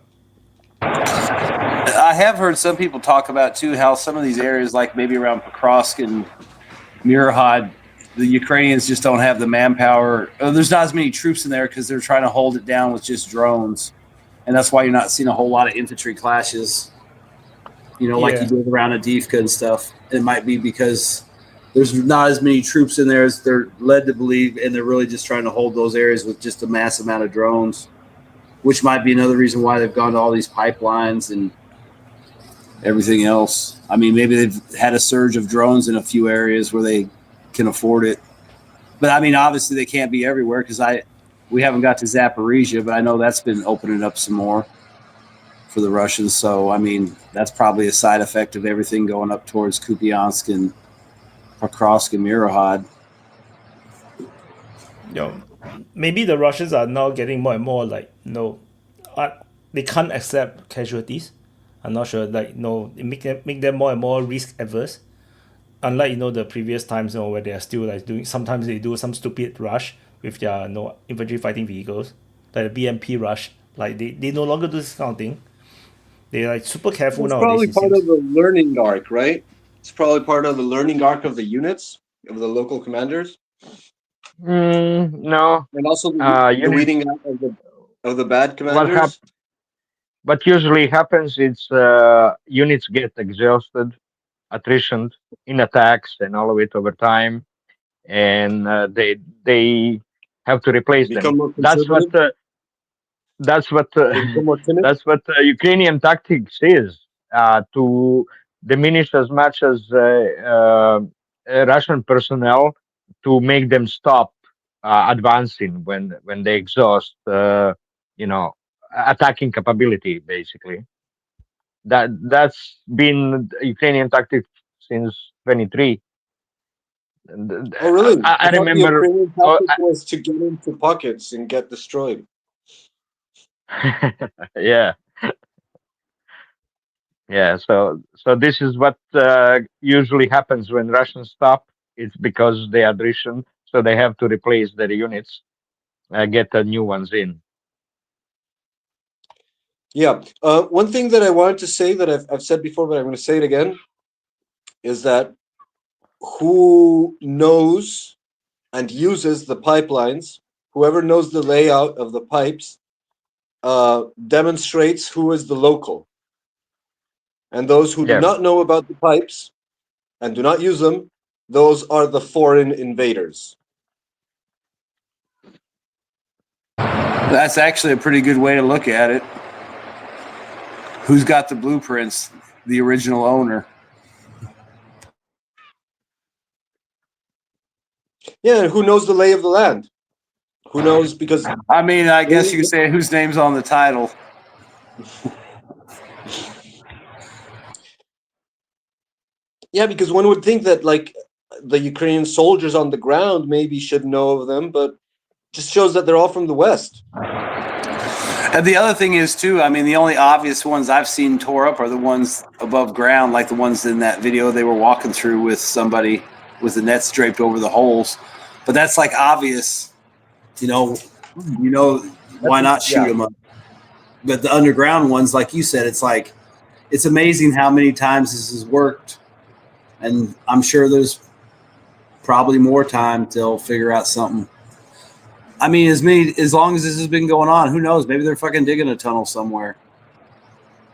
I have heard some people talk about too how some of these areas, like maybe around Pokrovsk and Mirohad, the Ukrainians just don't have the manpower. There's not as many troops in there because they're trying to hold it down with just drones, and that's why you're not seeing a whole lot of infantry clashes. Like you did around Avdiivka and stuff. It might be because there's not as many troops in there as they're led to believe, and they're really just trying to hold those areas with just a mass amount of drones, which might be another reason why they've gone to all these pipelines and everything else. I mean, maybe they've had a surge of drones in a few areas where they can afford it. But I mean, obviously they can't be everywhere because we haven't got to Zaporizhia, but I know that's been opening up some more for the Russians. So, I mean, that's probably a side effect of everything going up towards Kupiansk and Pokrovsk and Mirohad. Maybe the Russians are now getting more and more like, they can't accept casualties. I'm not sure. Like it make them more and more risk averse. Unlike the previous times, where they are still like doing. Sometimes they do some stupid rush with their infantry fighting vehicles, like the BMP rush. Like they no longer do this kind of thing. They're like super careful it's nowadays. It's probably part of the learning arc, right? It's probably part of the learning arc of the units, of the local commanders. No. And also the weeding out of the bad commanders. What usually happens is units get exhausted, attrition in attacks, and all of it over time, and they have to replace them. That's what Ukrainian tactics is, to diminish as much as Russian personnel, to make them stop advancing when they exhaust attacking capability. Basically, that's been Ukrainian tactics since 23. Oh, really? I remember. The Ukrainian tactic was to get into pockets and get destroyed. Yeah. Yeah. So this is what usually happens when Russians stop. It's because they are attrition, so they have to replace their units, get new ones in. Yeah. One thing that I wanted to say that I've said before, but I'm going to say it again, is that who knows and uses the pipelines, whoever knows the layout of the pipes, demonstrates who is the local. And those who do not know about the pipes and do not use them, those are the foreign invaders. That's actually a pretty good way to look at it. Who's got the blueprints? The original owner. Yeah, and who knows the lay of the land? Who knows? Because I mean, I guess you could say whose name's on the title. Yeah, because one would think that like the Ukrainian soldiers on the ground maybe should know of them, but just shows that they're all from the West. And the other thing is too, I mean, the only obvious ones I've seen tore up are the ones above ground, like the ones in that video they were walking through with somebody with the nets draped over the holes. But that's like obvious, why not shoot them up? But the underground ones, like you said, it's like, it's amazing how many times this has worked. And I'm sure there's probably more time they'll figure out something. I mean, as long as this has been going on, who knows? Maybe they're fucking digging a tunnel somewhere.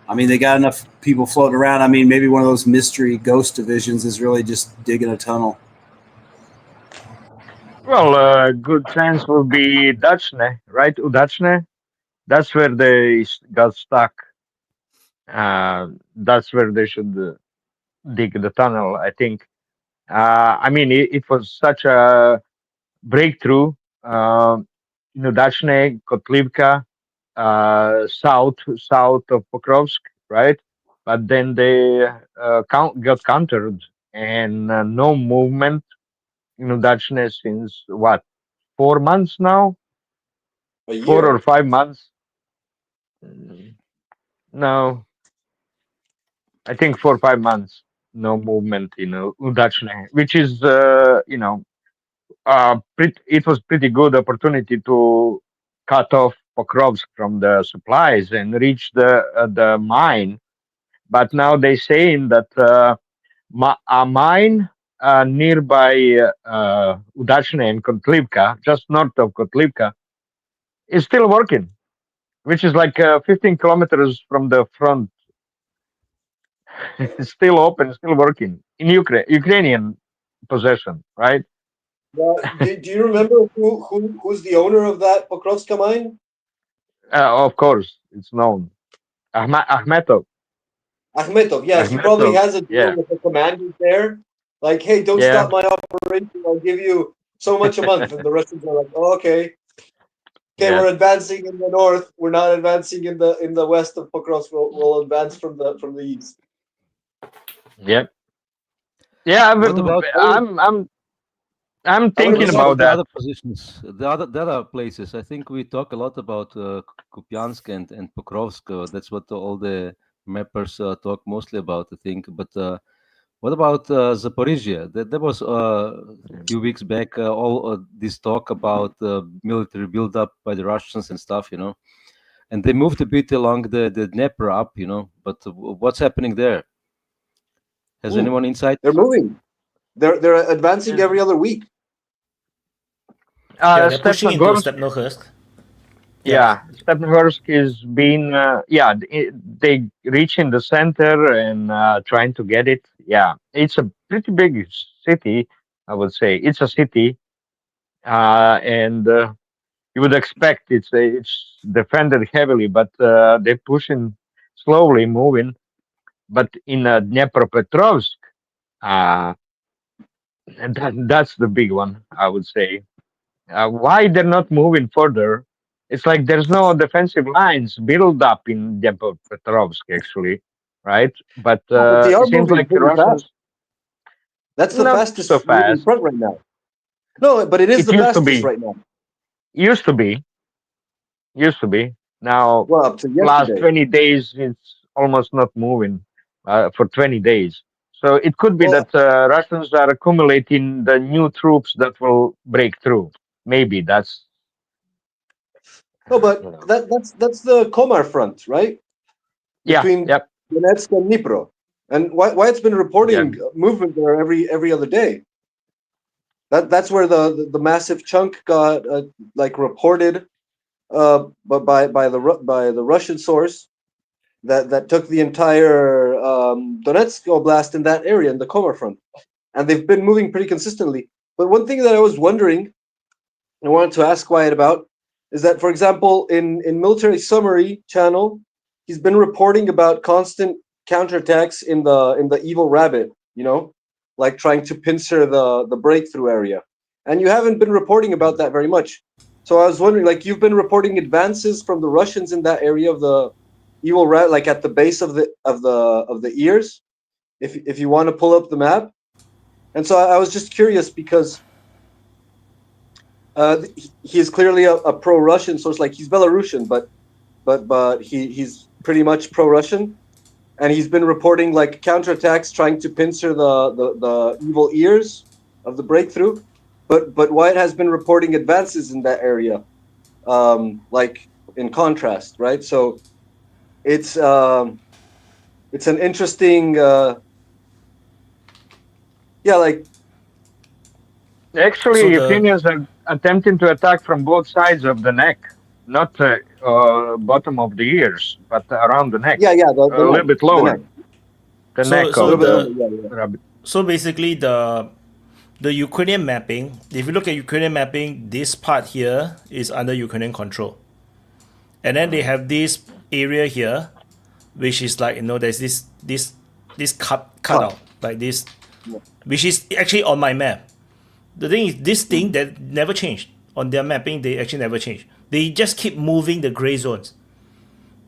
I mean, they got enough people floating around. I mean, maybe one of those mystery ghost divisions is really just digging a tunnel. Well, a good chance will be Dachne, right? Udachne. That's where they got stuck. That's where they should dig the tunnel, I think. I mean, it was such a breakthrough. Dachne, Kotlivka, south of Pokrovsk, right? But then they got countered, and no movement. Dachne since what, 4 months now? 4 or 5 months? No, I think 4 or 5 months. No movement in Udachne, which is it was pretty good opportunity to cut off Pokrovsk from the supplies and reach the mine. But now they saying that a mine nearby Udachne and Kotlivka, just north of Kotlivka, is still working, which is like 15 kilometers from the front. It's still open, still working in Ukrainian possession, right? Do you remember who's the owner of that Pokrovska mine? Of course, it's known. Akhmetov. Akhmetov, yes. He probably has a deal with the commanders there. Like, hey, don't stop my operation. I'll give you so much a month. And the Russians are like, oh, okay. Okay, we're advancing in the north. We're not advancing in the west of Pokrovsk. We'll advance from the east. Yep. Yeah, I'm thinking about that. The other positions, the other places. I think we talk a lot about Kupiansk and Pokrovsk. That's what all the mappers talk mostly about, I think. But what about Zaporizhia? There was a few weeks back all this talk about military buildup by the Russians and stuff, and they moved a bit along the Dnieper up, But what's happening there? Has anyone insight? They're moving. They're advancing every other week. They're pushing into Stepnohursk. Yeah, Stepnohursk is being, they reach in the center and trying to get it. Yeah, it's a pretty big city, I would say. It's a city, and you would expect it's defended heavily, but they're pushing slowly, moving. But in Dnepropetrovsk, and that's the big one, I would say. Why they're not moving further? It's like there's no defensive lines built up in Dnepropetrovsk, actually, right? But they are it seems moving like the pretty Russians. fast. That's the Not fastest so fast. front right now. No, but it is the used to fastest be. right now. Used to be. Now, Well, up to last yesterday. 20 days, it's almost not moving for 20 days. So it could be that Russians are accumulating the new troops that will break through. Maybe that's. No, but that's the Komar front, right? Between Donetsk and Dnipro. And why it's been reporting movement there every other day. That's where the massive chunk got reported, but by the Russian source that took the entire Donetsk Oblast in that area in the Komar front, and they've been moving pretty consistently. But one thing that I was wondering, I wanted to ask Wyatt about, is that, for example, in Military Summary channel, he's been reporting about constant counterattacks in the Evil Rabbit, like trying to pincer the breakthrough area. And you haven't been reporting about that very much. So I was wondering, like, you've been reporting advances from the Russians in that area of the Evil Rabbit, like at the base of the ears, if you want to pull up the map. And so I was just curious because he is clearly a pro-Russian source. Like, he's Belarusian, but he's pretty much pro-Russian, and he's been reporting like counterattacks trying to pincer the evil ears of the breakthrough. But Wyatt has been reporting advances in that area, like in contrast, right? So it's an interesting, like. Actually, Ukrainians are attempting to attack from both sides of the neck, not bottom of the ears, but around the neck. Yeah, a little bit lower. The neck. So basically, the Ukrainian mapping, if you look at Ukrainian mapping, this part here is under Ukrainian control. And then they have this area here, which is like, there's this cut out, like this, which is actually on my map. The thing is, this thing that never changed. On their mapping, they actually never changed. They just keep moving the gray zones.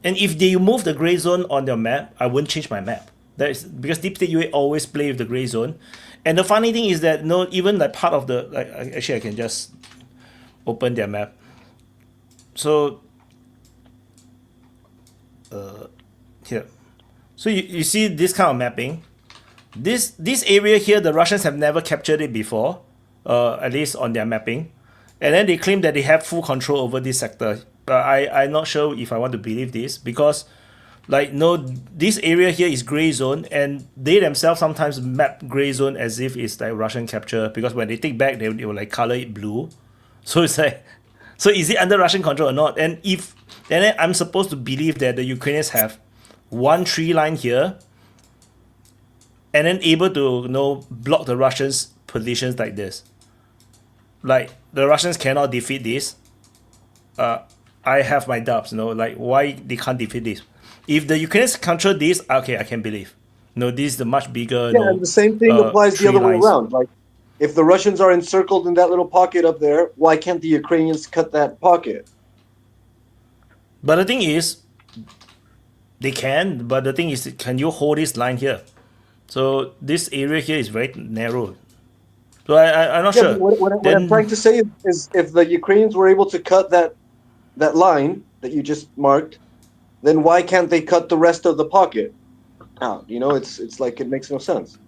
And if they move the gray zone on their map, I wouldn't change my map. That is because Deep State UA always play with the gray zone. And the funny thing is that even like part of the actually I can just open their map. So here. So you see this kind of mapping. This area here, the Russians have never captured it before, at least on their mapping. And then they claim that they have full control over this sector. I'm not sure if I want to believe this because, this area here is gray zone, and they themselves sometimes map gray zone as if it's like Russian capture because when they take back, they will like color it blue. So it's like, so is it under Russian control or not? And then I'm supposed to believe that the Ukrainians have one tree line here, and then able to block the Russians' positions like this. Like the Russians cannot defeat this. I have my doubts. Why they can't defeat this? If the Ukrainians control this, okay, I can believe. This is a much bigger. Yeah, and the same thing applies the other way around. Like, if the Russians are encircled in that little pocket up there, why can't the Ukrainians cut that pocket? But the thing is, they can. But the thing is, can you hold this line here? So this area here is very narrow. So I'm not sure. What I'm trying to say is if the Ukrainians were able to cut that line that you just marked, then why can't they cut the rest of the pocket out? You know, it's like it makes no sense.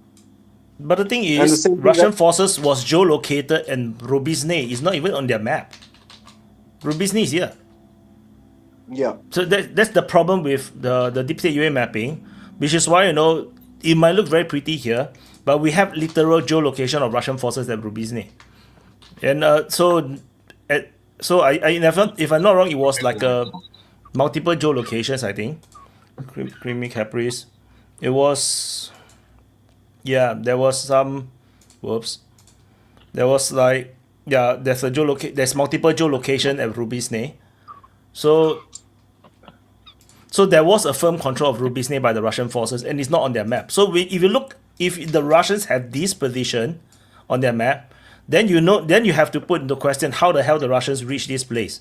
But the thing is, Russian forces was geolocated and Rubizny is not even on their map. Rubizny is here. Yeah. So that's the problem with the deep state UA mapping, which is why, you know, it might look very pretty here, but we have literal geolocation of Russian forces at Rubizny. And so if I'm not wrong, it was like a multiple geolocations, I think. Creamy Caprice. It was... Yeah, there was some... Whoops. There was like... Yeah, there's multiple geolocation at Rubizny. So there was a firm control of Rubizny by the Russian forces, and it's not on their map. So if you look, if the Russians have this position on their map, then you have to put into question how the hell the Russians reach this place.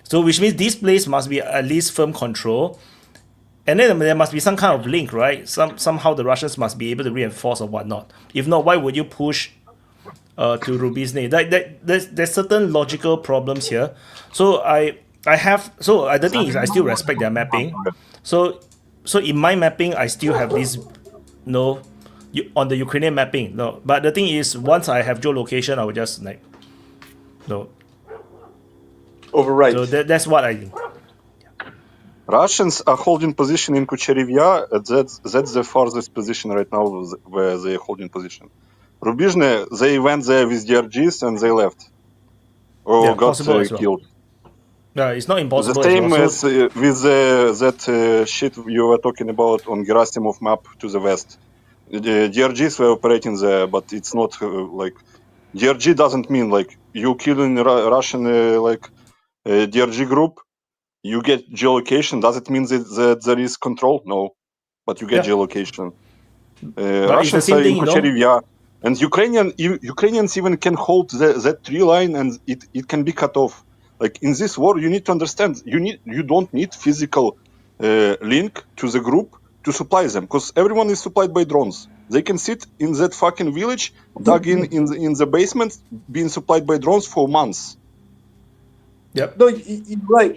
So which means this place must be at least firm control, and then there must be some kind of link, right? Somehow the Russians must be able to reinforce or whatnot. If not, why would you push to Rubizny? There's certain logical problems here. So the thing is, I still respect their mapping. So in my mapping, I still have this, on the Ukrainian mapping. No, but the thing is, once I have geolocation, I will just overwrite. So that's what I think. Russians are holding position in Kucherevya. That's the farthest position right now where they're holding position. Rubizhny, they went there with DRGs and they left. Or got killed. No, it's not impossible. The same as with that shit you were talking about on Gerasimov map to the west. The DRGs were operating there, but it's not like... DRG doesn't mean like you killing Russian DRG group, you get geolocation. Does it mean that there is control? No, but you get geolocation. Russians are in Kucherevya, and Ukrainians even can hold that tree line, and it can be cut off. Like in this war, you need to understand, you don't need physical link to the group to supply them, because everyone is supplied by drones. They can sit in that fucking village, dug in the basement, being supplied by drones for months. Yep. No, you're right,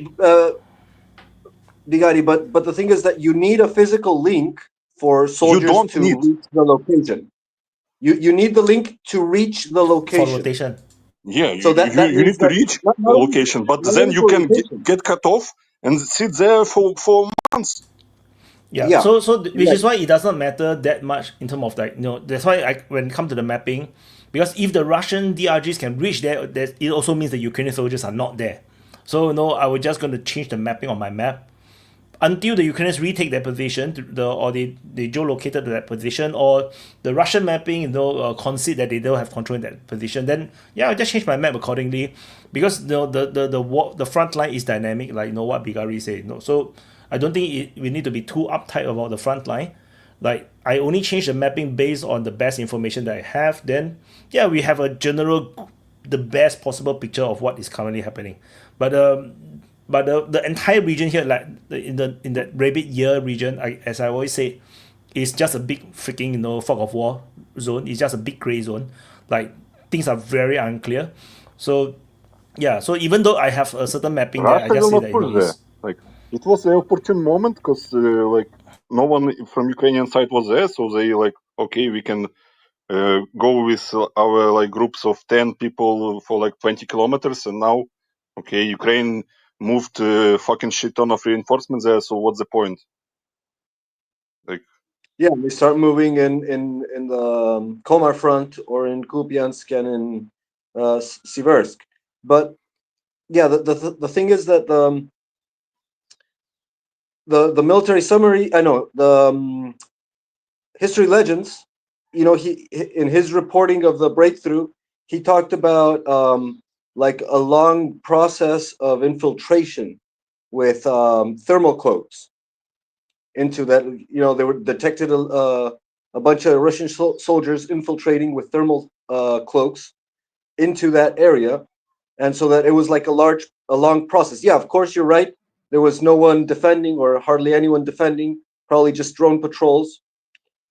Bigari, but the thing is that you need a physical link for soldiers to reach the location. You need the link to reach the location. For rotation. Yeah, so you need to reach the location, but then you can get cut off and sit there for months. Yeah. So which is why it doesn't matter that much in terms of that's why when it comes to the mapping, because if the Russian DRGs can reach there, it also means the Ukrainian soldiers are not there. So I was just going to change the mapping on my map until the Ukrainians retake their position, or they geolocated to that position, or the Russian mapping concede that they don't have control in that position. Then I just change my map accordingly, because the front line is dynamic, like what Bigari said. So I don't think we need to be too uptight about the front line. Like I only change the mapping based on the best information that I have. Then we have the best possible picture of what is currently happening. But the entire region here, like in that rabbit ear region, as I always say, is just a big freaking fog of war zone. It's just a big gray zone. Like things are very unclear. So so even though I have a certain mapping there, I just say that it was an opportune moment, because no one from Ukrainian side was there, so they okay, we can go with our groups of 10 people for 20 kilometers, and now okay, Ukraine moved fucking shit ton of reinforcements there, so what's the point? They start moving in the Komar front or in Kupiansk and in Siversk. But the thing is that the military summary, the history legends, he in his reporting of the breakthrough, he talked about a long process of infiltration with thermal cloaks into that. They were detected a bunch of Russian soldiers infiltrating with thermal cloaks into that area, and so that it was like a long process. Of course, you're right. There was no one defending, or hardly anyone defending, probably just drone patrols.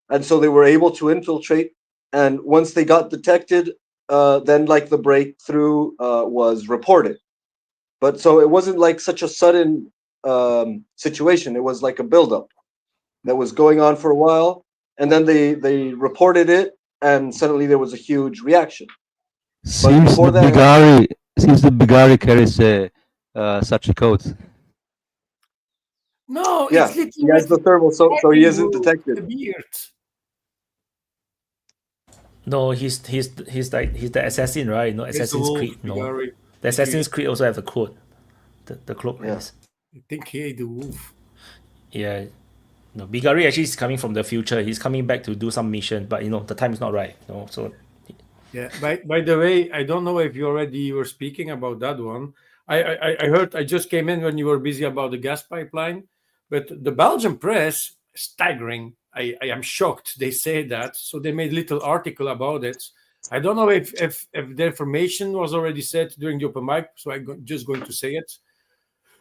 And so they were able to infiltrate. And once they got detected, then the breakthrough was reported. But so it wasn't such a sudden situation. It was like a buildup that was going on for a while, and then they reported it, and suddenly there was a huge reaction. Seems the Bigari carries such a coat. No, yeah, it's he has the thermal, so he isn't detected. The beard. No, he's the assassin, right? No, Assassin's Creed. No, Bigari. the Assassin's Creed also have the coat, the cloak. Yes. I think he the wolf. Yeah. No, Bigari actually is coming from the future. He's coming back to do some mission, but the time is not right. So. Yeah. By the way, I don't know if you already were speaking about that one. I heard. I just came in when you were busy about the gas pipeline, but the Belgian press, staggering. I am shocked they say that. So they made a little article about it. I don't know if the information was already said during the open mic, so I'm just going to say it.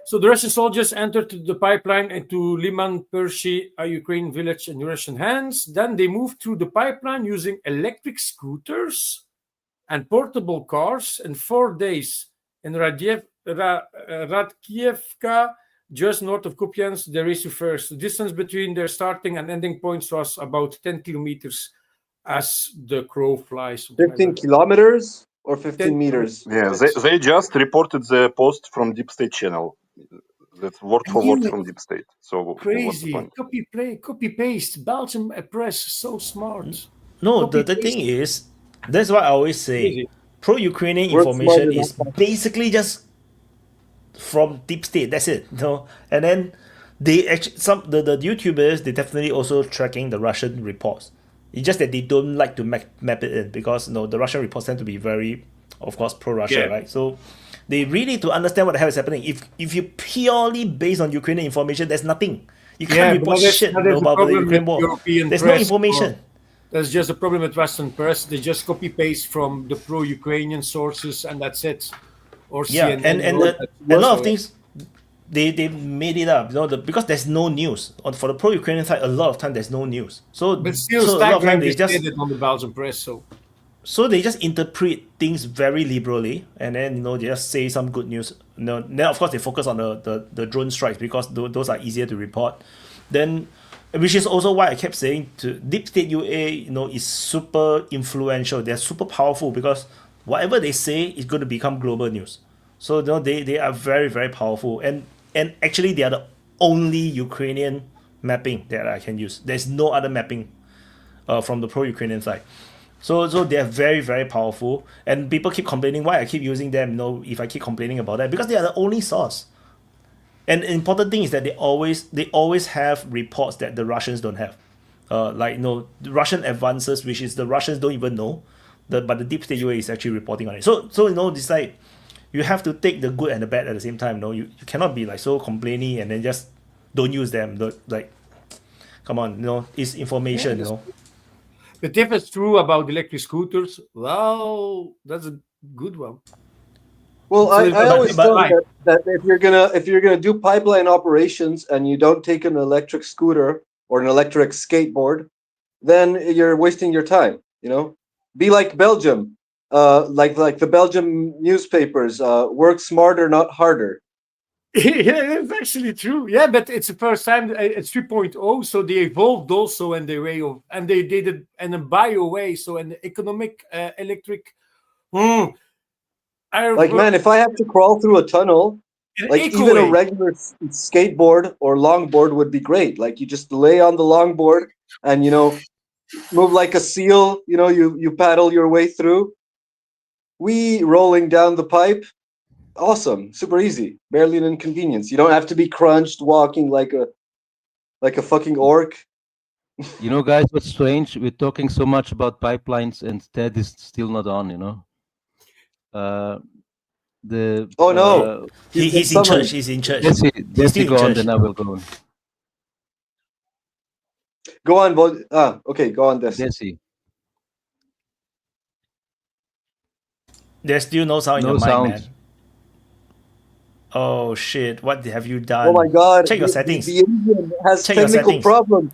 So the Russian soldiers entered the pipeline into Liman Pershi, a Ukrainian village in Russian hands. Then they moved through the pipeline using electric scooters and portable cars in 4 days. In Radkievka, just north of Kupiansk, they reached first. The distance between their starting and ending points was about 10 kilometers as the crow flies. 15 kilometers or 15 meters? Yeah, they just reported the post from Deep State channel. That's word for word from Deep State. So crazy. Copy paste. Belgium press so smart. No, the thing is, that's what I always say. Pro-Ukrainian information is basically just from Deep State. That's it. And then they actually the YouTubers, they definitely also tracking the Russian reports. It's just that they don't like to map it in because the Russian reports tend to be very, of course, pro-Russia, right? So they really need to understand what the hell is happening. If you purely based on Ukrainian information, there's nothing. You can't report shit about the Ukraine war. There's no information. That's just a problem with Western press. They just copy paste from the pro-Ukrainian sources, and that's it. Or CNN, and a lot of things they made it up, because there's no news. For the pro-Ukrainian side, a lot of time there's no news. But still, a lot of time they just it on the Belgian press. So they just interpret things very liberally, and then they just say some good news. Then of course they focus on the drone strikes because those are easier to report. Then, which is also why I kept saying to Deep State UA, is super influential. They're super powerful because whatever they say is going to become global news. So they are very, very powerful, and actually they are the only Ukrainian mapping that I can use. There's no other mapping from the pro-Ukrainian side. So they are very, very powerful, and people keep complaining why I keep using them. If I keep complaining about that, because they are the only source. And the important thing is that they always have reports that the Russians don't have, the Russian advances, which is the Russians don't even know, but the Deep State UA is actually reporting on it. So it's like you have to take the good and the bad at the same time. You cannot be like so complaining and then just don't use them. Come on, it's information. But if it's true about electric scooters, well, that's a good one. Well, I always thought that if you're gonna do pipeline operations and you don't take an electric scooter or an electric skateboard, then you're wasting your time. Be like Belgium, like the Belgium newspapers. Work smarter, not harder. Yeah, it's actually true. Yeah, but it's the first time it's 3.0, so they evolved also in the way of, and they did it in a bio way, so in the economic electric. Man, if I have to crawl through a tunnel, even a regular skateboard or longboard would be great. Like you just lay on the longboard and move like a seal. You paddle your way through. Rolling down the pipe. Awesome, super easy, barely an inconvenience. You don't have to be crunched walking like a fucking orc. Guys, what's strange? We're talking so much about pipelines, and Ted is still not on. He's in church. He's in church. Jesse, go on, then I will go on. Go on, okay, go on, Jesse. There's still no sound in your mic, man. Oh shit! What have you done? Oh my god! Check your settings. The Indian has technical problem.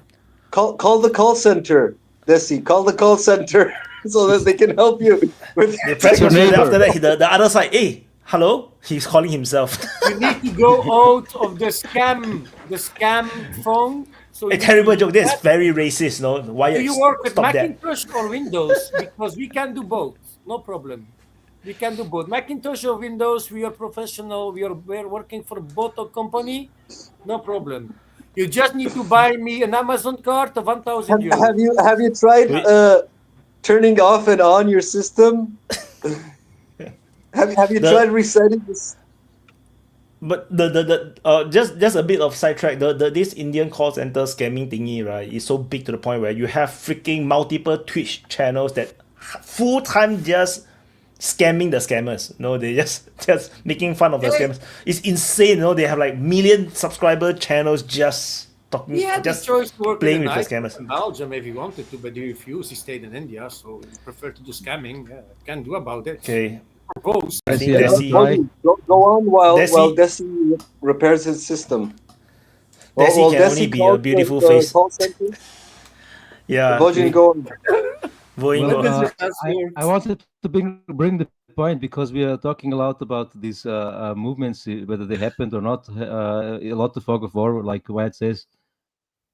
Call the call center, Desi. Call the call center so that they can help you with. They press your name after that. The other side. Hey, Hello? He's calling himself. You need to go out of the scam phone. So a terrible joke. That's very racist, no? Why do you work with stop Macintosh or Windows? Because we can do both. No problem. We can do both. Macintosh or Windows, we are professional. We're working for both a company. No problem. You just need to buy me an Amazon card of 1,000 euros. Have you tried turning off and on your system? have you tried resetting this? But just a bit of sidetrack. This Indian call center scamming thingy, right, is so big to the point where you have freaking multiple Twitch channels that full time just scamming the scammers. No, they just making fun of the scammers. It's insane. No, they have like million subscriber channels just talking, just choice to work playing with the scammers. In Belgium if he wanted to, but he refused. He stayed in India, so he preferred to do scamming. Yeah, can't do about it. Okay. Propose. I think Desi, go on while Desi repairs his system. Desi can only be a beautiful face. Yeah. Go on. Well, I wanted to bring the point because we are talking a lot about these movements, whether they happened or not. A lot of fog of war, like Wyatt says.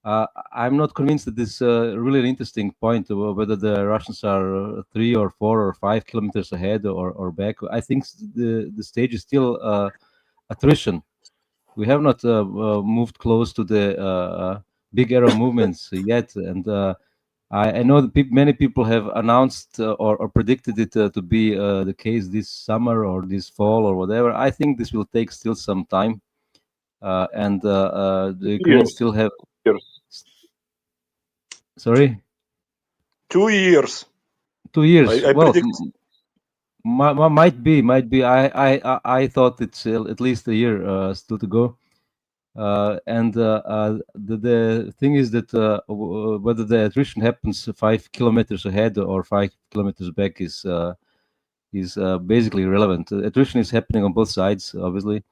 I'm not convinced that this really an interesting point, whether the Russians are 3 or 4 or 5 kilometers ahead or back. I think the stage is still attrition. We have not moved close to the big arrow movements yet, and I know that many people have announced or predicted it to be the case this summer or this fall or whatever. I think this will take still some time, and the Ukrainians still have. Sorry? 2 years. 2 years. I well, predict. Might be. I thought it's at least a year still to go. And the thing is that whether the attrition happens 5 kilometers ahead or 5 kilometers back is basically irrelevant. Attrition is happening on both sides, obviously,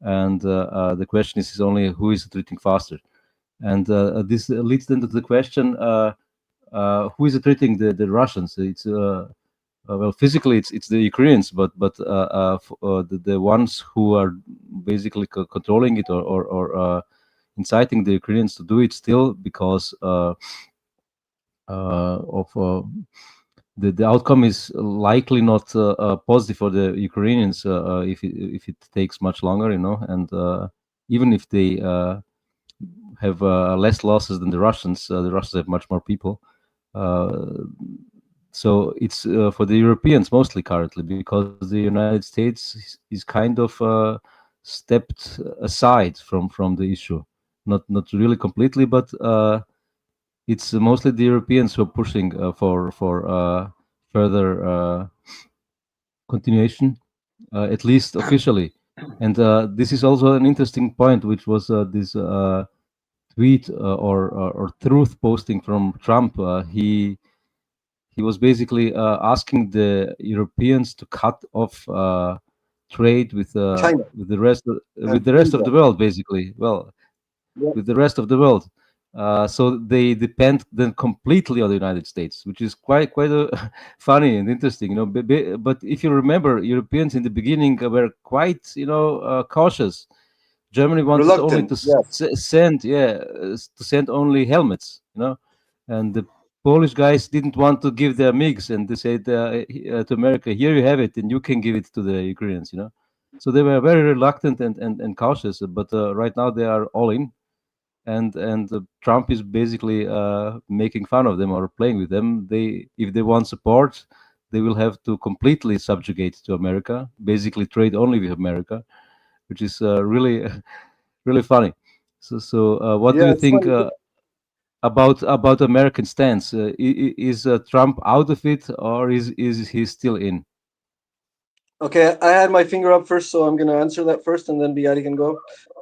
and the question is only who is attriting faster. And this leads then to the question: who is attriting the Russians? It's well, physically it's the Ukrainians, but the ones who are basically controlling it or inciting the Ukrainians to do it still because of the outcome is likely not positive for the Ukrainians if it takes much longer, and even if they have less losses than the Russians have much more people. So it's for the Europeans mostly currently, because the United States is kind of stepped aside from the issue. Not really completely, but it's mostly the Europeans who are pushing for further continuation, at least officially. And this is also an interesting point, which was this tweet or truth posting from Trump. He was basically asking the Europeans to cut off trade with the rest of the world, basically. Well, with the rest of the world. So they depend then completely on the United States, which is quite funny and interesting, But if you remember, Europeans in the beginning were quite, cautious. Germany wanted only to send only helmets, and the Polish guys didn't want to give their MiGs, and they said to America, "Here you have it, and you can give it to the Ukrainians," So they were very reluctant and cautious. But right now they are all in, and Trump is basically making fun of them or playing with them. If they want support, they will have to completely subjugate to America, basically trade only with America, which is really funny. So what do you think about American stance? Is Trump out of it, or is he still in? Okay, I had my finger up first, so I'm going to answer that first, and then Biari can go.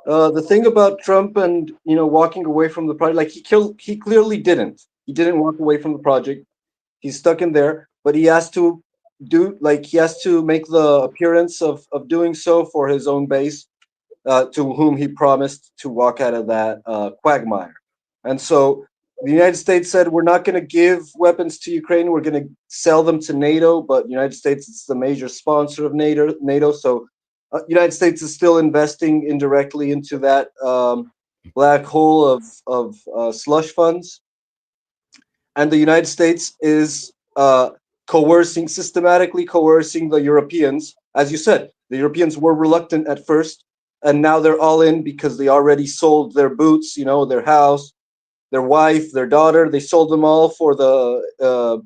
The thing about Trump and walking away from the project, like he clearly didn't. He didn't walk away from the project. He's stuck in there, but he has to make the appearance of doing so for his own base, to whom he promised to walk out of that quagmire. And so the United States said, we're not going to give weapons to Ukraine. We're going to sell them to NATO, but the United States is the major sponsor of NATO. So United States is still investing indirectly into that black hole of slush funds, and the United States is systematically coercing the Europeans. As you said, the Europeans were reluctant at first, and now they're all in because they already sold their boots, their house, their wife, their daughter. They sold them all for the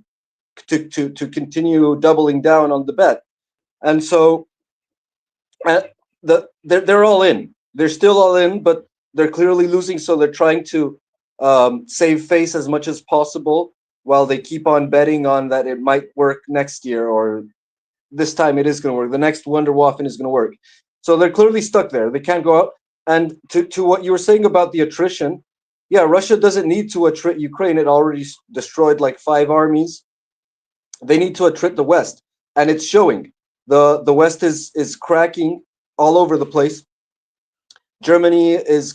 to continue doubling down on the bet, and so they're all in. They're still all in, but they're clearly losing. So they're trying to save face as much as possible while they keep on betting on that it might work next year, or this time it is going to work. The next Wonderwaffen is going to work. So they're clearly stuck there. They can't go out. And to what you were saying about the attrition, yeah, Russia doesn't need to attrit Ukraine. It already destroyed like 5 armies. They need to attrit the West, and it's showing. The West is cracking all over the place. Germany is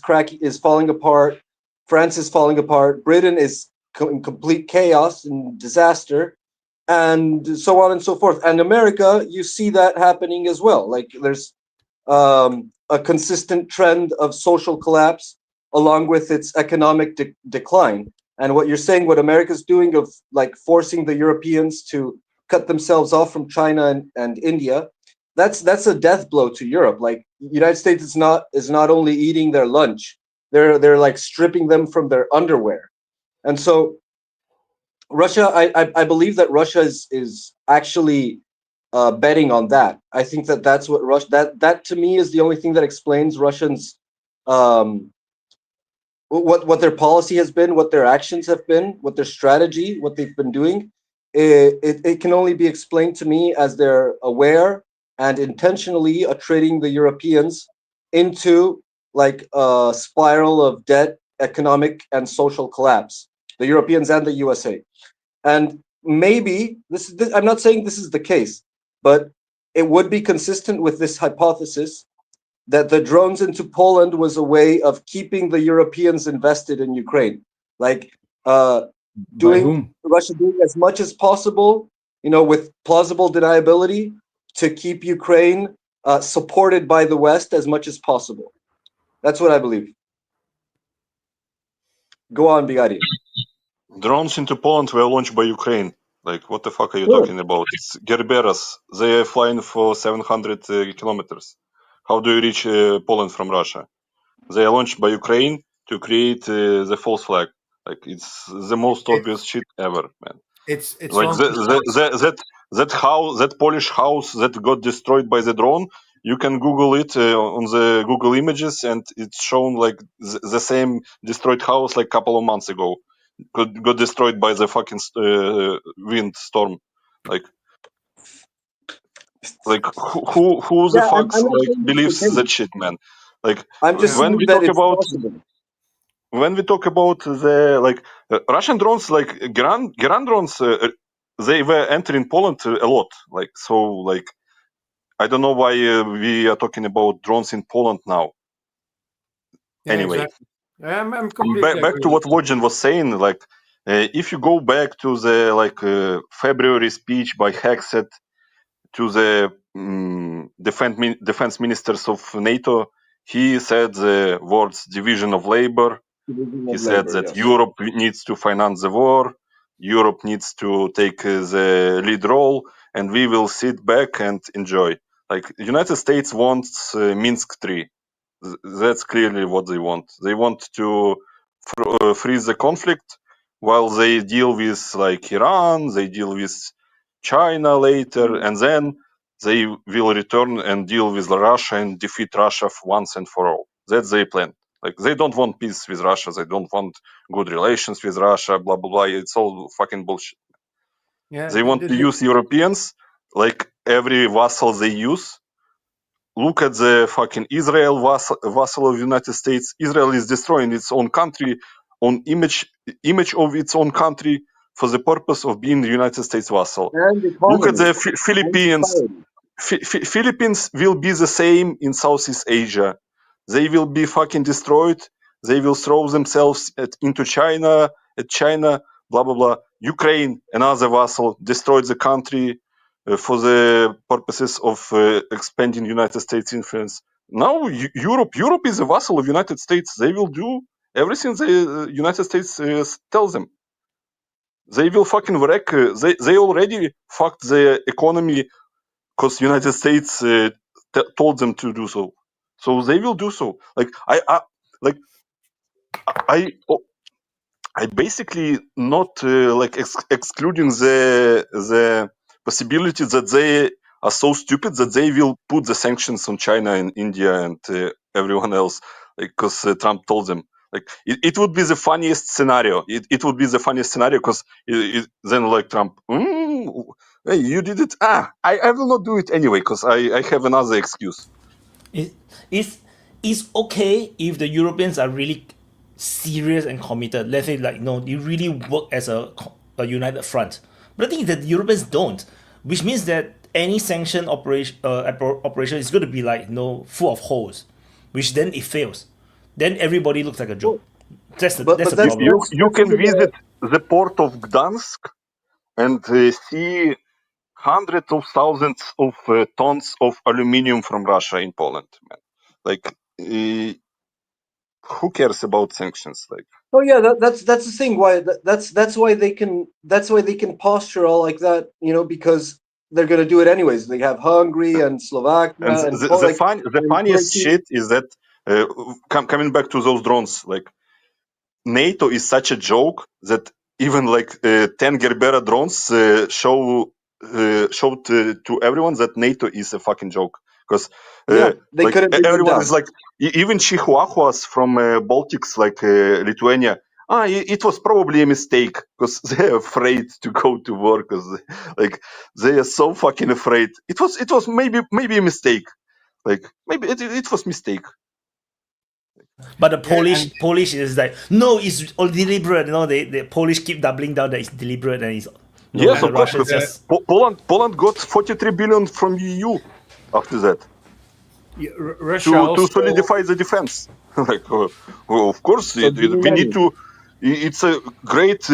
falling apart. France is falling apart. Britain is in complete chaos and disaster, and so on and so forth. And America, you see that happening as well. Like there's a consistent trend of social collapse along with its economic decline. And what you're saying, what America's doing of like forcing the Europeans to cut themselves off from China and India, that's a death blow to Europe. Like United States is not only eating their lunch, they're like stripping them from their underwear. And so Russia, I believe that Russia is actually betting on that. I think that's what Russia, that to me is the only thing that explains Russians what their policy has been, what their actions have been, what their strategy, what they've been doing. It can only be explained to me as they're aware and intentionally attriting the Europeans into like a spiral of debt, economic and social collapse, the Europeans and the USA. And maybe I'm not saying this is the case, but it would be consistent with this hypothesis that the drones into Poland was a way of keeping the Europeans invested in Ukraine, like Russia doing as much as possible, with plausible deniability, to keep Ukraine supported by the West as much as possible. That's what I believe. Go on, Bigari. Drones into Poland were launched by Ukraine. Like, what the fuck are you talking about? It's Gerberas. They are flying for 700 kilometers. How do you reach Poland from Russia? They are launched by Ukraine to create the false flag. Like, it's the most obvious shit ever, man. It's like that Polish house that got destroyed by the drone. You can Google it on the Google Images, and it's shown like the same destroyed house like a couple of months ago. Got destroyed by the fucking wind storm. Like who the fuck believes that shit, man? Like I'm just when we that talk it's about possible. When we talk about the Russian drones, like Grand drones, they were entering Poland a lot. Like so, like I don't know why we are talking about drones in Poland now. Yeah, anyway, exactly. I'm completely back to what Wojin was saying. Like if you go back to the February speech by Hexet to the defense ministers of NATO, he said the words division of labor. He said that Europe needs to finance the war, Europe needs to take the lead role, and we will sit back and enjoy. Like United States wants Minsk III. That's clearly what they want. They want to freeze the conflict while they deal with like Iran, they deal with China later, and then they will return and deal with Russia and defeat Russia once and for all. That's their plan. Like they don't want peace with Russia, they don't want good relations with Russia, blah blah blah. It's all fucking bullshit. Yeah, they want to use Europeans like every vassal they use. Look at the fucking Israel vassal of United States. Israel is destroying its own country, own image of its own country for the purpose of being the United States vassal. Look at the Philippines. Philippines will be the same in Southeast Asia. They will be fucking destroyed. They will throw themselves into China, blah, blah, blah. Ukraine, another vassal, destroyed the country, for the purposes of expanding United States influence. Now Europe is a vassal of United States. They will do everything the United States tells them. They will fucking wreck. They already fucked the economy because United States told them to do so. So they will do so. I basically not excluding the possibility that they are so stupid that they will put the sanctions on China and India and everyone else, because Trump told them. It would be the funniest scenario. It would be the funniest scenario because then Trump, hey, you did it. I will not do it anyway because I have another excuse. It's okay if the Europeans are really serious and committed. Let's say you really work as a united front. But the thing is that the Europeans don't, which means that any sanction operation is going to be full of holes, which then it fails. Then everybody looks like a joke. That's the problem. You can visit the port of Gdansk and see hundreds of thousands of tons of aluminium from Russia in Poland, man. Who cares about sanctions? Oh yeah, that's the thing. Why that's why they can posture all like that, because they're gonna do it anyways. They have Hungary and Slovakia. And the funniest shit is that coming back to those drones, NATO is such a joke that even 10 Gerbera drones showed to everyone that NATO is a fucking joke. Because everyone is even Chihuahuas from Baltics, Lithuania. It was probably a mistake because they're afraid to go to war because they are so fucking afraid. It was maybe a mistake. Maybe it was mistake. But the Polish is no, it's all deliberate. The Polish keep doubling down that it's deliberate and it's yes, of course. Poland got 43 billion from EU after that. Russia to solidify the defense. Of course, we need to. It's a great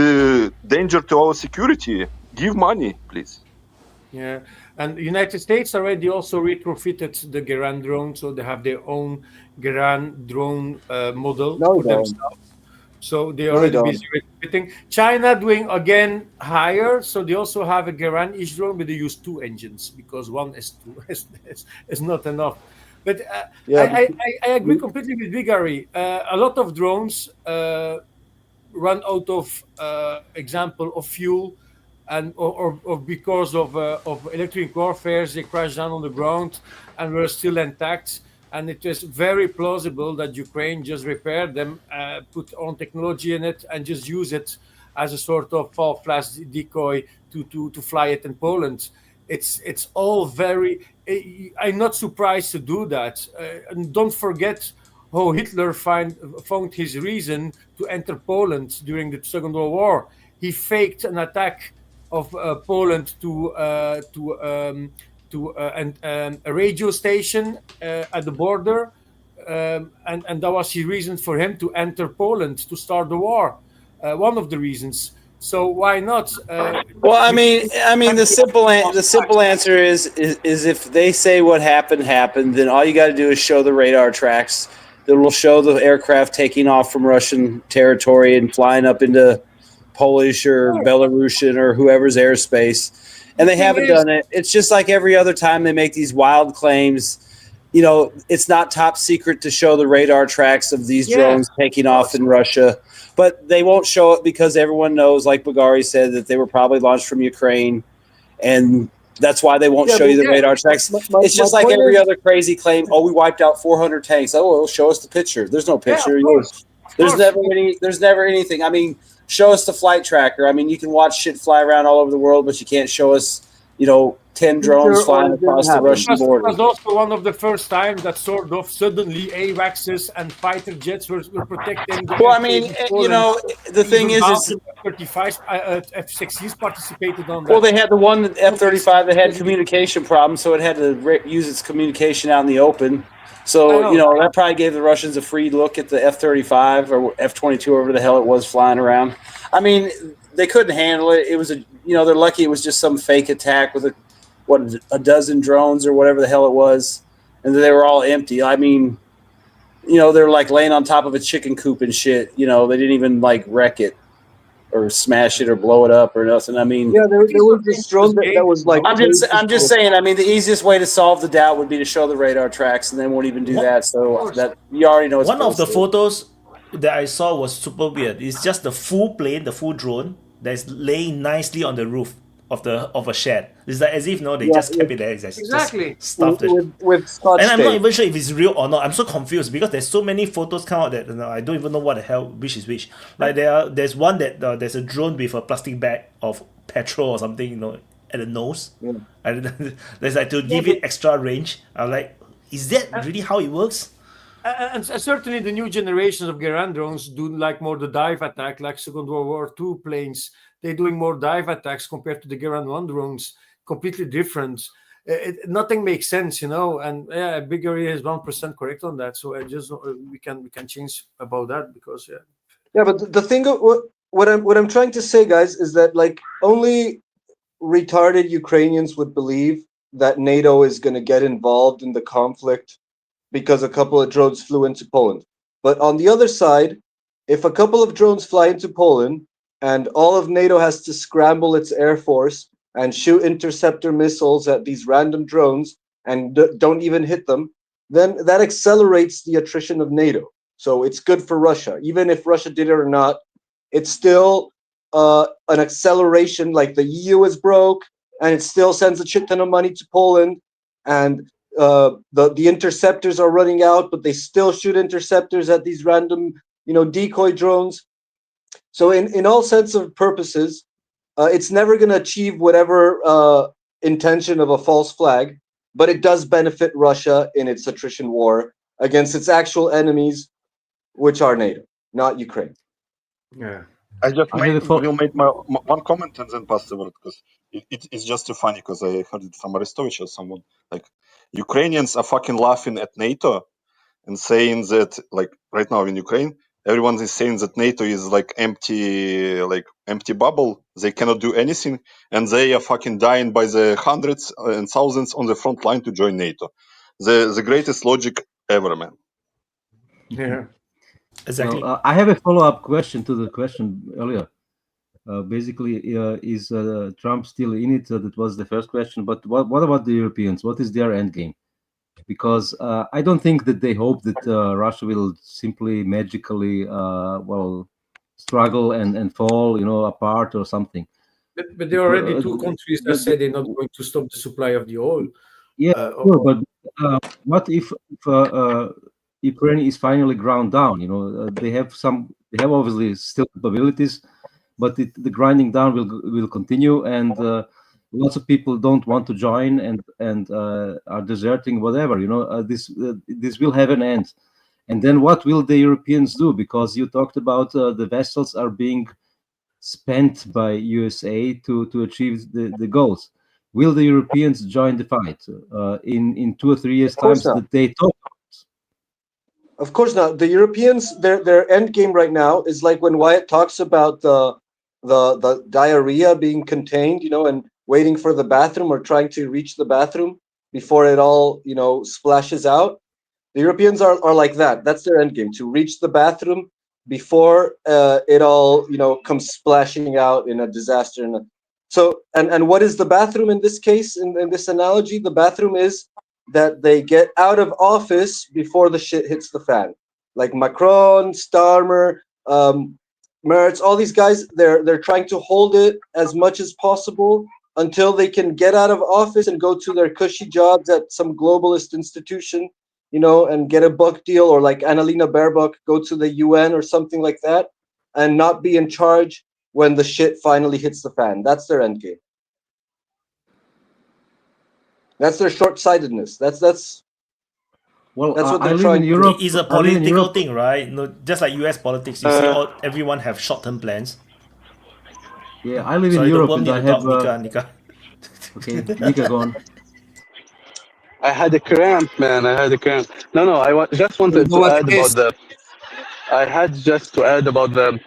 danger to our security. Give money, please. Yeah, and the United States already also retrofitted the Geran drone, so they have their own Geran drone model for themselves. So they already busy retrofitting. China doing again higher, so they also have a Geran-ish drone, but they use 2 engines because one is not enough. But I agree completely with Vigary. A lot of drones run out of example of fuel, and or because of electronic warfare, they crash down on the ground and were still intact. And it is very plausible that Ukraine just repaired them, put on technology in it, and just use it as a sort of fall flash decoy to fly it in Poland. It's all very. I'm not surprised to do that. And don't forget how Hitler found his reason to enter Poland during the Second World War. He faked an attack of Poland to a radio station at the border, and that was his reason for him to enter Poland to start the war. One of the reasons. So why not? Well, I mean, the simple answer is if they say what happened, then all you got to do is show the radar tracks that will show the aircraft taking off from Russian territory and flying up into Polish or Belarusian or whoever's airspace. And they haven't done it. It's just like every other time they make these wild claims. It's not top secret to show the radar tracks of these drones taking off in Russia. But they won't show it because everyone knows, like Bagari said, that they were probably launched from Ukraine. And that's why they won't show you the radar tracks. It's just like every other crazy claim. Oh, we wiped out 400 tanks. Oh, it'll show us the picture. There's no picture. There's never anything. I mean, show us the flight tracker. I mean, you can watch shit fly around all over the world, but you can't show us, 10 drones flying across the Russian border. It was also one of the first times that sort of suddenly AWACS and fighter jets were protecting. Well, I mean, the thing is F-35, F-16s participated on that. Well, they had the one F-35 that had communication problems, so it had to use its communication out in the open. So, that probably gave the Russians a free look at the F-35 or F-22, whatever the hell it was flying around. I mean, they couldn't handle it. It was they're lucky it was just some fake attack with a dozen drones or whatever the hell it was, and they were all empty. I mean, they're like laying on top of a chicken coop and shit. They didn't even like wreck it or smash it or blow it up or nothing. I mean, yeah, there was this drone that was like. I'm just saying. I mean, the easiest way to solve the doubt would be to show the radar tracks, and they won't even do that. So that you already know. One of the photos that I saw was super weird. It's just the full plane, the full drone that's laying nicely on the roof of a shed. It's like as if they just kept it there. Exactly. Just stuffed it. With Scotch and I'm tape. not even sure if it's real or not. I'm so confused because there's so many photos come out that I don't even know what the hell which is which. Like there's one that there's a drone with a plastic bag of petrol or something, at the nose. Yeah. And there's like to give it extra range. I'm like, is that really how it works? And certainly the new generations of Garand drones do like more the dive attack, like Second World War II planes. They're doing more dive attacks compared to the Garand 1 drones. Completely different. Nothing makes sense, And Big Area is 1% correct on that. So we can change about that because Yeah, but the thing of what I'm trying to say, guys, is that like only retarded Ukrainians would believe that NATO is going to get involved in the conflict because a couple of drones flew into Poland. But on the other side, if a couple of drones fly into Poland and all of NATO has to scramble its air force and shoot interceptor missiles at these random drones and don't even hit them, then that accelerates the attrition of NATO. So it's good for Russia. Even if Russia did it or not, it's still an acceleration. Like the EU is broke and it still sends a shit ton of money to Poland, and the interceptors are running out, but they still shoot interceptors at these random decoy drones. So in all sense of purposes, it's never going to achieve whatever intention of a false flag, but it does benefit Russia in its attrition war against its actual enemies, which are NATO, not Ukraine. Yeah. I just will make my one comment and then pass the word because it's just too funny because I heard it from Aristovich or someone like Ukrainians are fucking laughing at NATO and saying that like right now in Ukraine everyone is saying that NATO is like empty bubble. They cannot do anything, and they are fucking dying by the hundreds and thousands on the front line to join NATO. The greatest logic ever, man. Yeah, exactly. Well, I have a follow-up question to the question earlier. Basically, is Trump still in it? That was the first question. But what about the Europeans? What is their end game? Because I don't think that they hope that Russia will simply magically, struggle and fall, apart or something. But there are already two countries that say they're not going to stop the supply of the oil. Yeah, sure, but what if Ukraine is finally ground down? They have obviously still capabilities, but the grinding down will continue, and lots of people don't want to join and are deserting, whatever. This will have an end. And then what will the Europeans do? Because you talked about the vessels are being spent by USA to achieve the goals. Will the Europeans join the fight in 2 or 3 years' time that they talk about? Of course not. The Europeans, their end game right now is like when Wyatt talks about the diarrhea being contained, and waiting for the bathroom or trying to reach the bathroom before it all, splashes out. The Europeans are like that. That's their end game, to reach the bathroom before it all, comes splashing out in a disaster. So, and what is the bathroom in this case, in this analogy? The bathroom is that they get out of office before the shit hits the fan. Like Macron, Starmer, Merz, all these guys, they're trying to hold it as much as possible until they can get out of office and go to their cushy jobs at some globalist institution, and get a buck deal, or like Annalena Baerbock, go to the UN or something like that, and not be in charge when the shit finally hits the fan. That's their end game. That's their short-sightedness. That's what they're trying to do. It's a political thing, right? No, just like US politics, you see everyone have short-term plans. Yeah, I live in Europe and I have... Nika. Okay, Nika, go on. I had a cramp, man. No, I just wanted to add about the... I had just to add about the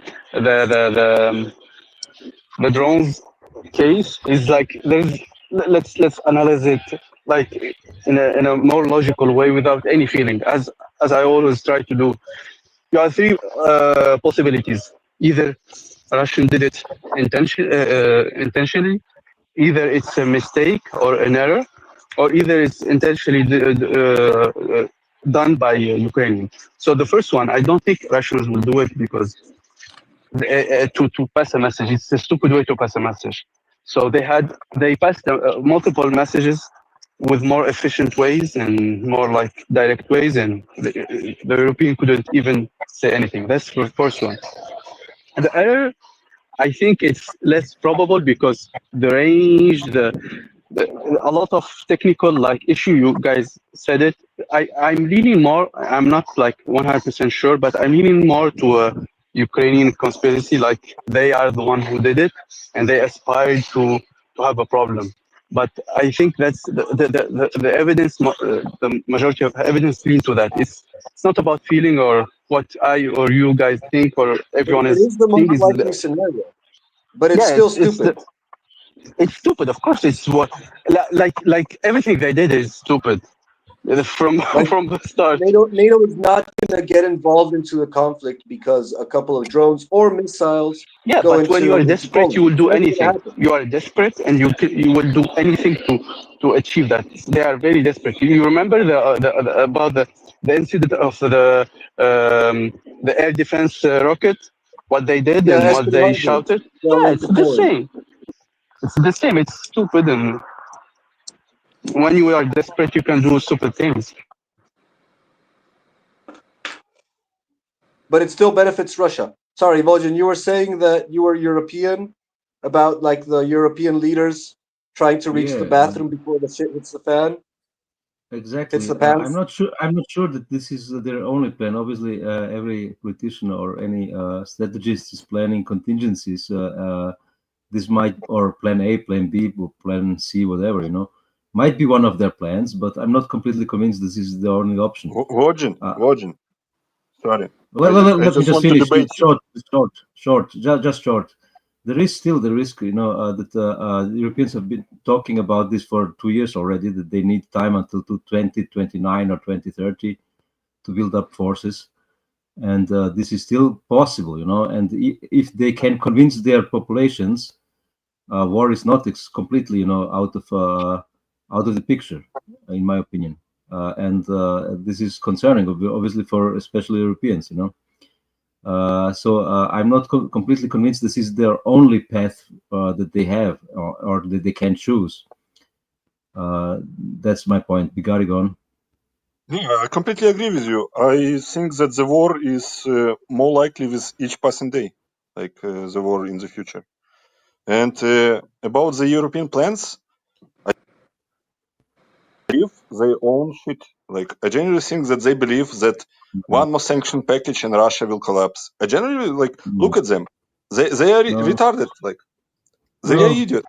drones case. Is like let's analyze it like in a more logical way without any feeling, as I always try to do. You have three possibilities. Either Russian did it intentionally, either it's a mistake or an error, or either it's intentionally done by Ukrainians. So the first one, I don't think Russians will do it because to pass a message, it's a stupid way to pass a message. So they passed multiple messages with more efficient ways and more like direct ways, and the European couldn't even say anything. That's the first one. And the error, I think it's less probable because the range, a lot of technical like issue. You guys said it. I'm leaning more. I'm not like 100% sure, but I'm leaning more to a Ukrainian conspiracy. Like they are the one who did it, and they aspired to have a problem. But I think that's the evidence. The majority of evidence lean to that. It's not about feeling or what I or you guys think or everyone It is the most likely scenario, but it's still stupid. It's stupid, of course. It's what like everything they did is stupid from the start. NATO is not going to get involved into a conflict because a couple of drones or missiles. Yeah, but when you are desperate, you will do anything. You are desperate, and you will do anything to achieve that. They are very desperate. You remember about the incident of the air defense rocket, what they did and what they shouted. Yeah, it's the same. It's the same. It's stupid, and when you are desperate, you can do stupid things. But it still benefits Russia. Sorry, Voljan, you were saying that you were European, about like the European leaders trying to reach the bathroom before the shit hits the fan. Exactly. Hits the pants. I'm not sure that this is their only plan. Obviously, every politician or any strategist is planning contingencies. This might, or plan A, plan B, or plan C, whatever, might be one of their plans, but I'm not completely convinced this is the only option. Voljan. Sorry. Let me just finish. Short. There is still the risk, that the Europeans have been talking about this for 2 years already, that they need time until 2029 or 2030 to build up forces. And this is still possible, and if they can convince their populations, war is not completely, out of the picture, in my opinion. And this is concerning, obviously, for especially Europeans, So I'm not completely convinced this is their only path that they have or that they can choose. That's my point. Bigarigon. Yeah, I completely agree with you. I think that the war is more likely with each passing day, like the war in the future. And about the European plans, I believe they own shit. Like, I genuinely think that they believe that one more sanction package and Russia will collapse. I generally look at them. They are retarded. Like, they are idiots.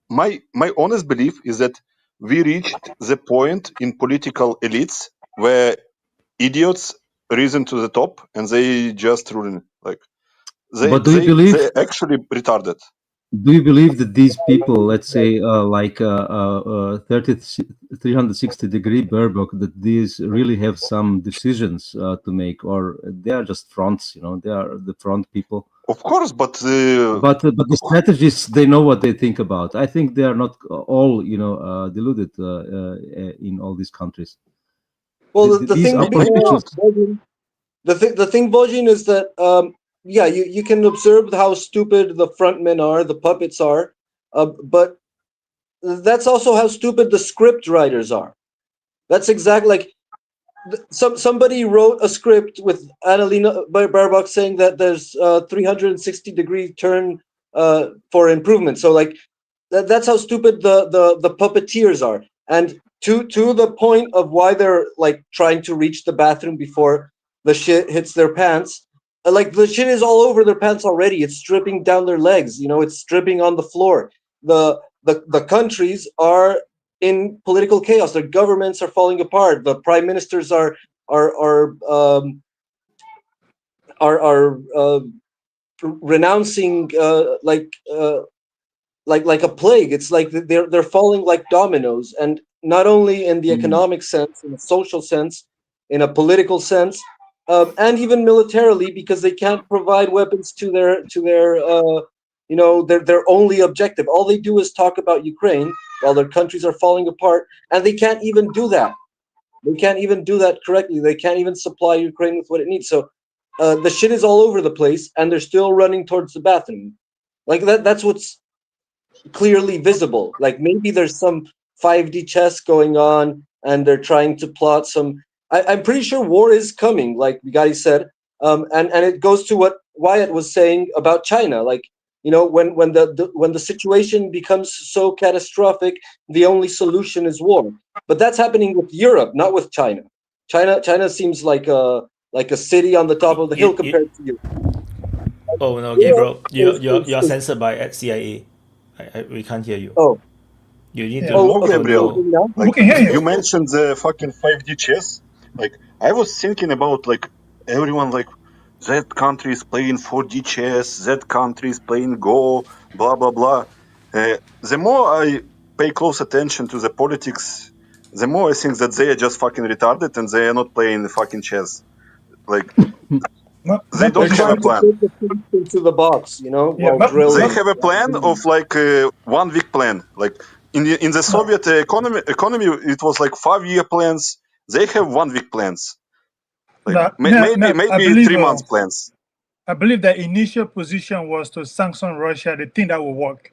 My honest belief is that we reached the point in political elites where idiots risen to the top and they just ruling. Like, But do you believe they actually retarded? Do you believe that these people, let's say, 360-degree Baerbock, that these really have some decisions to make, or they are just fronts? They are the front people. Of course, but the strategists, they know what they think about. I think they are not all, deluded in all these countries. Well, the thing, Voljan, is that yeah, you can observe how stupid the front men are, the puppets are, but that's also how stupid the script writers are. That's exactly like somebody wrote a script with Annalena Baerbock saying that there's 360-degree turn for improvement. So like that's how stupid the puppeteers are. And to the point of why they're like trying to reach the bathroom before the shit hits their pants. Like the shit is all over their pants already. It's dripping down their legs. It's dripping on the floor. The countries are in political chaos. Their governments are falling apart. The prime ministers are renouncing like a plague. It's like they're falling like dominoes, and not only in the economic sense, in a social sense, in a political sense, and even militarily, because they can't provide weapons to their their only objective. All they do is talk about Ukraine while their countries are falling apart, and they can't even do that. They can't even do that correctly. They can't even supply Ukraine with what it needs. So the shit is all over the place, and they're still running towards the bathroom. Like that's what's clearly visible. Like maybe there's some 5D chess going on, and they're trying to plot some. I'm pretty sure war is coming, like the guy said, and it goes to what Wyatt was saying about China. Like, when the situation becomes so catastrophic, the only solution is war. But that's happening with Europe, not with China. China seems like a city on the top of the hill compared to you. Oh no, Gabriel, you're censored by CIA. We can't hear you. Oh. You need to. Oh, Gabriel. We can hear you. You mentioned the fucking 5D chess. Like, I was thinking about like everyone like that country is playing 4D chess, that country is playing Go, blah blah blah. The more I pay close attention to the politics, the more I think that they are just fucking retarded and they are not playing the fucking chess. Like, they don't have a plan. Into the box, They have a plan of like 1 week plan. Like in the Soviet economy, it was like 5-year plans. They have 1 week plans. Like maybe 3 months plans. I believe the initial position was to sanction Russia. They think that will work.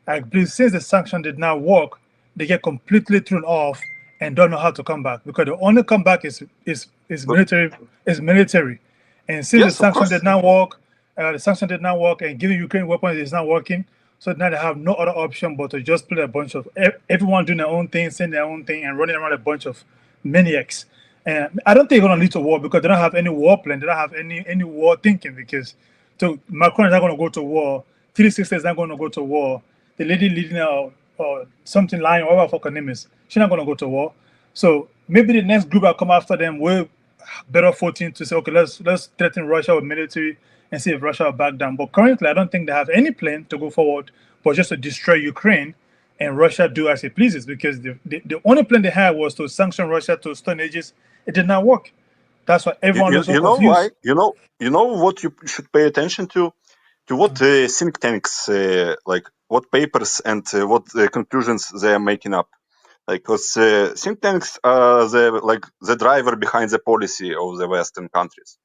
I believe since the sanction did not work, they get completely thrown off and don't know how to come back, because the only comeback is military. And since the sanction did not work, and giving Ukraine weapons is not working, so now they have no other option but to just play a bunch of everyone doing their own thing, saying their own thing, and running around a bunch of maniacs. And I don't think it's going to lead to war, because they don't have any war plan. They don't have any war thinking, because Macron is not going to go to war. 360 is not going to go to war. The lady leading something lying, whatever the fuck her name is, she's not going to go to war. So maybe the next group that come after them will better footing to say, okay, let's threaten Russia with military and see if Russia will back down. But currently, I don't think they have any plan to go forward, but just to destroy Ukraine and Russia do as it pleases, because the only plan they had was to sanction Russia to stone ages. It did not work. That's why everyone is so confused. Why? You know what you should pay attention to what think tanks like what papers and what conclusions they are making up. Like, because think tanks are the driver behind the policy of the Western countries.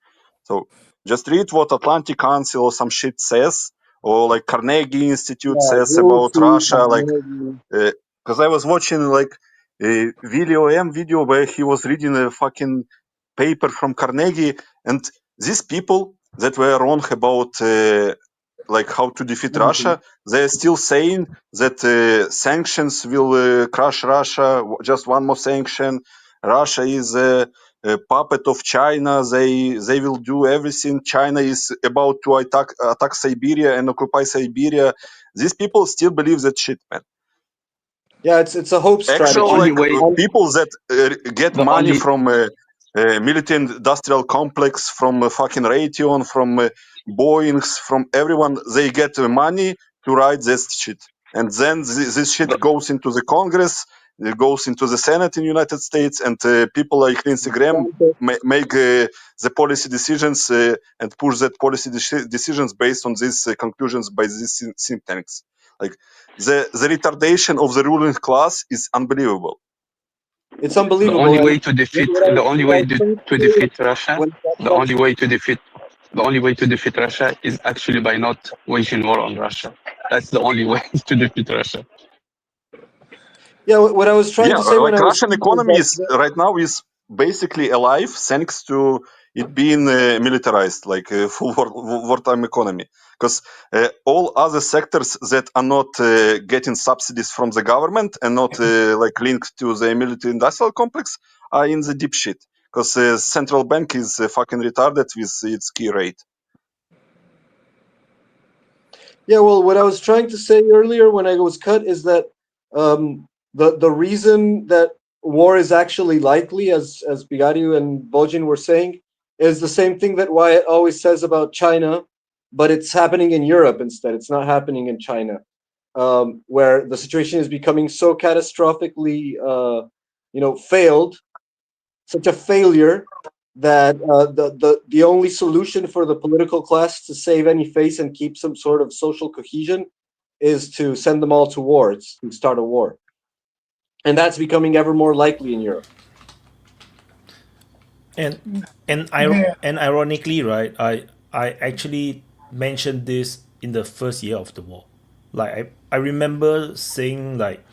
So just read what Atlantic Council or some shit says, or like Carnegie Institute says about Russia. Like, because I was watching like a video where he was reading a fucking paper from Carnegie, and these people that were wrong about like how to defeat Russia, they're still saying that sanctions will crush Russia. Just one more sanction. Russia is a puppet of China. They will do everything. China is about to attack Siberia and occupy Siberia. These people still believe that shit, man. Yeah, it's a hope strategy. Actually, people that get money from military-industrial complex, from fucking Raytheon, from Boeings, from everyone, they get money to write this shit. And then this shit goes into the Congress, it goes into the Senate in the United States, and people like Lindsey Graham make the policy decisions and push that policy decisions based on these conclusions by these think tanks. Like, the retardation of the ruling class is unbelievable. It's unbelievable. The only way to defeat Russia, the only way to defeat Russia is actually by not waging war on Russia. That's the only way to defeat Russia. Yeah, what I was trying to say when Russian economy is right now is basically alive thanks to it being militarized, like a full wartime economy. Because all other sectors that are not getting subsidies from the government and not like linked to the military-industrial complex are in the deep shit. Because the central bank is fucking retarded with its key rate. Yeah, well, what I was trying to say earlier when I was cut is that the reason that war is actually likely, as Bigariu and Bojin were saying, is the same thing that Wyatt always says about China, but it's happening in Europe instead. It's not happening in China. where the situation is becoming so catastrophically, failed, such a failure that the only solution for the political class to save any face and keep some sort of social cohesion is to send them all to war, to start a war. And that's becoming ever more likely in Europe. And ironically, right, I actually mentioned this in the first year of the war. Like I remember saying like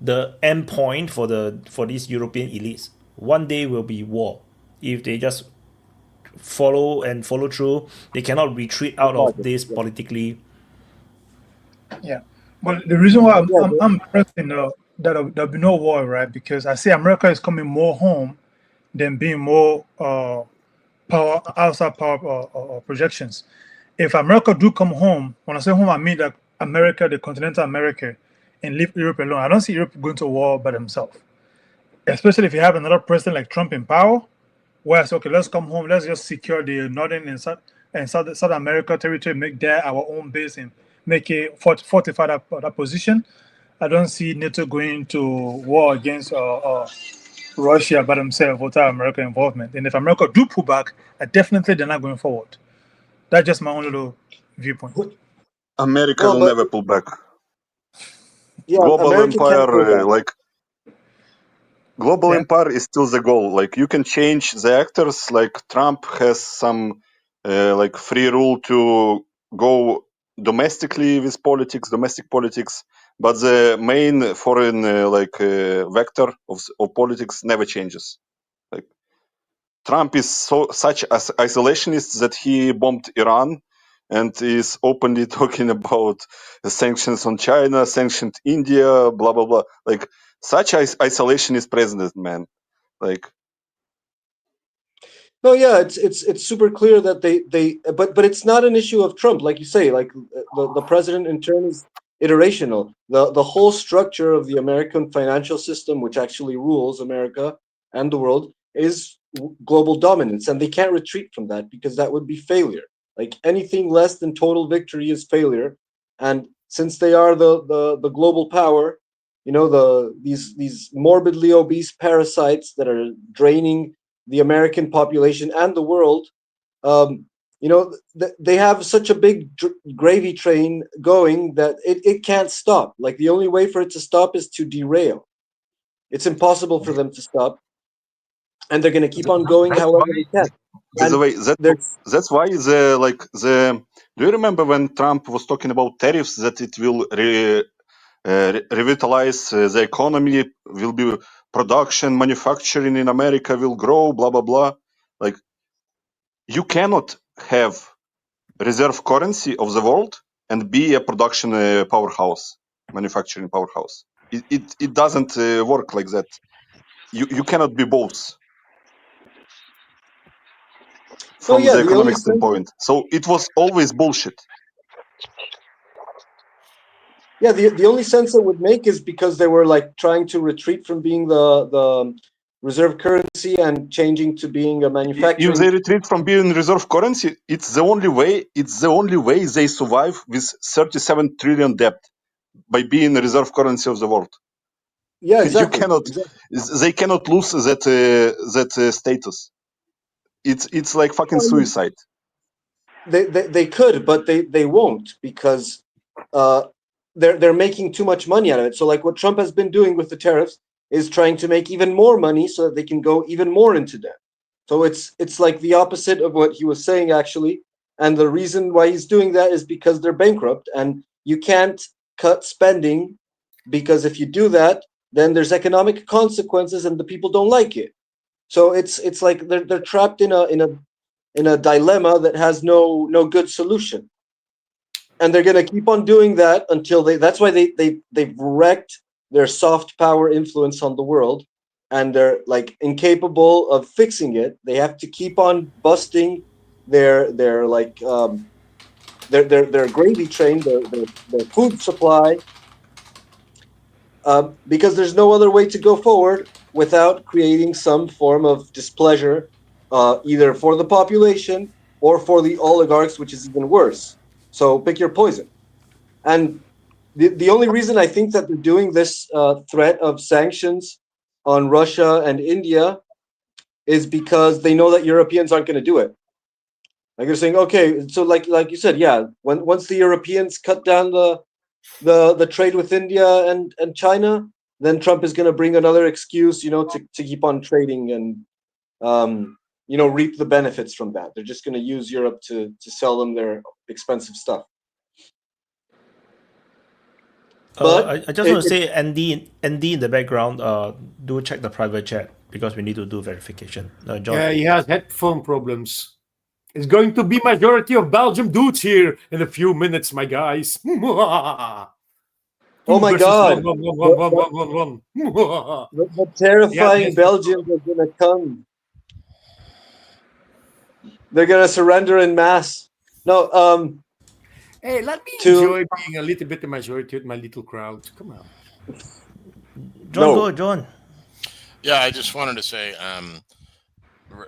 the end point for these European elites one day will be war. If they just follow through, they cannot retreat out of this politically. Yeah, but the reason why I'm pressing that there'll be no war, right? Because I see America is coming more home than being more power outside power projections. If America do come home, when I say home, I mean like America, the continental America, and leave Europe alone. I don't see Europe going to war by themselves, especially if you have another president like Trump in power. Where I say, okay, let's come home, let's just secure the northern and South America territory, make that our own base and make it fortify that position. I don't see NATO going to war against Russia by themselves without American involvement. And if America do pull back, definitely they're not going forward. That's just my own little viewpoint. America will never pull back. Yeah, Global America can't pull empire, back. global empire is still the goal. Like you can change the actors. Like Trump has some free rule to go domestically with domestic politics, but the main foreign vector of politics never changes. Like Trump is such as isolationist that he bombed Iran and is openly talking about sanctions on China, sanctioned India, blah blah blah. Like such isolationist president, man. Like No, yeah, it's super clear that but it's not an issue of Trump, like you say. Like the president in turn is iterational. The whole structure of the American financial system, which actually rules America and the world, is global dominance, and they can't retreat from that because that would be failure. Like anything less than total victory is failure, and since they are the global power, these morbidly obese parasites that are draining the American population and the world, they have such a big gravy train going that it can't stop. Like the only way for it to stop is to derail. It's impossible for them to stop, and they're going to keep on going however they can. By the way, that's why do you remember when Trump was talking about tariffs, that it will revitalize the economy, will be production, manufacturing in America will grow, blah blah blah. Like you cannot have reserve currency of the world and be a production powerhouse, manufacturing powerhouse. It doesn't work like that. You cannot be both from the economic standpoint. So it was always bullshit. Yeah, the only sense it would make is because they were like trying to retreat from being the reserve currency and changing to being a manufacturing. If they retreat from being reserve currency, it's the only way. It's the only way they survive with 37 trillion debt, by being the reserve currency of the world. Yeah, exactly. They cannot lose that status. It's like fucking suicide. They could, but they won't, because they're making too much money out of it. So like what Trump has been doing with the tariffs is trying to make even more money so that they can go even more into debt. So it's like the opposite of what he was saying, actually. And the reason why he's doing that is because they're bankrupt, and you can't cut spending, because if you do that, then there's economic consequences and the people don't like it. So it's like they're trapped in a dilemma that has no good solution. And they're going to keep on doing that until that's why they've wrecked their soft power influence on the world, and they're like incapable of fixing it. They have to keep on busting their gravy train, their food supply, because there's no other way to go forward without creating some form of displeasure, either for the population or for the oligarchs, which is even worse. So pick your poison. And The only reason I think that they're doing this threat of sanctions on Russia and India is because they know that Europeans aren't going to do it. Like they're saying, okay, so like you said, yeah, once the Europeans cut down the trade with India and China, then Trump is going to bring another excuse, to keep on trading and reap the benefits from that. They're just going to use Europe to sell them their expensive stuff. But I just want to say, Andy in the background, do check the private chat because we need to do verification. John. Yeah, he has headphone problems. It's going to be majority of Belgium dudes here in a few minutes, my guys. Oh my God! The terrifying Belgians are going to come. They're going to surrender in mass. No, Hey, let me enjoy being a little bit the majority with my little crowd. Come on. John, go, John. Yeah, I just wanted to say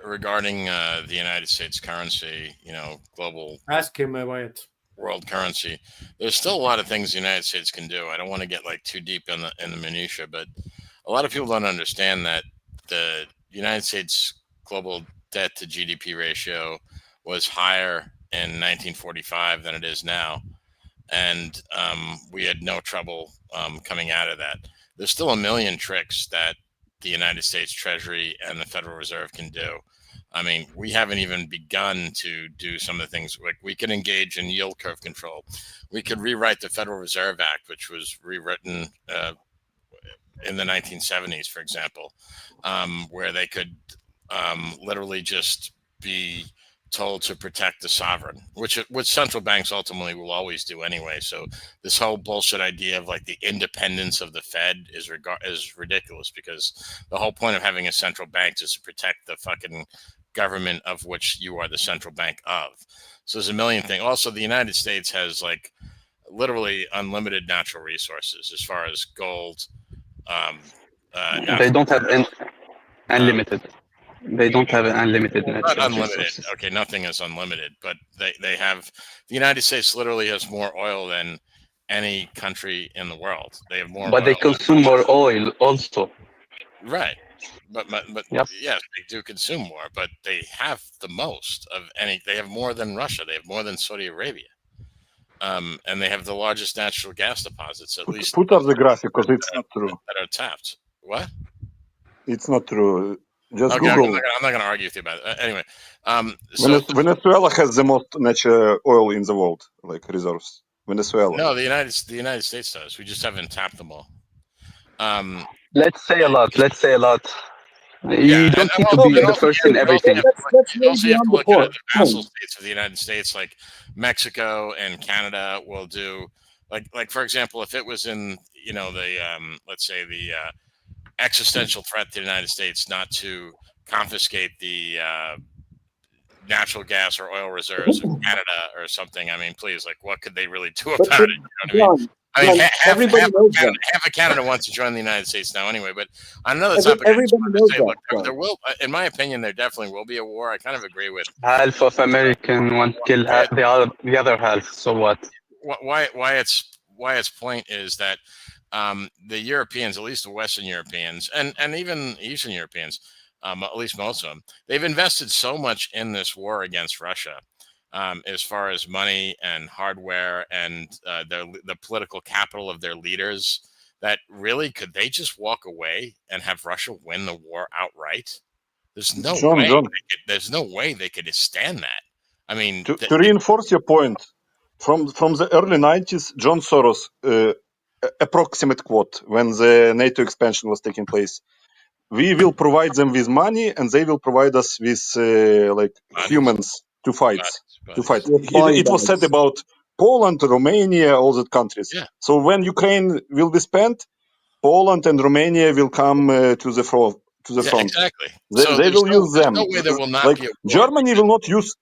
regarding the United States currency, global. Ask him, Wyatt. World currency. There's still a lot of things the United States can do. I don't want to get too deep in the minutia, but a lot of people don't understand that the United States global debt to GDP ratio was higher in 1945 than it is now, and we had no trouble coming out of that. There's still a million tricks that the United States Treasury and the Federal Reserve can do. I mean, we haven't even begun to do some of the things. Like, we could engage in yield curve control. We could rewrite the Federal Reserve Act, which was rewritten in the 1970s, for example, where they could literally just be told to protect the sovereign, which central banks ultimately will always do anyway. So this whole bullshit idea of the independence of the Fed is ridiculous, because the whole point of having a central bank is to protect the fucking government of which you are the central bank of. So there's a million things. Also, the United States has literally unlimited natural resources as far as gold. They don't have unlimited. They don't have an unlimited natural Not unlimited. resources. Okay, nothing is unlimited, but they have. The United States literally has more oil than any country in the world. They have more. But they consume more oil also. Right, but Yep. yes, they do consume more, but they have the most of any. They have more than Russia. They have more than Saudi Arabia, and they have the largest natural gas deposits. At least put up the graphic, because it's not true. That are tapped. What? It's not true. Just Okay, Google. I'm not going to argue with you about it. Anyway, Venezuela has the most natural oil in the world, reserves. Venezuela. No, the United States does. We just haven't tapped them all. Let's say a lot. You don't need to be the first in everything. Also, you have to look at the vassal states of the United States, like Mexico and Canada will do, like for example, if it was in let's say the existential threat to the United States not to confiscate the natural gas or oil reserves of Canada or something. I mean, please, what could they really do about it? You know what I mean? Half of Canada wants to join the United States now anywher. But on another topic, there will, in my opinion, there definitely will be a war. I kind of agree with half of American want to kill the other half. So what? Wyatt's point is that the Europeans, at least the Western Europeans, and even Eastern Europeans, at least most of them, they've invested so much in this war against Russia, as far as money and hardware and the political capital of their leaders, that really, could they just walk away and have Russia win the war outright? There's no way. There's no way they could stand that. I mean, to reinforce your point, from the early 90s, John Soros, approximate quote, when the NATO expansion was taking place, we will provide them with money and they will provide us with humans to fight. It was said about Poland, Romania, all the countries. Yeah. So when Ukraine will be spent, Poland and Romania will come to the front. Exactly. They will use them. No way there will not be a war. Germany will not use.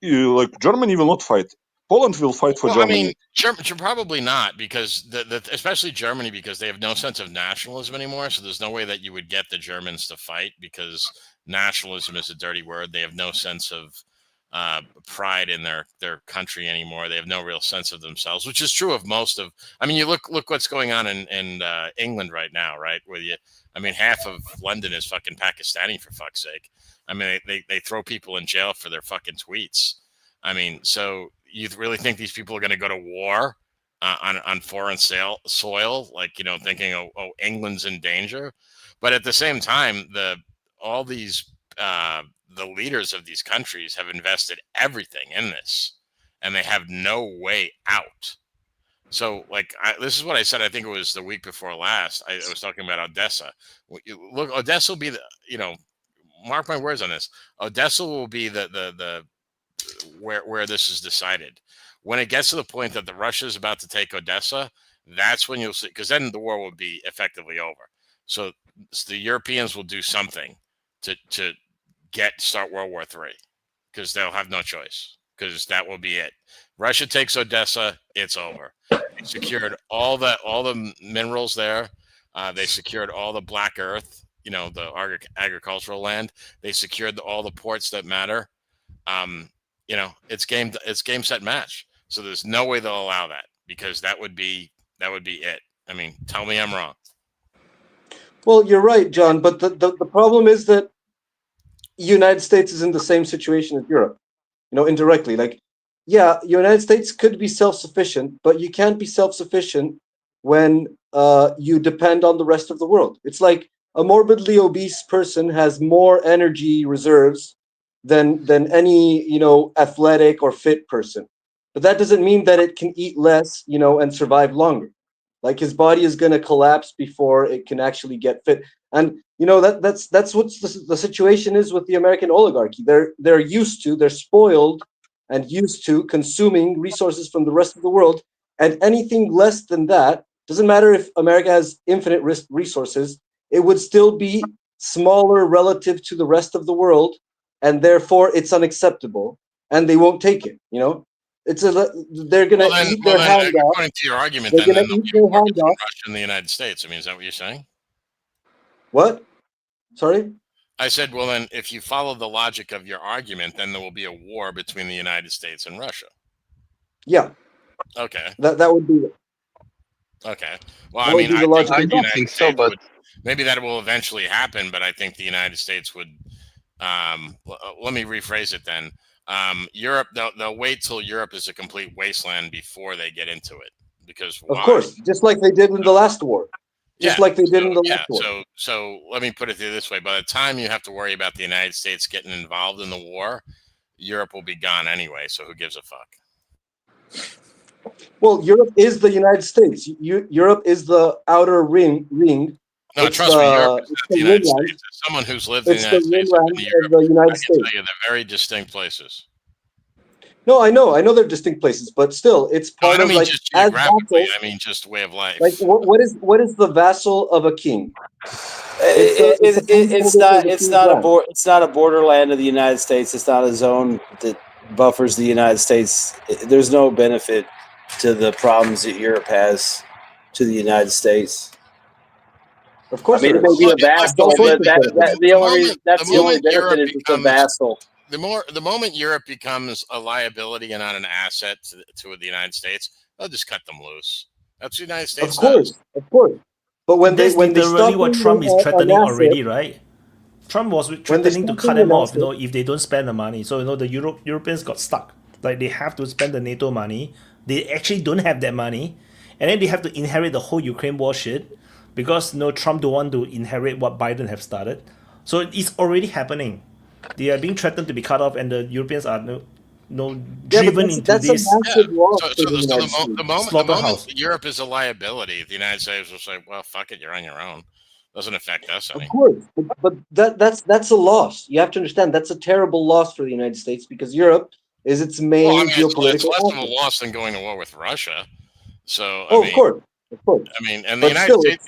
Germany will not fight. Poland will fight for Germany. I mean, probably not, because especially Germany, because they have no sense of nationalism anymore. So there's no way that you would get the Germans to fight, because nationalism is a dirty word. They have no sense of pride in their country anymore. They have no real sense of themselves, which is true of most of. I mean, you look what's going on in England right now, right? Where half of London is fucking Pakistani, for fuck's sake. I mean, they throw people in jail for their fucking tweets. I mean, so you really think these people are going to go to war on foreign soil, like, thinking, oh, England's in danger? But at the same time, all these the leaders of these countries have invested everything in this, and they have no way out. So, this is what I said. I think it was the week before last. I was talking about Odessa. Look, Odessa will be mark my words on this. Odessa will be the where this is decided. When it gets to the point that Russia is about to take Odessa, that's when you'll see, because then the war will be effectively over. So the Europeans will do something to start World War III, because they'll have no choice, because that will be it. Russia takes Odessa, it's over. They secured all the minerals there. They secured all the black earth, the agricultural land. They secured all the ports that matter. It's game set match. So there's no way they'll allow that, because that would be it. I mean, tell me I'm wrong. Well, you're right, John, but the problem is that United States is in the same situation as Europe, indirectly. United States could be self-sufficient, but you can't be self-sufficient when you depend on the rest of the world. It's like a morbidly obese person has more energy reserves than any athletic or fit person, but that doesn't mean that it can eat less and survive longer. Like, his body is going to collapse before it can actually get fit. And that's what the situation is with the American oligarchy. They're spoiled and used to consuming resources from the rest of the world, and anything less than that, doesn't matter if America has infinite resources, it would still be smaller relative to the rest of the world, and therefore it's unacceptable, and they won't take it. They're going to eat their hand off. According to your argument, then they'll be war between Russia and the United States. I mean, is that what you're saying? What? Sorry? I said, well, then, if you follow the logic of your argument, then there will be a war between the United States and Russia. Yeah. Okay. That would be it. Okay. Well, I mean, I don't think so, but maybe that will eventually happen, but I think the United States would. Let me rephrase it then. Europe, they'll wait till Europe is a complete wasteland before they get into it, because of course, just like they did in the last war. Like they did in the last war. So let me put it this way: by the time you have to worry about the United States getting involved in the war, Europe will be gone anyway. So who gives a fuck? Well, Europe is the United States. Europe is the outer ring. No, trust me, Europe is not the United States. As someone who's lived in the United States, I can tell you they're very distinct places. No, I know they're distinct places, but still, it's part of like just geographically. I mean, just way of life. Like, what is the vassal of a king? It's not a borderland of the United States. It's not a zone that buffers the United States. There's no benefit to the problems that Europe has to the United States. Of course, it may be a vassal, but that's the only benefit is it's a vassal. The moment Europe becomes a liability and not an asset to the United States, they'll just cut them loose. That's the United States. Of course. But when they stop what Trump is threatening already, right? Trump was threatening to cut them off, if they don't spend the money. So the Europeans got stuck. Like, they have to spend the NATO money. They actually don't have that money, and then they have to inherit the whole Ukraine war shit, because Trump don't want to inherit what Biden have started. So it's already happening. They are being threatened to be cut off, and the Europeans are driven into this. The moment Europe is a liability, the United States will say, "Well, fuck it, you're on your own. Doesn't affect us any." Of course, but that's a loss. You have to understand that's a terrible loss for the United States, because Europe is its main geopolitical. It's less of a loss than going to war with Russia. So, of course. I mean, and the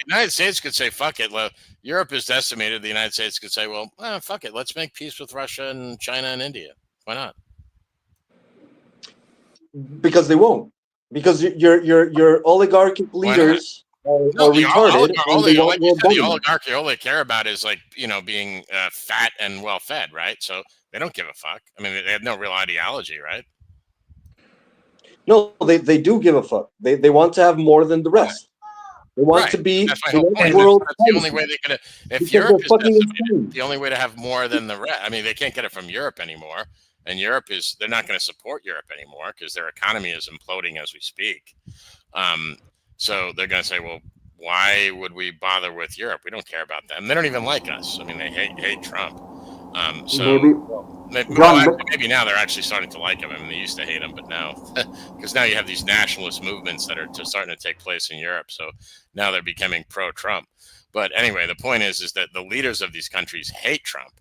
United States could say, "Fuck it." Europe is decimated. The United States could say, "Well, fuck it. Let's make peace with Russia and China and India. Why not?" Because they won't. Because your oligarchic leaders retarded. The oligarchy, all they care about is like, being fat and well fed, right? So they don't give a fuck. I mean, they have no real ideology, right? No, they do give a fuck. They want to have more than the rest. They want to be the world. That's the only way they could. If Europe is the only way to have more than the rest. I mean, they can't get it from Europe anymore, and they're not going to support Europe anymore because their economy is imploding as we speak. So they're going to say, well, why would we bother with Europe? We don't care about them. They don't even like us. I mean, they hate Trump. Maybe now they're actually starting to like him. I mean, they used to hate him, but now, because now you have these nationalist movements that are starting to take place in Europe. So now they're becoming pro-Trump. But anyway, the point is that the leaders of these countries hate Trump.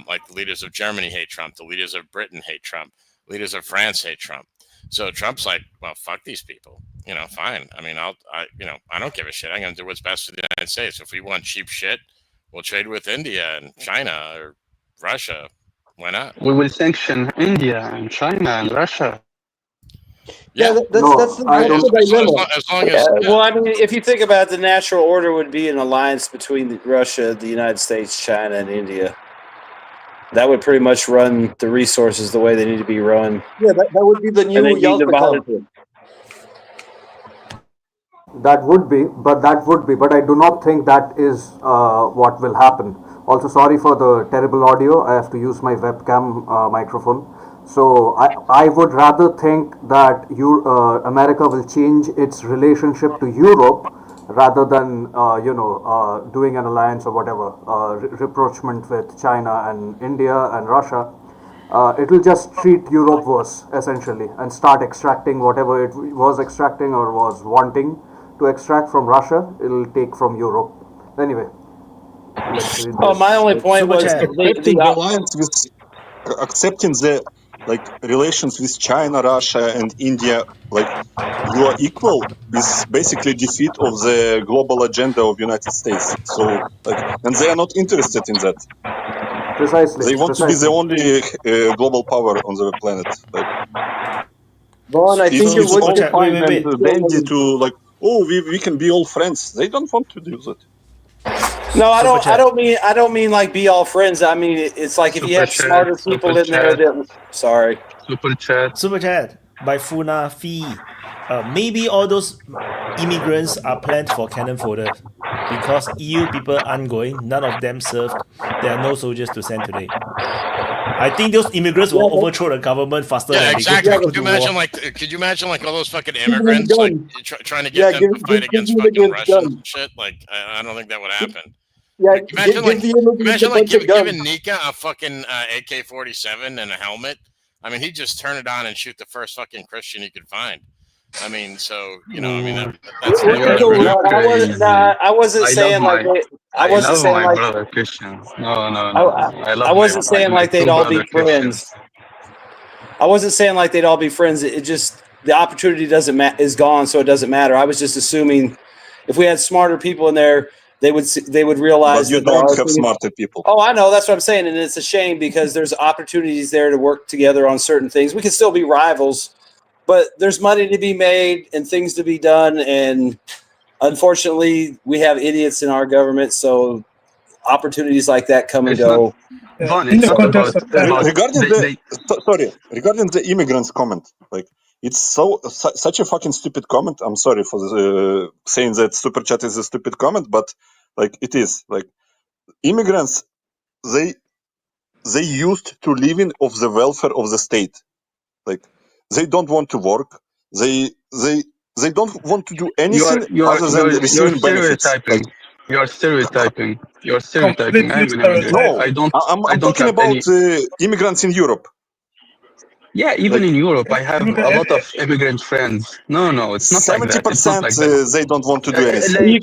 Like the leaders of Germany hate Trump. The leaders of Britain hate Trump. Leaders of France hate Trump. So Trump's like, well, fuck these people. Fine. I mean, I don't give a shit. I'm going to do what's best for the United States. If we want cheap shit, we'll trade with India and China or Russia. Why not? We will sanction India and China and Russia. Yeah, that's the dilemma. As long as, well, I mean, if you think about it, the natural order would be an alliance between Russia, the United States, China, and India. That would pretty much run the resources the way they need to be run. Yeah, that would be the new Yalta Conference. That would be, but I do not think that is what will happen. Also, sorry for the terrible audio. I have to use my webcam microphone. So I would rather think that America will change its relationship to Europe rather than doing an alliance or whatever, rapprochement with China and India and Russia. It will just treat Europe worse, essentially, and start extracting whatever it was extracting or was wanting to extract from Russia. It will take from Europe. Anyway. My only point was the alliance with accepting the relations with China, Russia, and India, you are equal, is basically defeat of the global agenda of United States. So, and they are not interested in that. Precisely. They want to be the only global power on the planet. Vaughn, I think it's all fine and dandy to we can be all friends. They don't want to do that. No, I don't mean like be all friends. I mean it's like if you have smarter people in there that. Sorry. Super chat by Funa Fee. Maybe all those immigrants are planned for cannon fodder because EU people aren't going. None of them served. There are no soldiers to send today. I think those immigrants will overthrow the government faster than exactly. they go Could you imagine all those fucking immigrants trying to get them to fight against fucking Russians and shit? I don't think that would happen. Yeah, imagine giving Nika a fucking AK-47 and a helmet. I mean, he'd just turn it on and shoot the first fucking Christian he could find. I mean, so that's. I wasn't saying like. I wasn't saying like. Brother Christian. No. I wasn't saying like they'd all be friends. I wasn't saying like they'd all be friends. It just the opportunity is gone, so it doesn't matter. I was just assuming if we had smarter people in there, they would realize. But you don't have smarter people. Oh, I know. That's what I'm saying, and it's a shame because there's opportunities there to work together on certain things. We can still be rivals. But there's money to be made and things to be done, and unfortunately, we have idiots in our government. So opportunities like that come and go. Regarding the immigrants comment, it's such a fucking stupid comment. I'm sorry for saying that super chat is a stupid comment, but it is. Immigrants, they used to living off the welfare of the state. They don't want to work. They don't want to do anything other than receiving benefits. You're stereotyping. I'm talking about immigrants in Europe. Yeah, even in Europe, I have a lot of immigrant friends. No, it's not like that. 70% they don't want to do anything. And you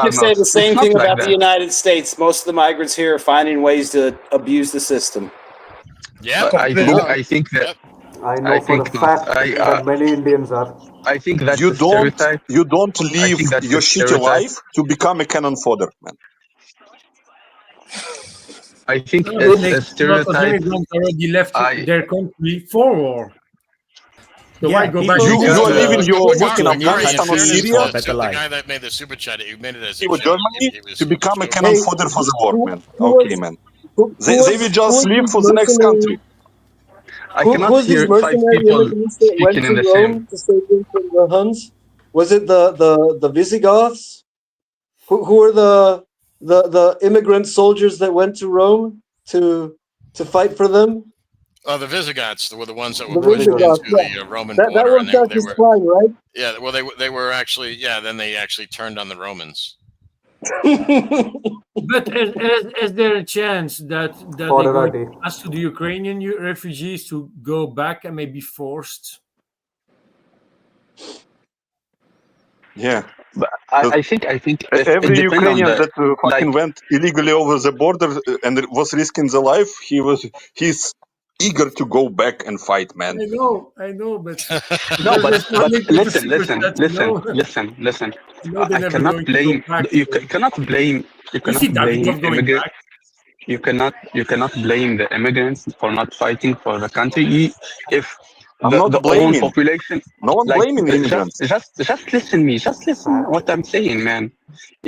can say the same thing about the United States. Most of the migrants here are finding ways to abuse the system. Yeah, I think that. I know for a fact that many Indians are. I think that you don't leave your shitty life to become a cannon fodder, man. I think a stereotype. Immigrants already left their country for war. So why go back? You are living your work in Afghanistan or fairness, Syria. the guy that made the super chat, he made it as a With joke. Germany to become a cannon fodder for the war, man. who Okay, was- man. who They was- will who just was leave this for the next mercenary- country. I Who cannot was this hear 5 mercenary people immigrants that went speaking to in the Rome same. to save them from the Huns? Was it the Visigoths? Who were the immigrant soldiers that went to Rome to fight for them? Oh, the Visigoths were the ones that The were pushed Visigoths, into yeah. the Roman That border, was and they Genghis were Khan, right? yeah. Well, they were actually Then they actually turned on the Romans. But is there a chance that they're going to ask to the Ukrainian refugees to go back and maybe forced? Yeah. But I think it Every depends on Ukrainian the that fucking like. went illegally over the border and was risking the life, he's eager to go back and fight, man. I know, but No, but listen. they're I never cannot going to blame. go back. You cannot blame. You You see cannot blame Davidov going immigrants. back. You cannot blame the immigrants for not fighting for the country if I'm the not own blaming. population. No one Like blaming immigrants. just listen me. Just listen what I'm saying, man.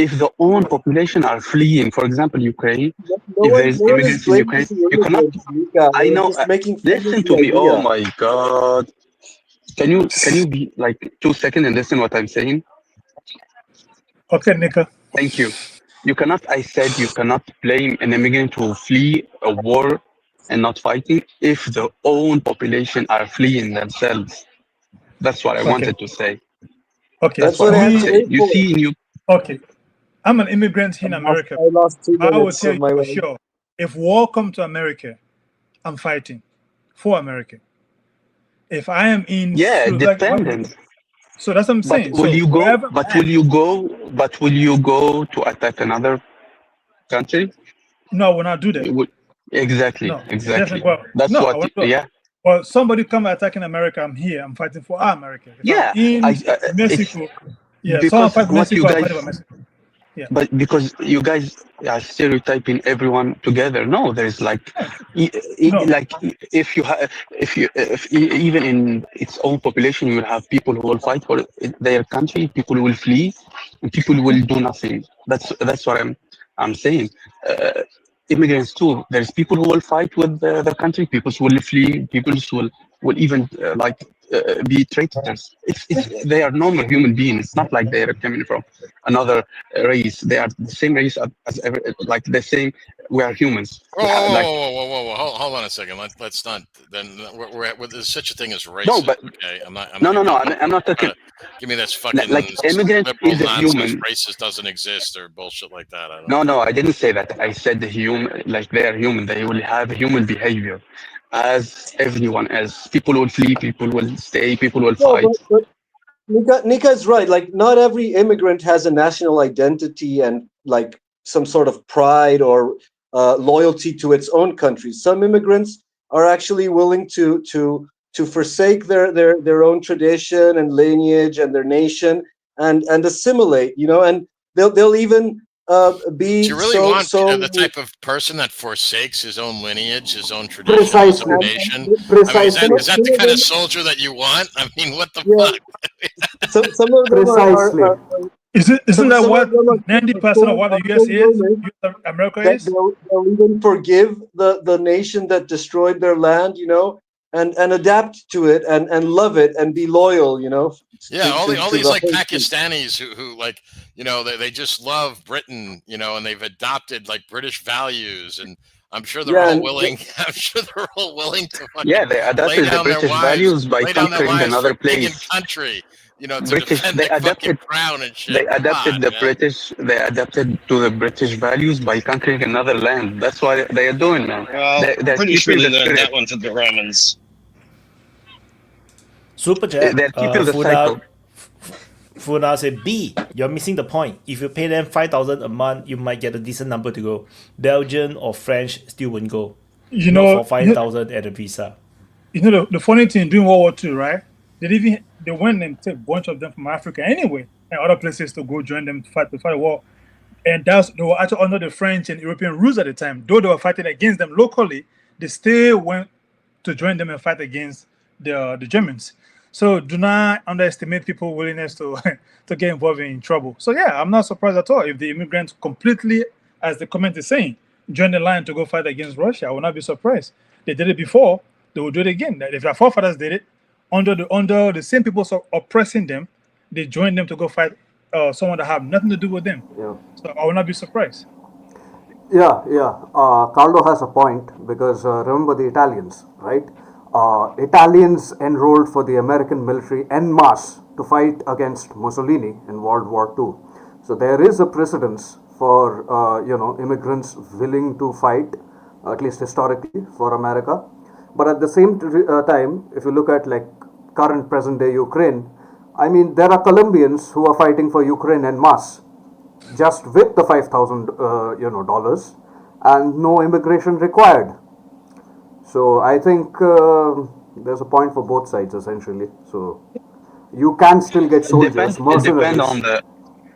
If the own population are fleeing, for example, Ukraine, if there is no one is immigrants in blaming Ukraine, the you cannot. immigrants, Luca. I We're know. just making fun Listen of to the me. Oh idea. my God. Can you be like 2 seconds and listen what I'm saying? Okay, Nika. Thank you. I said you cannot blame an immigrant to flee a war and not fighting if the own population are fleeing themselves. That's what I wanted to say. Okay. That's what I wanted to say. You see, Okay. I'm an immigrant in America. I lost 2 I will minutes tell of you my for life. sure, if war come to America, I'm fighting for America. If I am in, dependent. so that's what I'm saying. But will you go? But will you go? But will you go to attack another country? No, I will not do that. Exactly. No, Exactly. definitely. Well, That's no, what. I won't do it. Yeah. Well, somebody come attacking America, I'm here. I'm fighting for our America. If Yeah. I'm in Mexico, someone Because fight what you Mexico, I'm guys. fighting for Mexico. Yeah. But because you guys are stereotyping everyone together, no, there's like, like if even in its own population, you will have people who will fight for their country, people will flee, and people will do nothing. That's what I'm saying. Immigrants too. There's people who will fight with their country. People who will flee. People who will even be traitors. They are normal human beings. It's not like they are coming from another race. They are the same race as like the same. We are humans. Whoa! Hold on a second. Let's not. Then there's such a thing as racism. No, but okay, I'm not. I'm not talking. Give me this fucking like immigrant liberal is a nonsense. human. Racist doesn't exist or bullshit like that. I don't No, I didn't say that. I said the human, like they are human. They will have human behavior, as everyone else. People will flee. People will stay. People will fight. But Nika is right. Like, not every immigrant has a national identity and like some sort of pride or loyalty to its own country. Some immigrants are actually willing to forsake their own tradition and lineage and their nation and assimilate. And they'll even be. Do you really want the type of person that forsakes his own lineage, his own tradition, his own nation? Precisely. I mean, is that the kind of soldier that you want? I mean, what the fuck? Some of them are Isn't that what 90% of what the US is? America is? They'll even forgive the nation that destroyed their land, and adapt to it and love it and be loyal, Yeah, all these the like whole Pakistanis who like, they just love Britain, and they've adopted like British values, and I'm sure they're all willing. I'm sure they're all willing to fucking they adopted lay the down their British lives, values by lay down their conquering lives another for king and place. country, to British, defend they their fucking adapted. crown and shit. They adapted Come the on, man. British. They adapted to the British values by conquering another land. That's what they are doing, man. Well, They're British keeping really the learned spirit. that one from the Romans. Super chat. They're keeping the cycle. Funa said, B, you're missing the point. If you pay them 5,000 a month, you might get a decent number to go. Belgian or French still won't go. Not for 5,000 at a visa. The funny thing during World War II, right? They went and took a bunch of them from Africa anyway, and other places to go join them to fight the war. And they were actually under the French and European rules at the time. Though they were fighting against them locally, they still went to join them and fight against the Germans. So do not underestimate people's willingness to to get involved in trouble. So yeah, I'm not surprised at all if the immigrants completely, as the comment is saying, join the line to go fight against Russia. I will not be surprised. They did it before, they will do it again. If their forefathers did it under the same people oppressing them, they joined them to go fight someone that have nothing to do with them. Yeah. So I will not be surprised. Yeah. Carlo has a point because remember the Italians, right? Italians enrolled for the American military en masse to fight against Mussolini in World War II. So there is a precedence for immigrants willing to fight, at least historically, for America. But at the same time, if you look at like current present day Ukraine, I mean there are Colombians who are fighting for Ukraine en masse, just with the $5,000 and no immigration required. So I think there's a point for both sides essentially. So you can still get soldiers, mercenaries.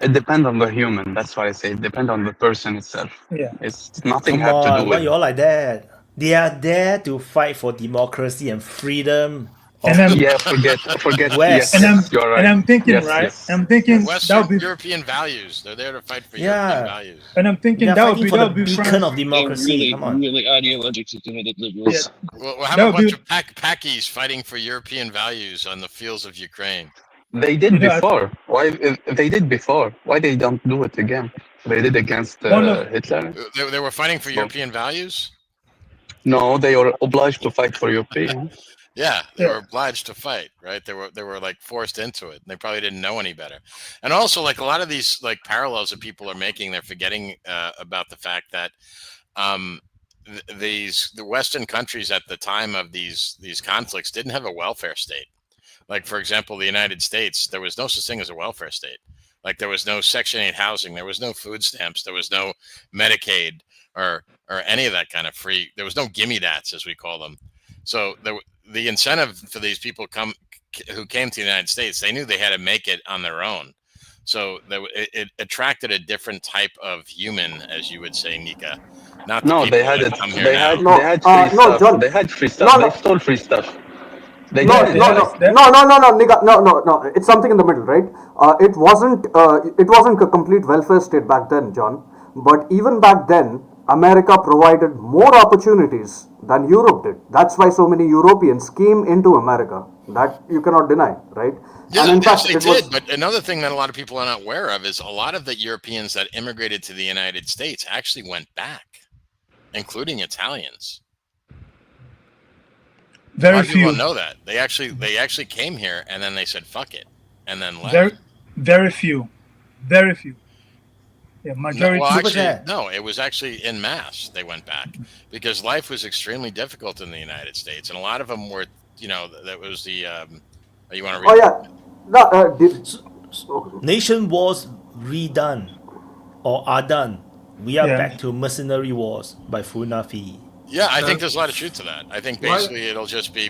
It depends on the human. That's why I say it depends on the person itself. Yeah, it's nothing Come have on, to do why with. you all like that? They are there to fight for democracy and freedom. And I'm, forget. West. Yes, you're right. And I'm thinking, Yes, right? yes. I'm thinking Western that would be, European values. They're there to fight for Yeah. European values. and I'm thinking They are that would fighting be for the beacon France. of democracy. Come on. Really ideologically committed liberals. We'll have That a would bunch be- of Pakis fighting for European values on the fields of Ukraine. They did You know, before. Why they did before? Why they don't do it again? They did against One of- Hitler. They were fighting for European values? No, they were obliged to fight for European. Yeah, they Yeah. were obliged to fight, right? They were like forced into it, and they probably didn't know any better. And also, like a lot of these like parallels that people are making, they're forgetting about the fact that the Western countries at the time of these conflicts didn't have a welfare state. Like for example, the United States, there was no such thing as a welfare state. Like there was no Section 8 housing, there was no food stamps, there was no Medicaid or any of that kind of free. There was no gimme dats, as we call them. So the incentive for these people who came to the United States, they knew they had to make it on their own. So it attracted a different type of human, as you would say, Nika. Not the No, people they had that it. come here They now. had free stuff. John. They had free stuff. No. They stole free stuff. They No, did. Nigga, no. It's something in the middle, right? It wasn't a complete welfare state back then, John. But even back then, America provided more opportunities than Europe did. That's why so many Europeans came into America. That you cannot deny, right? Yeah, And in yes, fact, they did. But another thing that a lot of people are not aware of is a lot of the Europeans that immigrated to the United States actually went back, including Italians. Very a lot of people few. don't know that. They actually came here and then they said fuck it and then left. Very few. Yeah, majority. No, it was actually in mass. They went back because life was extremely difficult in the United States, and a lot of them were, that was the. You want to read? Oh yeah, Nation wars redone or are done. We are Yeah. back to mercenary wars by Funafi. Yeah, I think there's a lot of truth to that. I think basically it'll just be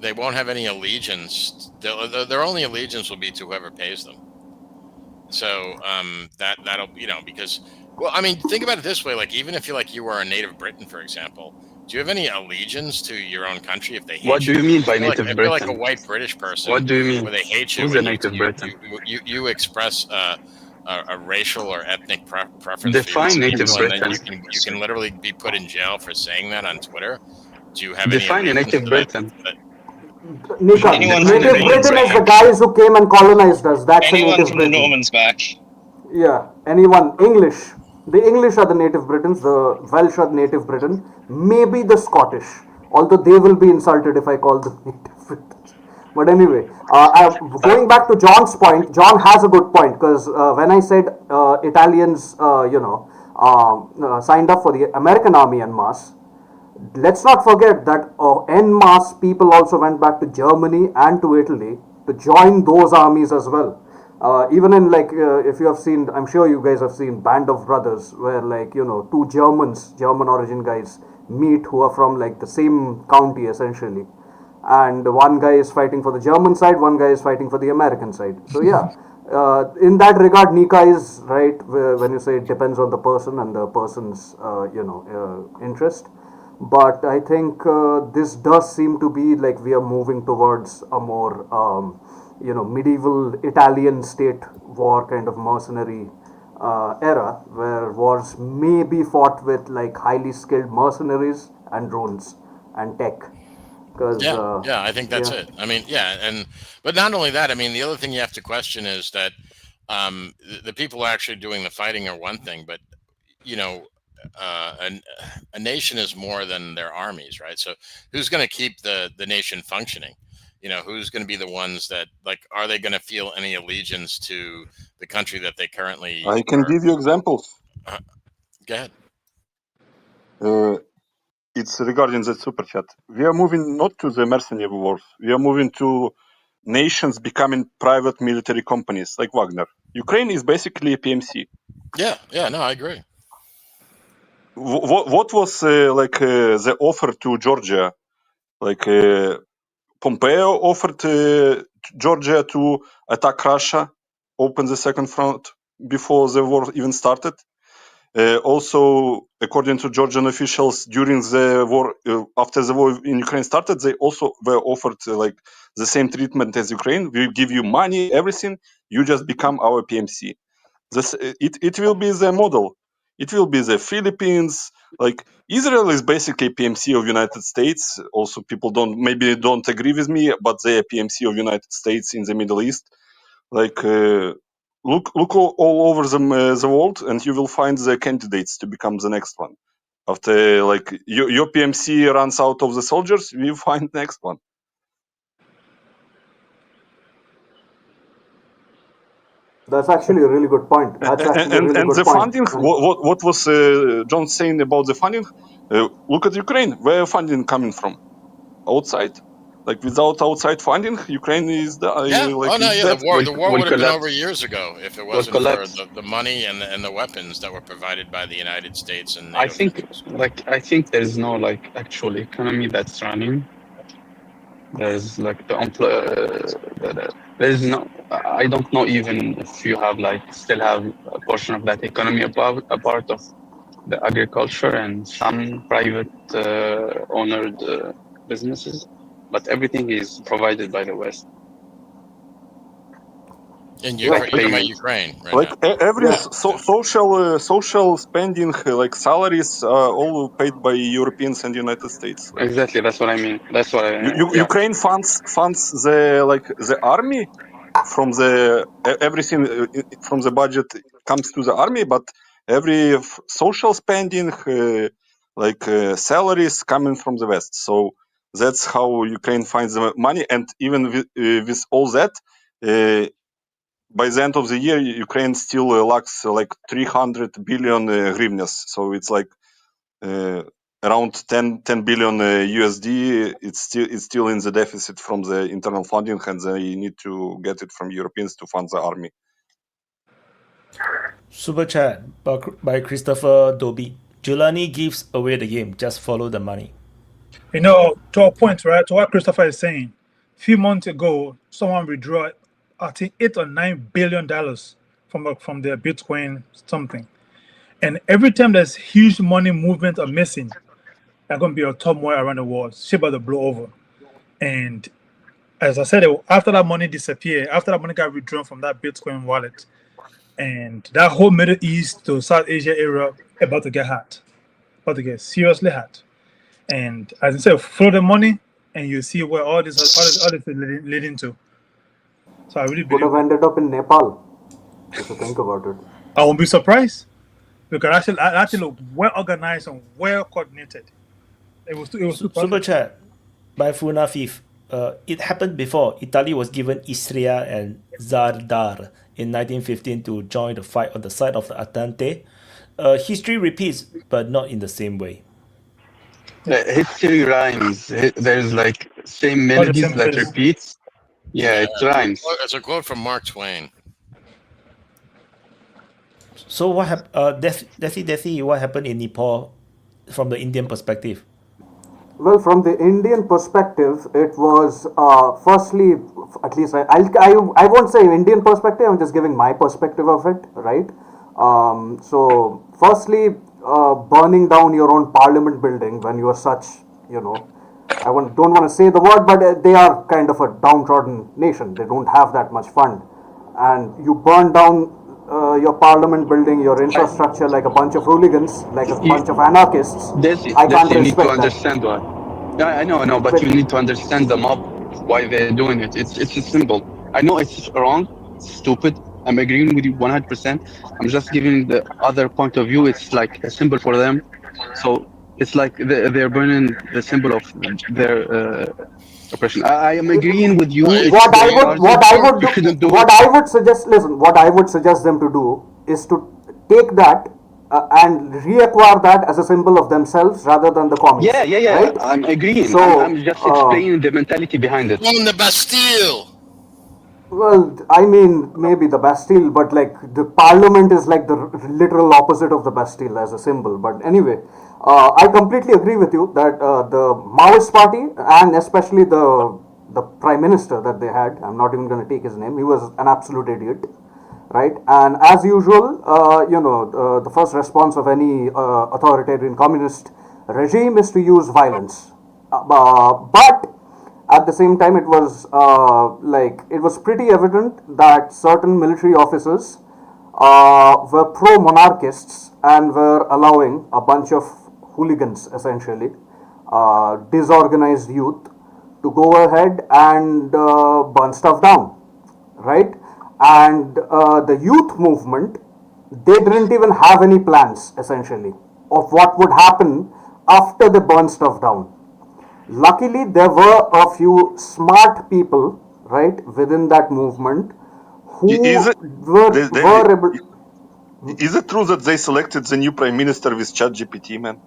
they won't have any allegiance. Their only allegiance will be to whoever pays them. So that'll because think about it this way, like even if you were a native Briton, for example, do you have any allegiance to your own country if they hate you? What do you mean by native If you're like a Britain? white British person, What do you mean? where they hate you? Who's a when native Briton? You express a racial or ethnic preference. Define for native people, and then Britain. you can literally be put in jail for saying that on Twitter. Do you have Define any a native allegiance to that? Britain. Nika, native Britain is the guys who came and colonized us. That's a Anyone native from the Britain. Normans back. Yeah, anyone. English. The English are the native Britons, the Welsh are the native Britain, maybe the Scottish, although they will be insulted if I call them native Britons. But anyway, going back to John's point, John has a good point because when I said Italians, signed up for the American army en masse, let's not forget that en masse people also went back to Germany and to Italy to join those armies as well. Even in if you have seen, I'm sure you guys have seen Band of Brothers, where two German origin guys meet who are from the same county essentially, and one guy is fighting for the German side, one guy is fighting for the American side. So yeah, in that regard, Nika is right when you say it depends on the person and the person's interest. But I think this does seem to be like we are moving towards a more, medieval Italian state war kind of mercenary era, where wars may be fought with like highly skilled mercenaries and drones and tech. Yeah, I think that's it. I mean, but not only that. I mean, the other thing you have to question is that the people actually doing the fighting are one thing, but a nation is more than their armies, right? So who's going to keep the nation functioning? Who's going to be the ones that, like, are they going to feel any allegiance to the country that they currently I can give you examples. Go ahead. It's regarding the super chat. We are moving not to the mercenary wars. We are moving to nations becoming private military companies like Wagner. Ukraine is basically a PMC. Yeah, no, I agree. What was the offer to Georgia? Pompeo offered Georgia to attack Russia, open the second front before the war even started. Also, according to Georgian officials, during the war, after the war in Ukraine started, they also were offered the same treatment as Ukraine. We give you money, everything. You just become our PMC. It will be the model. It will be the Philippines. Like Israel is basically PMC of United States. Also, people don't agree with me, but they are PMC of United States in the Middle East. Look all over the world, and you will find the candidates to become the next one. After your PMC runs out of the soldiers, we find next one. That's actually a really good point. The funding, what was John saying about the funding? Look at Ukraine. Where funding coming from? Outside. Without outside funding, Ukraine is the war would have been over years ago if it wasn't for the money and the weapons that were provided by the United States and NATO I think there's no actual economy that's running. There's there's no. I don't know even if you have still have a portion of that economy a part of the agriculture and some private ownered businesses, but everything is provided by the West. In Ukraine, right now. Every social spending, salaries, are all paid by Europeans and United States. Exactly, that's what I mean. Ukraine funds the army from everything from the budget comes to the army, but every social spending, salaries, coming from the West. So that's how Ukraine finds the money, and even with all that. By the end of the year, Ukraine still lacks 300 billion hryvnias. So it's around 10 billion USD. It's still in the deficit from the internal funding, and they need to get it from Europeans to fund the army. Super chat by Christopher Dobie. Julani gives away the game. Just follow the money. To a point, right? To what Christopher is saying. A few months ago, someone withdrew, I think, $8 or $9 billion from their Bitcoin something. And every time there's huge money movement or missing, there's going to be a turmoil around the world. Shit about to blow over. And as I said, after that money disappeared, after that money got withdrawn from that Bitcoin wallet, and that whole Middle East to South Asia area about to get hot. About to get seriously hot. And as I said, follow the money, and you see where all this is leading to. So I really believe. Would have ended up in Nepal, if you think about it. I won't be surprised, because actually look well organized and well coordinated. It was super chat by Funafif. It happened before. Italy was given Istria and Zadar in 1915 to join the fight on the side of the Atante. History repeats, but not in the same way. History rhymes. There's same melodies that repeats. Yeah, it rhymes. It's a quote from Mark Twain. So what happened? Dethi, what happened in Nepal from the Indian perspective? Well, from the Indian perspective, it was firstly, at least I won't say Indian perspective. I'm just giving my perspective of it, right? So firstly, burning down your own parliament building when you are such, I don't want to say the word, but they are kind of a downtrodden nation. They don't have that much fund. And you burn down your parliament building, your infrastructure like a bunch of hooligans, like a bunch of anarchists. I can't you need to respect understand why. Yeah, I know, but you need to understand the mob, why they're doing it. It's simple. I know it's wrong, it's stupid. I'm agreeing with you 100%. I'm just giving the other point of view. It's like a symbol for them. So it's like they're burning the symbol of their oppression. I am agreeing with you. What I would suggest them to do is to take that and reacquire that as a symbol of themselves rather than the communists. Yeah. Right? I'm agreeing. So, I'm just explaining the mentality behind it. On the Bastille. Well, I mean, maybe the Bastille, but like the parliament is like the literal opposite of the Bastille as a symbol. But anyway, I completely agree with you that the Maoist party and especially the prime minister that they had, I'm not even going to take his name, he was an absolute idiot, right? And as usual, the first response of any authoritarian communist regime is to use violence. But at the same time, it was pretty evident that certain military officers were pro-monarchists and were allowing a bunch of hooligans, essentially, disorganized youth, to go ahead and burn stuff down, right? And the youth movement, they didn't even have any plans, essentially, of what would happen after they burn stuff down. Luckily, there were a few smart people, right, within that movement who Is it true that they selected the new prime minister with ChatGPT, man?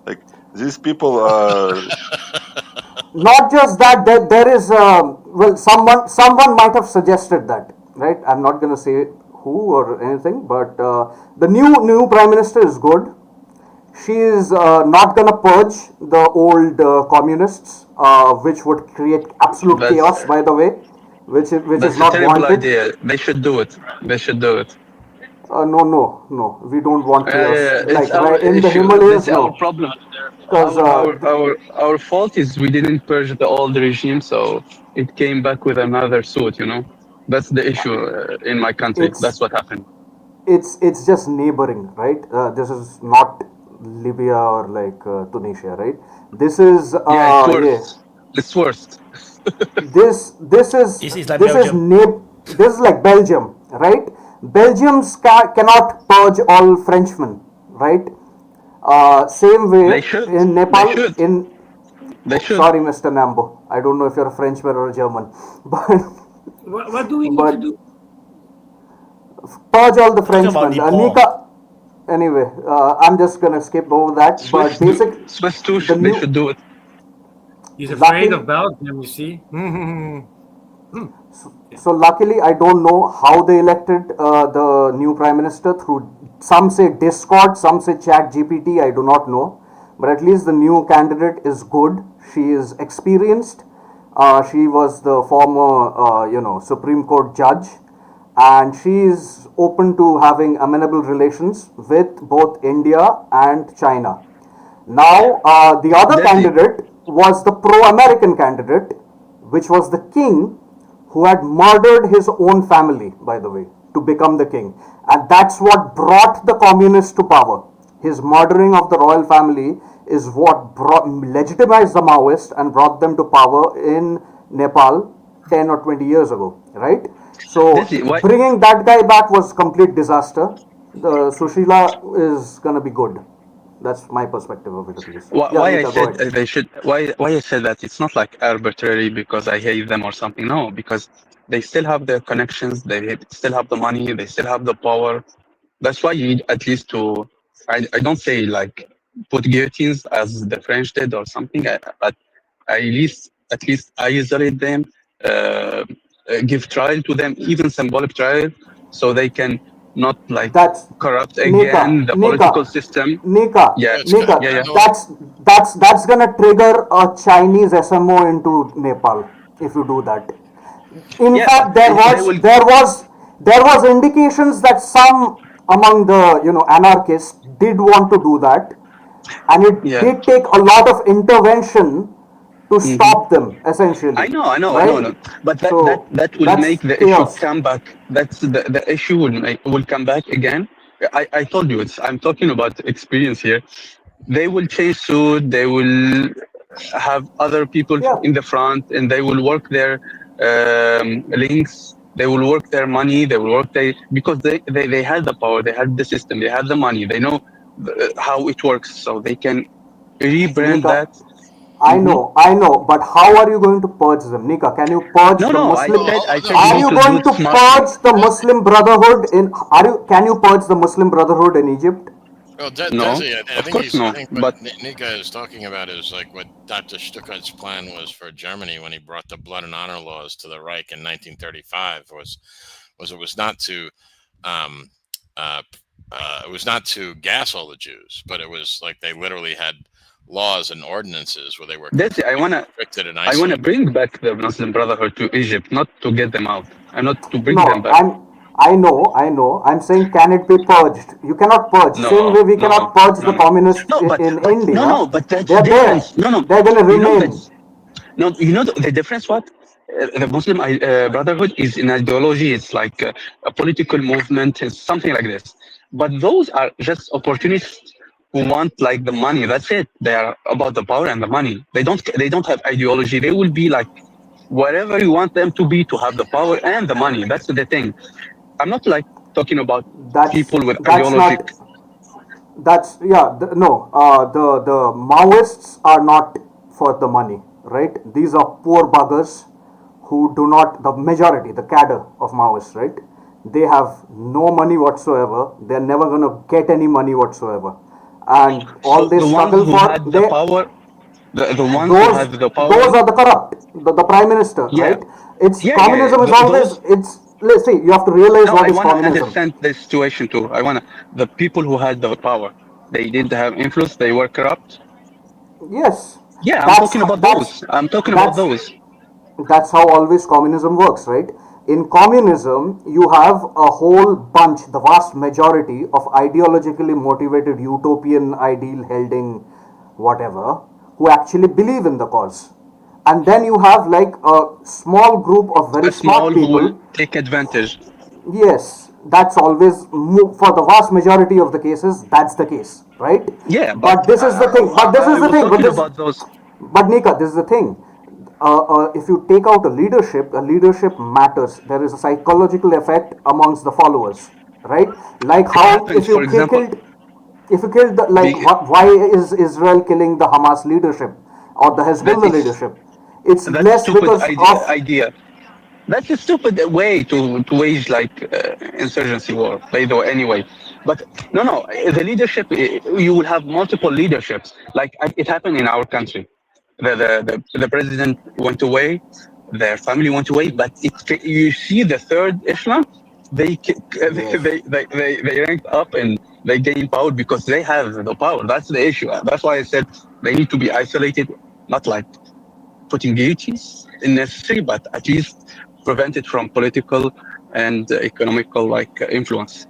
Like, these people Not just that, there is, someone might have suggested that, right? I'm not going to say who or anything, but the new prime minister is good. She is not going to purge the old communists, which would create absolute chaos, by the way, which is not a terrible wanted. idea. They should do it. No, we don't want chaos. It's our in issue. the Himalayas, It's our problem. Our fault is we didn't purge the old regime, so it came back with another suit. That's the issue in my country. That's what happened. It's just neighboring, right? This is not Libya or like Tunisia, right? This is it's worse. This is like Belgium, right? Belgians cannot purge all Frenchmen, right? Same way in Nepal. Sorry, Mr. Nambo. I don't know if you're a Frenchman or a German, but what do we need to do? Purge all the Frenchmen. Anyway, I'm just gonna skip over that. Swiss too. They should do it. He's afraid of Belgium, you see. So luckily, I don't know how they elected the new prime minister through. Some say Discord, some say ChatGPT. I do not know, but at least the new candidate is good. She is experienced. She was the former, Supreme Court judge, and she is open to having amenable relations with both India and China. Now, the other candidate was the pro-American candidate, which was the king, who had murdered his own family, by the way, to become the king. And that's what brought the communists to power. His murdering of the royal family is what legitimized the Maoists and brought them to power in Nepal 10 or 20 years ago, right? So bringing that guy back was complete disaster. Sushila is going to be good. That's my perspective of it, at least. Why I said they should? Why I said that? It's not like arbitrary because I hate them or something. No, because they still have their connections. They still have the money. They still have the power. That's why you need at least to. I don't say like put guillotines as the French did or something. But at least isolate them. Give trial to them, even symbolic trial, so they can not like corrupt again the political system. That's gonna trigger a Chinese SMO into Nepal if you do that. In fact, there was indications that some among the anarchists did want to do that, and it did take a lot of intervention to stop them, essentially. I know, right? but So that will that's make the chaos. issue come back. That's the issue will come back again. I told you, I'm talking about experience here. They will change suit. They will have other people in the front, and they will work their links. They will work their money. They will work because they had the power. They had the system. They had the money. They know how it works, so they can rebrand Nika, that. I know, but how are you going to purge them, Nika? Can you purge the Muslim? Are you going to purge the Muslim Brotherhood in? Can you purge the Muslim Brotherhood in Egypt? Well, No, I of think course no. what Nika is talking about is like what Dr. Stuckart's plan was for Germany when he brought the blood and honor laws to the Reich in 1935. Was it was not to it was not to gas all the Jews, but it was like they literally had laws and ordinances where they were restricted and isolated. I wanna bring back the Muslim Brotherhood to Egypt, not to get them out. I'm not to bring them back. I know. I'm saying, can it be purged? You cannot purge. Same way we cannot purge the communists in India. But that's they're the difference. there. They're going to remain. You know the difference. What the Muslim Brotherhood is in ideology. It's like a political movement. It's something like this. But those are just opportunists who want like the money. That's it. They are about the power and the money. They don't have ideology. They will be like whatever you want them to be, to have the power and the money. That's the thing. I'm not like talking about people with ideology. The Maoists are not for the money, right? These are poor buggers who do not, the majority, the cadre of Maoists, right? They have no money whatsoever. They're never going to get any money whatsoever. And all they struggle for, the power, the ones those, who have the power. Those are the corrupt, the prime minister, right? Communism is always, let's see, you have to realize what is communism. I want to understand the situation too. The people who had the power, they didn't have influence, they were corrupt. Yes. Yeah, I'm talking about those. That's how always communism works, right? In communism, you have a whole bunch, the vast majority of ideologically motivated utopian ideal holding whatever, who actually believe in the cause. And then you have like a small group of very smart people who will take advantage. Yes, that's always, for the vast majority of the cases, that's the case, right? Yeah, but this is the thing. But Nika, this is the thing. If you take out a leadership matters. There is a psychological effect amongst the followers, right? Like how if you killed why is Israel killing the Hamas leadership or the Hezbollah leadership? It's less because idea. That's a stupid way to wage like insurgency war, by the way, anyway. But no, the leadership, you will have multiple leaderships. Like it happened in our country. The president went away, their family went away, but you see the third echelon, they ranked up and they gained power because they have the power. That's the issue. That's why I said they need to be isolated, not like putting duties in necessary, but at least prevent it from political and economical like influence.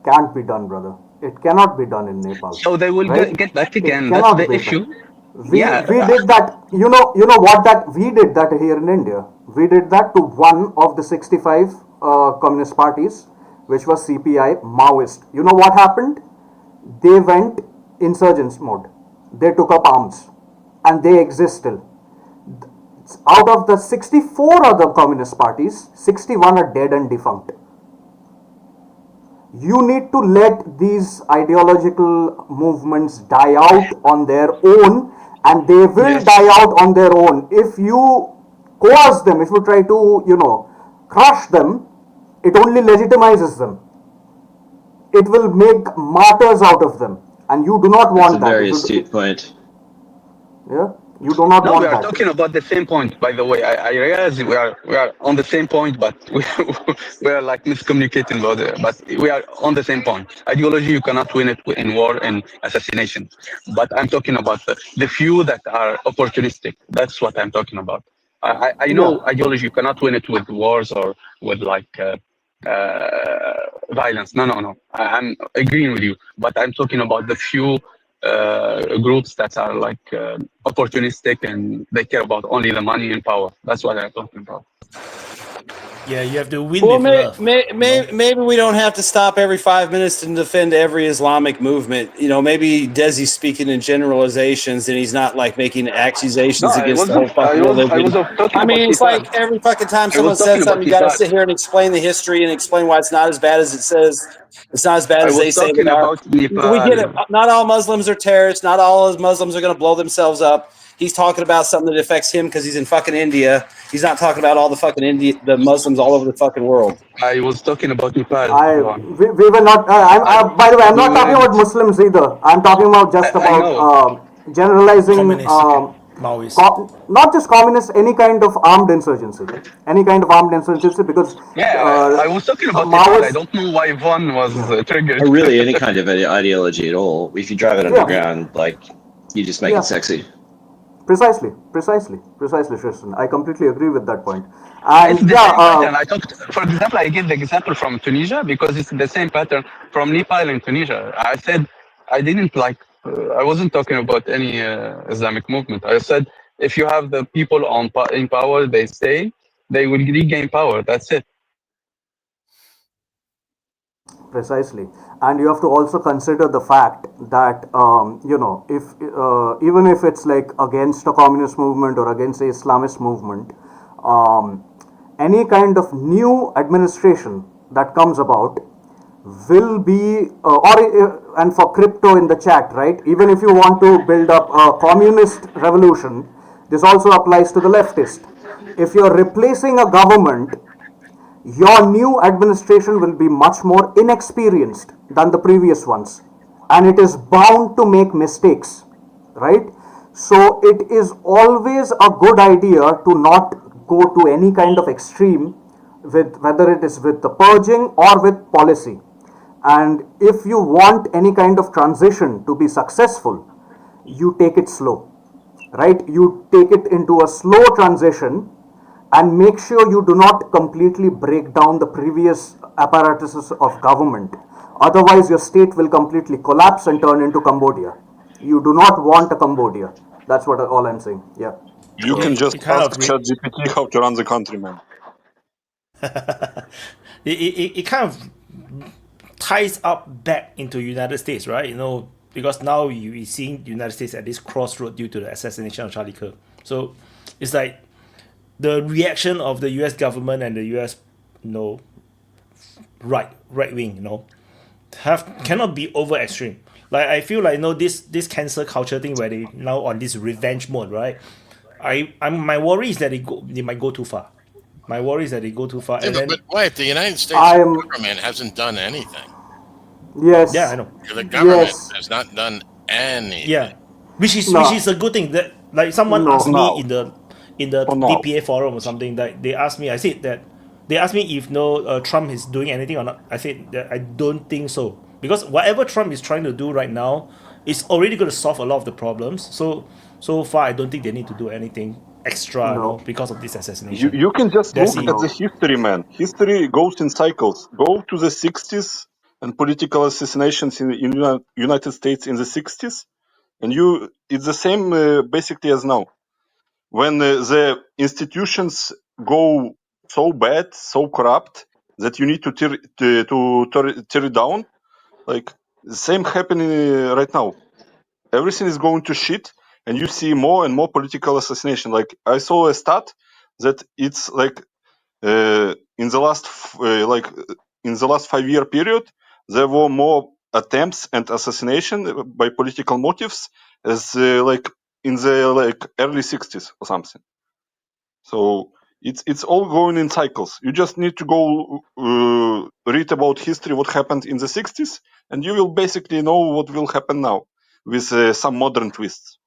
Can't be done, brother. It cannot be done in Nepal. So they will get back again. That's the issue. We did that. You know what that we did that here in India. We did that to one of the 65 communist parties, which was CPI, Maoist. You know what happened? They went insurgents mode. They took up arms, and they exist still. Out of the 64 other communist parties, 61 are dead and defunct. You need to let these ideological movements die out on their own, and they will die out on their own. If you coerce them, if you try to, crush them, it only legitimizes them. It will make martyrs out of them, and you do not want that. That's a very astute point. Yeah, you do not want that. We are talking about the same point, by the way. I realize we are on the same point, but we are like miscommunicating about it. But we are on the same point. Ideology, you cannot win it in war and assassination. But I'm talking about the few that are opportunistic. That's what I'm talking about. I know ideology, you cannot win it with wars or with like violence. No. I'm agreeing with you, but I'm talking about the few groups that are like opportunistic and they care about only the money and power. That's what I'm talking about. Yeah, you have to win with love. Maybe we don't have to stop every 5 minutes to defend every Islamic movement. You know, maybe Desi's speaking in generalizations and he's not like making accusations against the whole fucking religion. I mean, it's like every fucking time someone says something, you got to sit here and explain the history and explain why it's not as bad as it says. It's not as bad as they say they are. We get it. Not all Muslims are terrorists. Not all Muslims are going to blow themselves up. He's talking about something that affects him because he's in fucking India. He's not talking about all the fucking the Muslims all over the fucking world. I was talking about Nepal. We were not. By the way, I'm not talking about Muslims either. I'm talking about just about generalizing. Not just communists, any kind of armed insurgency. Any kind of armed insurgency because. I was talking about Nepal. I don't know why one was triggered. Or really any kind of ideology at all. If you drive it underground, like you just make it sexy. Precisely, Tristan. I completely agree with that point. And it's the same pattern. I talked, for example, I gave the example from Tunisia because it's the same pattern from Nepal and Tunisia. I said I didn't like. I wasn't talking about any Islamic movement. I said if you have the people in power, they stay. They will regain power. That's it. Precisely, and you have to also consider the fact that if even if it's like against a communist movement or against the Islamist movement, any kind of new administration that comes about will be and for crypto in the chat, right? Even if you want to build up a communist revolution, this also applies to the leftist. If you're replacing a government, your new administration will be much more inexperienced than the previous ones, and it is bound to make mistakes, right? So it is always a good idea to not go to any kind of extreme with whether it is with the purging or with policy. And if you want any kind of transition to be successful, you take it slow, right? You take it into a slow transition and make sure you do not completely break down the previous apparatuses of government. Otherwise, your state will completely collapse and turn into Cambodia. You do not want a Cambodia. That's what all I'm saying. Yeah. You can just ask ChatGPT how to run the country, man. it kind of ties up back into United States, right? Because now you're seeing the United States at this crossroad due to the assassination of Charlie Kirk. So it's like the reaction of the US government and the US right wing, cannot be over extreme. Like I feel like this cancel culture thing where they now on this revenge mode, right? My worry is that they might go too far. My worry is that they go too far. Yeah, but wait, the United States government hasn't done anything. Yes. Yeah, I know. The government has not done anything. Yeah, which is a good thing. That like someone asked me in the DPA forum or something that they asked me. I said that they asked me if Trump is doing anything or not. I said that I don't think so, because whatever Trump is trying to do right now is already going to solve a lot of the problems. So far, I don't think they need to do anything extra because of this assassination. You can just look at the history, man. History goes in cycles. Go to the 60s and political assassinations in the United States in the 60s, and it's the same basically as now. When the institutions go so bad, so corrupt that you need to tear it down, like the same happening right now. Everything is going to shit, and you see more and more political assassination. Like I saw a stat that it's like in the last 5-year period, there were more attempts and assassination by political motives as like in the early 60s or something. So it's all going in cycles. You just need to go read about history, what happened in the 60s, and you will basically know what will happen now with some modern twists.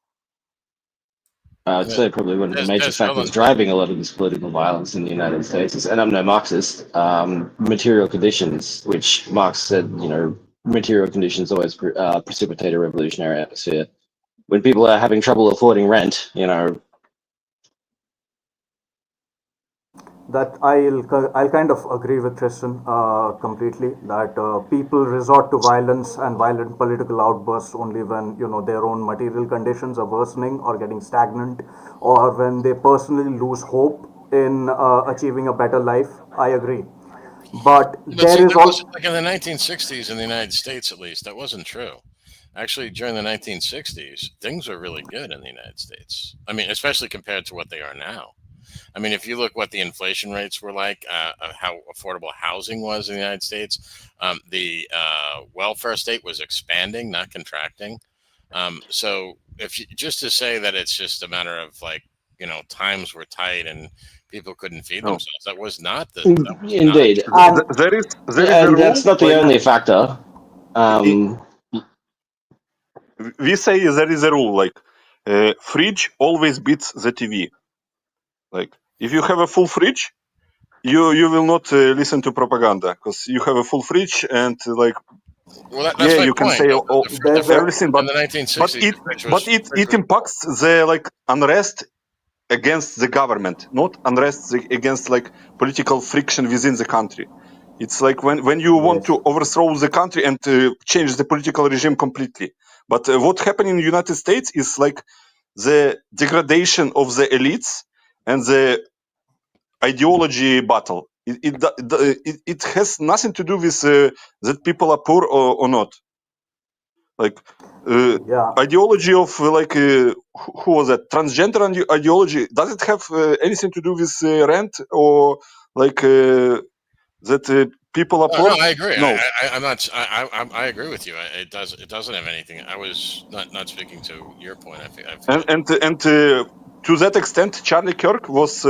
I'd say probably one of the major factors driving a lot of this political violence in the United States is, and I'm no Marxist, material conditions, which Marx said, material conditions always precipitate a revolutionary atmosphere. When people are having trouble affording rent, that I'll kind of agree with Tristan completely, that people resort to violence and violent political outbursts only when their own material conditions are worsening or getting stagnant, or when they personally lose hope in achieving a better life. I agree, but there is also like in the 1960s in the United States, at least, that wasn't true. Actually, during the 1960s, things were really good in the United States. I mean, especially compared to what they are now. I mean, if you look what the inflation rates were like, how affordable housing was in the United States, the welfare state was expanding, not contracting. So just to say that it's just a matter of like, times were tight and people couldn't feed themselves, that was not the. Indeed. There is and that's not the only factor. We say there is a rule like fridge always beats the TV. Like if you have a full fridge, you will not listen to propaganda because you have a full fridge and like that's my you can point. say everything, but in the 1960s, it impacts the like unrest against the government, not unrest against like political friction within the country. It's like when you want to overthrow the country and change the political regime completely. But what happened in the United States is like the degradation of the elites and the ideology battle. It has nothing to do with that people are poor or not. Like ideology of like who was that, transgender ideology? Does it have anything to do with rent or like that people are poor? No, I agree. No. I'm not. I agree with you. It doesn't have anything. I was not speaking to your point. And to that extent, Charlie Kirk was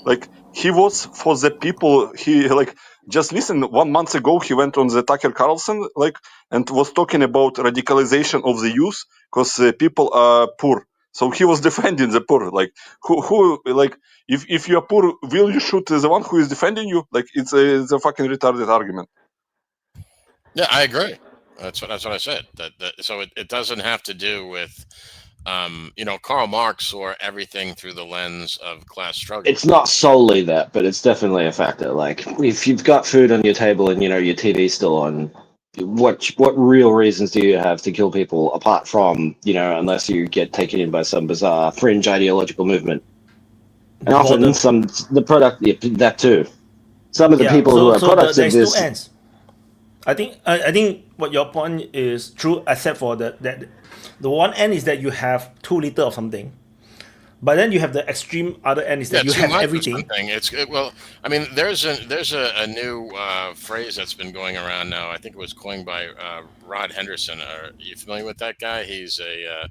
like he was for the people. He like just listen. 1 month ago, he went on the Tucker Carlson like and was talking about radicalization of the youth because people are poor. So he was defending the poor. Like who like if you are poor, will you shoot the one who is defending you? Like it's a fucking retarded argument. Yeah, I agree. That's what I said. So it doesn't have to do with. Karl Marx saw everything through the lens of class struggle. It's not solely that, but it's definitely a factor. Like if you've got food on your table and your TV's still on, what real reasons do you have to kill people apart from unless you get taken in by some bizarre fringe ideological movement? And often that too. Some of the people who are products of this. Two ends. I think what your point is true, except for that the one end is that you have too little of something, but then you have the extreme other end is that you have everything. I mean, there's a new phrase that's been going around now. I think it was coined by Rod Henderson. Are you familiar with that guy? He's a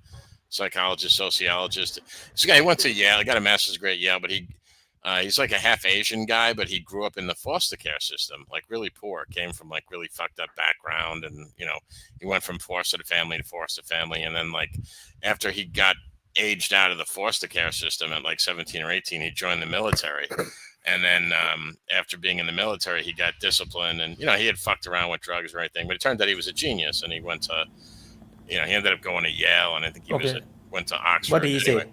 psychologist, sociologist. This guy, he went to Yale. He got a master's degree at Yale, but he's like a half Asian guy, but he grew up in the foster care system, like really poor, came from like really fucked up background. And, he went from foster family to foster family. And then like after he got aged out of the foster care system at like 17 or 18, he joined the military. And then after being in the military, he got disciplined and, he had fucked around with drugs or anything, but it turned out he was a genius. And he went to, he ended up going to Yale. And I think he went to Oxford. What did he say?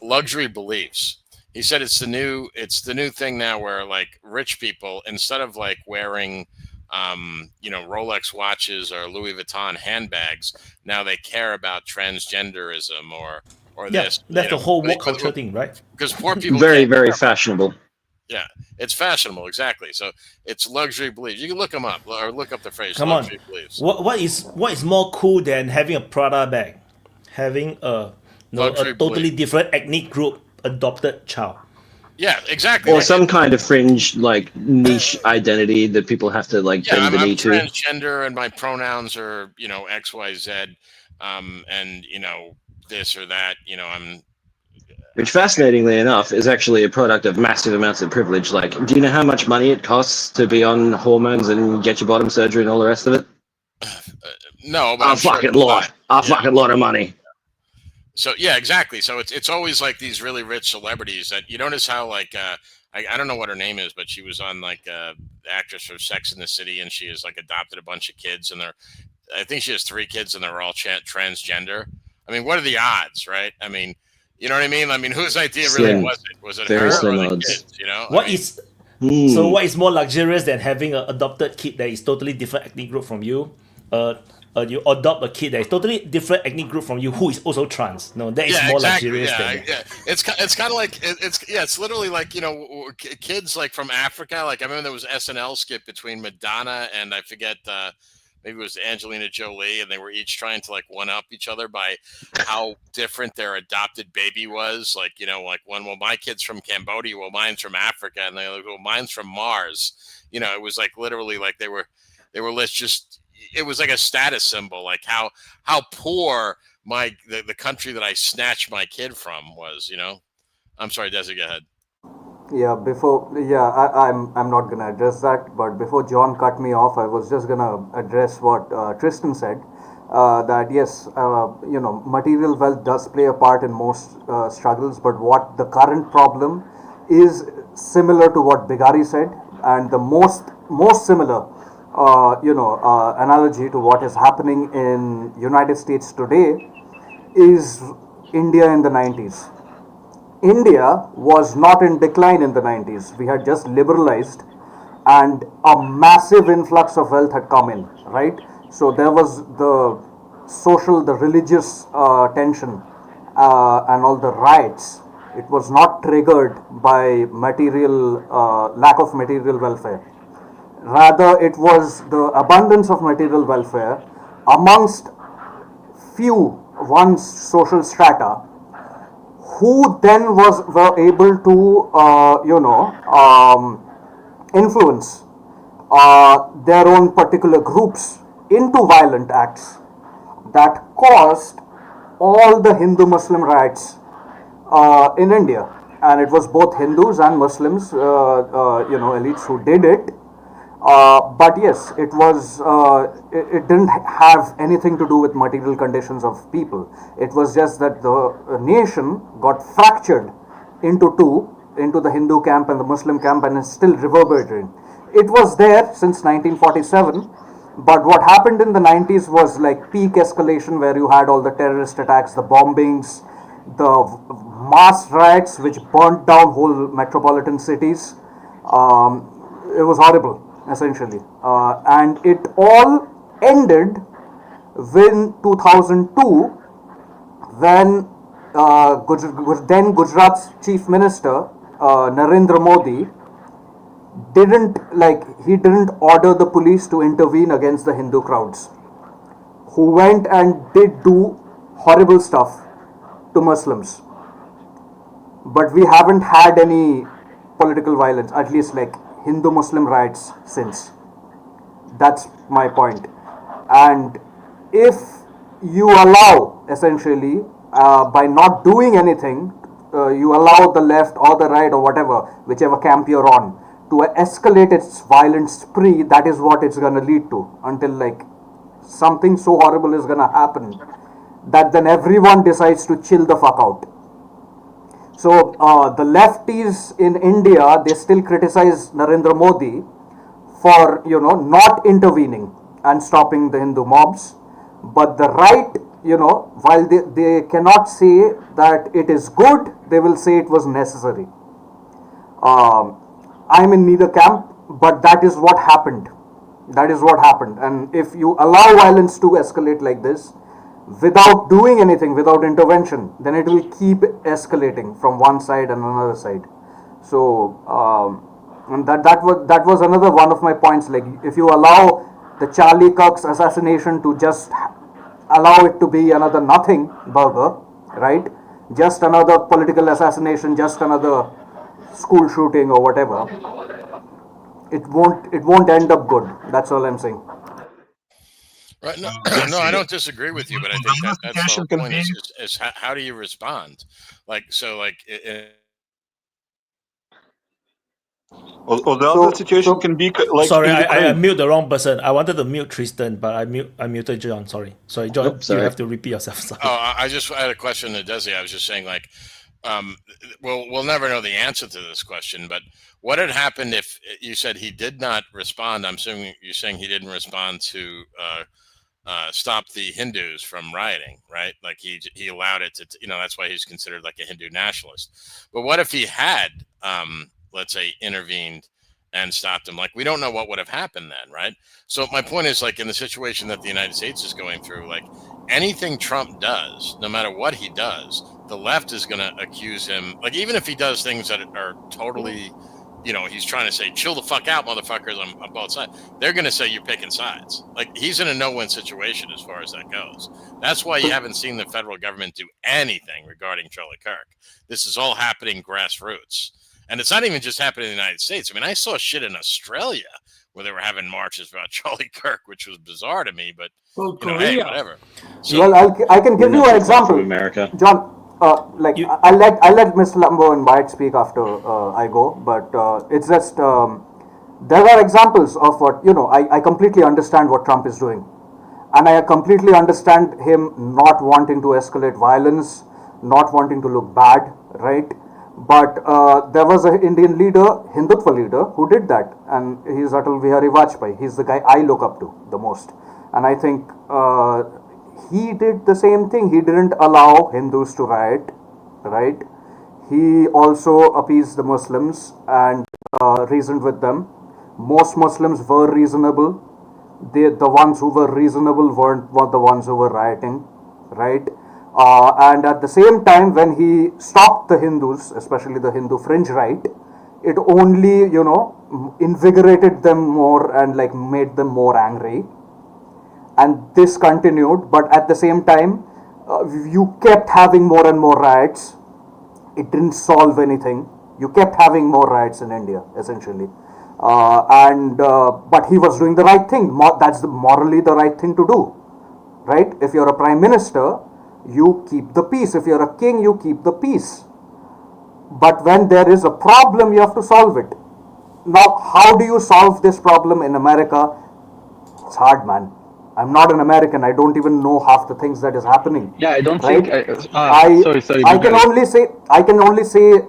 Luxury beliefs. He said it's the new thing now where like rich people, instead of like wearing Rolex watches or Louis Vuitton handbags, now they care about transgenderism or this. That's the whole woke culture thing, right? Because poor people very fashionable. Yeah, it's fashionable, exactly. So it's luxury beliefs. You can look them up or look up the phrase. Come luxury on, beliefs. What is more cool than having a Prada bag, having a totally different ethnic group adopted child? Yeah, exactly. Or some kind of fringe, like niche identity that people have to like bend the knee to. I'm transgender and my pronouns are, X, Y, Z, and this or that. I'm. Which, fascinatingly enough, is actually a product of massive amounts of privilege. Like, do you know how much money it costs to be on hormones and get your bottom surgery and all the rest of it? No, but fucking lot of money. So yeah, exactly. So it's always like these really rich celebrities that you notice how like I don't know what her name is, but she was on like the actress for Sex and the City, and she has like adopted a bunch of kids, and I think she has 3 kids, and they're all transgender. I mean, what are the odds, right? I mean, You know what I mean? I mean, whose idea really was it? Was it her or the kids? You know? So what is more luxurious than having an adopted kid that is totally different ethnic group from you? You adopt a kid that is totally different ethnic group from you who is also trans. No, that is more luxurious than that. Yeah. It's kind of like it's literally like, you know, kids like from Africa. Like I remember there was an SNL skit between Madonna and I forget maybe it was Angelina Jolie, and they were each trying to like one up each other by how different their adopted baby was. Like, you know, like one, well, my kid's from Cambodia, well, mine's from Africa, and they like, well, mine's from Mars. You know, it was like literally like they were just, it was like a status symbol, like how poor the country that I snatched my kid from was, you know. I'm sorry, Desi, go ahead. I'm not gonna address that, but before John cut me off, I was just gonna address what Tristan said. That yes, you know, material wealth does play a part in most struggles, but what the current problem is similar to what Bigari said, and the most similar, analogy to what is happening in United States today is India in the 90s. India was not in decline in the 90s. We had just liberalized and a massive influx of wealth had come in, right? So there was the social, the religious tension and all the riots. It was not triggered by lack of material welfare. Rather, it was the abundance of material welfare amongst one social strata who then were able to influence their own particular groups into violent acts that caused all the Hindu-Muslim riots in India. And it was both Hindus and Muslims, elites who did it. But yes, it didn't have anything to do with material conditions of people. It was just that the nation got fractured into two, into the Hindu camp and the Muslim camp, and is still reverberating. It was there since 1947, but what happened in the 90s was like peak escalation, where you had all the terrorist attacks, the bombings, the mass riots which burnt down whole metropolitan cities. It was horrible, essentially, and it all ended in 2002 when then Gujarat's chief minister Narendra Modi didn't order the police to intervene against the Hindu crowds who went and did do horrible stuff to Muslims. But we haven't had any political violence, at least like Hindu-Muslim riots, since. That's my point. And if you allow, essentially, by not doing anything, you allow the left or the right or whatever, whichever camp you're on, to escalate its violent spree, that is what it's going to lead to, until like something so horrible is going to happen that then everyone decides to chill the fuck out. So the lefties in India, they still criticize Narendra Modi for, not intervening and stopping the Hindu mobs. But the right, while they cannot say that it is good, they will say it was necessary. I'm in neither camp, but that is what happened. That is what happened. And if you allow violence to escalate like this, without doing anything, without intervention, then it will keep escalating from one side and another side. So and that was another one of my points. Like, if you allow the Charlie Kirk's assassination to just allow it to be another nothing burger, right? Just another political assassination, just another school shooting or whatever. It won't end up good. That's all I'm saying. Right. No, no, I don't disagree with you, but I think that's the point is how do you respond? Or the other situation can be like. Sorry, I mute the wrong person. I wanted to mute Tristan, but I muted John. Sorry, John. Oops, you have to repeat yourself. Sorry. Oh, I had a question to Desi. I was just saying, like, we'll never know the answer to this question, but what had happened if you said he did not respond? I'm assuming you're saying he didn't respond to stop the Hindus from rioting, right? Like he allowed it to, that's why he's considered like a Hindu nationalist. But what if he had, let's say, intervened and stopped him? Like, we don't know what would have happened then, right? So my point is, like, in the situation that the United States is going through, like, anything Trump does, no matter what he does, the left is going to accuse him. Like, even if he does things that are totally, he's trying to say, chill the fuck out, motherfuckers, on both sides. They're going to say you're picking sides. Like, he's in a no-win situation as far as that goes. That's why you haven't seen the federal government do anything regarding Charlie Kirk. This is all happening grassroots. And it's not even just happening in the United States. I mean, I saw shit in Australia where they were having marches about Charlie Kirk, which was bizarre to me, but, hey, whatever. So, well, I can give you an example. America. John, I'll let Mr. Lambo and Wyatt speak after I go, but it's just there are examples of what I completely understand what Trump is doing, and I completely understand him not wanting to escalate violence, not wanting to look bad, right? But there was an Indian leader, Hindutva leader, who did that, and he's Atal Bihari Vajpayee. He's the guy I look up to the most, and I think he did the same thing. He didn't allow Hindus to riot, right? He also appeased the Muslims and reasoned with them. Most Muslims were reasonable. The ones who were reasonable weren't the ones who were rioting, right? And at the same time, when he stopped the Hindus, especially the Hindu fringe right, it only, invigorated them more and like made them more angry. And this continued, but at the same time, you kept having more and more riots. It didn't solve anything. You kept having more riots in India, essentially. But he was doing the right thing. That's morally the right thing to do, right? If you're a prime minister, you keep the peace. If you're a king, you keep the peace. But when there is a problem, you have to solve it. Now, how do you solve this problem in America? It's hard, man. I'm not an American. I don't even know half the things that is happening. Yeah, I don't right? think. Sorry. I can only say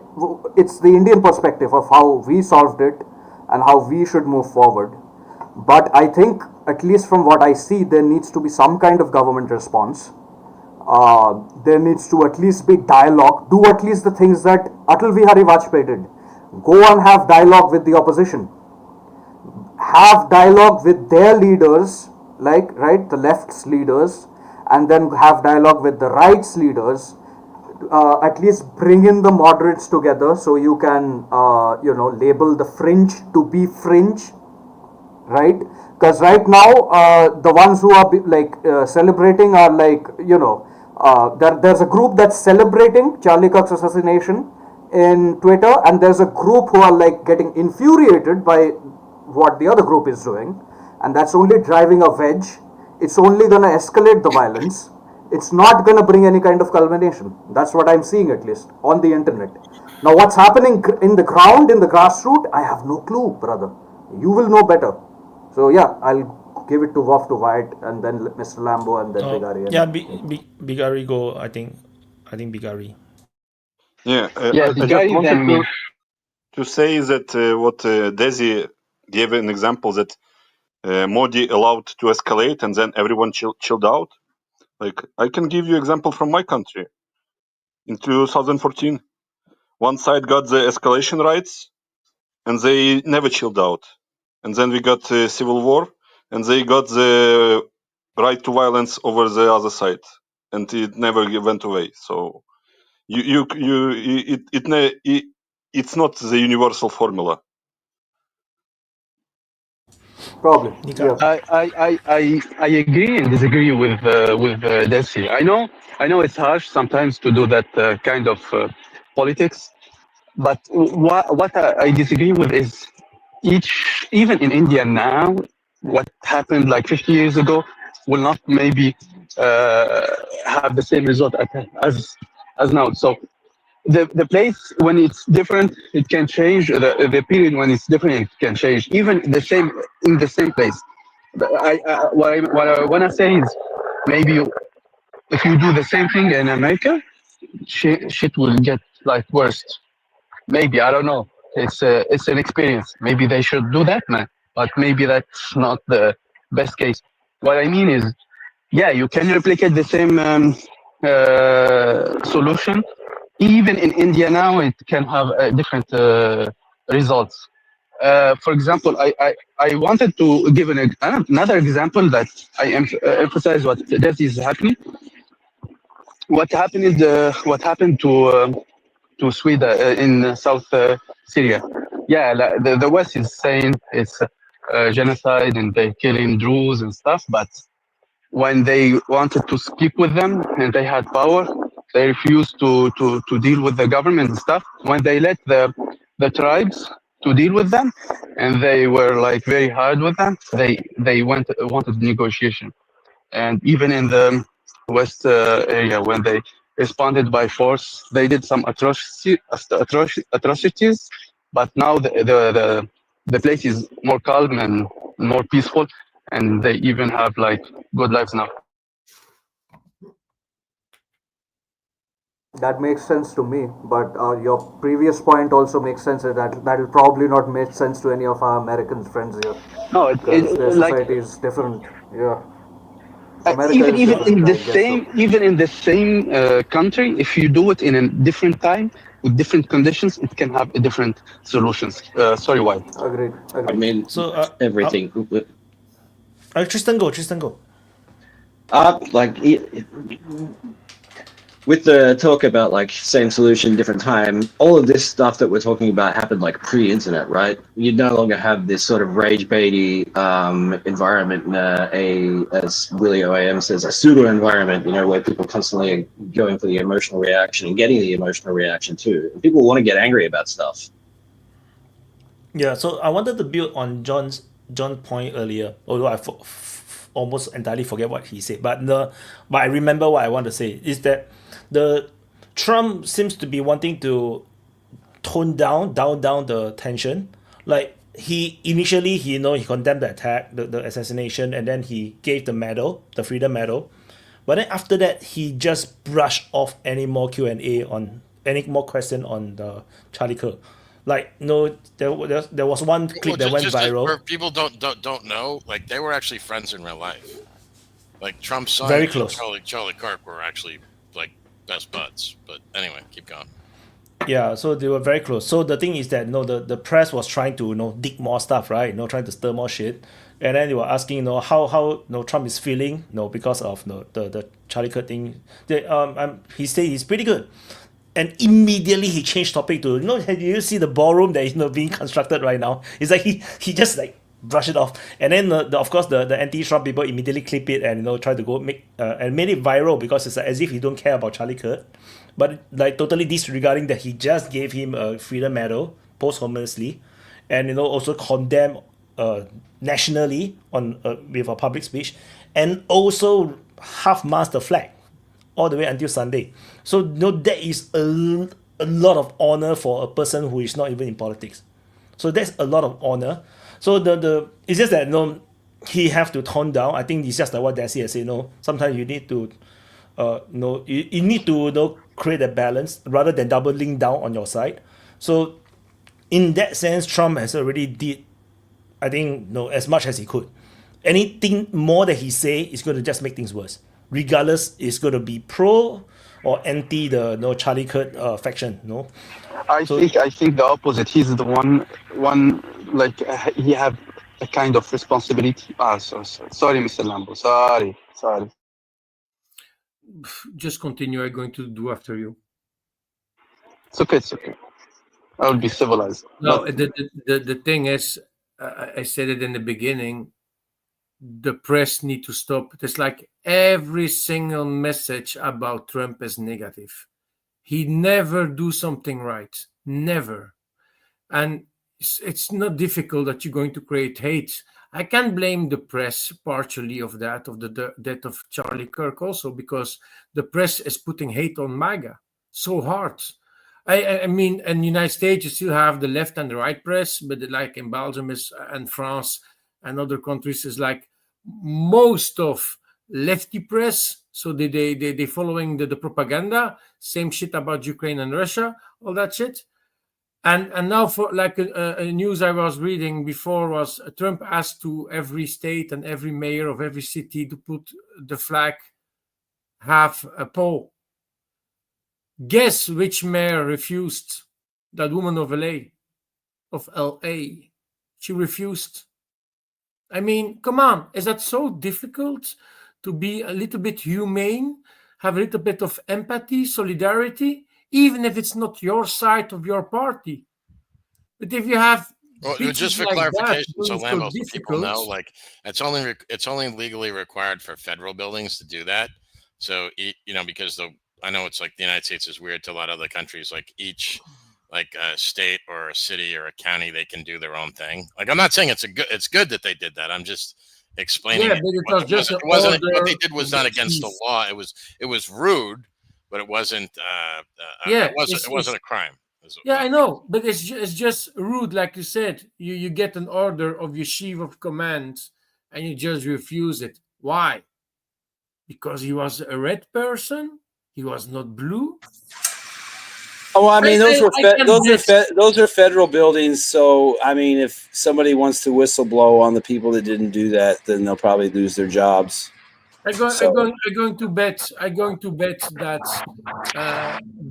it's the Indian perspective of how we solved it and how we should move forward. But I think, at least from what I see, there needs to be some kind of government response. There needs to at least be dialogue. Do at least the things that Atal Bihari Vajpayee did. Go and have dialogue with the opposition. Have dialogue with their leaders, the left's leaders, and then have dialogue with the right's leaders. At least bring in the moderates together so you can, label the fringe to be fringe, right? Because right now, the ones who are celebrating are there's a group that's celebrating Charlie Kirk's assassination in Twitter, and there's a group who are getting infuriated by what the other group is doing, and that's only driving a wedge. It's only going to escalate the violence. It's not going to bring any kind of culmination. That's what I'm seeing, at least on the internet. Now, what's happening in the ground, in the grassroots, I have no clue, brother. You will know better. So yeah, I'll give it to Wyatt, and then Mr. Lambo, and then Bigari. Yeah, Bigari go. I think Bigari. Yeah, yeah. I just wanted to say that what Desi gave an example that Modi allowed to escalate, and then everyone chilled out. Like, I can give you example from my country. In 2014, one side got the escalation rights, and they never chilled out. And then we got a civil war, and they got the right to violence over the other side, and it never went away. So it's not the universal formula. Probably. Yeah. I agree and disagree with Desi. I know it's harsh sometimes to do that kind of politics, but what I disagree with is even in India now, what happened like 50 years ago will not maybe have the same result as now. So the place when it's different, it can change. The period when it's different, it can change. Even in the same place. What I want to say is maybe if you do the same thing in America, shit will get worse. Maybe, I don't know. It's an experience. Maybe they should do that, man. But maybe that's not the best case. What I mean is, Yeah, you can replicate the same solution. Even in India now, it can have different results. For example, I wanted to give another example that I emphasize what that is happening. What happened to Sweden in South Syria? Yeah, the West is saying it's genocide and they're killing Druze and stuff, but when they wanted to speak with them and they had power, they refused to deal with the government and stuff. When they let the tribes to deal with them, and they were like very hard with them, they wanted negotiation. And even in the West area, when they responded by force, they did some atrocities. But now the place is more calm and more peaceful, and they even have like good lives now. That makes sense to me, but your previous point also makes sense. That will probably not make sense to any of our American friends here. No, their society like, is different. Yeah. Even in the same country, if you do it in a different time with different conditions, it can have different solutions. Sorry, why? Agreed. I mean, so everything. Tristan, go. With the talk about like same solution, different time, all of this stuff that we're talking about happened like pre-internet, right? You no longer have this sort of rage baity environment, as Willie OAM says, a pseudo environment, where people constantly are going for the emotional reaction and getting the emotional reaction too. And people want to get angry about stuff. Yeah, so I wanted to build on John's point earlier, although I almost entirely forget what he said. But I remember what I want to say is that the Trump seems to be wanting to tone down the tension. Like he initially he condemned the attack, the assassination, and then he gave the medal, the Freedom Medal. But then after that, he just brushed off any more Q&A on any more question on the Charlie Kirk. Like there was one clip that went viral. Where people don't know, like they were actually friends in real life. Like Trump's son Very and close. Charlie Kirk were actually like best buds. But anyway, keep going. Yeah, so they were very close. So the thing is that the press was trying to dig more stuff, right? Trying to stir more shit, and then they were asking how Trump is feeling, because of the Charlie Kirk thing. He said he's pretty good. And immediately he changed topic to, do you see the ballroom that is being constructed right now? It's like he just like brush it off. And then of course the anti-Trump people immediately clip it and try to go make and made it viral because it's like as if you don't care about Charlie Kirk, but like totally disregarding that he just gave him a Freedom Medal posthumously, and also condemn nationally on with a public speech, and also half-mast the flag all the way until Sunday. So that is a lot of honor for a person who is not even in politics. So that's a lot of honor. So it's just that he have to tone down. I think it's just like what Desi has said. Sometimes you need to you need to create a balance rather than doubling down on your side. So in that sense, Trump has already did, I think, as much as he could. Anything more that he say is going to just make things worse. Regardless, it's going to be pro or anti the Charlie Kirk faction. I think the opposite. He's the one like he have a kind of responsibility. Sorry, Mr. Lambo. Sorry. Just continue. I'm going to do after you. It's okay. I will be civilized. No, the thing is, I said it in the beginning. The press need to stop. It's like every single message about Trump is negative. He never do something right. Never. And it's not difficult that you're going to create hate. I can blame the press partially of that, of the death of Charlie Kirk also, because the press is putting hate on MAGA so hard. I mean, in the United States, you still have the left and the right press, but like in Belgium and France and other countries is like most of lefty press. So they following the propaganda, same shit about Ukraine and Russia, all that shit. And now for like a news I was reading before was Trump asked to every state and every mayor of every city to put the flag half a pole. Guess which mayor refused? That woman of LA. She refused. I mean, come on, is that so difficult to be a little bit humane, have a little bit of empathy, solidarity, even if it's not your side of your party? But if you have just for like clarification, that, so Lambo, so people know, difficult. like it's only legally required for federal buildings to do that. So because I know it's like the United States is weird to a lot of other countries. Like each state or a city or a county, they can do their own thing. Like I'm not saying it's good that they did that. I'm just explaining. Yeah, but it wasn't what they did was not against the law. It was rude, but it wasn't. Yeah, it wasn't a crime. Yeah, I know, but it's just rude, like you said. You get an order of your chief of command, and you just refuse it. Why? Because he was a red person. He was not blue. Oh, I mean, those are federal buildings. So, I mean, if somebody wants to whistleblow on the people that didn't do that, then they'll probably lose their jobs. I'm going to bet that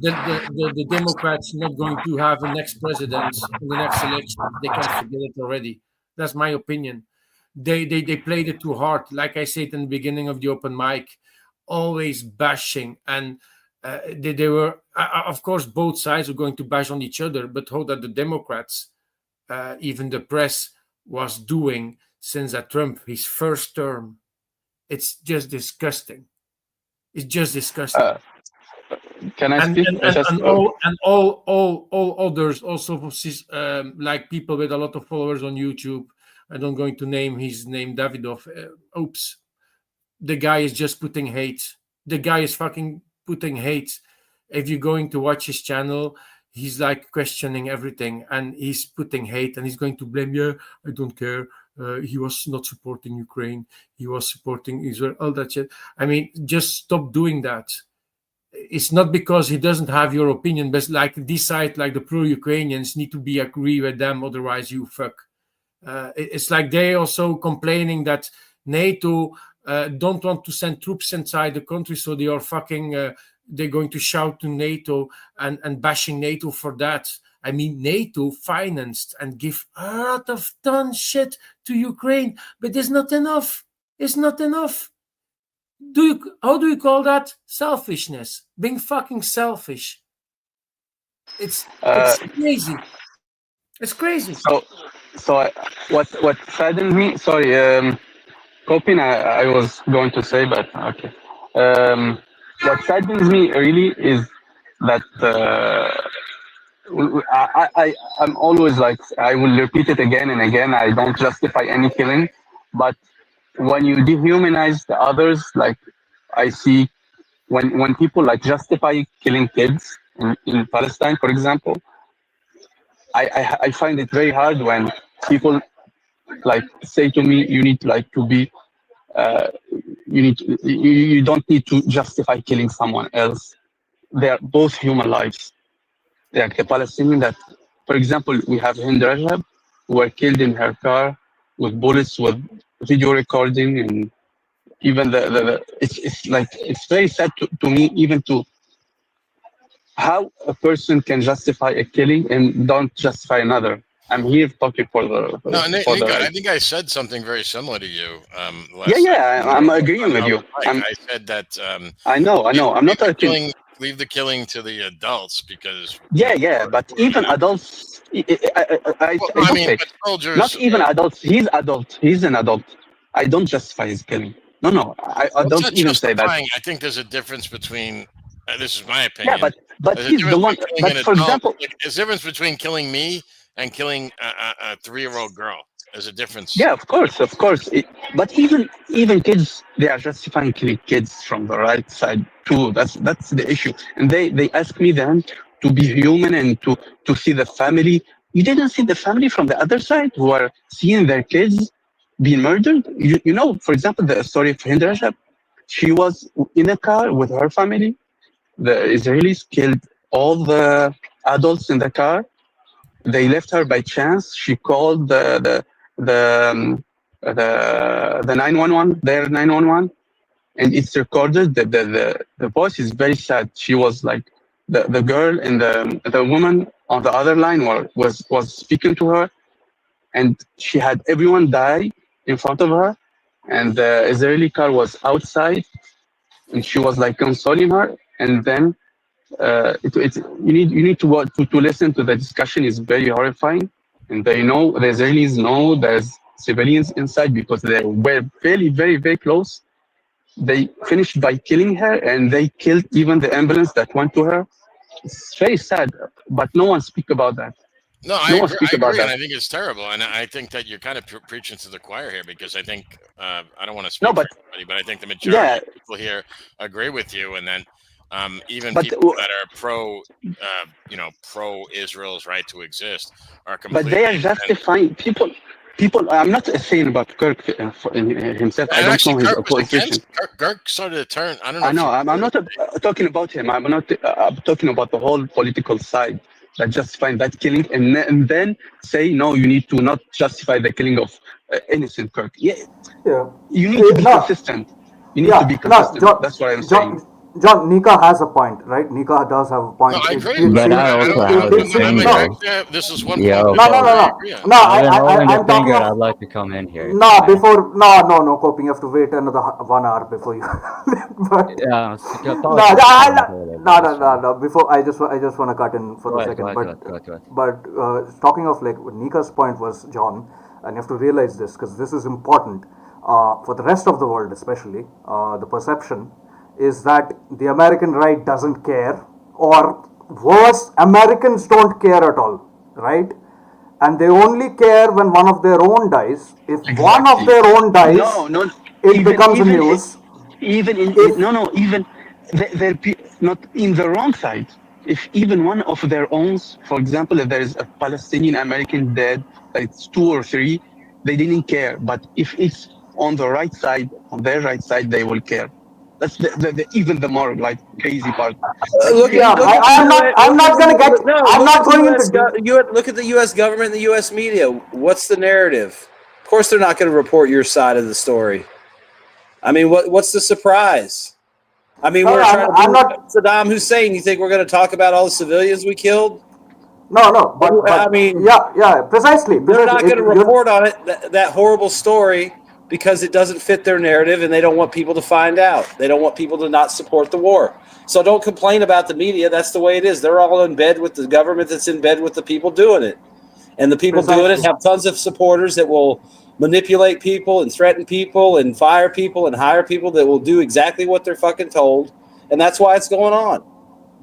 the Democrats not going to have a next president in the next election. They can forget it already. That's my opinion. They played it too hard. Like I said in the beginning of the open mic, always bashing, and they were, of course, both sides were going to bash on each other. But how that the Democrats, even the press, was doing since that Trump, his first term. It's just disgusting. It's just disgusting. Can I speak? And all others also, like people with a lot of followers on YouTube. I don't going to name his name, Davidov. Oops. The guy is just putting hate. The guy is fucking putting hate. If you're going to watch his channel, he's like questioning everything, and he's putting hate, and he's going to blame, I don't care. He was not supporting Ukraine. He was supporting Israel, all that shit. I mean, just stop doing that. It's not because he doesn't have your opinion, but like this side, like the pro-Ukrainians need to be agree with them, otherwise you fuck. It's like they also complaining that NATO don't want to send troops inside the country, so they are fucking, they're going to shout to NATO and bashing NATO for that. I mean, NATO financed and give a lot of ton shit to Ukraine, but it's not enough. It's not enough. How do you call that? Selfishness. Being fucking selfish. It's crazy. It's crazy. So what saddens me? Sorry, Coping. I was going to say, but okay. What saddens me really is that. I'm always like, I will repeat it again and again. I don't justify any killing, but when you dehumanize the others, like I see when people like justify killing kids in Palestine, for example, I find it very hard when people like say to me, you need like to be, you don't need to justify killing someone else. They are both human lives. Like the Palestinian that, for example, we have Hind Rajab, who were killed in her car with bullets, with video recording, and even it's like, it's very sad to me, even to how a person can justify a killing and don't justify another. I'm here talking for the. I think I said something very similar to you. I'm agreeing with you. I said that. I know. I'm not talking. Leave the killing to the adults because. But even adults. Soldiers. Not even adults. He's adult. He's an adult. I don't justify his killing. No. I don't even say that. I think there's a difference between. This is my opinion. Yeah, but he's the one. But for example, there's a difference between killing me and killing a 3-year-old girl. There's a difference. Yeah, of course. But even kids, they are justifying killing kids from the right side too. That's the issue. And they ask me then to be human and to see the family. You didn't see the family from the other side who are seeing their kids being murdered. You know, for example, the story of Hind Rajab. She was in a car with her family. The Israelis killed all the adults in the car. they left her by chance. She called the 911, their 911, and it's recorded. The voice is very sad. She was like the girl and the woman on the other line was speaking to her, and she had everyone die in front of her, and the Israeli car was outside, and she was like consoling her, and then you need to listen to the discussion. Is very horrifying, and the Israelis know there's civilians inside because they were very, very, very close. They finished by killing her, and they killed even the ambulance that went to her. It's very sad, but no one speak about that. No, I agree, and I think it's terrible, and I think that you're kind of preaching to the choir here, because I think I don't want to speak for everybody, but I think the majority of people here agree with you, and then even people that are pro Israel's right to exist are completely. But they are justifying people. I'm not saying about Kirk himself. I don't know his position. Kirk started to turn. I don't know. I know. I'm not talking about him. I'm not. I'm talking about the whole political side that justifying that killing, and then say no. You need to not justify the killing of innocent Kirk. Yeah. You need to be consistent. You need to be consistent. That's what I'm saying. John, Nika has a point, right? Nika does have a point. No, I agree. But I also have a point. This is one point. No. I'm talking. I'd like to come in here. No, Coping. You have to wait another 1 hour before you. But, yeah. No. Before I just want to cut in for a second. But talking of like Nika's point was, John, and you have to realize this because this is important for the rest of the world, especially the perception is that the American right doesn't care, or worse, Americans don't care at all, right? And they only care when one of their own dies. If one of their own dies, it becomes news. Even they're not in the wrong side. If even one of their own, for example, if there is a Palestinian American dead, it's 2 or 3, they didn't care. But if it's on the right side, on their right side, they will care. That's even the more like crazy part. I'm not going to get. No, I'm not going into. Look at the U.S. government and the U.S. media. What's the narrative? Of course, they're not going to report your side of the story. I mean, what's the surprise? I mean, I'm not Saddam Hussein. You think we're going to talk about all the civilians we killed? No. But I mean, yeah, precisely. They're not going to report on it. That horrible story. Because it doesn't fit their narrative and they don't want people to find out. They don't want people to not support the war. So don't complain about the media. That's the way it is. They're all in bed with the government that's in bed with the people doing it. And the people doing it have tons of supporters that will manipulate people and threaten people and fire people and hire people that will do exactly what they're fucking told. And that's why it's going on.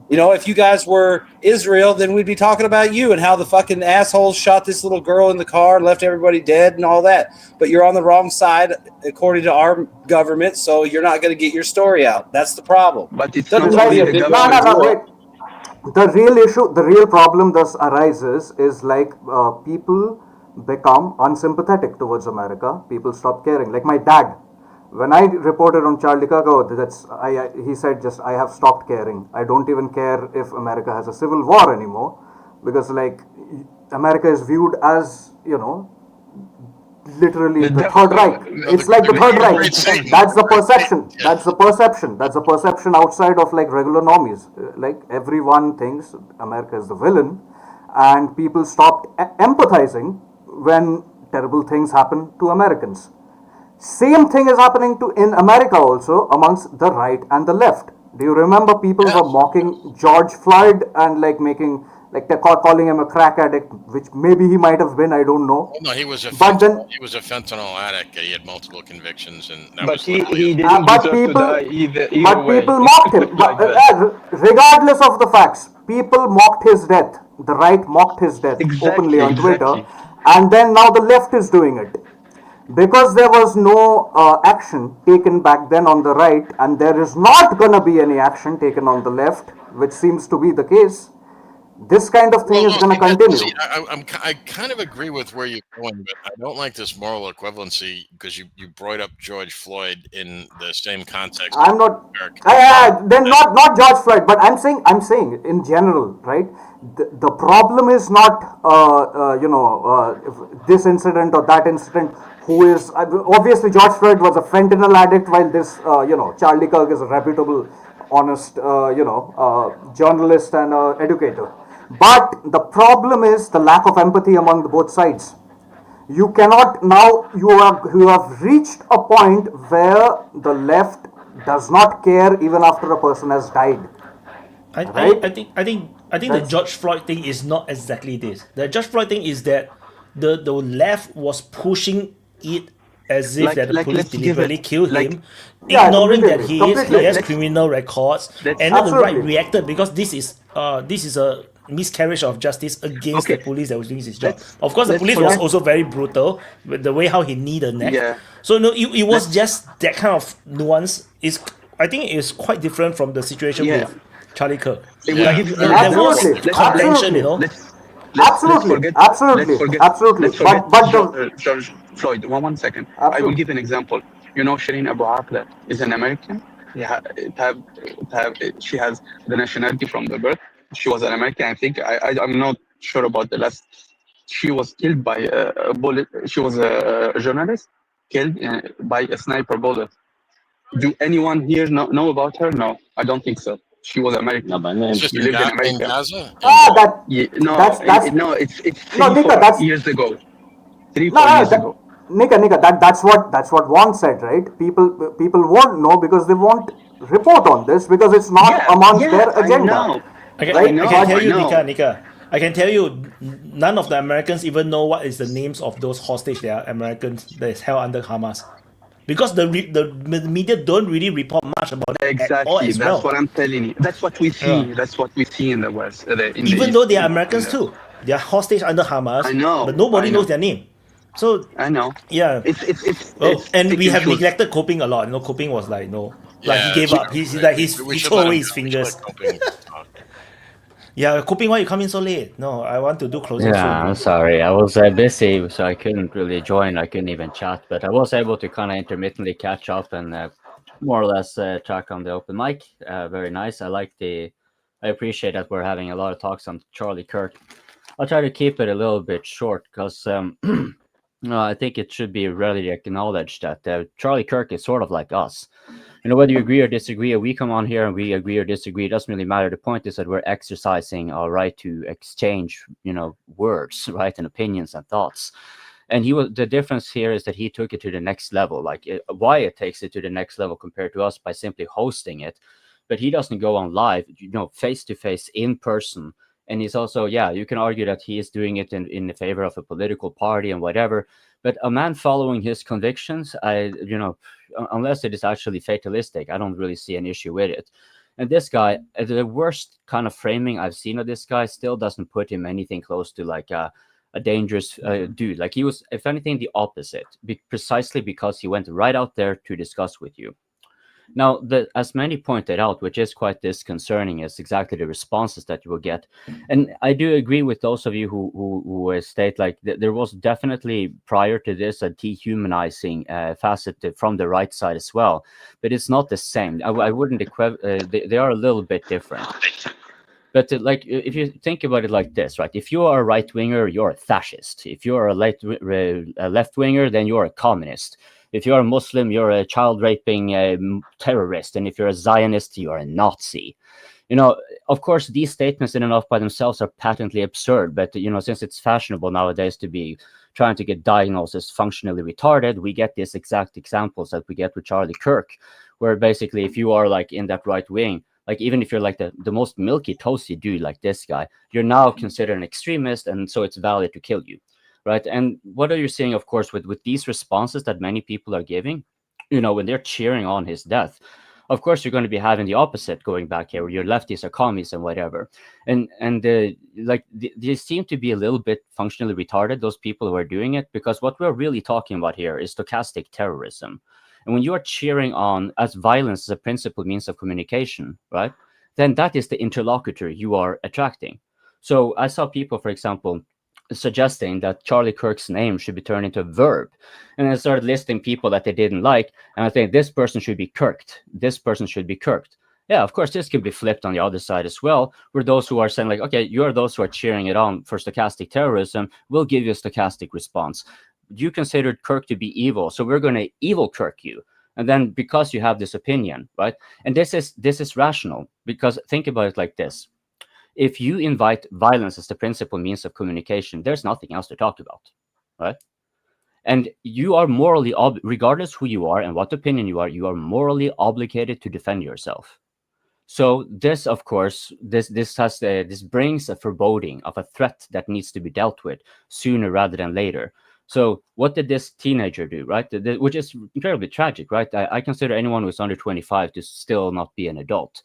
You know, if you guys were Israel, then we'd be talking about you and how the fucking assholes shot this little girl in the car and left everybody dead and all that. But you're on the wrong side, according to our government, so you're not going to get your story out. That's the problem. But it's not really the government. The real issue, the real problem thus arises is like people become unsympathetic towards America. People stop caring. Like my dad. When I reported on Charlie Kirk, he said I have stopped caring. I don't even care if America has a civil war anymore, because like America is viewed as, literally the Third Reich. It's like the Third Reich. That's the perception. That's the perception. That's the perception outside of like regular normies. Like everyone thinks America is the villain, and people stopped empathizing when terrible things happen to Americans. Same thing is happening in America also amongst the right and the left. Do you remember people were mocking George Floyd and like they're calling him a crack addict, which maybe he might have been, I don't know. No, he was a fentanyl addict. He had multiple convictions, and he didn't deserve to die either way. People mocked him. Regardless of the facts, people mocked his death. The right mocked his death openly on Twitter, and then now the left is doing it. Because there was no action taken back then on the right, and there is not going to be any action taken on the left, which seems to be the case, This kind of thing is going to continue. See, I kind of agree with where you're going, but I don't like this moral equivalency because you brought up George Floyd in the same context. I'm not. Then not George Floyd, but I'm saying in general, right? The problem is not this incident or that incident. Who is obviously George Floyd was a fentanyl addict, while this Charlie Kirk is a reputable, honest journalist and educator. But the problem is the lack of empathy among both sides. You cannot now. You have reached a point where the left does not care even after a person has died. I think the George Floyd thing is not exactly this. The George Floyd thing is that the left was pushing it as if that the police deliberately killed him, ignoring that he has criminal records, and then the right reacted because this is a miscarriage of justice against the police that was doing his job. Of course, the police was also very brutal with the way how he kneed the neck. Yeah. So no, it was just that kind of nuance. I think it is quite different from the situation with Charlie Kirk. Yeah. There was contention, Absolutely. But George Floyd. One second. Absolutely. I will give an example. Shireen Abu Akleh is an American. She has the nationality from the birth. She was an American. I think I'm not sure about the last. She was killed by a bullet. She was a journalist killed by a sniper bullet. Do anyone here know about her? No, I don't think so. She was American. No, but she lived in America. Gaza? Nika, years ago. 3-4 years ago. Nika, that's what Juan said, right? People won't know because they won't report on this because it's not amongst their agenda. I can tell you, Nika. I can tell you, none of the Americans even know what is the names of those hostage that are Americans that is held under Hamas. Because the media don't really report much about it at all as well. That's what I'm telling you. That's what we see. Yeah. That's what we see in the West. Even though they are Americans too. They are hostage under Hamas. I know. But nobody knows their name. So I know. Yeah. And we have neglected Coping a lot. Coping was like he gave up. He threw away his fingers. Yeah, Coping, why you come in so late? No, I want to do closing soon. I'm sorry. I was busy, so I couldn't really join. I couldn't even chat, but I was able to kind of intermittently catch up and more or less track on the open mic. Very nice. I appreciate that we're having a lot of talks on Charlie Kirk. I'll try to keep it a little bit short because I think it should be readily acknowledged that Charlie Kirk is sort of like us. Whether you agree or disagree, we come on here and we agree or disagree, it doesn't really matter. The point is that we're exercising our right to exchange, words, right, and opinions and thoughts. And the difference here is that he took it to the next level. Wyatt takes it to the next level compared to us by simply hosting it, but he doesn't go on live, face to face, in person. And he's also, you can argue that he is doing it in the favor of a political party and whatever. But a man following his convictions, unless it is actually fatalistic, I don't really see an issue with it. And this guy, the worst kind of framing I've seen of this guy still doesn't put him anything close to like a dangerous dude. Like he was, if anything, the opposite, precisely because he went right out there to discuss with you. Now, as many pointed out, which is quite disconcerting, is exactly the responses that you will get. And I do agree with those of you who state like there was definitely prior to this a dehumanizing facet from the right side as well. But it's not the same. I wouldn't they are a little bit different. But if you think about it like this, right? If you are a right winger, you're a fascist. If you're a left winger, then you're a communist. If you're a Muslim, you're a child raping terrorist. And if you're a Zionist, you're a Nazi. Of course, these statements in and of by themselves are patently absurd. But, since it's fashionable nowadays to be trying to get diagnosed as functionally retarded, we get these exact examples that we get with Charlie Kirk, where basically if you are like in that right wing, like even if you're like the most milky toasty dude like this guy, you're now considered an extremist. And so it's valid to kill you. Right. And what are you seeing, of course, with these responses that many people are giving, when they're cheering on his death, of course, you're going to be having the opposite going back here where your lefties are commies and whatever. And they seem to be a little bit functionally retarded, those people who are doing it, because what we're really talking about here is stochastic terrorism. And when you are cheering on as violence as a principal means of communication, right, then that is the interlocutor you are attracting. So I saw people, for example, suggesting that Charlie Kirk's name should be turned into a verb. And I started listing people that they didn't like. And I think this person should be Kirked. This person should be Kirked. Yeah, of course, this could be flipped on the other side as well, where those who are saying like, okay, you're those who are cheering it on for stochastic terrorism, we'll give you a stochastic response. You considered Kirk to be evil, so we're going to evil Kirk you. And then because you have this opinion, right? And this is rational, because think about it like this. If you invite violence as the principal means of communication, there's nothing else to talk about, right? And you are morally, regardless who you are and what opinion you are morally obligated to defend yourself. So this, of course, this brings a foreboding of a threat that needs to be dealt with sooner rather than later. So what did this teenager do, right? Which is incredibly tragic, right? I consider anyone who's under 25 to still not be an adult.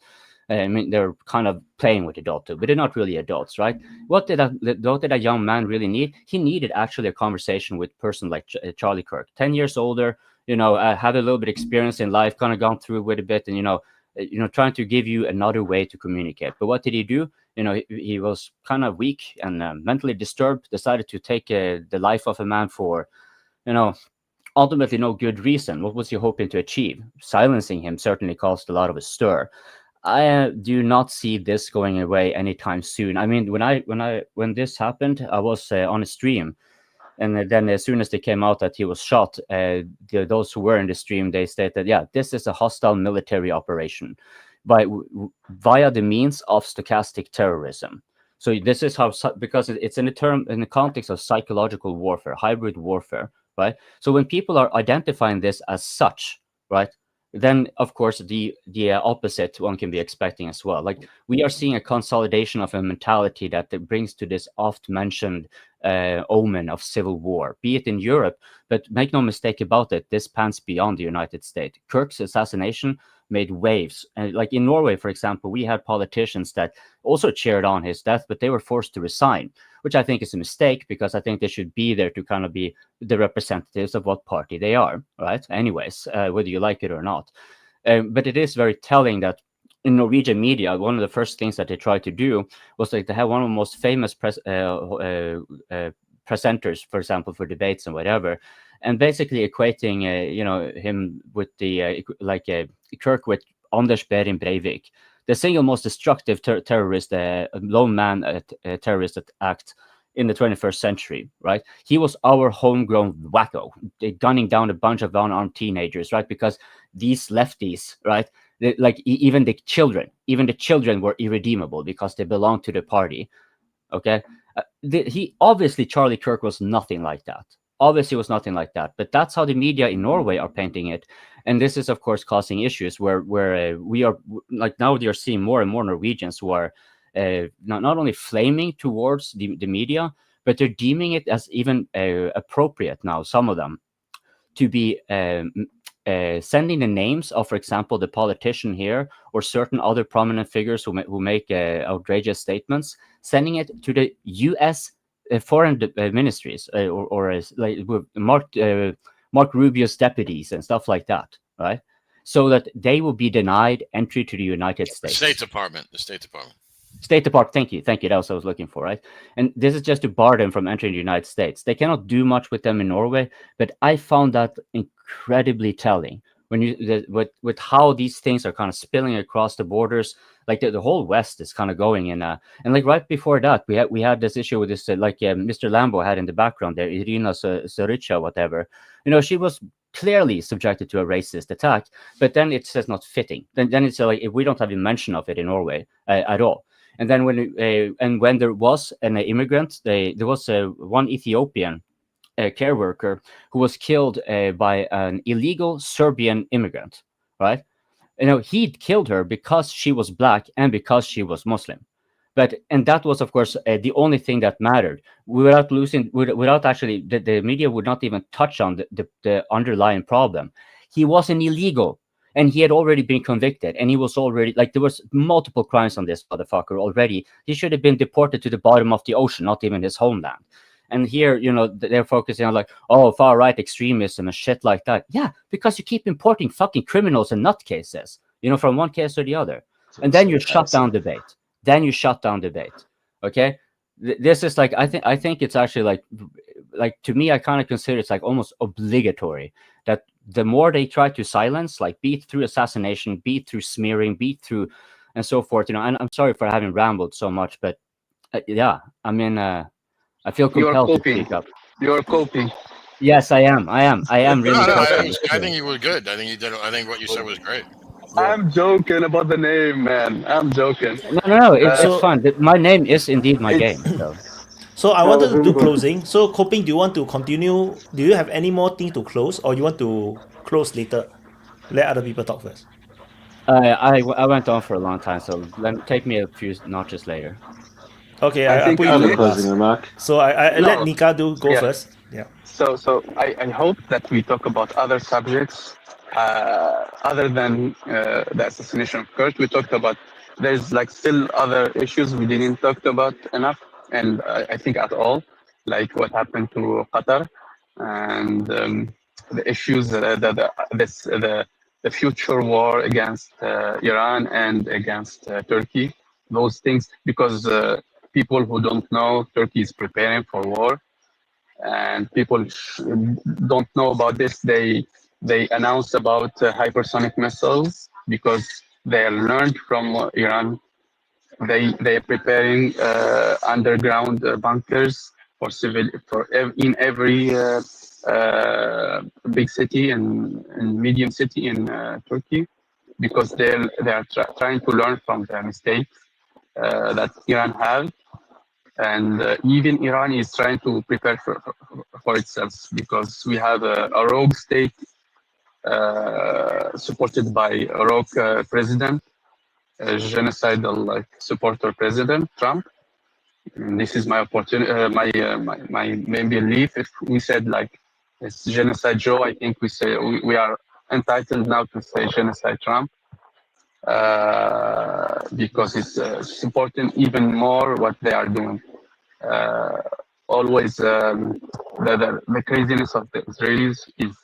I mean, they're kind of playing with adulthood, but they're not really adults, right? What did a young man really need? He needed actually a conversation with a person like Charlie Kirk, 10 years older, had a little bit of experience in life, kind of gone through with a bit, and trying to give you another way to communicate. But what did he do? He was kind of weak and mentally disturbed, decided to take the life of a man for, ultimately no good reason. What was he hoping to achieve? Silencing him certainly caused a lot of a stir. I do not see this going away anytime soon. I mean, when this happened, I was on a stream, and then as soon as they came out that he was shot, those who were in the stream, they stated, yeah, this is a hostile military operation via the means of stochastic terrorism. So this is how, because it's in the context of psychological warfare, hybrid warfare, right? So when people are identifying this as such, right, then of course the opposite one can be expecting as well. Like, we are seeing a consolidation of a mentality that brings to this oft mentioned omen of civil war, be it in Europe, but make no mistake about it, this spans beyond the United States. Kirk's assassination made waves. Like in Norway, for example, we had politicians that also cheered on his death, but they were forced to resign, which I think is a mistake, because I think they should be there to kind of be the representatives of what party they are, right? Anyways, whether you like it or not. But it is very telling that in Norwegian media, one of the first things that they tried to do was like to have one of the most famous presenters, for example, for debates and whatever, and basically equating, him with the Kirk with Anders Behring Breivik, the single most destructive terrorist, lone man terrorist act in the 21st century, right? He was our homegrown wacko, gunning down a bunch of unarmed teenagers, right? Because these lefties, right? Even the children were irredeemable because they belonged to the party. Okay, Charlie Kirk was nothing like that. Obviously was nothing like that, but that's how the media in Norway are painting it. And this is, of course, causing issues where we are, like, now you're seeing more and more Norwegians who are not only flaming towards the media, but they're deeming it as even appropriate now, some of them, to be sending the names of, for example, the politician here or certain other prominent figures who make outrageous statements, sending it to the U.S. Foreign ministries or with Mark Rubio's deputies and stuff like that, right? So that they will be denied entry to the United States. The State Department. State Department, thank you. That was what I was looking for, right? And this is just to bar them from entering the United States. They cannot do much with them in Norway, but I found that incredibly telling when with how these things are kind of spilling across the borders. Like the whole West is kind of going in, and like right before that, we had this issue with this, Mr. Lambo had in the background there, Irina Sorica, whatever. She was clearly subjected to a racist attack, but then it's just not fitting. Then it's like, if we don't have a mention of it in Norway at all. And then when there was an immigrant, there was one Ethiopian care worker who was killed by an illegal Serbian immigrant, right? He'd killed her because she was black and because she was Muslim. And that was, of course, the only thing that mattered. Without actually, the media would not even touch on the underlying problem. He was an illegal, and he had already been convicted, and he was already, there was multiple crimes on this motherfucker already. He should have been deported to the bottom of the ocean, not even his homeland. And here, they're focusing on far-right extremism and shit like that. Yeah, because you keep importing fucking criminals and nutcases, from one case or the other. And then you shut down debate. Okay? this is like, I think it's actually like to me, I kind of consider it's like almost obligatory that the more they try to silence, like be it through assassination, be it through smearing, be it through and so forth, and I'm sorry for having rambled so much, but yeah, I mean, I feel compelled to speak up. You're coping. Yes, I am really coping. I think you were good. I think you did. I think what you said was great. I'm joking about the name, man. I'm joking. No, it's fun. My name is indeed my game. So I wanted to do closing. So Coping, do you want to continue? Do you have any more things to close, or you want to close later? Let other people talk first. I went on for a long time, so take me a few notches later. Okay, I put you closing remark. So I let Nika go first. Yeah. So I hope that we talk about other subjects other than the assassination of Kirk. We talked about there's like still other issues we didn't talk about enough, and I think at all, like what happened to Qatar and the issues the future war against Iran and against Turkey. Those things, because people who don't know, Turkey is preparing for war, and people don't know about this. They announced about hypersonic missiles because they learned from Iran. They are preparing underground bunkers in every big city and medium city in Turkey, because they are trying to learn from the mistakes that Iran have. And even Iran is trying to prepare for itself, because we have a rogue state supported by a rogue president, a genocidal supporter president, Trump. And this is my opportunity, my main belief. If we said it's genocide Joe, I think we are entitled now to say genocide Trump. Because it's supporting even more what they are doing. Always the craziness of the Israelis is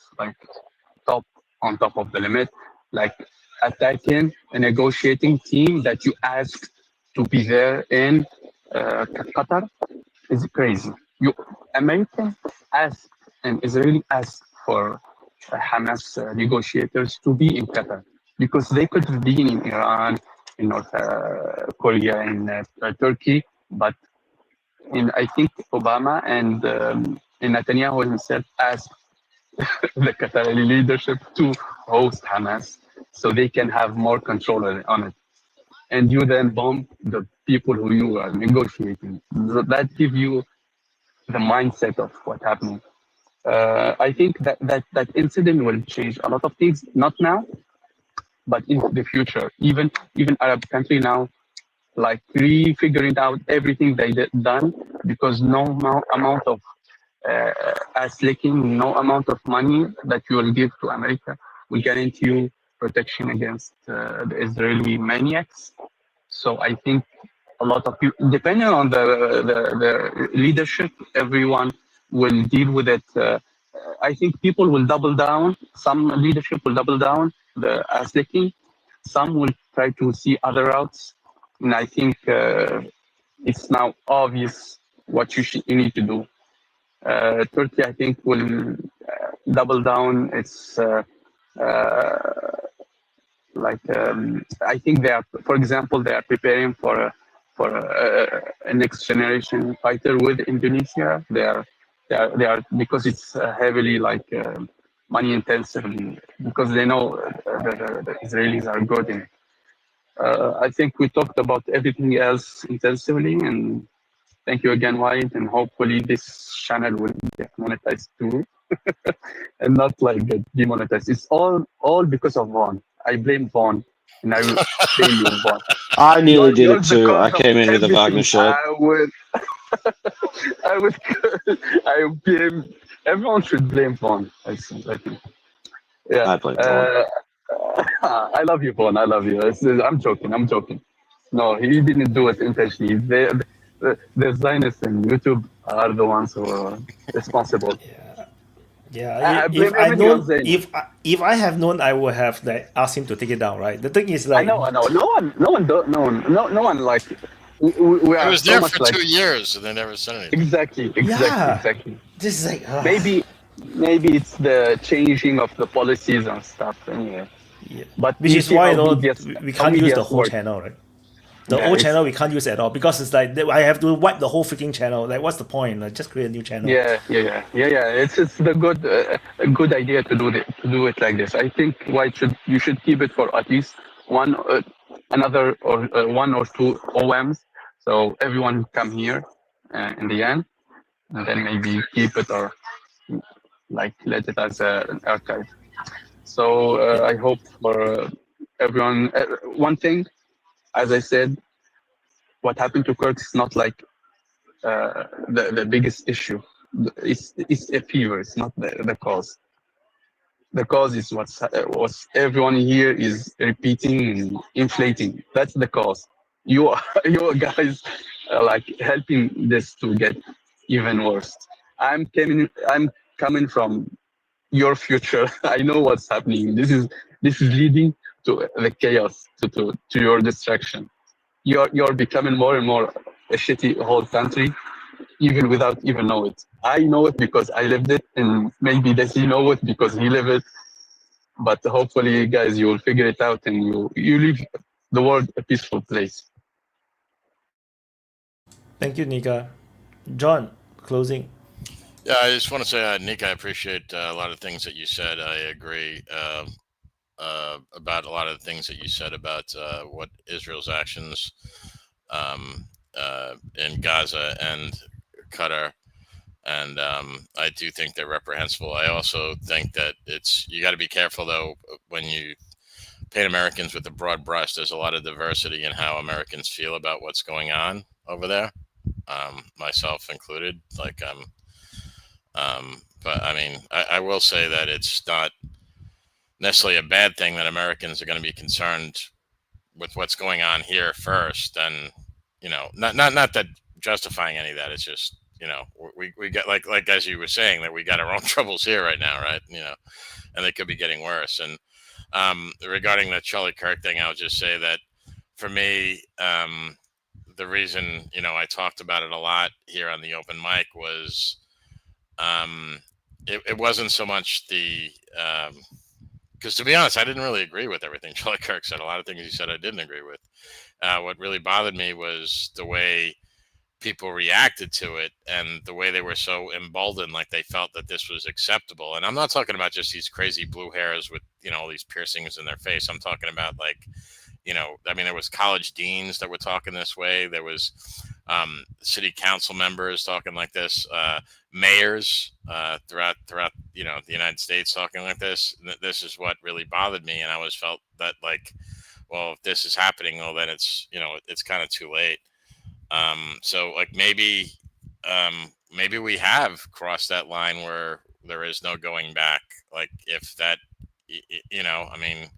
on top of the limit, like attacking a negotiating team that you asked to be there in Qatar is crazy. American asked and Israeli asked for Hamas negotiators to be in Qatar, because they could have been in Iran, in North Korea, in Turkey, but I think Obama and Netanyahu himself asked the Qatari leadership to host Hamas so they can have more control on it. And you then bomb the people who you are negotiating. So that gives you the mindset of what's happening. I think that incident will change a lot of things, not now, but in the future. Even Arab country now, refiguring out everything they done, because no amount of ass licking, no amount of money that you will give to America will guarantee you protection against the Israeli maniacs. So I think a lot of people, depending on the leadership, everyone will deal with it. I think people will double down. Some leadership will double down the ass licking. Some will try to see other routes. And I think it's now obvious what you need to do. Turkey, I think, will double down. It's I think they are, for example, they are preparing for a next generation fighter with Indonesia. They are because it's heavily money intensive, because they know the Israelis are good in it. I think we talked about everything else intensively, and thank you again, Wyatt, and hopefully this channel will get monetized too, and not get demonetized. It's all because of Vaughn. I blame Vaughn, and I will blame you, Vaughn. I nearly did it too. I came in with a Wagner shirt. I blame. Everyone should blame Vaughn. I think. Yeah. I blame Vaughn. I love you, Vaughn. I love you. I'm joking. No, he didn't do it intentionally. The Zionists and YouTube are the ones who are responsible. Yeah. If I have known, I would have asked him to take it down. Right. The thing is I know. No one we It are was so there much for like 2 years and they never said anything. Exactly. This is like maybe it's the changing of the policies and stuff anyway. Yeah. But Which you is see why how we can't use the whole work. channel, right? The Yeah, old it's- channel we can't use at all because it's like I have to wipe the whole freaking channel. Like, what's the point? Like, just create a new channel. Yeah. It's the good a good idea to do it like this. I think you should keep it for at least one another or one or two OMs, so everyone come here in the end, and then maybe keep it or like let it as an archive. So I hope for everyone. One thing, as I said, what happened to Kirk is not like the biggest issue. It's a fever. It's not the cause. The cause is what everyone here is repeating and inflating. That's the cause. You guys are like helping this to get even worse. I'm coming from your future. I know what's happening. This is leading to the chaos, to your destruction. You're becoming more and more a shitty whole country, even without even know it. I know it because I lived it, and maybe Desi know it because he lived it. But hopefully, guys, you will figure it out and you leave the world a peaceful place. Thank you, Nika. John, closing. Yeah, I just want to say, Nick, I appreciate a lot of things that you said. I agree about a lot of the things that you said about what Israel's actions in Gaza and Qatar. And I do think they're reprehensible. I also think that you got to be careful, though, when you paint Americans with a broad brush. There's a lot of diversity in how Americans feel about what's going on over there, myself included. Like, but I mean, I will say that it's not necessarily a bad thing that Americans are going to be concerned with what's going on here first. And, not that justifying any of that. It's just, we got like as you were saying, that we got our own troubles here right now, right? And they could be getting worse. And regarding the Charlie Kirk thing, I'll just say that for me, the reason I talked about it a lot here on the open mic was it wasn't so much the because to be honest, I didn't really agree with everything Charlie Kirk said. A lot of things he said I didn't agree with. What really bothered me was the way people reacted to it and the way they were so emboldened, like they felt that this was acceptable. And I'm not talking about just these crazy blue hairs with all these piercings in their face. I'm talking about like there was college deans that were talking this way. There was city council members talking like this, mayors throughout the United States talking like this. This is what really bothered me, and I always felt that like, well, if this is happening, well, then it's it's kind of too late. So like maybe we have crossed that line where there is no going back. Like if that, I mean,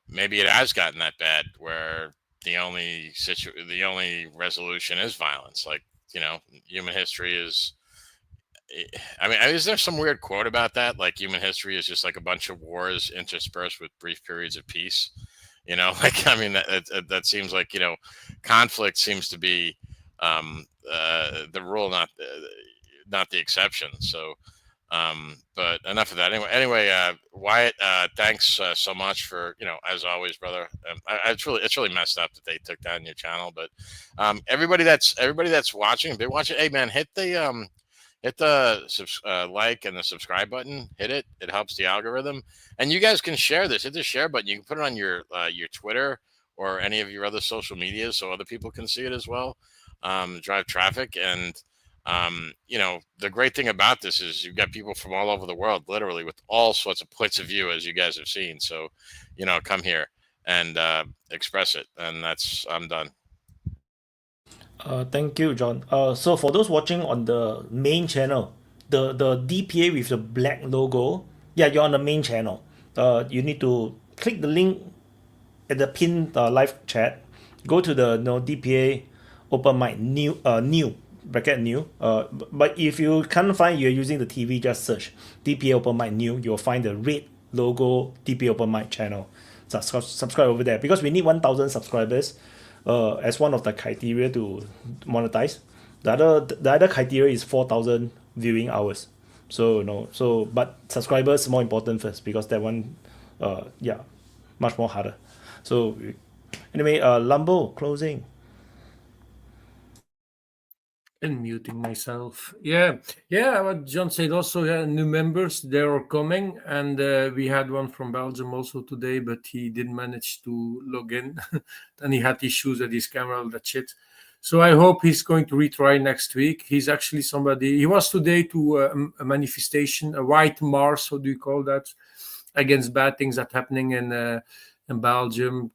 maybe it has gotten that bad where the only resolution is violence. Like, human history is, I mean, is there some weird quote about that? Like human history is just like a bunch of wars interspersed with brief periods of peace. Like, I mean, that seems like, conflict seems to be the rule, not the exception. So, but enough of that. Anyway, Wyatt, thanks so much for, as always, brother. It's really messed up that they took down your channel, but everybody that's watching, been watching, hey man, hit the like and the subscribe button. Hit it. It helps the algorithm. And you guys can share this. Hit the share button. You can put it on your Twitter or any of your other social media so other people can see it as well. Drive traffic. And, the great thing about this is you've got people from all over the world, literally with all sorts of points of view, as you guys have seen. So, come here and express it. And I'm done. Thank you, John. So for those watching on the main channel, the DPA with the black logo, yeah, you're on the main channel. You need to click the link at the pinned live chat. Go to the DPA open mic new bracket new. But if you can't find, you're using the TV, just search DPA open mic new. You'll find the red logo DPA open mic channel. Subscribe over there because we need 1,000 subscribers. as one of the criteria to monetize. The other criteria is 4,000 viewing hours. So but subscribers more important first, because that one much more harder. So anyway, Lambo closing. And muting myself. Yeah. What John said also. Yeah, new members, they are coming, and we had one from Belgium also today, but he didn't manage to log in, and he had issues with his camera, all that shit. So I hope he's going to retry next week. He's actually somebody. He was today to a manifestation, a white march, how do you call that, against bad things that happening in Belgium,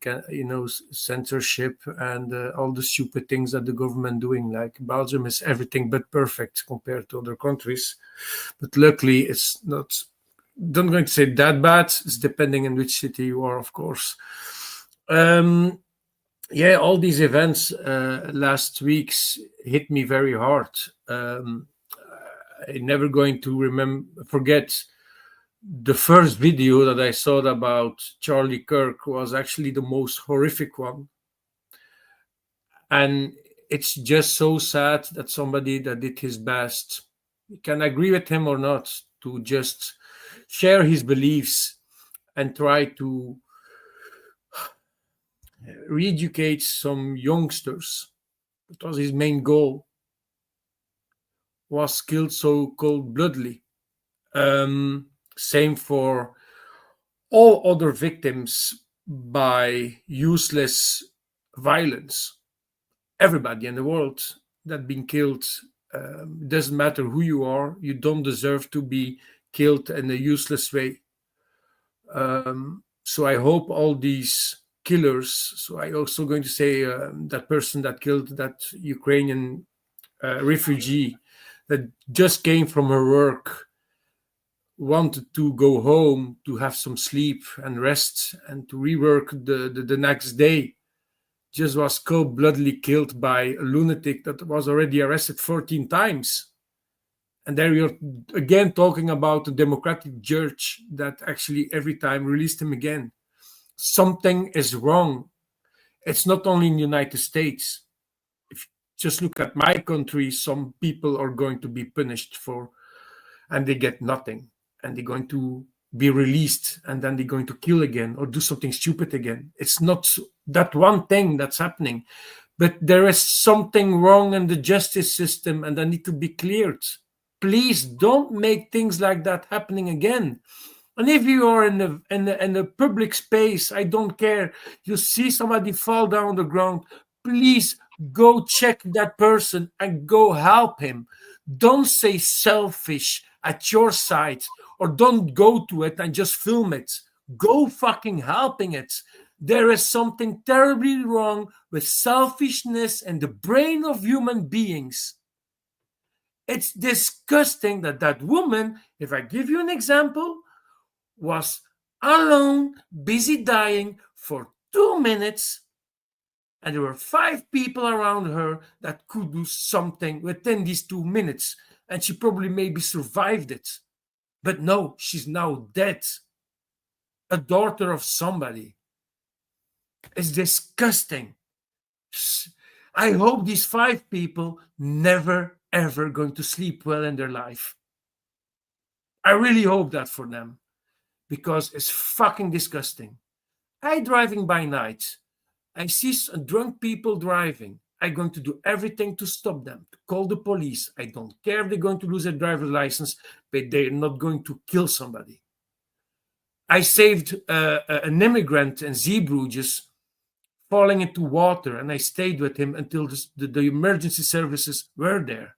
censorship and all the stupid things that the government doing. Like, Belgium is everything but perfect compared to other countries, but luckily it's not. I'm going to say that bad. It's depending on which city you are, of course. All these events last weeks hit me very hard. I'm never going to forget. The first video that I saw about Charlie Kirk was actually the most horrific one. And it's just so sad that somebody that did his best, you can agree with him or not, to just share his beliefs and try to re-educate some youngsters. It was his main goal. Was killed so cold-bloodedly. Same for all other victims by useless violence. Everybody in the world that been killed, doesn't matter who you are, you don't deserve to be killed in a useless way. So I hope all these killers, so I also going to say that person that killed that Ukrainian refugee that just came from her work, wanted to go home to have some sleep and rest and to rework the next day, just was cold-bloodedly killed by a lunatic that was already arrested 14 times. And there you're again talking about the democratic judge that actually every time released him again. Something is wrong. It's not only in the United States. If you just look at my country, some people are going to be punished and they get nothing. And they're going to be released, and then they're going to kill again or do something stupid again. It's not that one thing that's happening, but there is something wrong in the justice system, and that need to be cleared. Please don't make things like that happening again. And if you are in a public space, I don't care, you see somebody fall down on the ground, please go check that person and go help him. Don't say selfish at your side, or don't go to it and just film it. Go fucking helping it. There is something terribly wrong with selfishness in the brain of human beings. It's disgusting that woman, if I give you an example, was alone, busy dying for 2 minutes, and there were 5 people around her that could do something within these 2 minutes, and she probably maybe survived it. But no, she's now dead. A daughter of somebody. It's disgusting. I hope these 5 people never, ever going to sleep well in their life. I really hope that for them, because it's fucking disgusting. I driving by night. I see drunk people driving. I'm going to do everything to stop them, to call the police. I don't care if they're going to lose their driver's license, but they're not going to kill somebody. I saved an immigrant in Zeebrugge falling into water, and I stayed with him until the emergency services were there.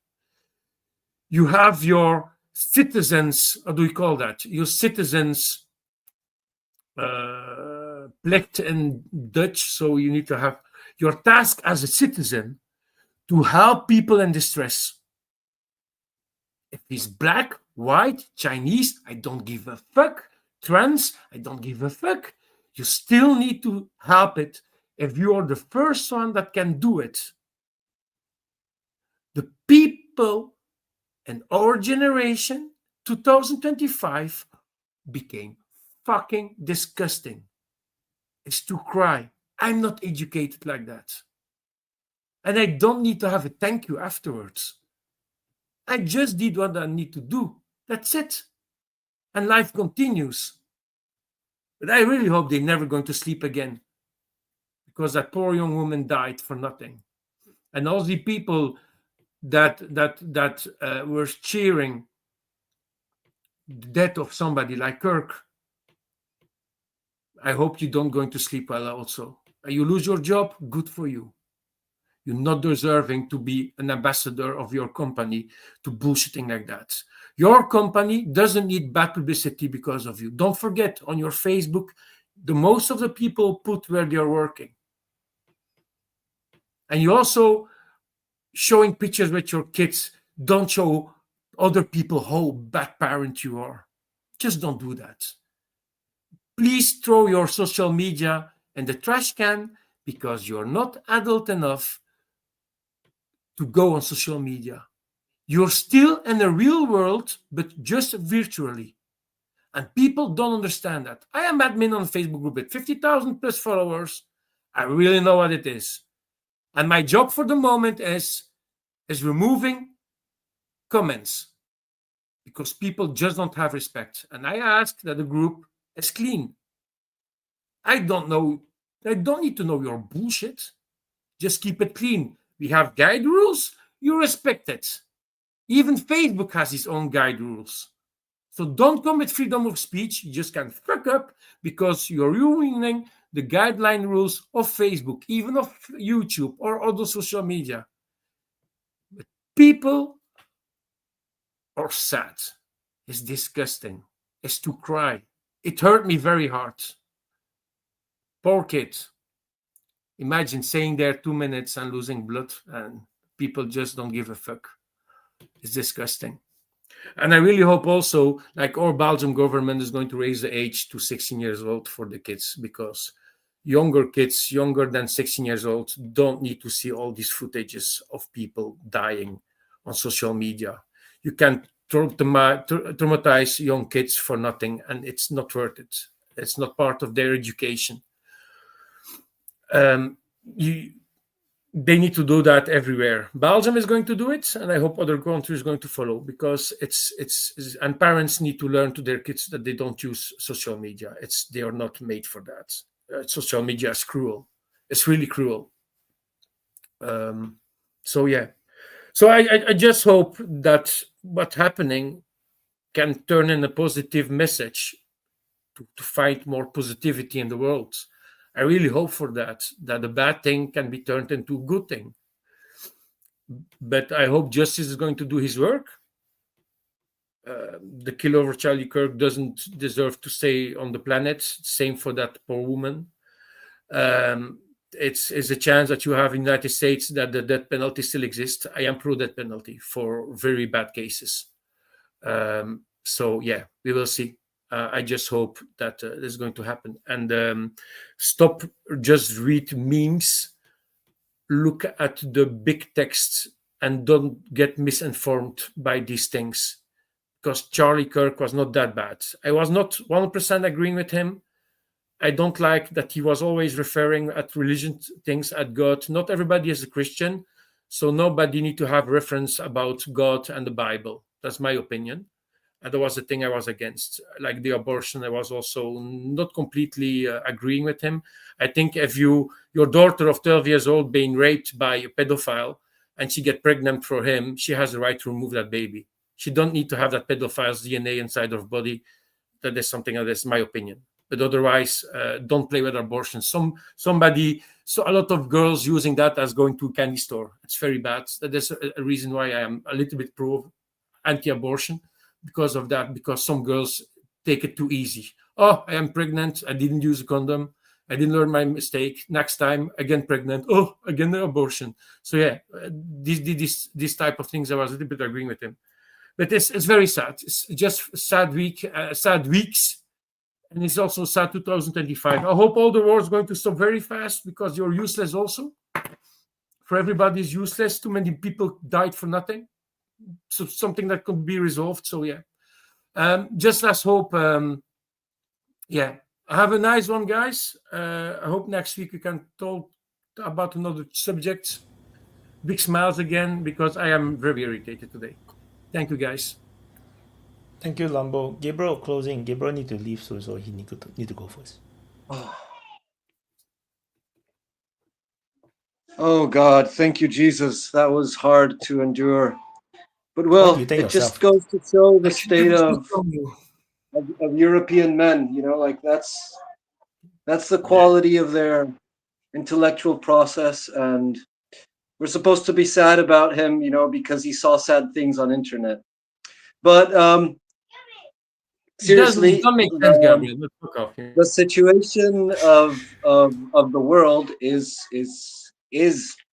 You have your citizens, how do we call that? Your citizens plicht in Dutch, so you need to have your task as a citizen to help people in distress. If he's black, white, Chinese, I don't give a fuck. Trans, I don't give a fuck. You still need to help it if you are the first one that can do it. The people in our generation, 2025, became fucking disgusting. It's to cry. I'm not educated like that. And I don't need to have a thank you afterwards. I just did what I need to do. That's it. And life continues. But I really hope they're never going to sleep again, because that poor young woman died for nothing. And all the people that were cheering the death of somebody like Kirk, I hope you don't going to sleep well also. You lose your job, good for you. You're not deserving to be an ambassador of your company to bullshitting like that. Your company doesn't need bad publicity because of you. Don't forget, on your Facebook, the most of the people put where they're working. And you also showing pictures with your kids. Don't show other people how bad parent you are. Just don't do that. Please throw your social media in the trash can, because you're not adult enough to go on social media. You're still in the real world, but just virtually. And people don't understand that. I am admin on a Facebook group with 50,000 plus followers. I really know what it is. And my job for the moment is removing comments, because people just don't have respect. And I ask that the group is clean. I don't need to know your bullshit. Just keep it clean. We have guide rules. You respect it. Even Facebook has its own guide rules. So don't come with freedom of speech. You just can't fuck up because you're ruining the guideline rules of Facebook, even of YouTube or other social media. But people are sad. It's disgusting. It's to cry. It hurt me very hard. Poor kid. Imagine staying there 2 minutes and losing blood, and people just don't give a fuck. It's disgusting. And I really hope also, like our Belgian government is going to raise the age to 16 years old for the kids, because younger kids, younger than 16 years old, don't need to see all these footages of people dying on social media. You can traumatize young kids for nothing, and it's not worth it. It's not part of their education. They need to do that everywhere. Belgium is going to do it, and I hope other countries are going to follow, because and parents need to learn to their kids that they don't use social media. They are not made for that. Social media is cruel. It's really cruel. So I just hope that what's happening can turn in a positive message to find more positivity in the world. I really hope for that the bad thing can be turned into a good thing. But I hope justice is going to do his work. The killer of Charlie Kirk doesn't deserve to stay on the planet. Same for that poor woman. It's a chance that you have in the United States that the death penalty still exists. I am pro death penalty for very bad cases. So yeah, we will see. I just hope that this is going to happen. And stop just read memes. Look at the big text and don't get misinformed by these things. Because Charlie Kirk was not that bad. I was not 100% agreeing with him. I don't like that he was always referring at religion things, at God. Not everybody is a Christian, so nobody need to have reference about God and the Bible. That's my opinion. And that was the thing I was against. Like the abortion, I was also not completely agreeing with him. I think if your daughter of 12 years old being raped by a pedophile and she get pregnant for him, she has the right to remove that baby. She don't need to have that pedophile's DNA inside her body. That is something that is my opinion. But otherwise, don't play with abortion. A lot of girls using that as going to a candy store. It's very bad. That is a reason why I am a little bit pro anti-abortion. Because of that, because some girls take it too easy. Oh, I am pregnant. I didn't use a condom. I didn't learn my mistake. Next time, again pregnant. Oh, again the abortion. So yeah, these type of things, I was a little bit agreeing with him. But it's very sad. It's just sad weeks, and it's also sad 2025. I hope all the war is going to stop very fast, because you're useless also. For everybody is useless. Too many people died for nothing. So something that could be resolved. So yeah, just let's hope. Yeah, have a nice one, guys. I hope next week we can talk about another subject. big smiles again, because I am very irritated today. Thank you, guys. Thank you, Lambo. Gabriel, closing. Gabriel need to leave soon, so he need to go first. Oh God, thank you, Jesus. That was hard to endure. But well, it just goes to show the state of European men, you know, like that's the quality of their intellectual process, and we're supposed to be sad about him, you know, because he saw sad things on internet. But seriously, don't make sense, Gabriel. Let's fuck off. The situation of the world is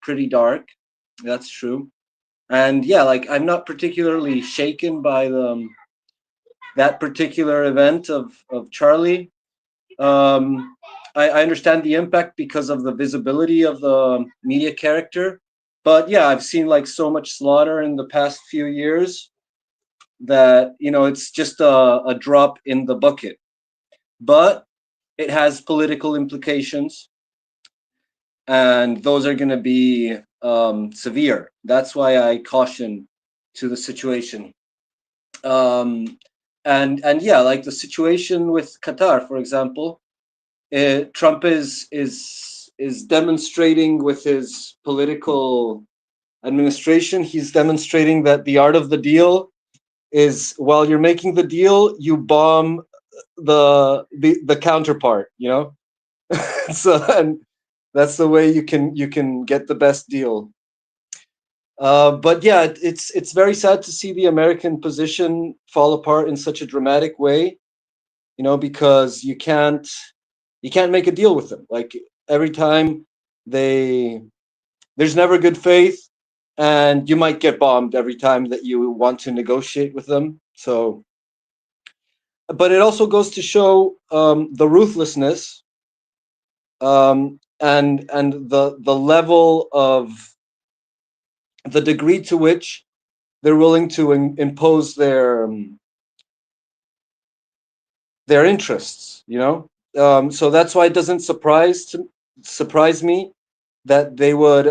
pretty dark. That's true. And yeah, like I'm not particularly shaken by that particular event of Charlie. I understand the impact because of the visibility of the media character, but yeah, I've seen like so much slaughter in the past few years that, you know, it's just a drop in the bucket. But it has political implications, and those are going to be severe. That's why I caution to the situation. And yeah, like the situation with Qatar, for example, Trump is demonstrating with his political administration. He's demonstrating that the art of the deal is, while you're making the deal, you bomb the counterpart, you know. So, and that's the way you can get the best deal. But yeah, it's very sad to see the American position fall apart in such a dramatic way, you know, because you can't make a deal with them. Like every time there's never good faith, and you might get bombed every time that you want to negotiate with them. So, but it also goes to show the ruthlessness and the level of the degree to which they're willing to impose their interests, you know. So that's why it doesn't surprise me that they would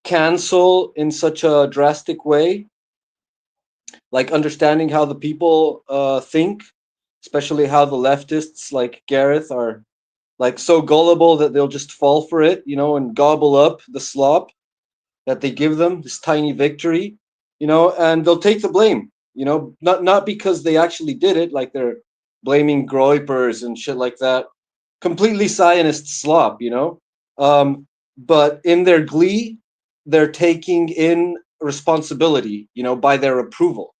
cancel in such a drastic way, like understanding how the people think, especially how the leftists like Gareth are like so gullible that they'll just fall for it, you know, and gobble up the slop that they give them, this tiny victory, you know, and they'll take the blame, you know, not because they actually did it, like they're blaming Groypers and shit like that, completely Zionist slop, you know, but in their glee, they're taking in responsibility, you know, by their approval.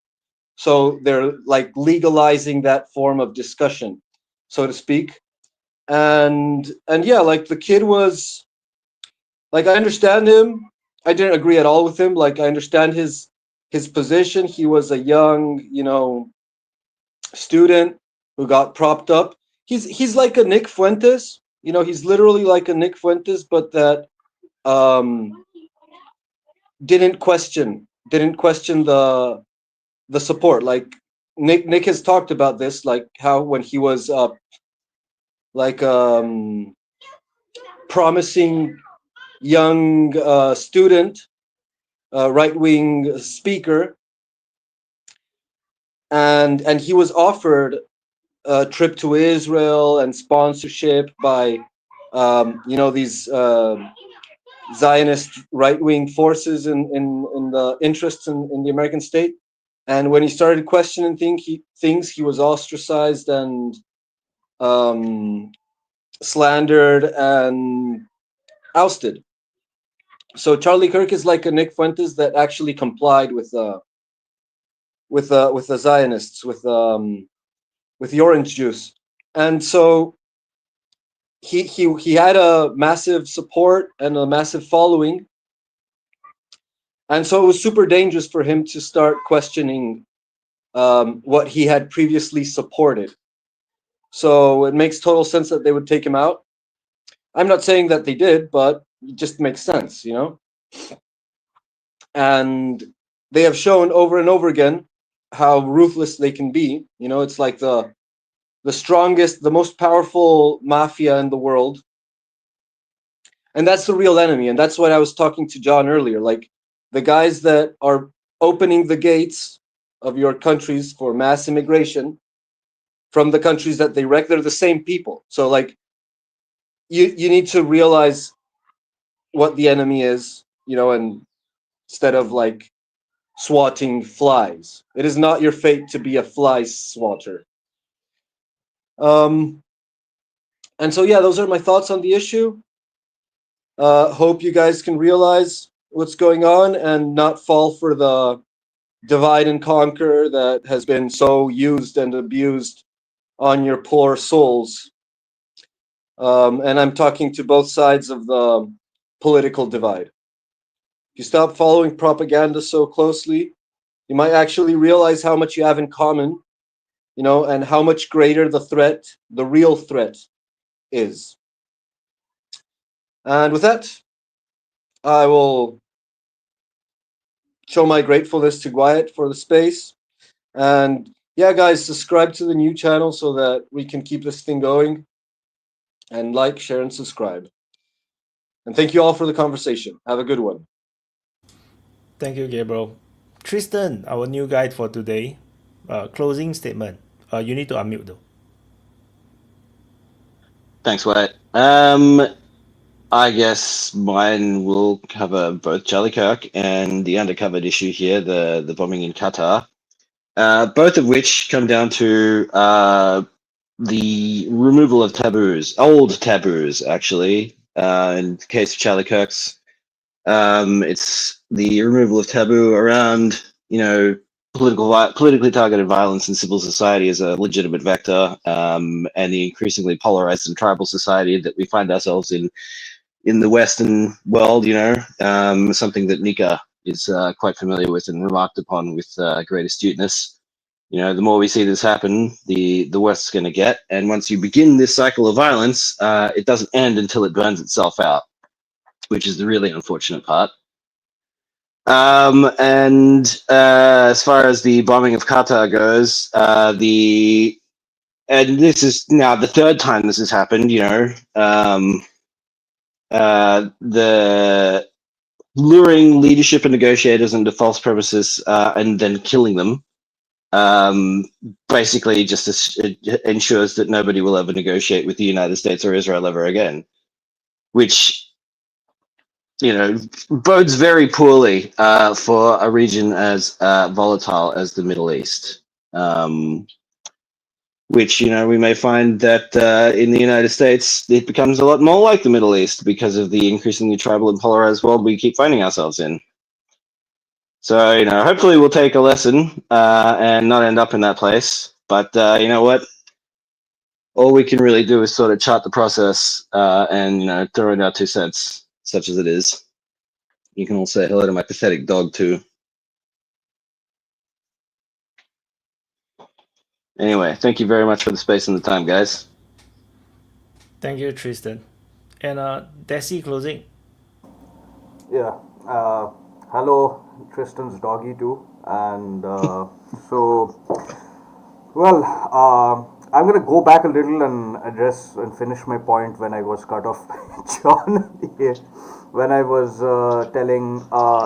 So they're like legalizing that form of discussion, so to speak. And yeah, like the kid was like, I understand him. I didn't agree at all with him. Like I understand his position. He was a young, you know, student who got propped up. He's like a Nick Fuentes, you know, he's literally like a Nick Fuentes, but that didn't question the support. Like Nick has talked about this, like how when he was like promising young student, right-wing speaker, and he was offered a trip to Israel and sponsorship by you know, these Zionist right-wing forces in the interests in the American state. And when he started questioning things, he was ostracized and slandered and ousted. So Charlie Kirk is like a Nick Fuentes that actually complied with the Zionists, with the orange juice. And so he had a massive support and a massive following. And so it was super dangerous for him to start questioning what he had previously supported. So it makes total sense that they would take him out. I'm not saying that they did, but it just makes sense, you know? And they have shown over and over again how ruthless they can be. You know, it's like the strongest, the most powerful mafia in the world. And that's the real enemy. And that's what I was talking to John earlier. Like the guys that are opening the gates of your countries for mass immigration from the countries that they wreck, they're the same people. So like you need to realize what the enemy is, you know, and instead of like swatting flies. It is not your fate to be a fly swatter. And so yeah, those are my thoughts on the issue. Hope you guys can realize what's going on and not fall for the divide and conquer that has been so used and abused on your poor souls. And I'm talking to both sides of the political divide. If you stop following propaganda so closely, you might actually realize how much you have in common, you know, and how much greater the threat, the real threat, is. And with that, I will show my gratefulness to Wyatt for the space. And yeah, guys, subscribe to the new channel so that we can keep this thing going. And like, share, and subscribe. And thank you all for the conversation. Have a good one. Thank you, Gabriel. Tristan, our new guide for today. Closing statement. You need to unmute though. Thanks, Wyatt. I guess mine will cover both Charlie Kirk and the undercovered issue here, the bombing in Qatar, both of which come down to the removal of taboos, old taboos, actually. In the case of Charlie Kirk's, it's the removal of taboo around, you know, politically targeted violence in civil society as a legitimate vector, and the increasingly polarized and tribal society that we find ourselves in the Western world, you know, something that Nika is quite familiar with and remarked upon with great astuteness. You know, the more we see this happen, the worse it's going to get. And once you begin this cycle of violence, it doesn't end until it burns itself out, which is the really unfortunate part. And as far as the bombing of Qatar goes, and this is now the third time this has happened, you know, the luring leadership and negotiators into false premises and then killing them basically just ensures that nobody will ever negotiate with the United States or Israel ever again, which, you know, bodes very poorly for a region as volatile as the Middle East. Which, you know, we may find that in the United States, it becomes a lot more like the Middle East because of the increasingly tribal and polarized world we keep finding ourselves in. So, you know, hopefully we'll take a lesson and not end up in that place. But you know what? All we can really do is sort of chart the process and, you know, throw in our 2 cents, such as it is. You can all say hello to my pathetic dog, too. Anyway, thank you very much for the space and the time, guys. Thank you, Tristan. And Desi, closing. Yeah. Hello, Tristan's doggy too. And so, well, I'm going to go back a little and address and finish my point when I was cut off by John. When I was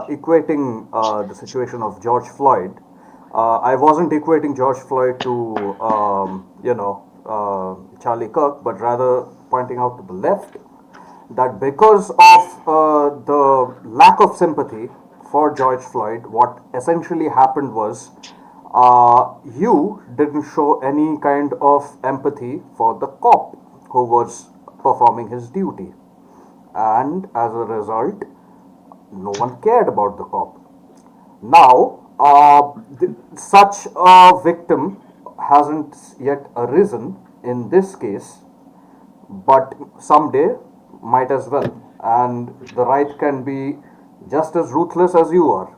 equating the situation of George Floyd. I wasn't equating George Floyd to, you know, Charlie Kirk, but rather pointing out to the left that because of the lack of sympathy for George Floyd, what essentially happened was you didn't show any kind of empathy for the cop who was performing his duty. And as a result, no one cared about the cop. Now, such a victim hasn't yet arisen in this case, but someday might as well. And the right can be just as ruthless as you are.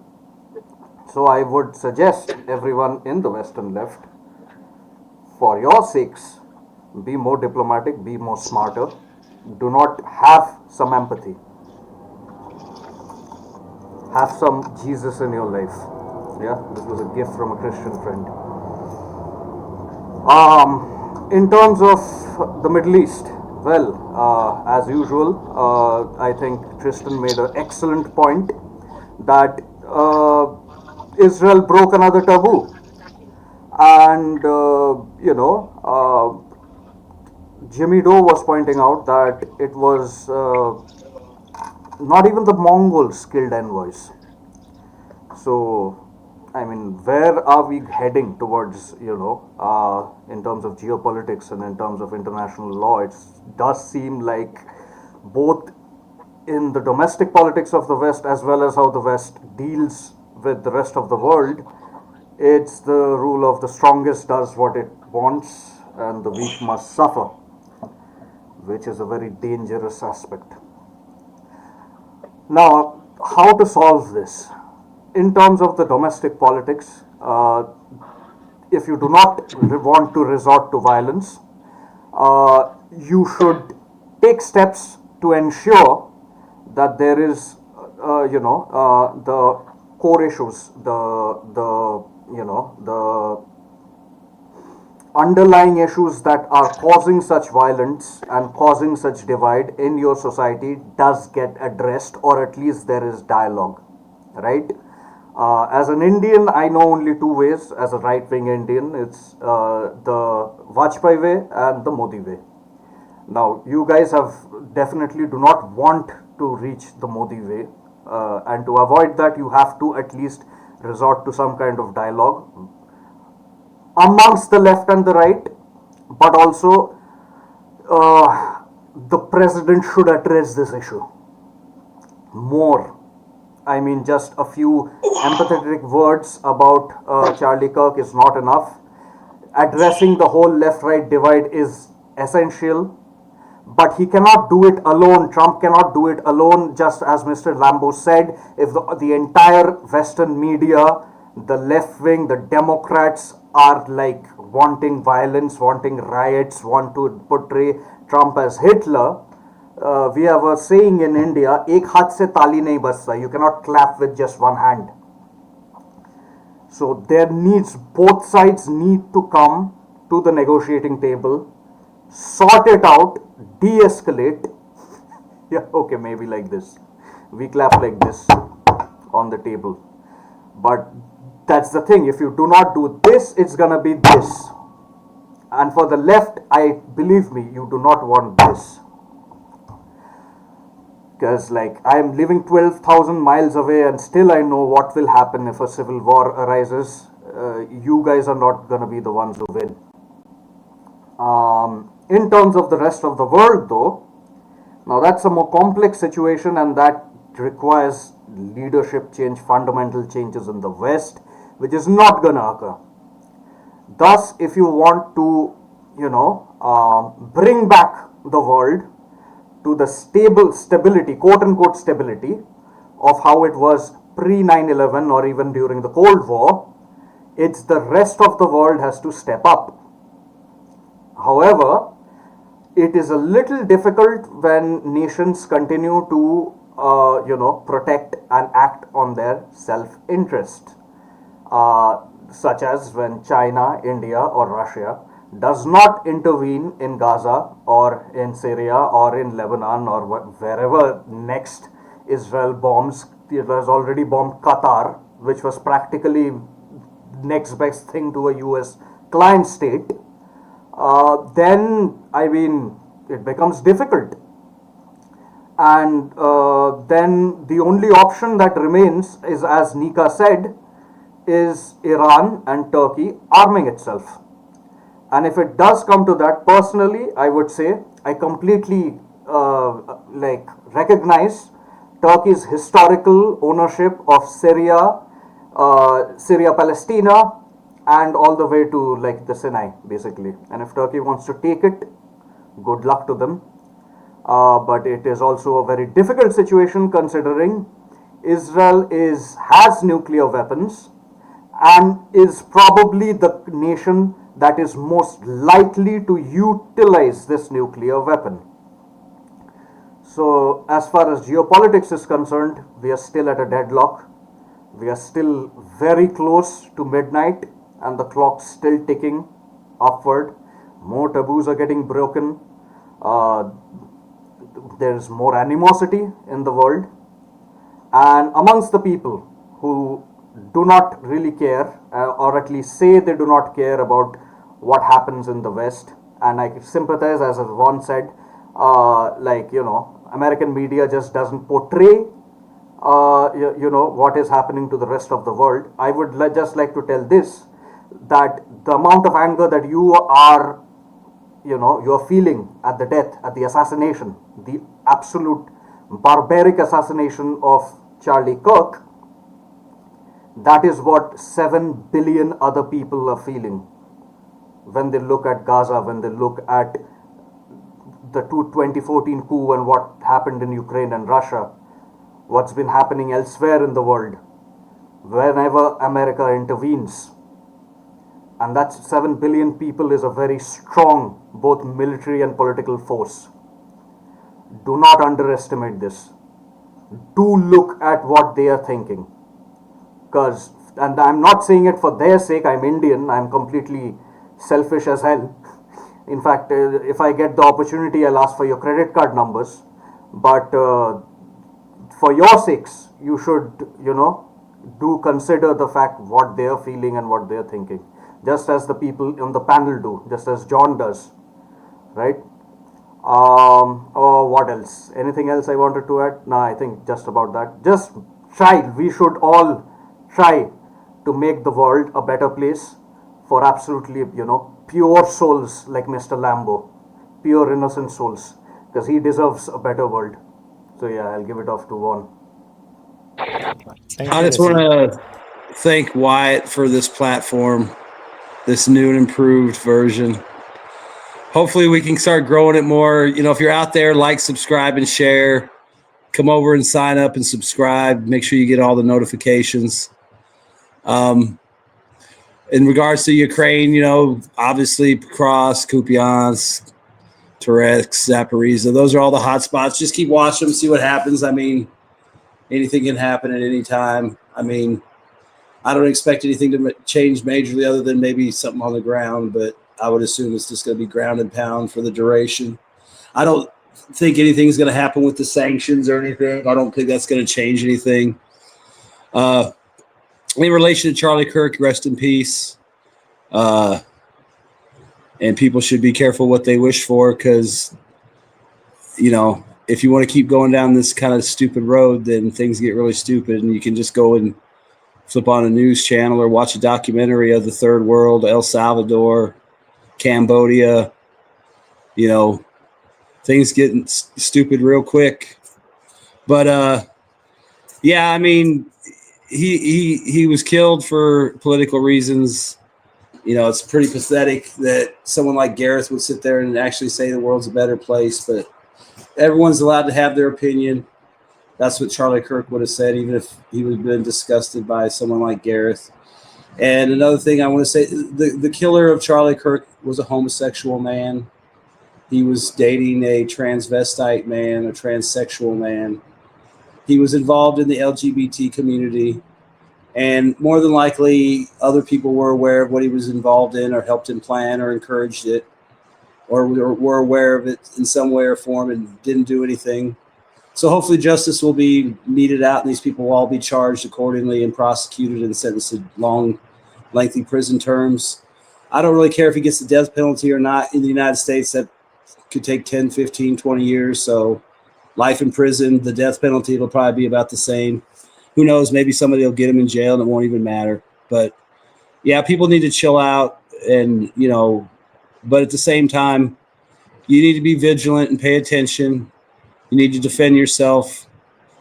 So I would suggest everyone in the Western left, for your sakes, be more diplomatic, be more smarter. Do not have some empathy. Have some Jesus in your life. Yeah, this was a gift from a Christian friend. In terms of the Middle East, Well, as usual, I think Tristan made an excellent point that Israel broke another taboo. And, Jimmy Doe was pointing out that it was not even the Mongols killed envoys. So, I mean, where are we heading towards, in terms of geopolitics and in terms of international law? It does seem like both in the domestic politics of the West as well as how the West deals with the rest of the world, it's the rule of the strongest does what it wants and the weak must suffer, which is a very dangerous aspect. Now, how to solve this? In terms of the domestic politics, if you do not want to resort to violence, you should take steps to ensure that there is, the core issues, the underlying issues that are causing such violence and causing such divide in your society does get addressed, or at least there is dialogue, right? As an Indian, I know only two ways. As a right-wing Indian, it's the Vajpayee way and the Modi way. Now, you guys have definitely do not want to reach the Modi way, and to avoid that, you have to at least resort to some kind of dialogue amongst the left and the right, but also the president should address this issue more. I mean, just a few empathetic words about Charlie Kirk is not enough. Addressing the whole left-right divide is essential, but he cannot do it alone. Trump cannot do it alone. Just as Mr. Lambo said, if the entire Western media, the left wing, the Democrats are like wanting violence, wanting riots, want to portray Trump as Hitler, we have a saying in India, ek haath se tali nahi bajta. You cannot clap with just one hand. So both sides need to come to the negotiating table, sort it out, de-escalate. Yeah, okay, maybe like this. We clap like this on the table. But that's the thing. If you do not do this, it's gonna be this. And for the left, believe me, you do not want this. Because I'm living 12,000 miles away and still I know what will happen if a civil war arises. You guys are not going to be the ones who win. In terms of the rest of the world though, now that's a more complex situation and that requires leadership change, fundamental changes in the West, which is not going to occur. Thus, if you want to, bring back the world to the stability, quote-unquote stability, of how it was pre-9/11 or even during the Cold War, it's the rest of the world has to step up. However, it is a little difficult when nations continue to, protect and act on their self-interest, such as when China, India, or Russia does not intervene in Gaza or in Syria or in Lebanon or wherever next Israel bombs. It has already bombed Qatar, which was practically next best thing to a US client state. Then, it becomes difficult. And then the only option that remains is, as Nika said, is Iran and Turkey arming itself. And if it does come to that, personally, I would say I completely recognize Turkey's historical ownership of Syria, Palestina, and all the way to the Sinai, basically. And if Turkey wants to take it, good luck to them. But it is also a very difficult situation considering Israel has nuclear weapons and is probably the nation that is most likely to utilize this nuclear weapon. So as far as geopolitics is concerned, we are still at a deadlock. We are still very close to midnight and the clock's still ticking upward. More taboos are getting broken. there's more animosity in the world, and amongst the people who do not really care, or at least say they do not care about what happens in the West. And I sympathize, as Ron said, American media just doesn't portray what is happening to the rest of the world. I would just like to tell this, that the amount of anger that you are feeling at the death, at the assassination, the absolute barbaric assassination of Charlie Kirk, that is what 7 billion other people are feeling when they look at Gaza, when they look at the 2014 coup and what happened in Ukraine and Russia, what's been happening elsewhere in the world, whenever America intervenes. And that 7 billion people is a very strong, both military and political force. Do not underestimate this. Do look at what they are thinking. And I'm not saying it for their sake, I'm Indian, I'm completely selfish as hell. In fact, if I get the opportunity, I'll ask for your credit card numbers. But for your sakes, you should, do consider the fact what they are feeling and what they are thinking. Just as the people on the panel do, just as John does, right? What else? Anything else I wanted to add? No, I think just about that. Just try. We should all try to make the world a better place for absolutely, pure souls like Mr. Lambo, pure innocent souls, because he deserves a better world. So yeah, I'll give it off to Vaughn. I just want to thank Wyatt for this platform, this new and improved version. Hopefully we can start growing it more. If you're out there, like, subscribe, and share. Come over and sign up and subscribe. Make sure you get all the notifications. In regards to Ukraine, obviously Cross, Kupiansk, Turek, Zaporizhzhia, those are all the hot spots. Just keep watching them, see what happens. I mean, anything can happen at any time. I mean, I don't expect anything to change majorly other than maybe something on the ground, but I would assume it's just going to be ground and pound for the duration. I don't think anything's going to happen with the sanctions or anything. I don't think that's going to change anything. In relation to Charlie Kirk, rest in peace. And people should be careful what they wish for, because, if you want to keep going down this kind of stupid road, then things get really stupid, and you can just go and flip on a news channel or watch a documentary of the third world, El Salvador, Cambodia. Things getting stupid real quick. But yeah, I mean, he was killed for political reasons. It's pretty pathetic that someone like Gareth would sit there and actually say the world's a better place, but everyone's allowed to have their opinion. That's what Charlie Kirk would have said, even if he would have been disgusted by someone like Gareth. And another thing I want to say, the killer of Charlie Kirk was a homosexual man. He was dating a transvestite man, a transsexual man. He was involved in the LGBT community, and more than likely other people were aware of what he was involved in, or helped him plan, or encouraged it, or were aware of it in some way or form and didn't do anything. So hopefully justice will be meted out, and these people will all be charged accordingly and prosecuted and sentenced to long, lengthy prison terms. I don't really care if he gets the death penalty or not. In the United States, that could take 10, 15, 20 years. So life in prison, the death penalty, it'll probably be about the same. Who knows? Maybe somebody will get him in jail and it won't even matter. But yeah, people need to chill out, and, but at the same time, you need to be vigilant and pay attention. You need to defend yourself.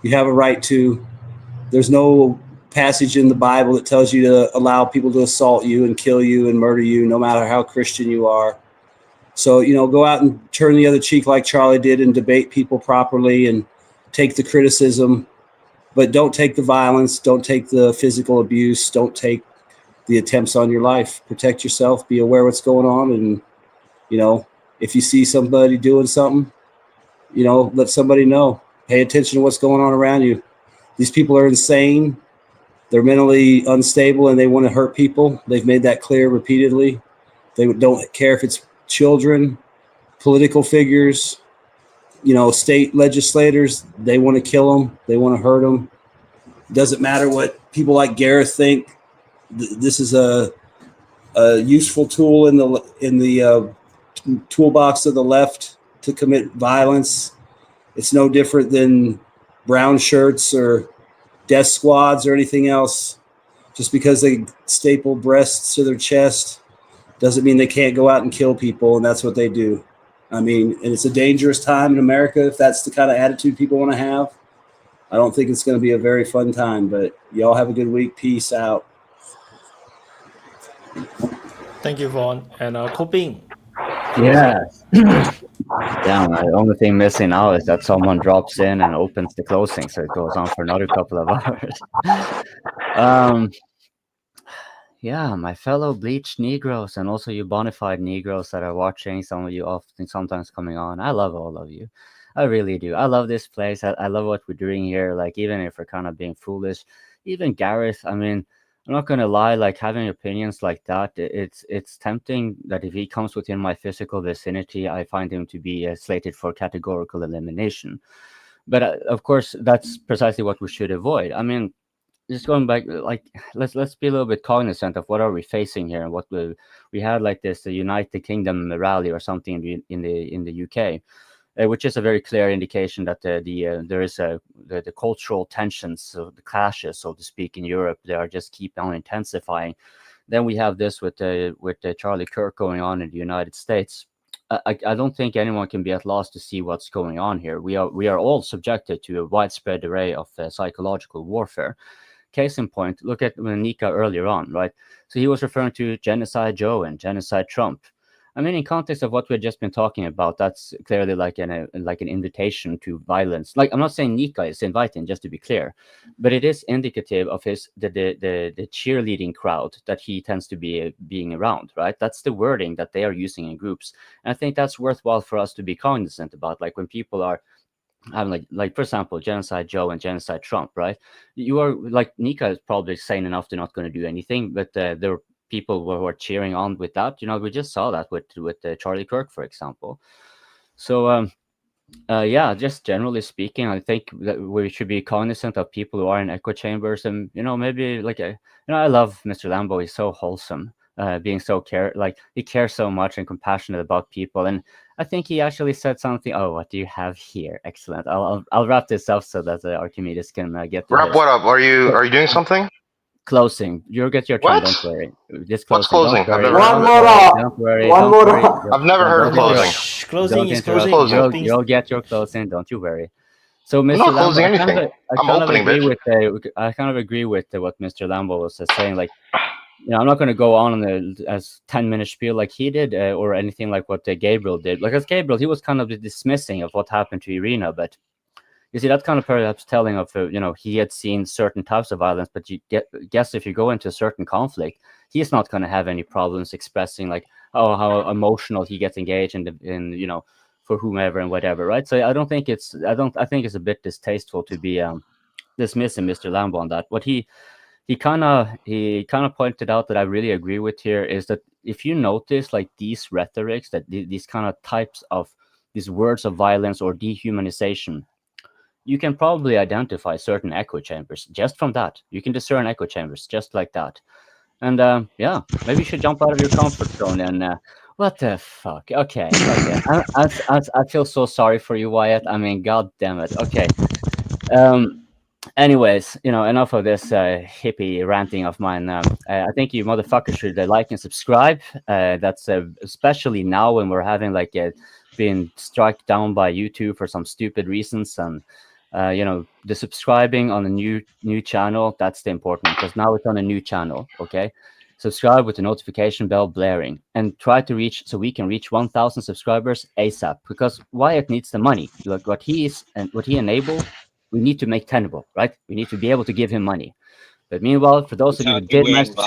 You have a right to. There's no passage in the Bible that tells you to allow people to assault you and kill you and murder you, no matter how Christian you are. So, go out and turn the other cheek like Charlie did and debate people properly and take the criticism, but don't take the violence. Don't take the physical abuse. Don't take the attempts on your life. Protect yourself. Be aware what's going on. And, if you see somebody doing something, let somebody know. Pay attention to what's going on around you. These people are insane. They're mentally unstable and they want to hurt people. They've made that clear repeatedly. They don't care if it's children, political figures, state legislators, they want to kill them. They want to hurt them. Doesn't matter what people like Gareth think. This is a useful tool in the toolbox of the left to commit violence. It's no different than brown shirts or death squads or anything else. Just because they staple breasts to their chest doesn't mean they can't go out and kill people, and that's what they do. I mean, and it's a dangerous time in America if that's the kind of attitude people want to have. I don't think it's going to be a very fun time, but y'all have a good week. Peace out. Thank you, Vaughn. And Koping. Yeah. Damn, the only thing missing now is that someone drops in and opens the closing, so it goes on for another couple of hours. Yeah, my fellow bleached Negroes and also you bona fide Negroes that are watching, some of you sometimes coming on. I love all of you. I really do. I love this place. I love what we're doing here. Like, even if we're kind of being foolish, even Gareth, I mean, I'm not gonna lie, like having opinions like that, it's tempting that if he comes within my physical vicinity, I find him to be slated for categorical elimination. But of course, that's precisely what we should avoid. I mean, just going back, like let's be a little bit cognizant of what are we facing here, and what we had like this United Kingdom rally or something in the UK. Which is a very clear indication that there is the cultural tensions, so the clashes, so to speak, in Europe, they are just keep on intensifying. Then we have this with Charlie Kirk going on in the United States. I don't think anyone can be at loss to see what's going on here. We are all subjected to a widespread array of psychological warfare. Case in point, look at Nika earlier on, right? So he was referring to Genocide Joe and Genocide Trump. I mean, in context of what we've just been talking about, that's clearly like an invitation to violence. Like, I'm not saying Nika is inviting, just to be clear, but it is indicative of the cheerleading crowd that he tends to be being around, right? That's the wording that they are using in groups, and I think that's worthwhile for us to be cognizant about. Like when people are having like for example, Genocide Joe and Genocide Trump, right? You are like Nika is probably sane enough to not going to do anything, but there are people who are cheering on with that. We just saw that with Charlie Kirk, for example. So yeah, just generally speaking, I think that we should be cognizant of people who are in echo chambers, and maybe like I love Mr. Lambo. He's so wholesome, being so he cares so much and compassionate about people, and I think he actually said something. Oh, what do you have here? Excellent. I'll wrap this up so that Archimedes can get to wrap what up. Are you doing something? Closing. You'll get your turn. Don't worry. Just closing. What's closing? I've never One more up. Don't worry. One more up. I've never heard of closing. Closing is closing. You'll get your closing. Don't you worry. So, Mr. I'm not closing Lambo, anything. I'm opening it. I kind of agree with what Mr. Lambo was saying. Like, I'm not going to go on as 10-minute spiel like he did, or anything like what Gabriel did. Like, as Gabriel, he was kind of dismissing of what happened to Irina, but you see, that's kind of perhaps telling of, he had seen certain types of violence, but you guess if you go into a certain conflict, he's not going to have any problems expressing like, how emotional he gets engaged in for whomever and whatever, right? So I think it's a bit distasteful to be dismissing Mr. Lambo on that. What he kind of pointed out that I really agree with here is that if you notice like these rhetorics, that these kind of types of these words of violence or dehumanization, you can probably identify certain echo chambers just from that. You can discern echo chambers just like that. And yeah, maybe you should jump out of your comfort zone and what the fuck? Okay. I feel so sorry for you, Wyatt. I mean, god damn it. Okay. Anyways, enough of this hippie ranting of mine. I think you motherfuckers should like and subscribe. That's especially now when we're having like being struck down by YouTube for some stupid reasons, and the subscribing on a new channel, that's the important, because now it's on a new channel. Okay, subscribe with the notification bell blaring, and try to so we can reach 1,000 subscribers ASAP, because Wyatt needs the money. Like what he enabled, we need to make tenable, right? We need to be able to give him money. But meanwhile, for those of you who did manage to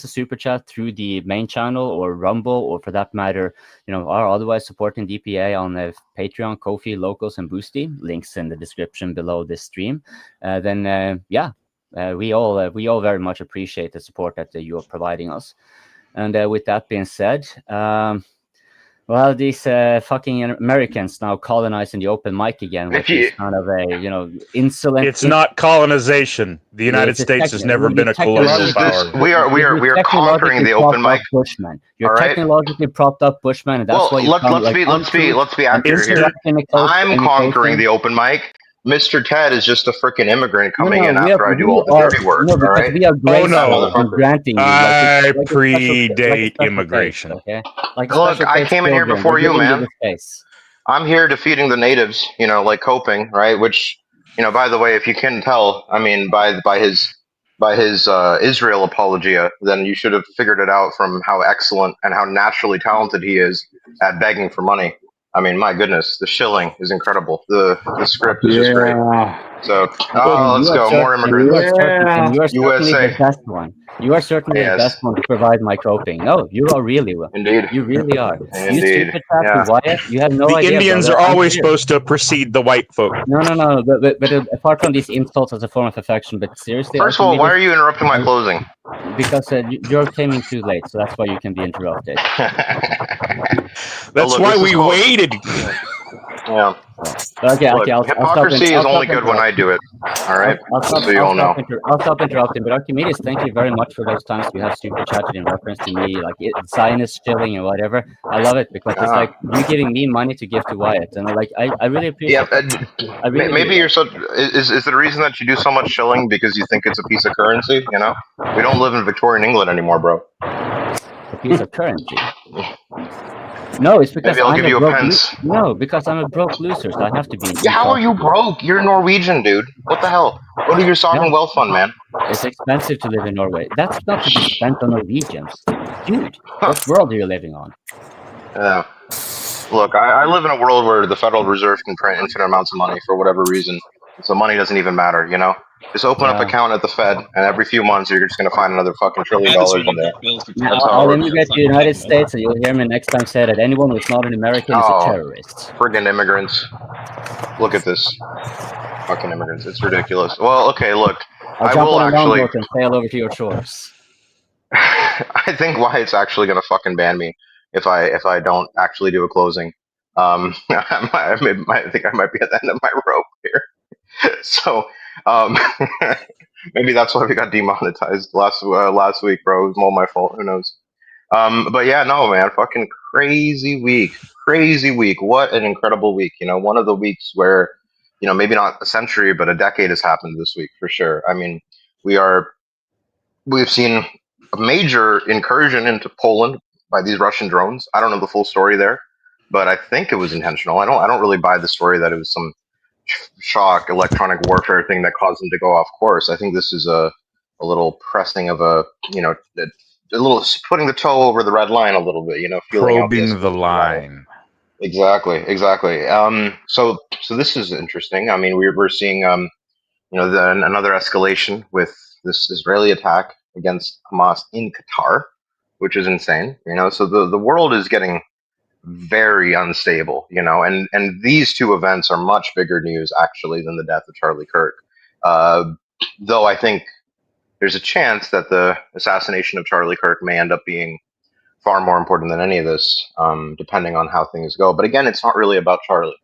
super chat, through the main channel or Rumble, or for that matter, are otherwise supporting DPA on Patreon, Ko-fi, Locals, and Boosty, links in the description below this stream, then we all very much appreciate the support that you are providing us. And with that being said, Well, these fucking Americans now colonizing the open mic again, which is kind of a insolent. It's not colonization. The United States has never been a colonial power. We are conquering the open mic. Bushmen. You're All right? technologically propped up Bushmen, and that's why you let's be accurate here. I'm conquering the open mic. Mr. Ted is just a freaking immigrant coming in after I do all the dirty work. No, because we are granting you. I predate immigration. Okay. Look, I came in here before you, man. I'm here defeating the natives. Like coping, right? Which, by the way, if you can tell, I mean, by his Israel apologia, then you should have figured it out from how excellent and how naturally talented he is at begging for money. I mean, my goodness, the shilling is incredible. The script is just great. So, let's go. More immigrants. You are certainly the best one. You are certainly the best one to provide my coping. No, you are really one. Indeed. You really are. Indeed. You have no idea. The Indians are always supposed to precede the white folk. No. But apart from these insults as a form of affection, but seriously. First of all, why are you interrupting my closing? Because you're coming too late, so that's why you can be interrupted. That's why we waited. Yeah. Okay. Hypocrisy is only good when I do it. All right. So you all know. I'll stop interrupting. But Archimedes, thank you very much for those times you have super chatted in reference to me, like Zionist shilling and whatever. I love it because it's like you giving me money to give to Wyatt, and I really appreciate. Yeah. Maybe you're so. Is the reason that you do so much shilling because you think it's a piece of currency? We don't live in Victorian England anymore, bro. A piece of currency. No, it's because Maybe I'll give you a pence. No, because I'm a broke loser, so I have to be. Yeah, how are you broke? You're Norwegian, dude. What the hell? Go to your sovereign wealth fund, man. It's expensive to live in Norway. That's not to be spent on Norwegians. Dude, what world are you living on? Yeah. Look, I live in a world where the Federal Reserve can print infinite amounts of money for whatever reason. So money doesn't even matter, Just open up an account at the Fed, and every few months you're just going to find another fucking $1 trillion in there. I'll immigrate to the United States, and you'll hear me next time say that anyone who's not an American is a terrorist. Friggin' immigrants. Look at this. Fucking immigrants. It's ridiculous. Well, okay, look. I'll jump on a longboat and sail over to your shores. I think Wyatt's actually going to fucking ban me if I don't actually do a closing. I think I might be at the end of my rope here. So maybe that's why we got demonetized last week, bro. It was all my fault. Who knows? But yeah, no, man, fucking crazy week. What an incredible week. One of the weeks where, maybe not a century, but a decade has happened this week for sure. I mean, we've seen a major incursion into Poland by these Russian drones. I don't know the full story there, but I think it was intentional. I don't really buy the story that it was some shock electronic warfare thing that caused them to go off course. I think this is a little pressing of a little putting the toe over the red line a little bit, probing the line. Exactly. So this is interesting. I mean, we're seeing another escalation with this Israeli attack against Hamas in Qatar, which is insane. So the world is getting very unstable, and these two events are much bigger news actually than the death of Charlie Kirk. Though I think there's a chance that the assassination of Charlie Kirk may end up being far more important than any of this, depending on how things go. But again, it's not really about Charlie.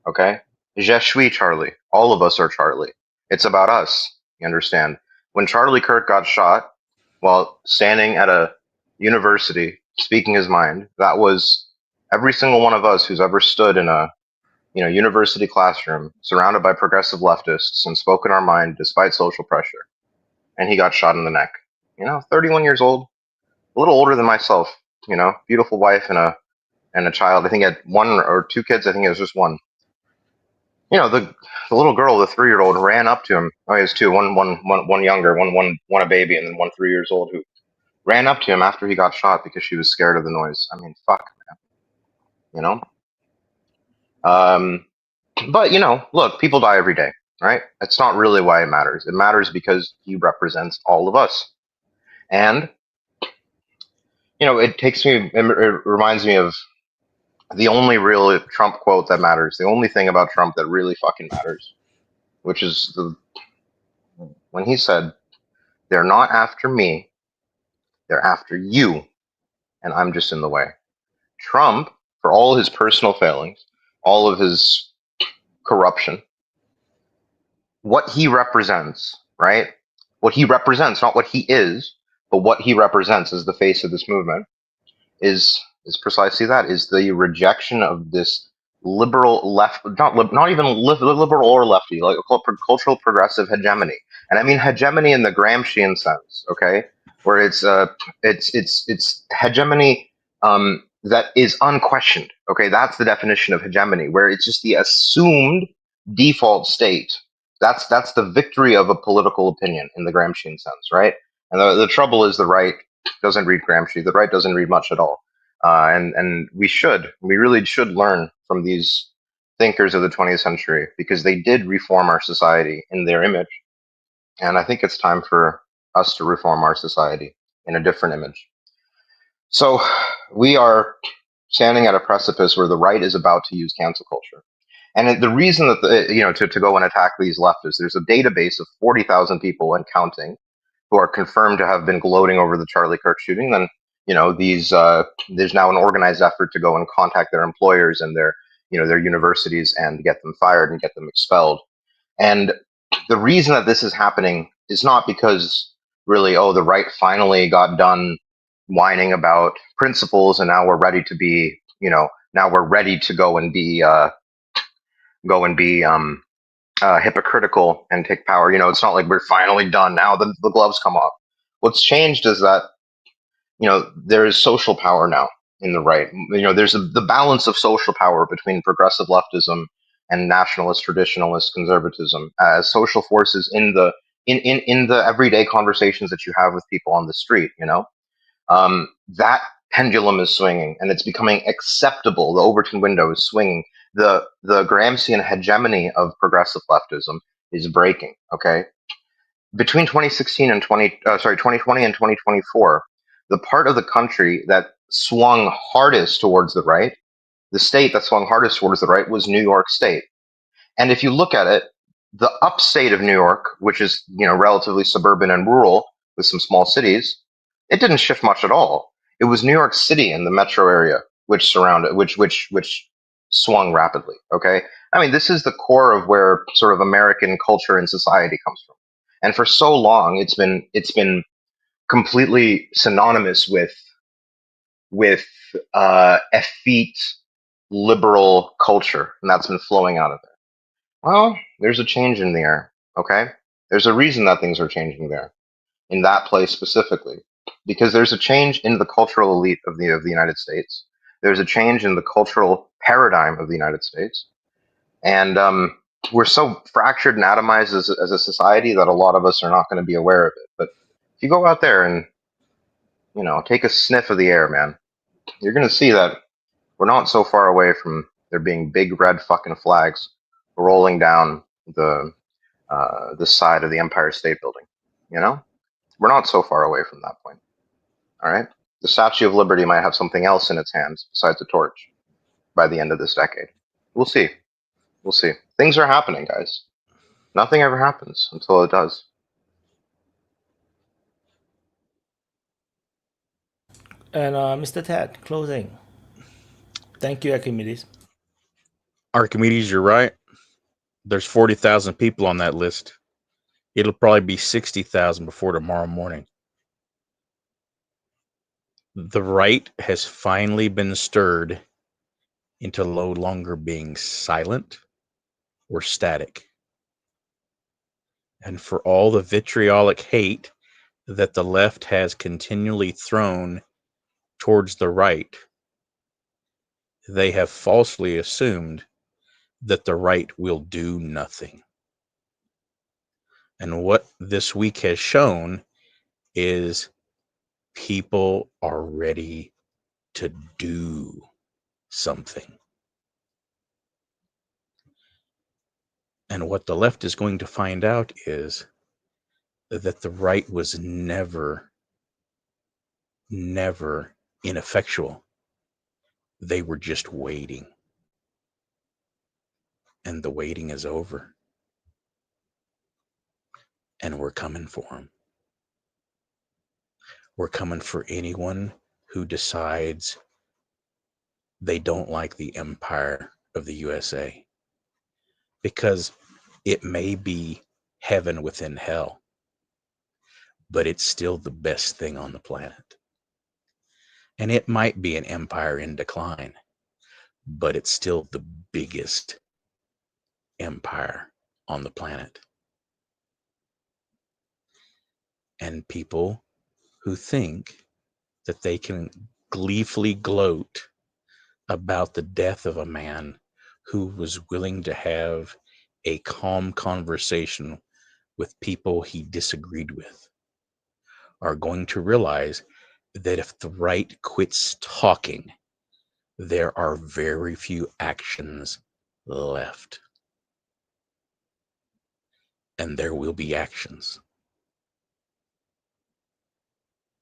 Okay? Je suis Charlie. All of us are Charlie. It's about us. You understand? When Charlie Kirk got shot while standing at a university speaking his mind, that was every single one of us who's ever stood in a university classroom surrounded by progressive leftists and spoken our mind despite social pressure. And he got shot in the neck. 31 years old, a little older than myself, beautiful wife and a child. I think he had one or two kids. I think it was just one. The little girl, the 3-year-old, ran up to him. Oh, he has two, one younger, one a baby, and then one 3 years old who ran up to him after he got shot because she was scared of the noise. I mean, fuck, man. But look, people die every day, right? That's not really why it matters. It matters because he represents all of us. And it reminds me of the only real Trump quote that matters, the only thing about Trump that really fucking matters, which is when he said, "They're not after me, they're after you, and I'm just in the way." Trump for all his personal failings, all of his corruption, what he represents, right? What he represents, not what he is, but what he represents as the face of this movement is precisely that, is the rejection of this liberal left, not even liberal or lefty, like cultural progressive hegemony. And I mean hegemony in the Gramscian sense, okay? Where it's hegemony that is unquestioned, okay? That's the definition of hegemony, where it's just the assumed default state. That's the victory of a political opinion in the Gramscian sense, right? And the trouble is the right doesn't read Gramsci. The right doesn't read much at all. And we really should learn from these thinkers of the 20th century, because they did reform our society in their image. And I think it's time for us to reform our society in a different image. So we are standing at a precipice where the right is about to use cancel culture. And the reason that, to go and attack these leftists, there's a database of 40,000 people and counting who are confirmed to have been gloating over the Charlie Kirk shooting. Then, there's now an organized effort to go and contact their employers and their universities and get them fired and get them expelled. And the reason that this is happening is not because really, the right finally got done whining about principles and now we're ready to be, now we're ready to go and be hypocritical and take power. It's not like we're finally done now. The gloves come off. What's changed is that, there is social power now in the right. There's the balance of social power between progressive leftism and nationalist, traditionalist conservatism as social forces in the everyday conversations that you have with people on the street. That pendulum is swinging, and it's becoming acceptable. The Overton window is swinging. The Gramscian hegemony of progressive leftism is breaking. Okay, between 2016 and 2020 and 2024, the part of the country that swung hardest towards the right, the state that swung hardest towards the right, was New York State. And if you look at it, the upstate of New York, which is relatively suburban and rural with some small cities, it didn't shift much at all. It was New York City and the metro area which surrounded, which swung rapidly. Okay, I mean, this is the core of where sort of American culture and society comes from, and for so long it's been completely synonymous with effete liberal culture, and that's been flowing out of there. Well, there's a change in the air. Okay, there's a reason that things are changing there, in that place specifically, because there's a change in the cultural elite of the United States. There's a change in the cultural paradigm of the United States, and we're so fractured and atomized as a society that a lot of us are not going to be aware of it. But if you go out there and take a sniff of the air, man, you're going to see that we're not so far away from there being big red fucking flags rolling down the side of the Empire State Building. We're not so far away from that point. All right, the Statue of Liberty might have something else in its hands besides a torch by the end of this decade. We'll see. We'll see. Things are happening, guys. Nothing ever happens until it does. And Mr. Ted, closing. Thank you, Archimedes. Archimedes, you're right. There's 40,000 people on that list. It'll probably be 60,000 before tomorrow morning. The right has finally been stirred into no longer being silent or static. And for all the vitriolic hate that the left has continually thrown towards the right, they have falsely assumed that the right will do nothing. And what this week has shown is people are ready to do something. And what the left is going to find out is that the right was never ineffectual. They were just waiting. And the waiting is over. And we're coming for them. We're coming for anyone who decides They don't like the empire of the USA because it may be heaven within hell, but it's still the best thing on the planet. And it might be an empire in decline, but it's still the biggest empire on the planet. And people who think that they can gleefully gloat about the death of a man who was willing to have a calm conversation with people he disagreed with are going to realize that if the right quits talking, there are very few actions left. And there will be actions.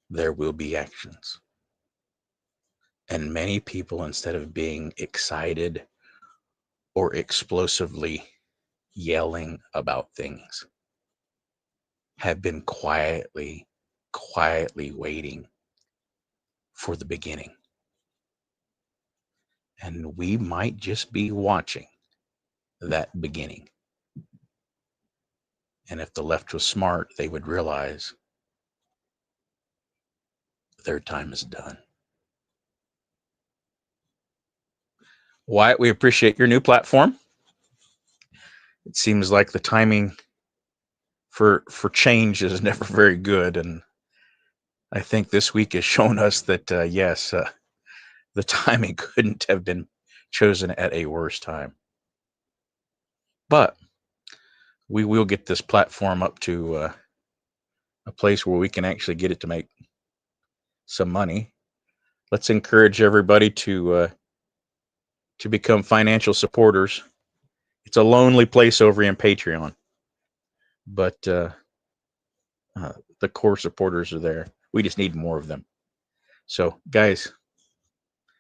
There will be actions. And many people, instead of being excited or explosively yelling about things, have been quietly waiting for the beginning. And we might just be watching that beginning. And if the left was smart, they would realize their time is done. Wyatt, we appreciate your new platform. It seems like the timing for change is never very good, and I think this week has shown us that yes, the timing couldn't have been chosen at a worse time. But we will get this platform up to a place where we can actually get it to make some money. Let's encourage everybody to become financial supporters. It's a lonely place over in Patreon, but the core supporters are there. We just need more of them. So, guys,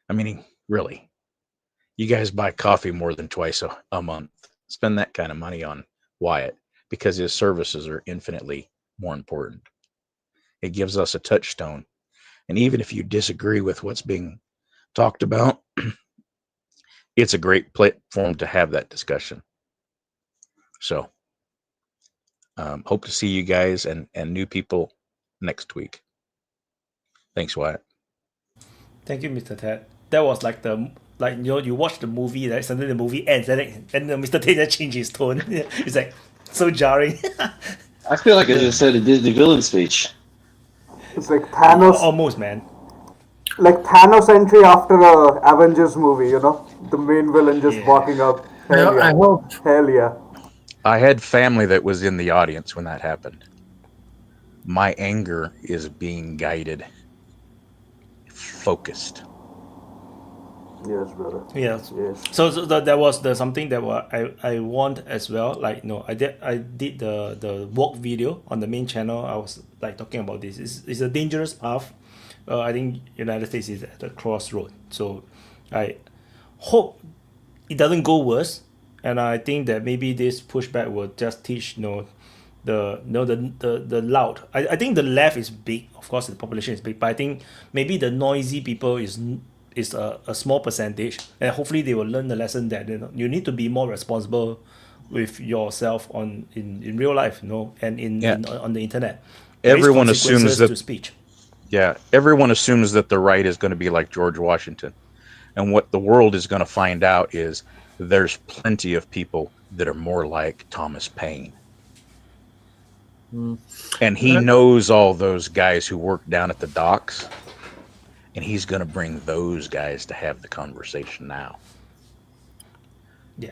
I mean, really, you guys buy coffee more than twice a month. Spend that kind of money on Wyatt because his services are infinitely more important. It gives us a touchstone. And even if you disagree with what's being talked about, it's a great platform to have that discussion. So, hope to see you guys and new people next week. Thanks, Wyatt. Thank you, Mr. Ted. That was like you watch the movie, right? Suddenly the movie ends, and Mr. Ted just changed his tone. It's like so jarring. I feel like I just said a Disney villain speech. It's like Thanos. Almost, man. Like Thanos entry after a Avengers movie, you know? The main villain just walking up. Hell yeah. I hope. Hell yeah. I had family that was in the audience when that happened. My anger is being guided, focused. Yes, brother. Yes. So that was something that I want as well. Like, I did the walk video on the main channel. I was like talking about this. It's a dangerous path. I think United States is at a crossroad. So I hope it doesn't go worse. And I think that maybe this pushback will just teach the loud. I think the left is big. Of course, the population is big, but I think maybe the noisy people is a small percentage, and hopefully they will learn the lesson that you need to be more responsible with yourself in real life, and on the internet. Everyone assumes that to speech. Yeah, everyone assumes that the right is going to be like George Washington, and what the world is going to find out is there's plenty of people that are more like Thomas Paine. And he knows all those guys who work down at the docks, and he's going to bring those guys to have the conversation now. Yeah.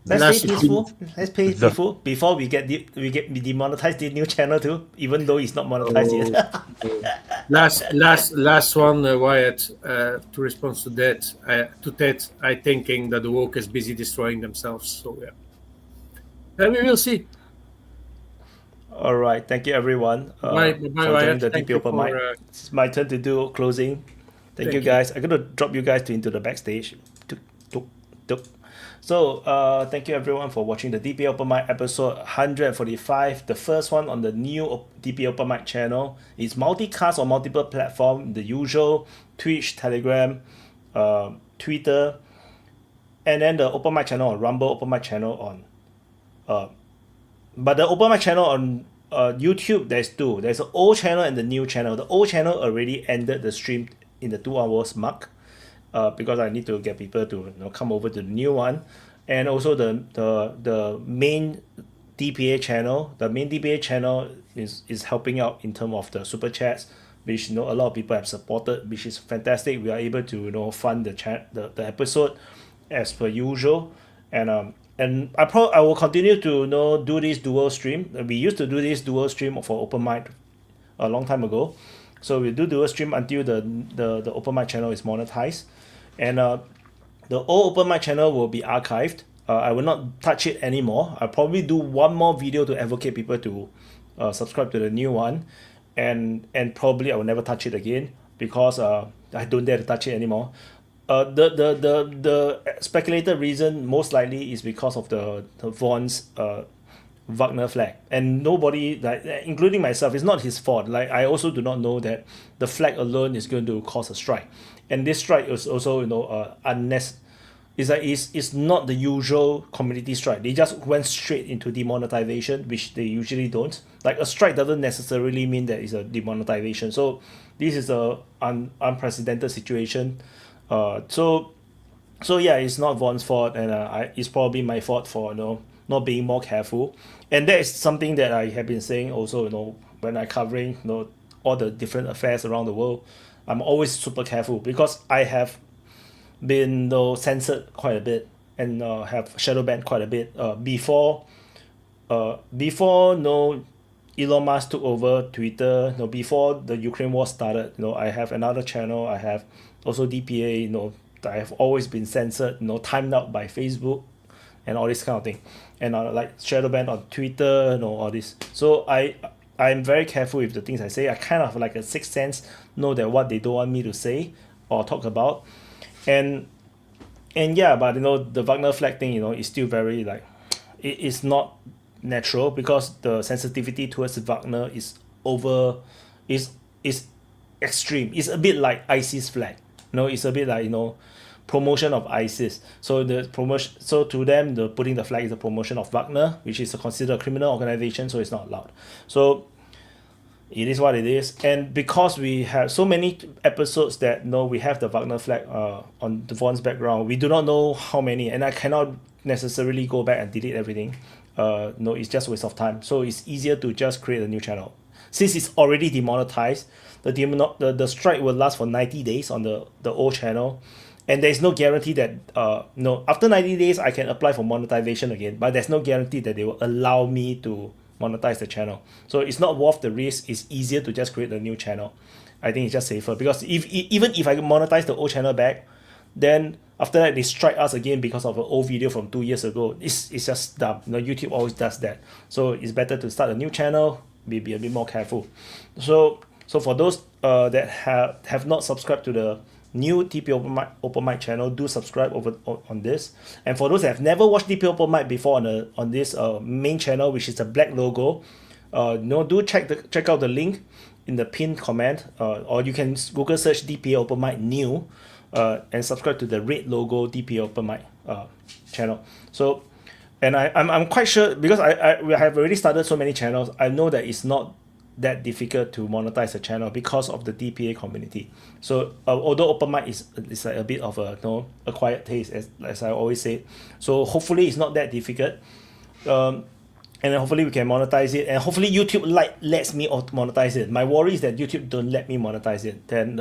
Let's play peaceful. Let's play peaceful before we get demonetized the new channel too, even though it's not monetized yet. last one, Wyatt. To respond to that, to Ted, I thinking that the woke is busy destroying themselves. So yeah, and we will see. All right, thank you everyone. Bye, Wyatt. The DPA open mic. It's my turn to do closing. Thank you guys. I'm gonna drop you guys into the backstage. So, thank you everyone for watching the DPA Open Mic episode 145. The first one on the new DPA Open Mic channel. It's multicast on multiple platforms, the usual Twitch, Telegram, Twitter, and then the open mic channel on Rumble, open mic channel on but the open mic channel on YouTube, there's two. There's an old channel and the new channel. The old channel already ended the stream in the 2 hours mark, because I need to get people to come over to the new one. And also the main DPA channel. The main DPA channel is helping out in terms of the super chats, which a lot of people have supported, which is fantastic. We are able to fund the episode as per usual, and I will continue to do this dual stream. We used to do this dual stream for open mic a long time ago, so we do dual stream until the open mic channel is monetized, and the old open mic channel will be archived. I will not touch it anymore. I'll probably do one more video to advocate people to subscribe to the new one, and probably I will never touch it again because I don't dare to touch it anymore. The speculated reason most likely is because of the Vaughn's Wagner flag, and nobody, including myself, it's not his fault. I also do not know that the flag alone is going to cause a strike, and this strike is also it's not the usual community strike. They just went straight into demonetization, which they usually don't. A strike doesn't necessarily mean that it's a demonetization. So this is a unprecedented situation. So yeah, it's not Vaughn's fault, and it's probably my fault for not being more careful. And that is something that I have been saying also. When I'm covering all the different affairs around the world, I'm always super careful because I have been censored quite a bit and have shadow banned quite a bit before Elon Musk took over Twitter. Before the Ukraine war started, I have another channel. I have also DPA. I have always been censored, timed out by Facebook and all this kind of thing, and shadow banned on Twitter, all this. So I'm very careful with the things I say. I kind of like a sixth sense, know that what they don't want me to say or talk about, and yeah, but the Wagner flag thing, is still very it is not natural because the sensitivity towards Wagner is extreme. It's a bit like ISIS flag. It's a bit like promotion of ISIS. So so to them, the putting the flag is a promotion of Wagner, which is considered a criminal organization, so it's not allowed. So it is what it is. And because we have so many episodes that we have the Wagner flag on the Vaughn's background, we do not know how many, and I cannot necessarily go back and delete everything. It's just a waste of time. So it's easier to just create a new channel. Since it's already demonetized, the strike will last for 90 days on the old channel, and there's no guarantee that after 90 days I can apply for monetization again, but there's no guarantee that they will allow me to monetize the channel. So it's not worth the risk. It's easier to just create a new channel. I think it's just safer because even if I monetize the old channel back, then after that they strike us again because of an old video from 2 years ago. It's just dumb. YouTube always does that. So it's better to start a new channel, be a bit more careful. So for those that have not subscribed to the new DPA Open Mic channel, do subscribe on this. And for those that have never watched DPA Open Mic before on this main channel, which is the black logo, do check out the link in the pinned comment, or you can Google search DPA Open Mic new, and subscribe to the red logo DPA Open Mic channel. So, and I'm quite sure because I have already started so many channels. I know that it's not that difficult to monetize a channel because of the DPA community. So although open mic is like a bit of a quiet taste, as I always say. So hopefully it's not that difficult, and then hopefully we can monetize it, and hopefully YouTube lets me monetize it. My worry is that YouTube don't let me monetize it. Then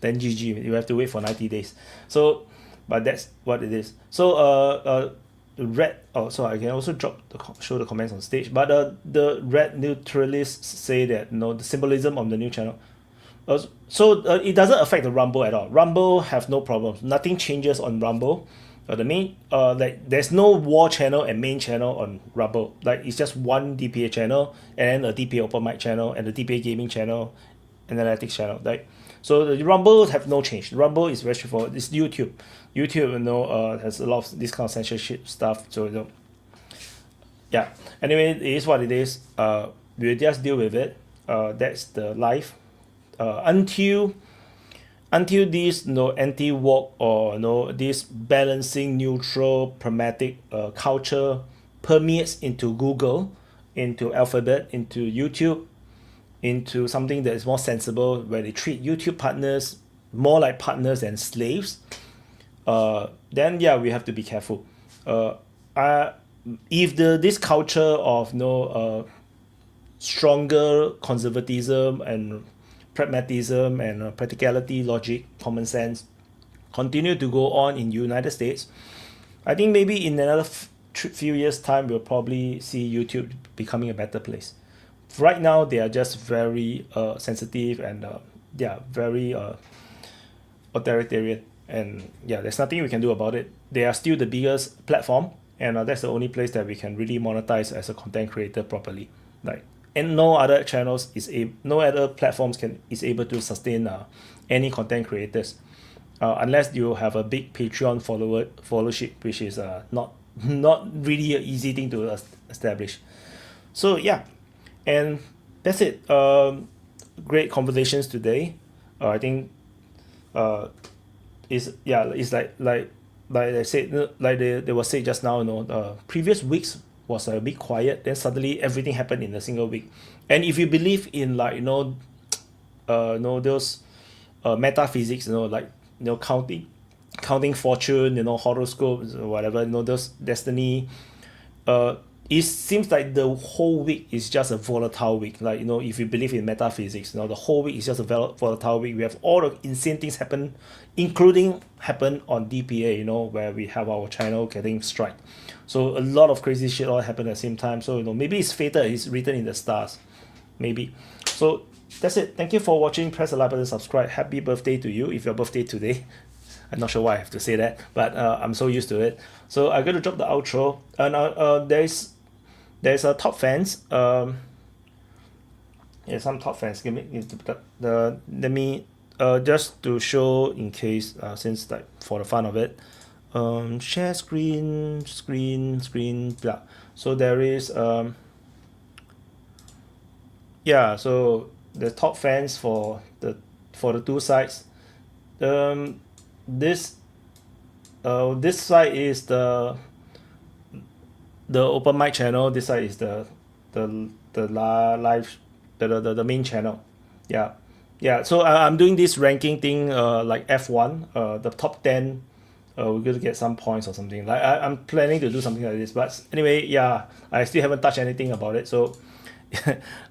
GG, you have to wait for 90 days. So, but that's what it is. So red. So I can also show the comments on stage. But the red neutralists say that the symbolism of the new channel. So it doesn't affect the Rumble at all. Rumble have no problems. Nothing changes on Rumble. The main there's no war channel and main channel on Rumble. It's just one DPA channel and a DPA Open Mic channel and the DPA Gaming channel and Analytics channel. So the Rumble have no change. Rumble is very straightforward. It's YouTube. YouTube, has a lot of this kind of censorship stuff. So yeah. Anyway, it is what it is. We'll just deal with it. That's the life. Until until this anti-woke or this balancing neutral pragmatic culture permeates into Google, into Alphabet, into YouTube, into something that is more sensible, where they treat YouTube partners more like partners than slaves, then yeah, we have to be careful. If this culture of stronger conservatism and pragmatism and practicality, logic, common sense continue to go on in United States, I think maybe in another few years time we'll probably see YouTube becoming a better place. Right now they are just very sensitive and very authoritarian, and yeah, there's nothing we can do about it. They are still the biggest platform, and that's the only place that we can really monetize as a content creator properly. And no other channels no other platforms is able to sustain any content creators, unless you have a big Patreon followership, which is not really an easy thing to establish. So yeah, and that's it. Great conversations today. I think it's like I said, like they were said just now, previous weeks was a bit quiet, then suddenly everything happened in a single week. And if you believe in those metaphysics, counting fortune, horoscopes or whatever, those destiny, it seems like the whole week is just a volatile week. If you believe in metaphysics, the whole week is just a volatile week. We have all the insane things happen, including happen on DPA, where we have our channel getting striked. So a lot of crazy shit all happen at the same time. So maybe it's fated, it's written in the stars, maybe. So that's it. Thank you for watching. Press the like button, subscribe. Happy birthday to you if your birthday today. I'm not sure why I have to say that, but I'm so used to it. So I'm going to drop the outro. And there's a top fans. Some top fans. Let me just to show in case, since for the fun of it. Share screen, blah. So there is so the top fans for the two sides. This side is the open mic channel. This side is the live, the main channel. Yeah. So I'm doing this ranking thing like F1, the top 10. We're going to get some points or something. I'm planning to do something like this, but anyway, yeah, I still haven't touched anything about it. So,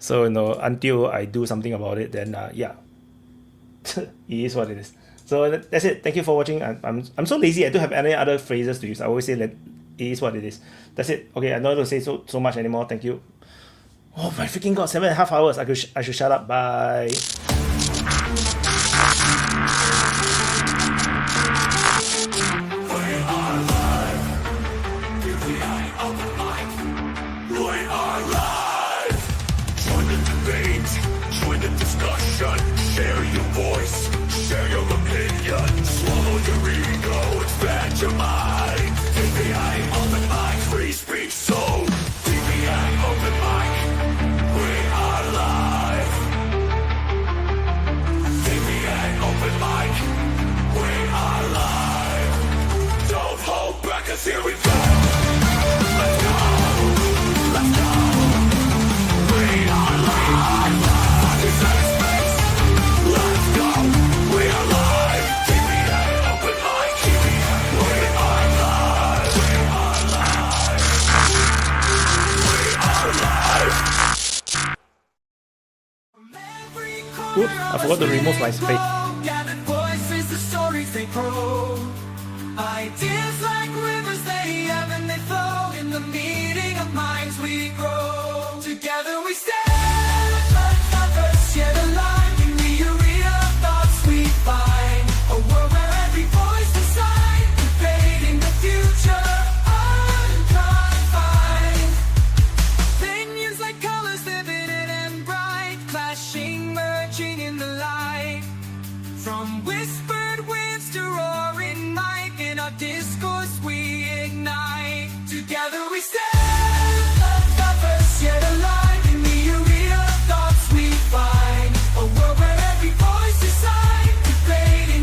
until I do something about it, then yeah, it is what it is. So that's it. Thank you for watching. I'm so lazy. I don't have any other phrases to use. I always say that it is what it is. That's it. Okay, I'm not going to say so much anymore. Thank you. Oh my freaking god! 7.5 hours. I should shut up. Bye. Share your voice, share your opinion. Swallow your ego, expand your mind. DPA open mic, free speech zone. DPA open mic, we are live. DPA open mic, we are live. Don't hold back, 'cause here we go. Let's go, let's go. We are live. We are live, DPA open mic, DPA, we are live, we are live, we are live. Oops, I forgot to remove my space. Gathered voices, the stories they grow. Ideas like rivers they ebb and they flow. In the meeting of minds we grow. Together we stand, diverse yet alive. A world where every voice decides, debating the future, unconfined. Opinions like colors, vivid and bright, clashing, merging in the light. From whispered winds to roaring mic, in our discourse we ignite. Together we stand, diverse yet alive. In the arena of thoughts we find a world where every voice decides, debating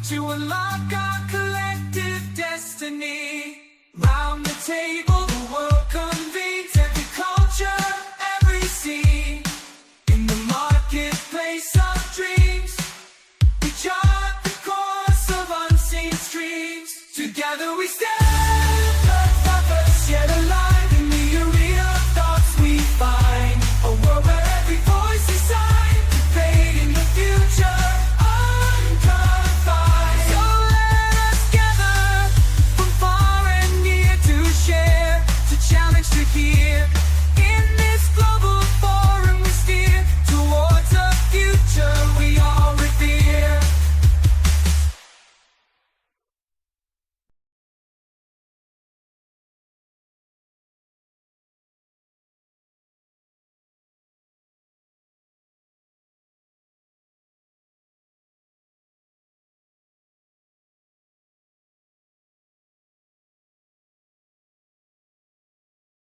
to unlock our collective destiny. Round the table, the world convenes, every culture, every scene. In the marketplace of dreams, we chart the course of unseen streams. Together we stand.